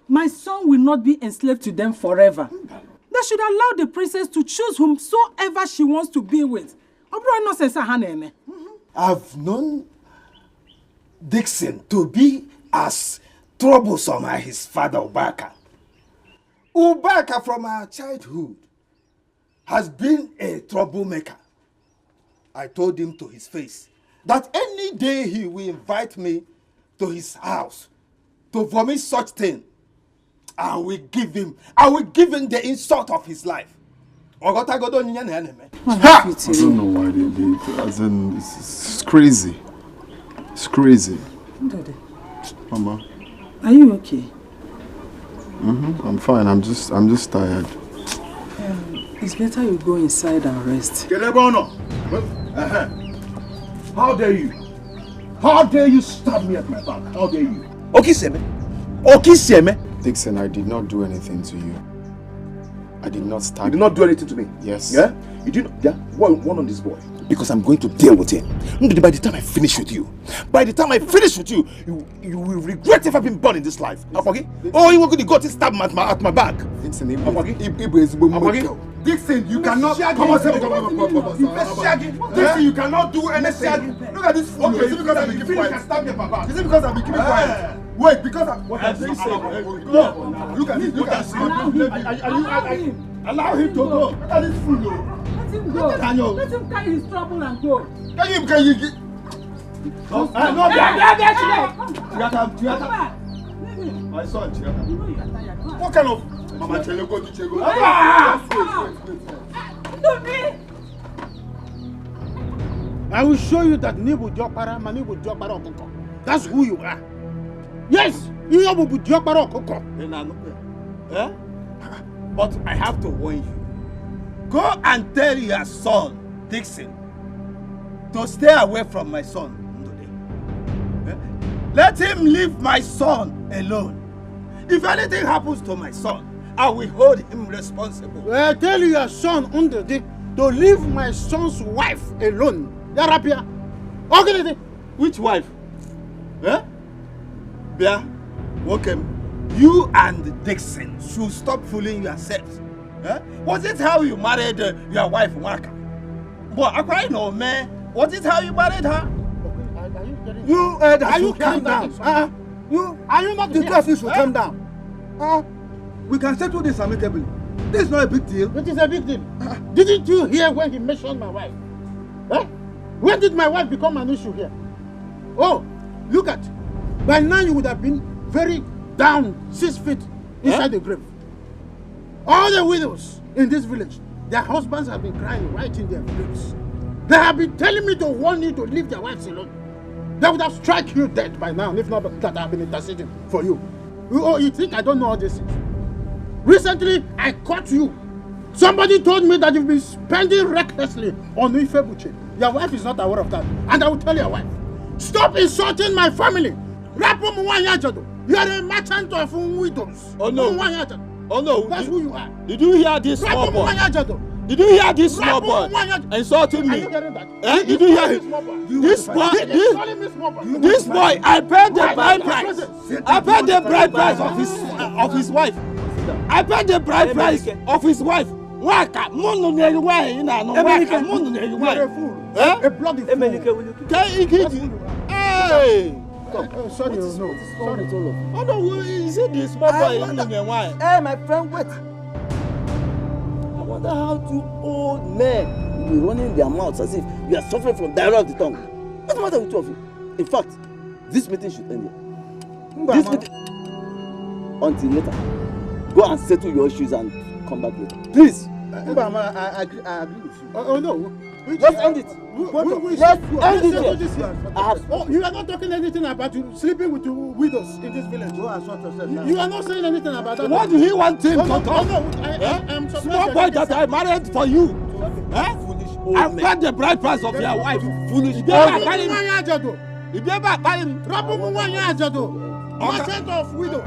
My son will not be enslaved to them forever. They should allow the princess to choose whomsoever she wants to be with. I've known Dixon to be as troublesome as his father Ubaka. Ubaka from our childhood has been a troublemaker. I told him to his face that any day he will invite me to his house to vomit such thing, I will give him the insult of his life. I don't know why they did. As in, it's crazy. It's crazy. Daddy, Mama. are you okay? I'm fine. I'm just tired. It's better you go inside and rest. How dare you? How dare you stab me at my back? How dare you? Okiseme. Dixon, I did not do anything to you. I did not stab you. You did not do anything to me? Yes. Yeah? You did not? Yeah? One on this boy. Because I'm going to deal with him. By the time I finish with you, you will regret ever being born in this life. Okay? Oh, you were going to go to stab me at my back. Dixon, you cannot. Dixon, you cannot do anything. Look at this fool. Okay, is it because I'm keeping quiet? Is it because I'm keeping quiet? Wait, because I'm. What I'm saying. Look at this. Look at this. Allow him to go. Look at this fool. Let him go. Let him carry his trouble and go. Can you get? No, my son, what kind of Mama Chelego Dichego? I will show you that Nibu Jokara, Manibu Jokara Okoko. That's who you are. Yes, you are Nibu Jokara Okoko. But I have to warn you. Go and tell your son, Dixon, to stay away from my son. Let him leave my son alone. If anything happens to my son, I will hold him responsible. Well, tell your son Ndode to leave my son's wife alone. Yarapia. Okay. Which wife? Bia, welcome. You and Dixon should stop fooling yourselves. Was it how you married your wife, Waka? But I know, man. Was it how you married her? You calm down? Are you not the two of you should calm down? We can settle this amicably. This is not a big deal. It is a big deal. Didn't you hear when he mentioned my wife? When did my wife become an issue here? Oh, look at. By now you would have been very down 6 feet inside the grave. All the widows in this village, their husbands have been crying right in their graves. They have been telling me to warn you to leave their wives alone. They would have struck you dead by now, if not that I have been interceding for you. You think I don't know all this? Recently, I caught you. Somebody told me that you've been spending recklessly on Ifebuche. Your wife is not aware of that. And I will tell your wife, stop insulting my family. You are a merchant of widows. Oh no. Oh no. That's who you are. Did you hear this small boy? Did you hear this small boy insulting me? Did you hear him? This boy, I paid the bride price. I paid the bride price of his wife. I paid the bride price of his wife. Waka, mono ne way ina no waka, mono ne way. A bloody fool. Hey. Sorry, no. Sorry, Tolo. Oh no, is it this small boy in the why? Hey, my friend, wait. I wonder how two old men will be running their mouths as if you are suffering from diarrhea of the tongue. What's the matter with two of you? In fact, this meeting should end here. This meeting... Until later. Go and settle your issues and come back later. Please. I agree with you. Oh no. Let's end it. Let's end it. You are not talking anything about you sleeping with two widows in this village. You are not saying anything about that. What do he want him to talk? I'm small boy that I married for you. Foolish old man. I paid the bride price of your wife. Foolish old man. If you ever buy him, merchant of widows.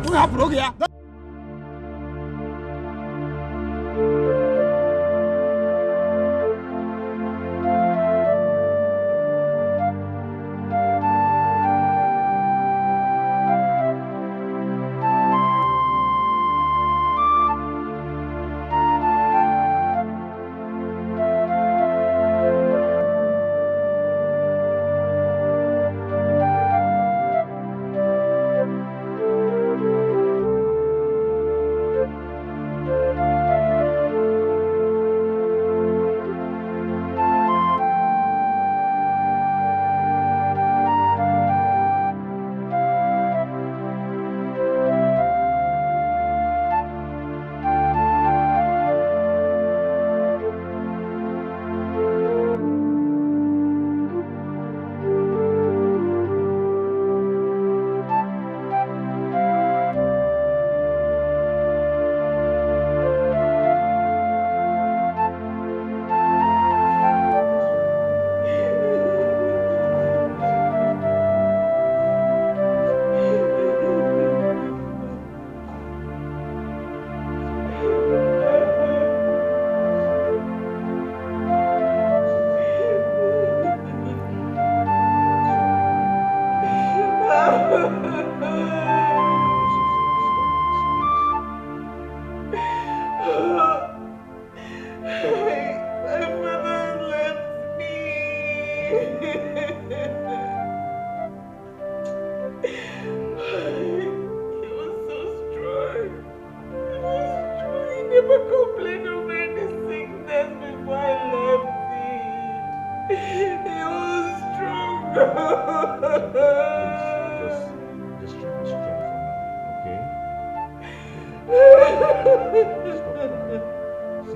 See,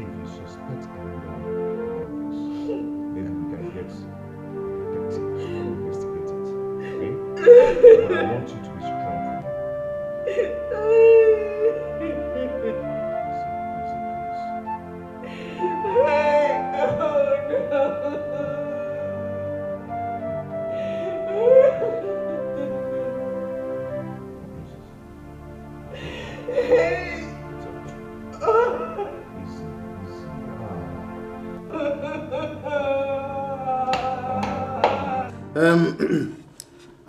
if you suspect anyone about this, maybe we can get detective to investigate it. Okay? But I want you to be strong for me.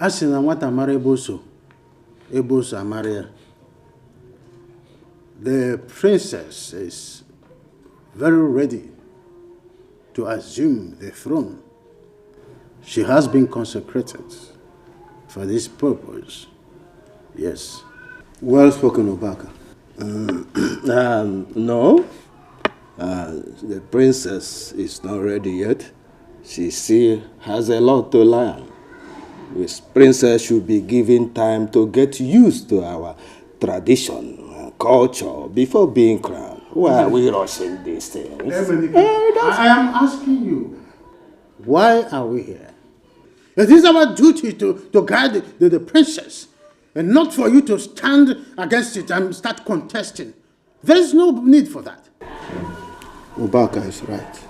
I seen na nwata mara eboso Amaria. The princess is very ready to assume the throne. She has been consecrated for this purpose. Yes. Well spoken, Obaka. No. The princess is not ready yet. She still has a lot to learn. This princess should be given time to get used to our tradition and culture before being crowned. Why are we rushing these things? I am asking you, why are we here? It is our duty to guide the princess, and not for you to stand against it and start contesting. There is no need for that. Obaka is right.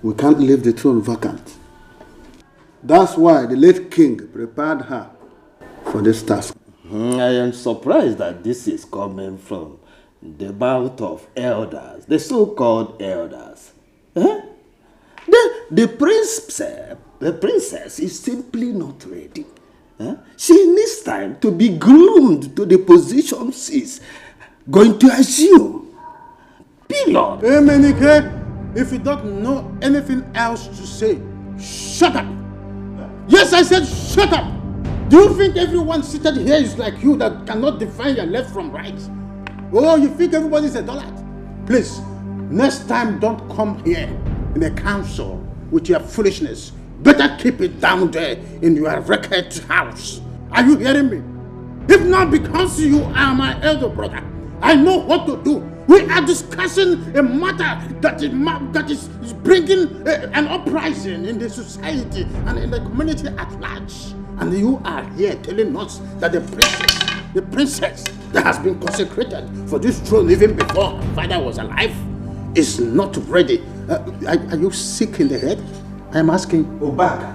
We can't leave the throne vacant. That's why the late king prepared her for this task. I am surprised that this is coming from the mouth of elders, the so-called elders. Huh? The princess is simply not ready. Huh? She needs time to be groomed to the position she's going to assume. Period. Hey, Menike, if you don't know anything else to say, shut up. Yes, I said shut up. Do you think everyone seated here is like you that cannot define your left from right? Oh, you think everybody's a dullard? Please, next time don't come here in a council with your foolishness. Better keep it down there in your record house. Are you hearing me? If not because you are my elder brother, I know what to do. We are discussing a matter that is bringing an uprising in the society and in the community at large. And you are here telling us that the princess that has been consecrated for this throne even before her father was alive is not ready. Are you sick in the head? I am asking. Obaka.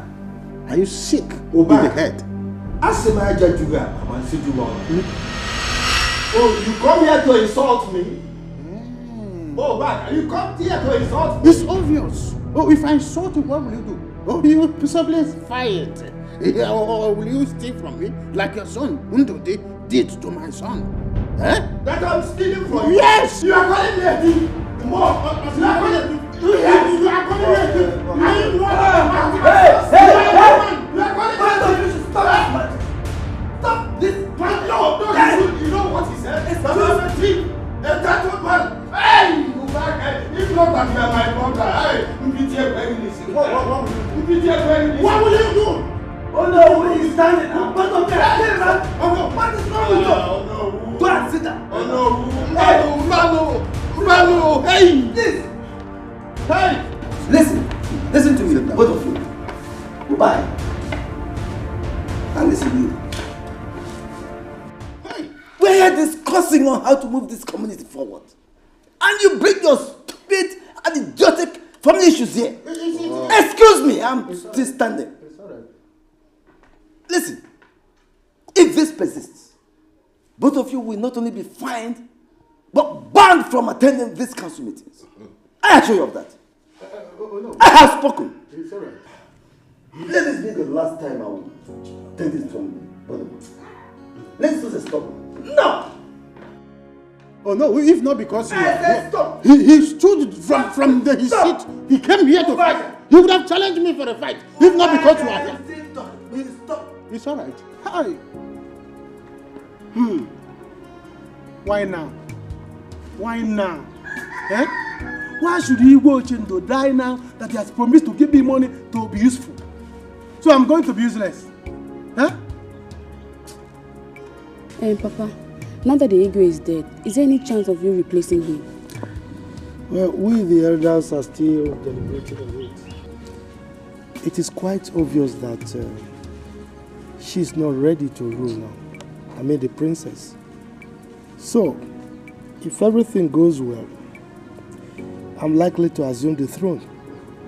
Are you sick in the head? Oh, you come here to insult me? Oh, Obaka, you come here to insult me? It's obvious. Oh, if I insult you, what will you do? Oh, you will possibly fight. Or will you steal from me like your son Ndode did to my son? Eh? That I'm stealing from you? Yes! You are calling me a thief! More! You are calling me a thief! Yes, you are calling me a thief! Are you the one? Hey! You are calling me a thief! Stop this! No, you know what he said? I'm a thief! A tattooed man! Hey! If not that you are my brother, hey! What will you do? Oh no, he's standing. I'm not okay. Oh no, what is wrong with you? Oh no. Go and sit down. Oh no. Mano, hey! This. Hey! Listen to me, both of you. Goodbye. And listen to you. Hey! We're here discussing on how to move this community forward. And you bring your stupid and idiotic family issues here. Excuse me, I'm still standing. Listen, if this persists, both of you will not only be fined, but banned from attending these council meetings. I assure you of that. I have spoken. Let this be the last time I will take this from you. Let's do this stop. No! Oh no, if not because stop. He stood from his seat. He came here to fight. He would have challenged me for a fight. If not because you are here. Stop. It's all right. Hi. Why now? Why now? Eh? Why should he go to die now that he has promised to give me money to be useful? So I'm going to be useless. Huh? Papa, now that the ego is dead, is there any chance of you replacing him? Well, we the elders are still deliberating on it. It is quite obvious that she's not ready to rule now. I mean the princess. So, if everything goes well, I'm likely to assume the throne,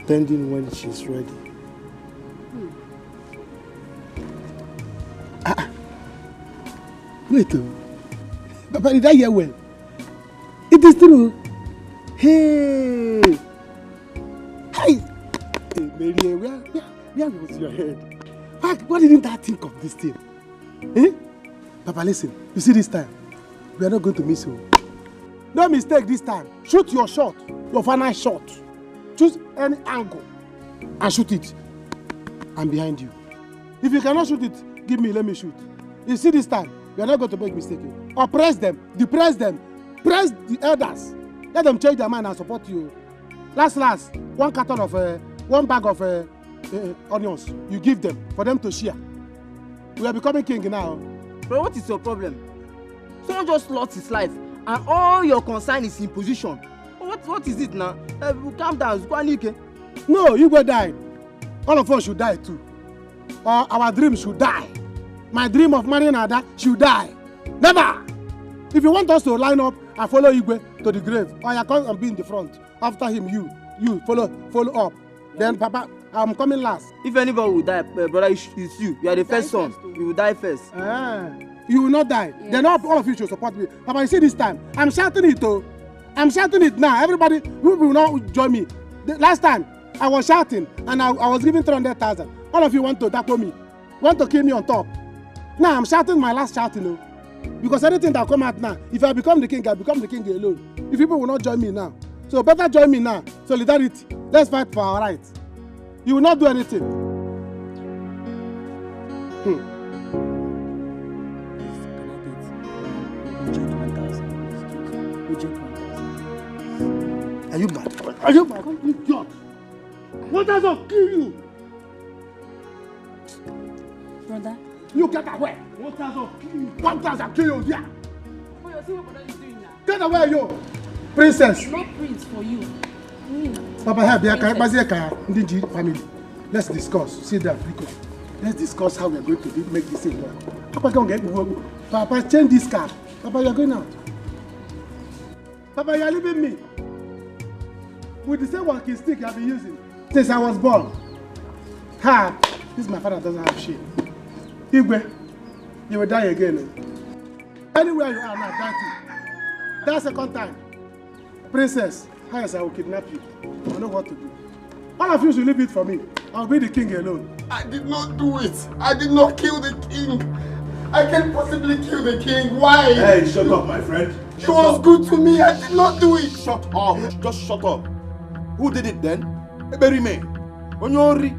pending when she's ready. Wait, Papa, did I hear well? It is true. Hey! Hey! Mary, where was your head? Why didn't I think of this thing? Eh? Papa, listen. You see this time? We are not going to miss you. No mistake this time. Shoot your shot. Your final shot. Choose any angle and shoot it. I'm behind you. If you cannot shoot it, give me, let me shoot. You see this time? We are not going to make mistake. Oppress them. Depress them. Press the elders. Let them change their mind and support you. Last, one bag of onions. You give them for them to share. We are becoming king now. Bro, what is your problem? Someone just lost his life and all your concern is in position. What is it now? Calm down. No, you go die. All of us should die too. Or our dreams should die. My dream of marrying Ada should die. Never! If you want us to line up and follow Igwe to the grave, or you come and be in the front. After him, you follow up. Then, Papa, I'm coming last. If anybody will die, brother, it's you. You are the first son. You will die first. You will not die. Yes. Then all of you should support me. Papa, you see this time? I'm shouting it, though. I'm shouting it now. Everybody will not join me. The last time, I was shouting, and I was giving 300,000. All of you want to dapo me. Want to kill me on top. Now, I'm shouting my last shouting, though. Because anything that come out now, if I become the king, I become the king alone. If people will not join me now. So better join me now. Solidarity. Let's fight for our rights. You will not do anything. Are you mad? Are you mad? Idiot! 1,000 kill you! Brother? You get away! 1,000 kill you! 1,000 kill you! Yeah! Get away, yo! Princess! No prince for you. Papa, here, family. Let's discuss. Sit down, Rico. Let's discuss how we are going to make this thing work. Papa, come get me. Papa, change this car. Papa, you are going out. Papa, you are leaving me. With the same walking stick you have been using since I was born. Ha! This my father doesn't have shit. Igwe, you will die again. Anywhere you are now, die too. That's the second time. Princess, how else I will kidnap you? I know what to do. All of you should leave it for me. I'll be the king alone. I did not do it. I did not kill the king. I can't possibly kill the king. Why? Hey, shut up, my friend. He was good to me. I did not do it. Shut up. Just shut up. Who did it then? Bury me. Onyori.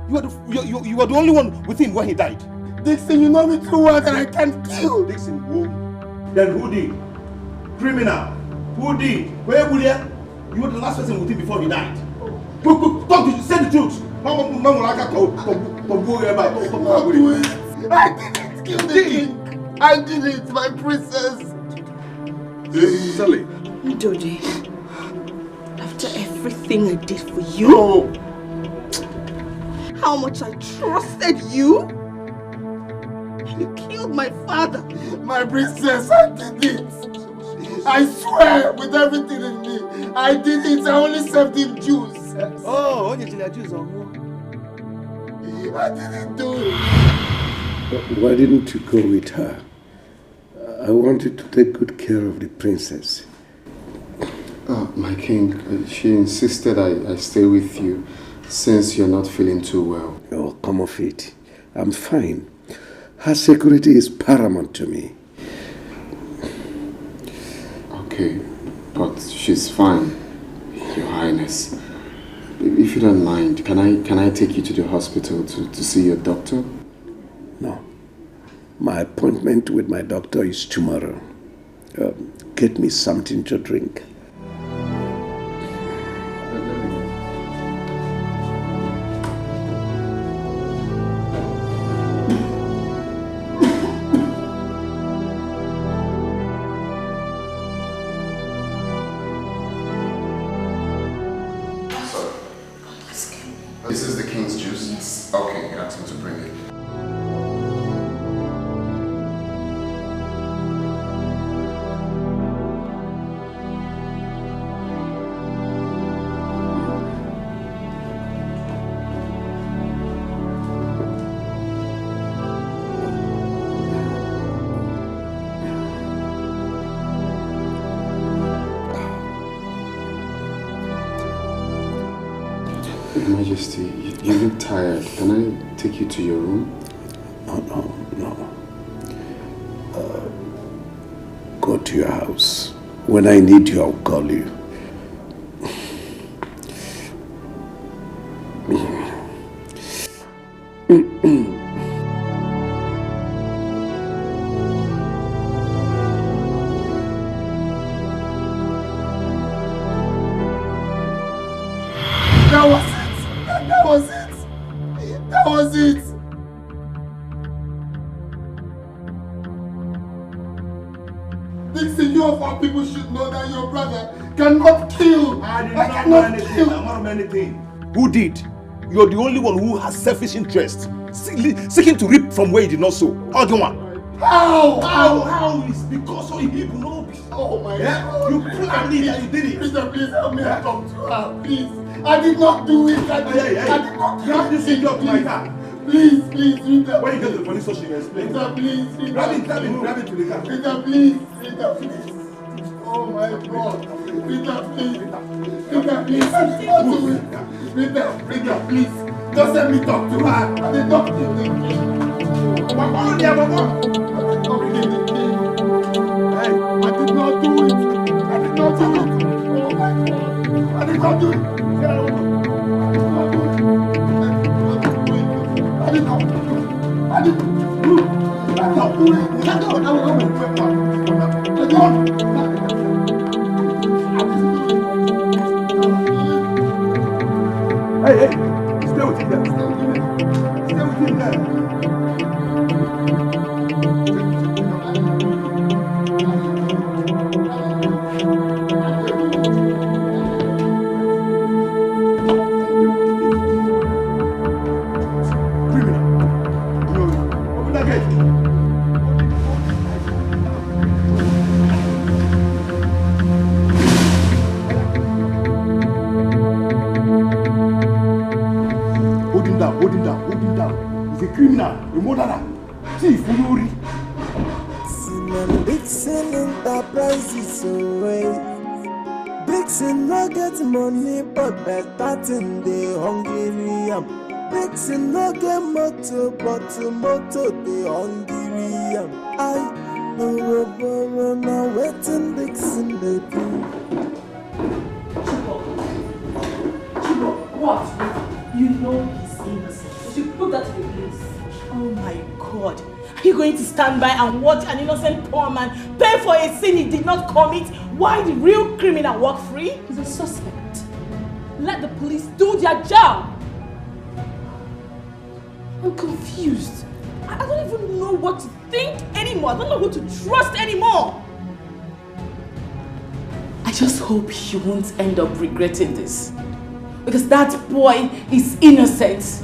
You were the only one with him when he died. Dixon, you know me too well that I can't kill. Dixon, who? Then who did? Criminal. Who did? Where were you? You were the last person with him before he died. Quick, talk to you. Say the truth. I didn't kill the king. I did it, my princess. Silly. Dodi, after everything I did for you, how much I trusted you, you killed my father. My princess, I did it. I swear with everything in me, I did it. I only served him juice. Oh, only juice on I didn't do it. Why didn't you go with her? I wanted to take good care of the princess. My king, she insisted I stay with you since you're not feeling too well. Oh, come off it. I'm fine. Her security is paramount to me. Okay, but she's fine, Your Highness. If you don't mind, can I take you to the hospital to see your doctor? No. My appointment with my doctor is tomorrow. Get me something to drink. This is the king's juice? Yes. Okay, ask him to bring it. Majesty, you look tired. Can I take you to your room? No. Go to your house. When I need you, I'll call you. That was it! Dixon, you of all people should know that your brother cannot kill. I did not know anything. I'm not anything. Who did? You're the only one who has selfish interest. Seeking to reap from where you did not sow. Argument. How is because of people know. Oh my God. You planned it and you did it. Please help me talk to her, please. I did not do it. I did not do it. Grab this thing up to my car. Please, Rita. When you get to the police station, you explain. Rita, please. Rita, grab it to the car. Rita, please. Oh my God. Rita, please. Rita, please. Rita, please. Just let me talk to her. I did not do it. I did not do it. I did not do it. Oh my God. I did not do it. I did not do it. Hey, stay with him there. Stay with him there. Hold him down. He's a criminal, a murderer, thief, Uyuri. Dixon Enterprises away. Dixon no get money, but better thing they hungry. Dixon no get motor, but motor they hungry. I no waiting Dixon they do. What? You know he's innocent. You should prove that to the police. Oh my God. Are you going to stand by and watch an innocent poor man pay for a sin he did not commit while the real criminal walk free? He's a suspect. Let the police do their job. I'm confused. I don't even know what to think anymore. I don't know who to trust anymore. I just hope he won't end up regretting this. Because that boy is innocent.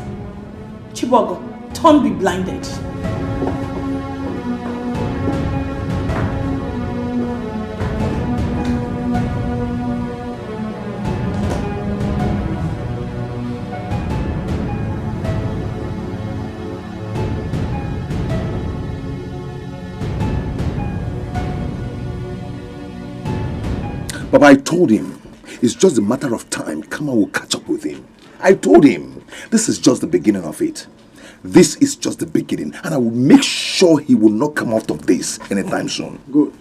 Chibogo, don't be blinded. But I told him, it's just a matter of time. Kama will catch up with him. I told him, this is just the beginning of it. This is just the beginning. And I will make sure he will not come out of this anytime soon. Good.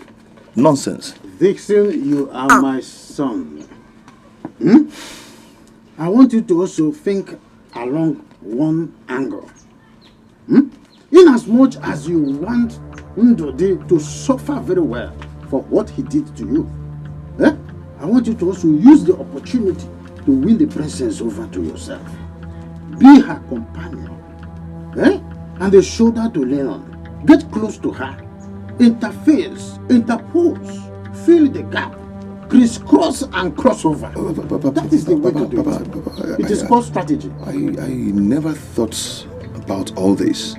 Nonsense. Dixon, you are my son. I want you to also think along one angle. In as much as you want Ndodi to suffer very well for what he did to you, I want you to also use the opportunity to win the princess over to yourself. Be her companion, and a shoulder to lean on. Get close to her, interface, interpose, fill the gap. crisscross and crossover. That is the way to do it. It is called strategy. I never thought about all this.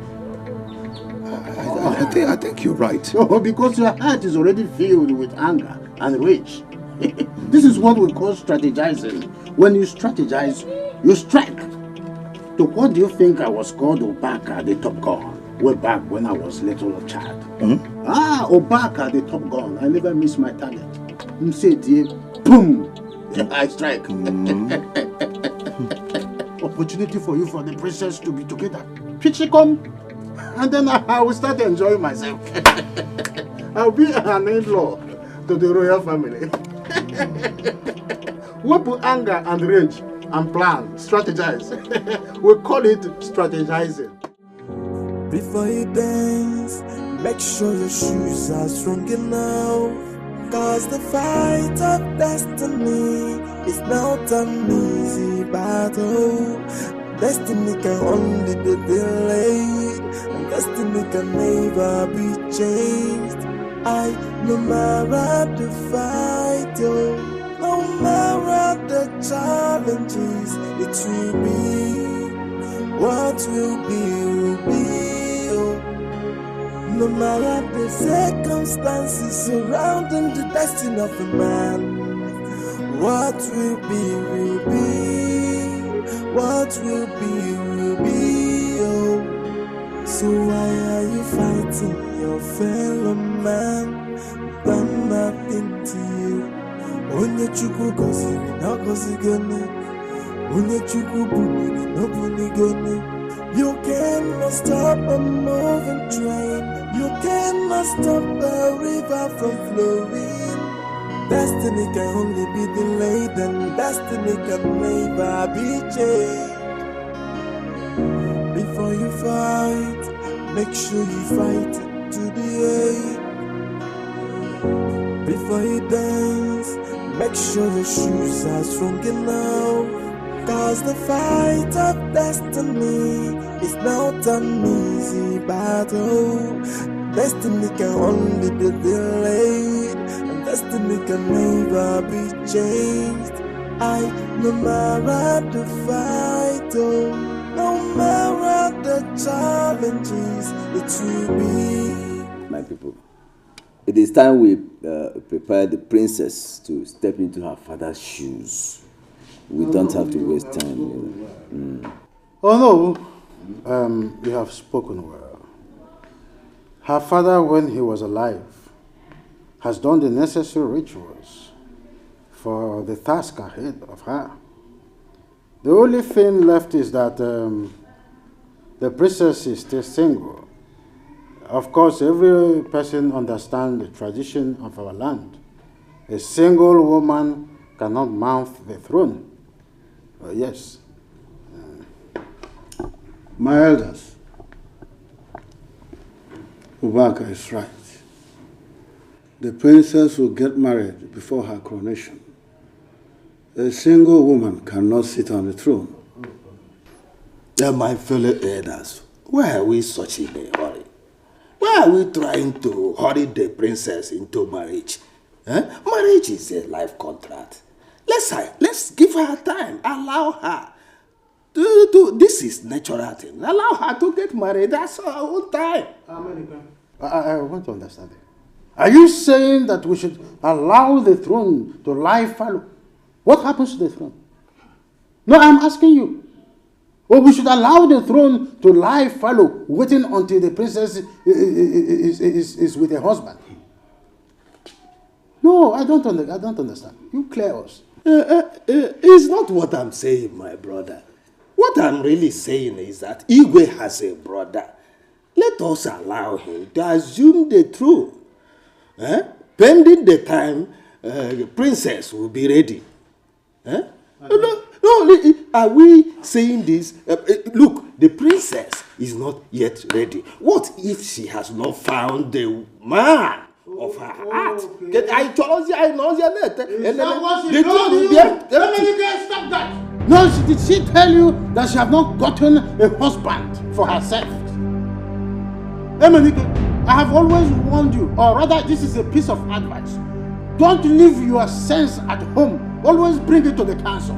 I think you're right. Oh, because your heart is already filled with anger and rage. This is what we call strategizing. When you strategize, you strike. So what do you think I was called Obaka, the Top Gun, way back when I was little child? Obaka, the Top Gun. I never miss my target. You say, boom, I strike. Opportunity for you for the princess to be together. Come, and then I will start enjoying myself. I'll be an in-law to the royal family. We put anger and rage and plan, strategize. We call it strategizing. Before you dance, make sure your shoes are strong enough. Cause the fight of destiny is not an easy battle. Destiny can only be delayed, and destiny can never be changed. No matter the fight, no matter the challenges, it will be. What will be. No matter the circumstances surrounding the destiny of a man, what will be. What will be. Oh. So why are you fighting your fellow man? Done nothing to you. Onye chukwu goziri na gozigoni. Onye chukwu buniri no bunigoni. You cannot stop a moving train. You cannot stop the river from flowing. Destiny can only be delayed, and destiny can never be changed. Before you fight, make sure you fight to the end. Before you dance, make sure your shoes are strong enough. Cause the fight of destiny is not an easy battle. Destiny can only be delayed, and destiny can never be changed. No matter the fight, no matter the challenges, it will be. My people, it is time we prepare the princess to step into her father's shoes. We don't have to waste time. Oh no, you have spoken well. Her father, when he was alive, has done the necessary rituals for the task ahead of her. The only thing left is that the princess is still single. Of course, every person understands the tradition of our land. A single woman cannot mount the throne. Yes. My elders, Ubaka is right. The princess will get married before her coronation. A single woman cannot sit on the throne. My fellow elders, why are we such in a hurry? Why are we trying to hurry the princess into marriage? Marriage is a life contract. Let's give her time. Allow her to this is natural thing. Allow her to get married. That's her own time. I want to understand it. Are you saying that we should allow the throne to lie fallow? What happens to the throne? No, I'm asking you. Well, we should allow the throne to lie fallow, waiting until the princess is with her husband. No, I don't understand. You clear us. It's not what I'm saying, my brother. What I'm really saying is that Igwe has a brother. Let us allow him to assume the throne. Pending the time, the princess will be ready. No, are we saying this? Look, the princess is not yet ready. What if she has not found the man of her heart? I told you, I know your letter. Stop that! No, did she tell you that she have not gotten a husband for herself? Emenike, I have always warned you, or rather this is a piece of advice. Don't leave your sense at home. Always bring it to the council.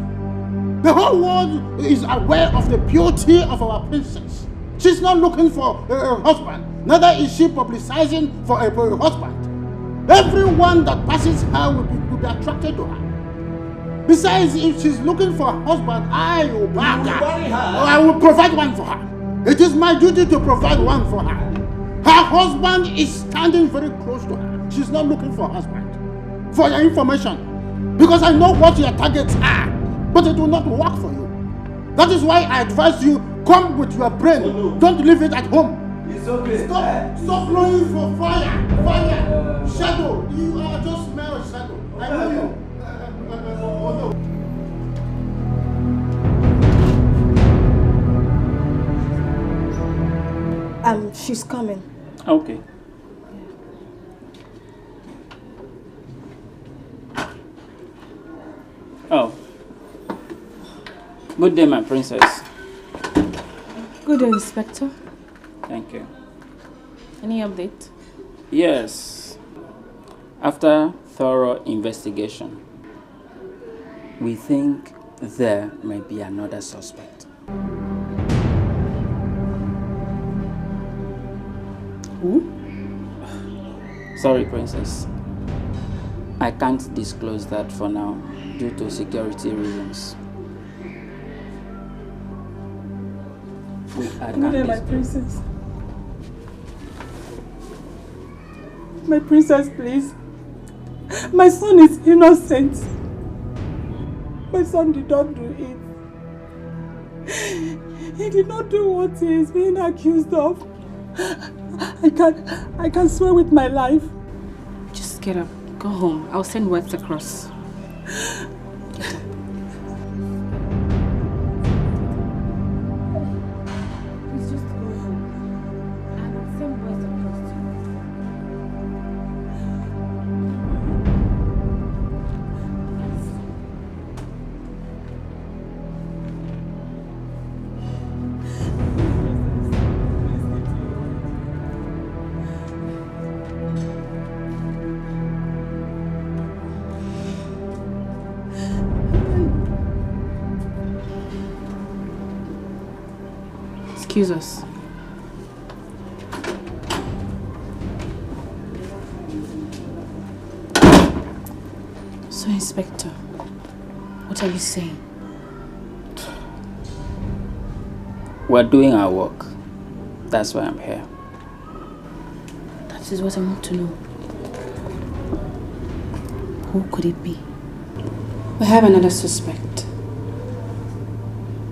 The whole world is aware of the beauty of our princess. She's not looking for a husband. Neither is she publicizing for a husband. Everyone that passes her will be attracted to her. Besides, if she's looking for a husband, I will back her. I will provide one for her. It is my duty to provide one for her. Her husband is standing very close to her. She's not looking for a husband. For your information. Because I know what your targets are. But it will not work for you. That is why I advise you, come with your brain. Oh, no. Don't leave it at home. It's okay. Stop blowing for fire. Fire. Shadow. You are just smell shadow. I know you. Oh no. She's coming. Okay. Oh. Good day, my princess. Good day, Inspector. Thank you. Any update? Yes. After thorough investigation, we think there may be another suspect. Who? Sorry, Princess. I can't disclose that for now due to security reasons. Good day, my princess. My princess, please. My son is innocent. My son did not do it. He did not do what he is being accused of. I can swear with my life. Just get up. Go home. I'll send words across. Get up. Please just go home. I'll send words across to Excuse us. So, Inspector, what are you saying? We're doing our work. That's why I'm here. That is what I want to know. Who could it be? We have another suspect.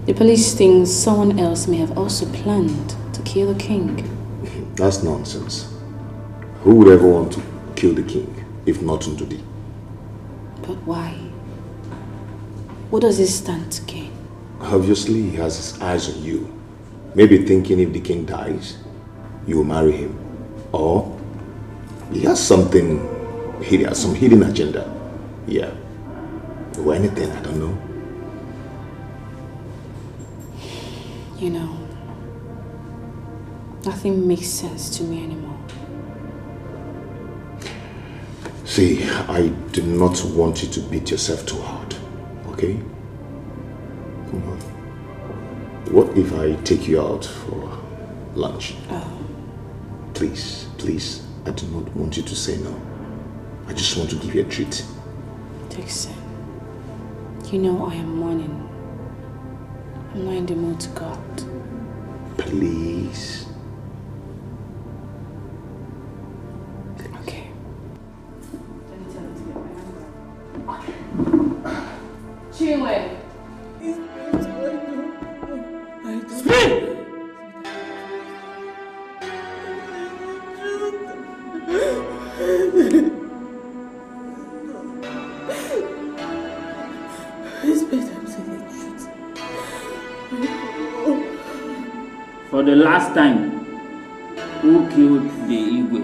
The police think someone else may have also planned to kill the king. That's nonsense. Who would ever want to kill the king, if not Ndudi? But why? What does he stand to gain? Obviously, he has his eyes on you. Maybe thinking if the king dies, you will marry him. Or he has something, he has some hidden agenda. Yeah. Or anything, I don't know. You know, nothing makes sense to me anymore. See, I do not want you to beat yourself too hard, okay? Come on. What if I take you out for lunch? Oh. Please, please, I do not want you to say no. I just want to give you a treat. Dixon, you know I am mourning. I'm not in the mood to go out. Please. Okay. Chinwe. Speak! It's better I'm saying the truth. For the last time, who killed the Igwe?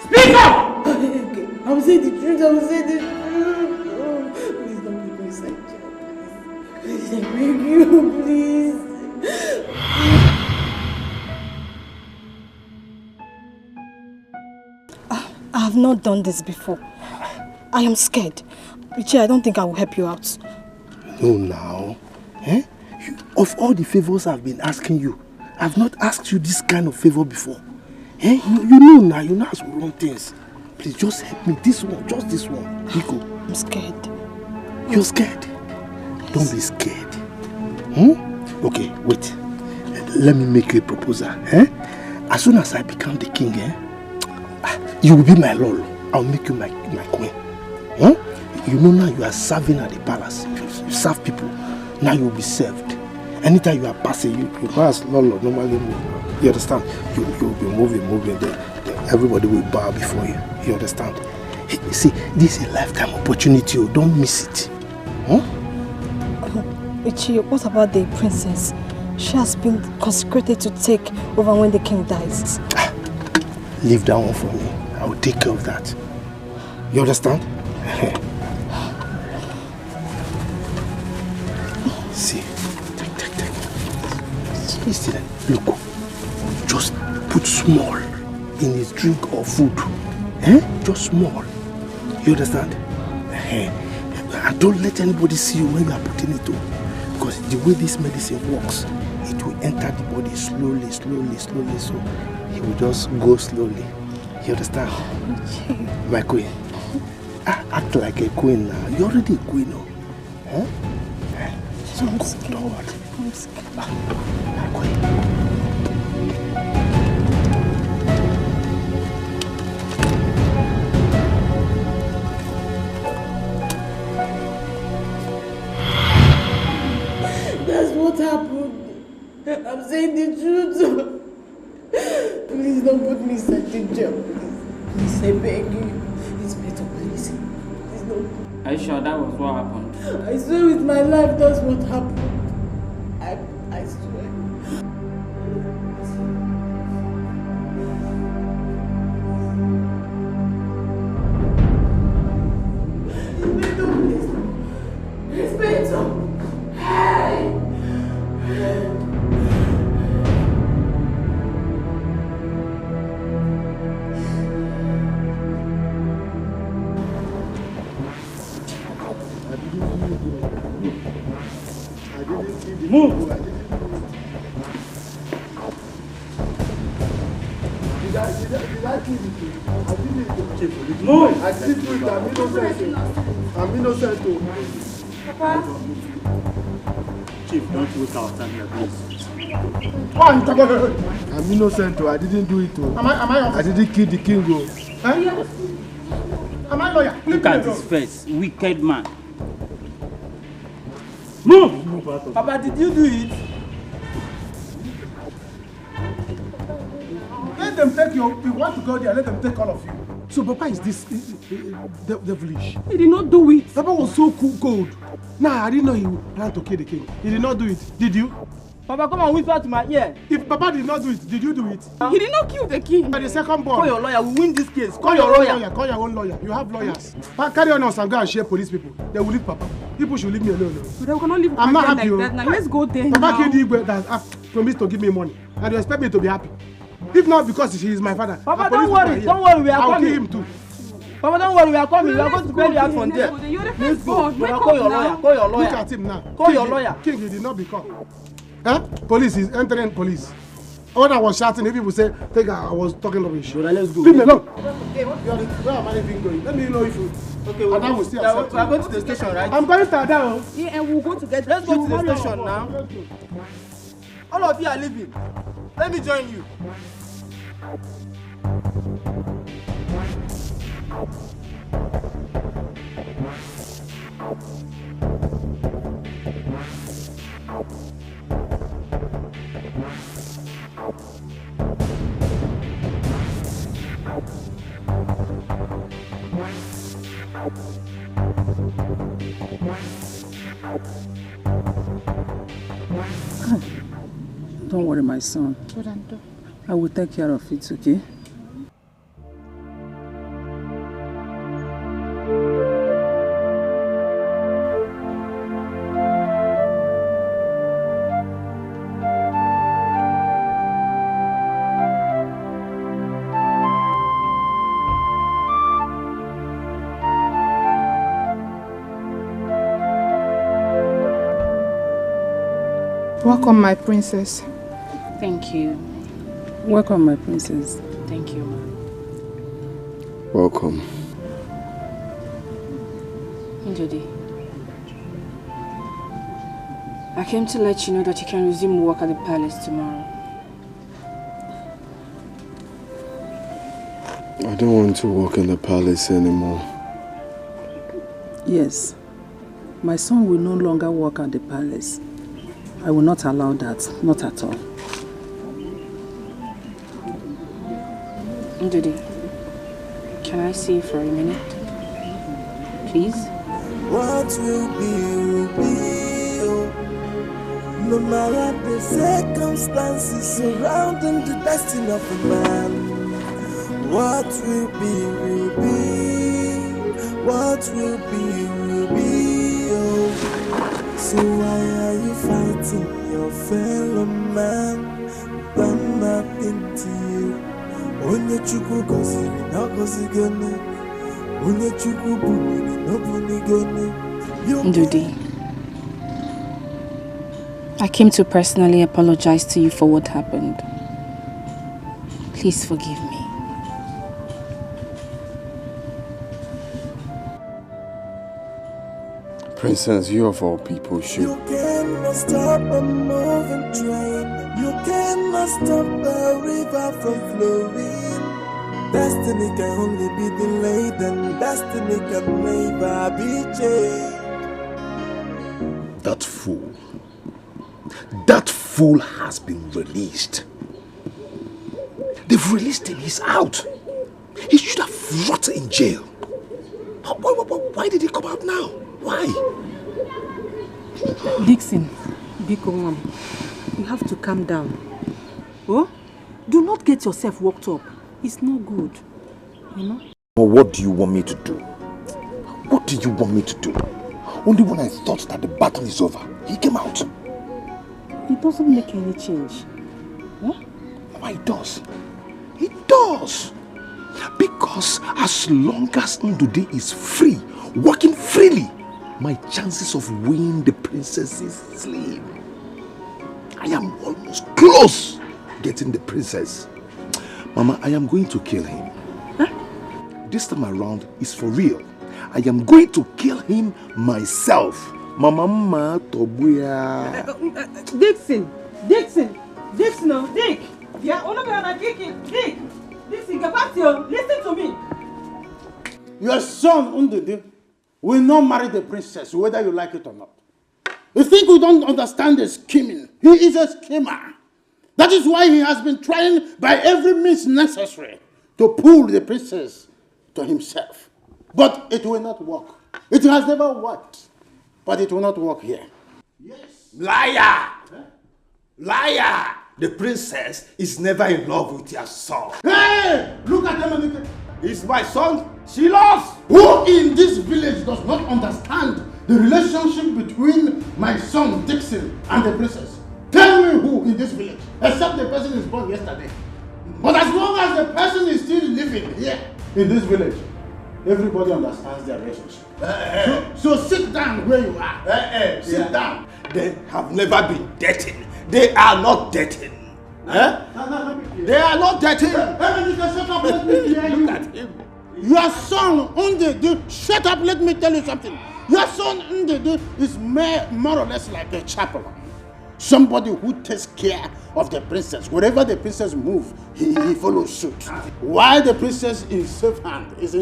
Speak up! Okay, I'm saying the truth, I'm saying the truth. Oh, please don't make me sad, please. Please, I beg you, please. not done this before. I am scared. Luchy, I don't think I will help you out. No, now. Eh? Of all the favors I've been asking you, I've not asked you this kind of favor before. Eh? You know now, you know how to run things. Please just help me. This one, just this one. Nico. I'm scared. You're scared? Yes. Don't be scared. Okay, wait. Let me make you a proposal. Eh? As soon as I become the king, you will be my lord. I'll make you my queen. Huh? You know now you are serving at the palace. You serve people. Now you will be served. Anytime you are passing, you pass lord normally move. You understand? You will be moving. Then everybody will bow before you. You understand? You see, this is a lifetime opportunity. Don't miss it. Huh? Luchy, what about the princess? She has been consecrated to take over when the king dies. Leave that one for me. I will take care of that. You understand? See, take. Listen, look. Just put small in his drink or food. Just small. You understand? And don't let anybody see you when you are putting it on. Because the way this medicine works, it will enter the body slowly. So he will just go slowly. You understand? My queen. Act like a queen now. You're already a queen now. So I'm scared. I'm scared. My queen. That's what happened. I'm saying the truth. Please don't put me in such a jail. Please, I beg you. It's better, please. Please don't. Are you sure that was what happened? I swear with my life that's what happened. I swear. Inspector! Hey! Move! Did I kill you? I didn't. Move! I didn't do it. I'm innocent. Papa? Chief, don't look out at me, please. I'm innocent. I didn't do it. Am I I didn't kill the king. Am I lawyer? Look at his face, wicked man. Move! Papa, did you do it? Let them take you. If you want to go there, let them take all of you. So Papa is this devilish. He did not do it. Papa was so cold. Nah, I didn't know he planned to kill the king. He did not do it. Did you? Papa, come and whisper to my ear. If Papa did not do it, did you do it? He did not kill the king. By the second born. Call your lawyer. We win this case. Call your own lawyer. Call your own lawyer. You have lawyers. Carry on us and go and share police people. They will leave Papa. People should leave me alone. But they cannot leave I'm not happy. like that now. Let's go there Papa now. killed Igwe that promised to give me money. And you expect me to be happy. If not because he is my father. Papa, don't worry. Don't worry. We are coming. I'll kill him too. Papa, don't worry. We are coming. We are going to bail you out from there. Let's go. Call your lawyer. Call your lawyer. Look at him now. Call your lawyer. King, he did not become. Huh? Police is entering police. When I was shouting, if people say, I was talking rubbish. Let's go. Leave me alone. Where am I even going? Let me know if you. Okay, well, Ada will still accept. We are going to the station, right? I'm going to Ada. Yeah, and we'll go together. Let's go to the station now. All of you are leaving. Let me join you. Don't worry, my son. I will take care of it, okay? Welcome, my princess. Thank you. Welcome, my princess. Thank you, ma. Welcome. Njodi, I came to let you know that you can resume work at the palace tomorrow. I don't want to work in the palace anymore. Yes. My son will no longer work at the palace. I will not allow that. Not at all. Njodi, can I see you for a minute? Please? What will be, oh. No matter the circumstances surrounding the destiny of a man. What will be, what will be, oh. So why are you fighting your fellow man? Done nothing to you. Onye chukwu goziri na gozigone. Onye chukwu buniri no bunigone. Njodi, I came to personally apologize to you for what happened. Please forgive me. Princess, you of all people should. You cannot stop a moving train. You cannot stop a river from flowing. Destiny can only be delayed, and destiny can never be changed. That fool has been released. They've released him, he's out. He should have rotted in jail. Why did he come out now? Why? Dixon, Biko, you have to calm down. Oh? Do not get yourself worked up. It's not good. You know? But what do you want me to do? What do you want me to do? Only when I thought that the battle is over, he came out. It doesn't make any change. Huh? Why it does? It does. Because as long as Ndude is free, walking freely, my chances of winning the princess is slim. I am almost close getting the princess. Mama, I am going to kill him. Huh? This time around is for real. I am going to kill him myself. Mama Tobuya. Dixon, no, Dick. Yeah, Dick. Dixon, get back to you. Listen to me. Your son, Ndude, will not marry the princess, whether you like it or not. You think we don't understand the scheming? He is a schemer. That is why he has been trying by every means necessary to pull the princess to himself. But it will not work. It has never worked. But it will not work here. Yes. Liar! Huh? Liar! The princess is never in love with your son. Hey! Look at them. He's my son. She loves. Who in this village does not understand the relationship between my son Dixon and the princess? Tell me who in this village, except the person is born yesterday. But as long as the person is still living here in this village, everybody understands their relationship. So sit down where you are. Sit down. They have never been dating. They are not dating. Huh? They are not dating. Shut up, let me hear you. Look at him. Your son, Ndude, shut up, let me tell you something. Your son, Ndude, is more or less like a chaplain. Somebody who takes care of the princess. Wherever the princess moves, he follows suit. While the princess is in safe hand, he's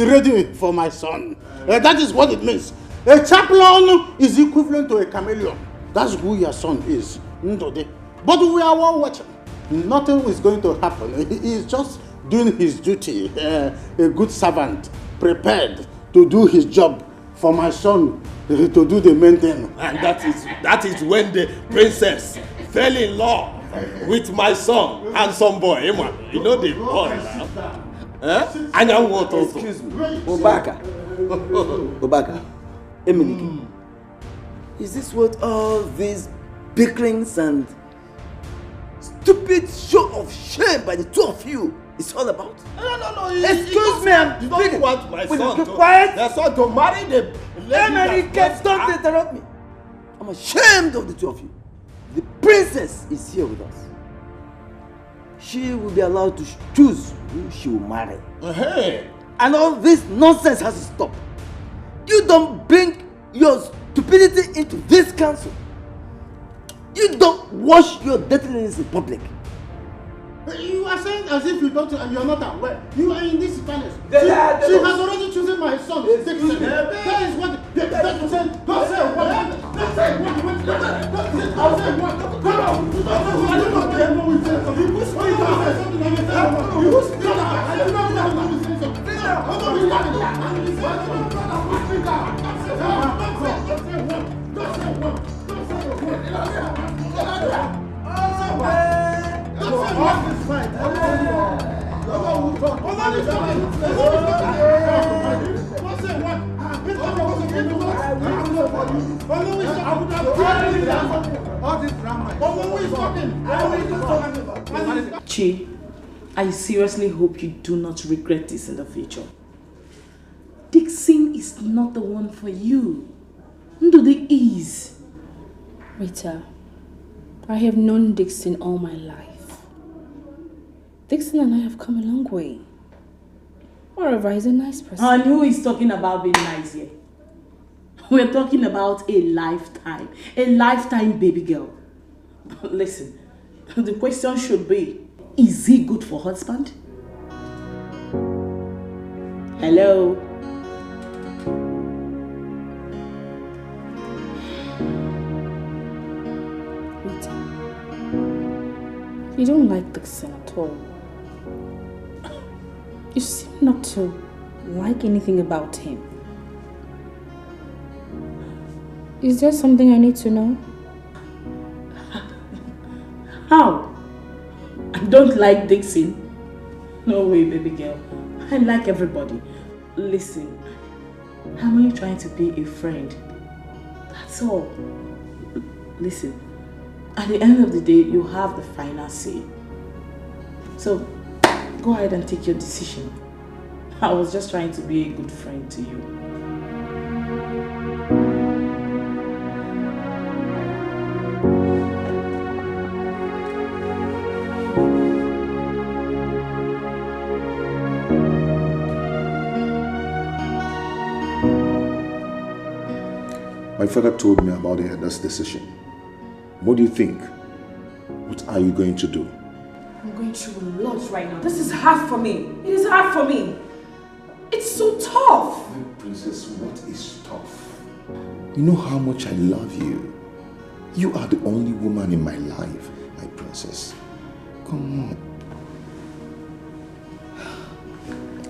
ready for my son. That is what it means. A chaplain is equivalent to a chameleon. That's who your son is, Ndude. But we are all watching. Nothing is going to happen. He is just doing his duty, a good servant, prepared to do his job for my son to do the main thing. And that is when the princess fell in love with my son, handsome boy. You know the boy now. Excuse me. Obaka, Eminike. Is this what all these bickerings and stupid show of shame by the two of you is all about? No. Excuse me, I'm speaking. You don't want my son to quiet? Their son to marry the lady. Eminike, don't interrupt me. I'm ashamed of the two of you. The princess is here with us. She will be allowed to choose who she will marry. Hey. And all this nonsense has to stop. You don't bring your stupidity into this council. You don't wash your dirtiness in public. You are saying as if you don't, and you are not aware. You are in this palace. She has already chosen my son. Dixon. That is what. Don't say what. Don't say what. Don't say what. Come on. You Chi, I seriously hope you do not regret this in the future. Dixon is not the one for you. Ndude is. Rita, I have known Dixon all my life. Dixon and I have come a long way. Moreover, he's a nice person. And who is talking about being nice here? We're talking about a lifetime baby girl. Listen, the question should be, is he good for husband? Hello? Rita, you don't like Dixon at all. You seem not to like anything about him. Is there something I need to know? How? I don't like Dixon. No way, baby girl. I like everybody. Listen, I'm only trying to be a friend. That's all. Listen, at the end of the day, you have the final say. So, go ahead and take your decision. I was just trying to be a good friend to you. My father told me about the elders' decision. What do you think? What are you going to do? I'm going through a lot right now. This is hard for me. It is hard for me. It's so tough. My princess, what is tough? You know how much I love you. You are the only woman in my life, my princess. Come on.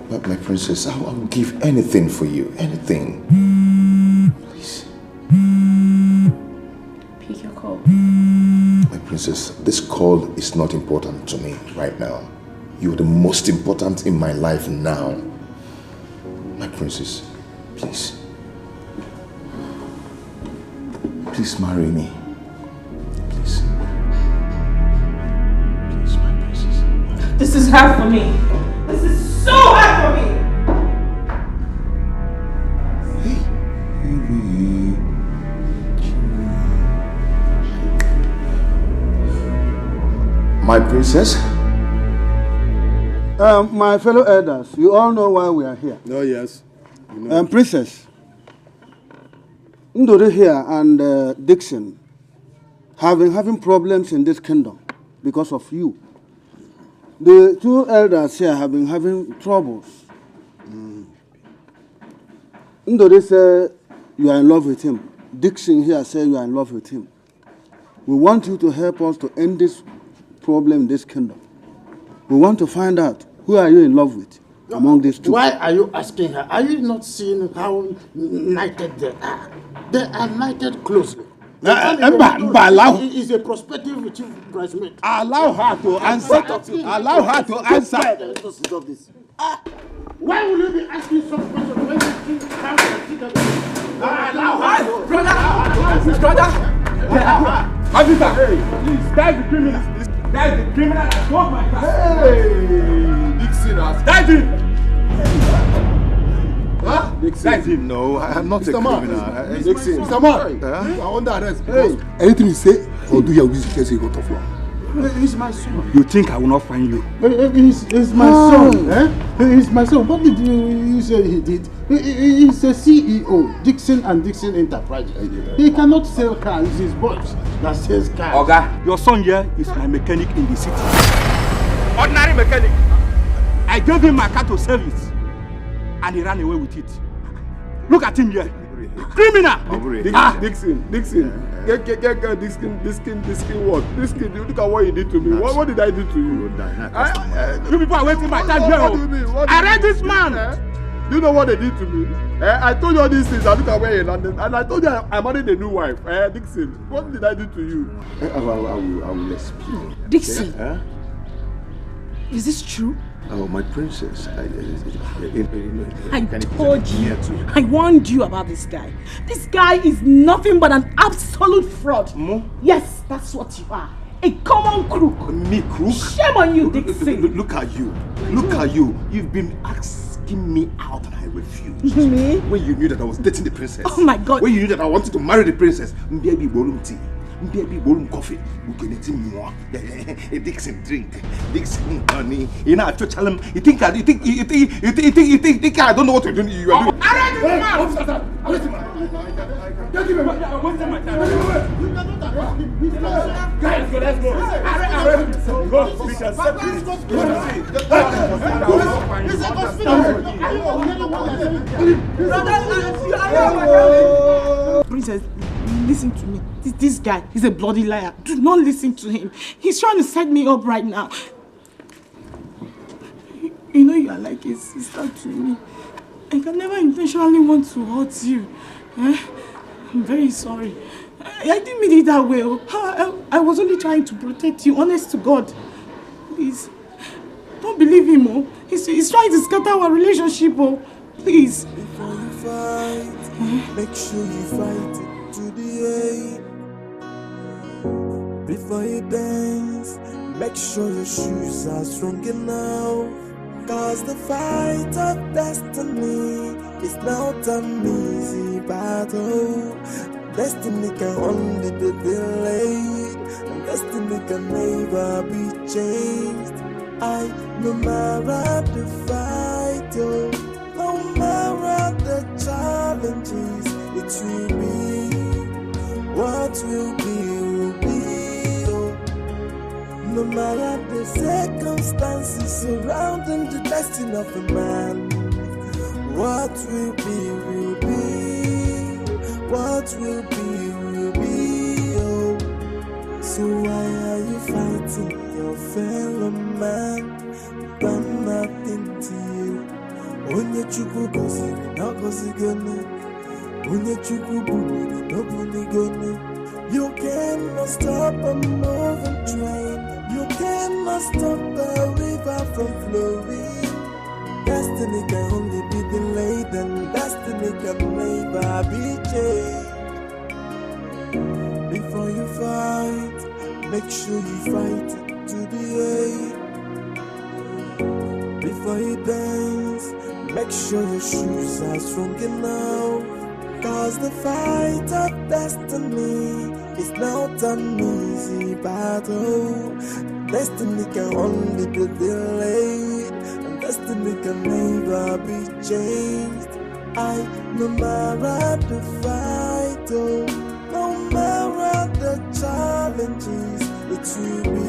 But my princess, I will give anything for you. Anything. Please. Pick your call. My princess, this call is not important to me right now. You're the most important in my life now. My princess, please. Please marry me. Please. Please, my princess. This is hard for me. This is so hard for me. My princess? My fellow elders, you all know why we are here. Oh, yes. You know. Princess, Ndore here and Dixon have been having problems in this kingdom because of you. The two elders here have been having troubles. Ndore said you are in love with him. Dixon here said you are in love with him. We want you to help us to end this problem in this kingdom. We want to find out who are you in love with among these two. Why are you asking her? Are you not seeing how united they are? They are united closely. Is a prospective chief bridesmaid. Allow her to answer. Allow her to answer. Why will you be asking some questions when you think how to sit down? Allow her. Brother. Officer, please, that's the criminal. That's the criminal that stole my car. Hey, Dixon, that's it. Huh? That's him. No, I'm not a criminal. Mr. Man, you are under arrest because anything you say or do here will say you go to floor. He's my son. You think I will not find you? He's my son. He's my son. What did you say he did? He's a CEO, Dixon and Dixon Enterprises. He cannot sell cars. It's his boss that sells cars. Oga, your son here is my mechanic in the city. Ordinary mechanic. I gave him my car to service, and he ran away with it. Look at him here. Criminal! Dixon, get Dixon what? Dixon, look at what he did to me. What did I do to you? You people are wasting my time here. What do you mean? Arrest this man! Do you know what they did to me? I told you all these things, I look at where he landed, and I told you I married a new wife. Dixon, what did I do to you? I will explain. Dixon, is this true? Oh, my princess. I told you. I warned you about this guy. This guy is nothing but an absolute fraud. Yes, that's what you are. A common crook. Me crook? Shame on you, Dixon. Look at you. Look at you. You've been asking me out and I refused. Me? When you knew that I was dating the princess. Oh my God. When you knew that I wanted to marry the princess. Baby, volume tea. Baby, volume coffee. We can eat more. Dixon drink. Dixon honey. You know, I tell him. You think I don't know what you're doing. You are doing. Don't give me my time. I'm wasting my time. You cannot arrest me. Guys, let's go. Arrest him. Go. We can settle it. Princess, listen to me. This guy is a bloody liar. Do not listen to him. He's trying to set me up right now. You know you are like a sister to me. I can never intentionally want to hurt you. I'm very sorry. I didn't mean it that way. I was only trying to protect you, honest to God. Please, don't believe him. Oh. He's trying to scatter our relationship. Oh. Please. Before you fight, make sure you fight it to the end. Before you dance, make sure your shoes are strong enough. Cause the fight of destiny is not an easy battle. Destiny can only be delayed, and destiny can never be changed. No matter the fight, no matter the challenges, it will be. What will be, will be. No matter the circumstances surrounding the destiny of a man, what will be, will be. What will be, will be. Oh. So why are you fighting your fellow man? Done nothing to you. Onye chukwu goziri, no gozigone. Onye chukwu buri, no bunigone. You cannot stop a moving train. You cannot stop the river from flowing. Destiny can only be delayed, and destiny can never be changed. Before you fight, make sure you fight it to the end. Before you dance, make sure your shoes are strong enough. Cause the fight of destiny is not an easy battle. Destiny can only be delayed, and destiny can never be changed. No matter the fight, no matter the challenges, it will be.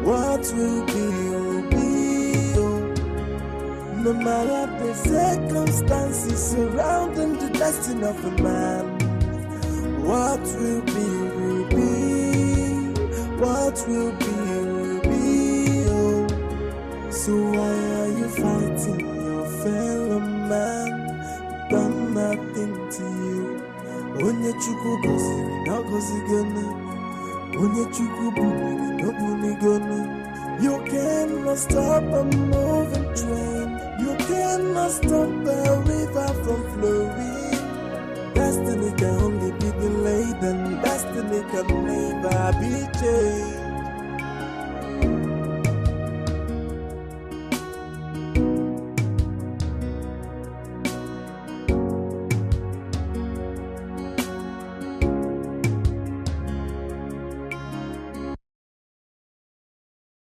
What will be, will be. No matter the circumstances surrounding the destiny of a man, what will be, will be. What will be, will be. Oh. So why are you fighting your fellow man? Done nothing to you. Onye chukwu goziri, no gozigone. Onye chukwu buri, no bunigone. You cannot stop a moving train. You cannot stop the river from flowing. Destiny can only be delayed, and destiny can never be changed.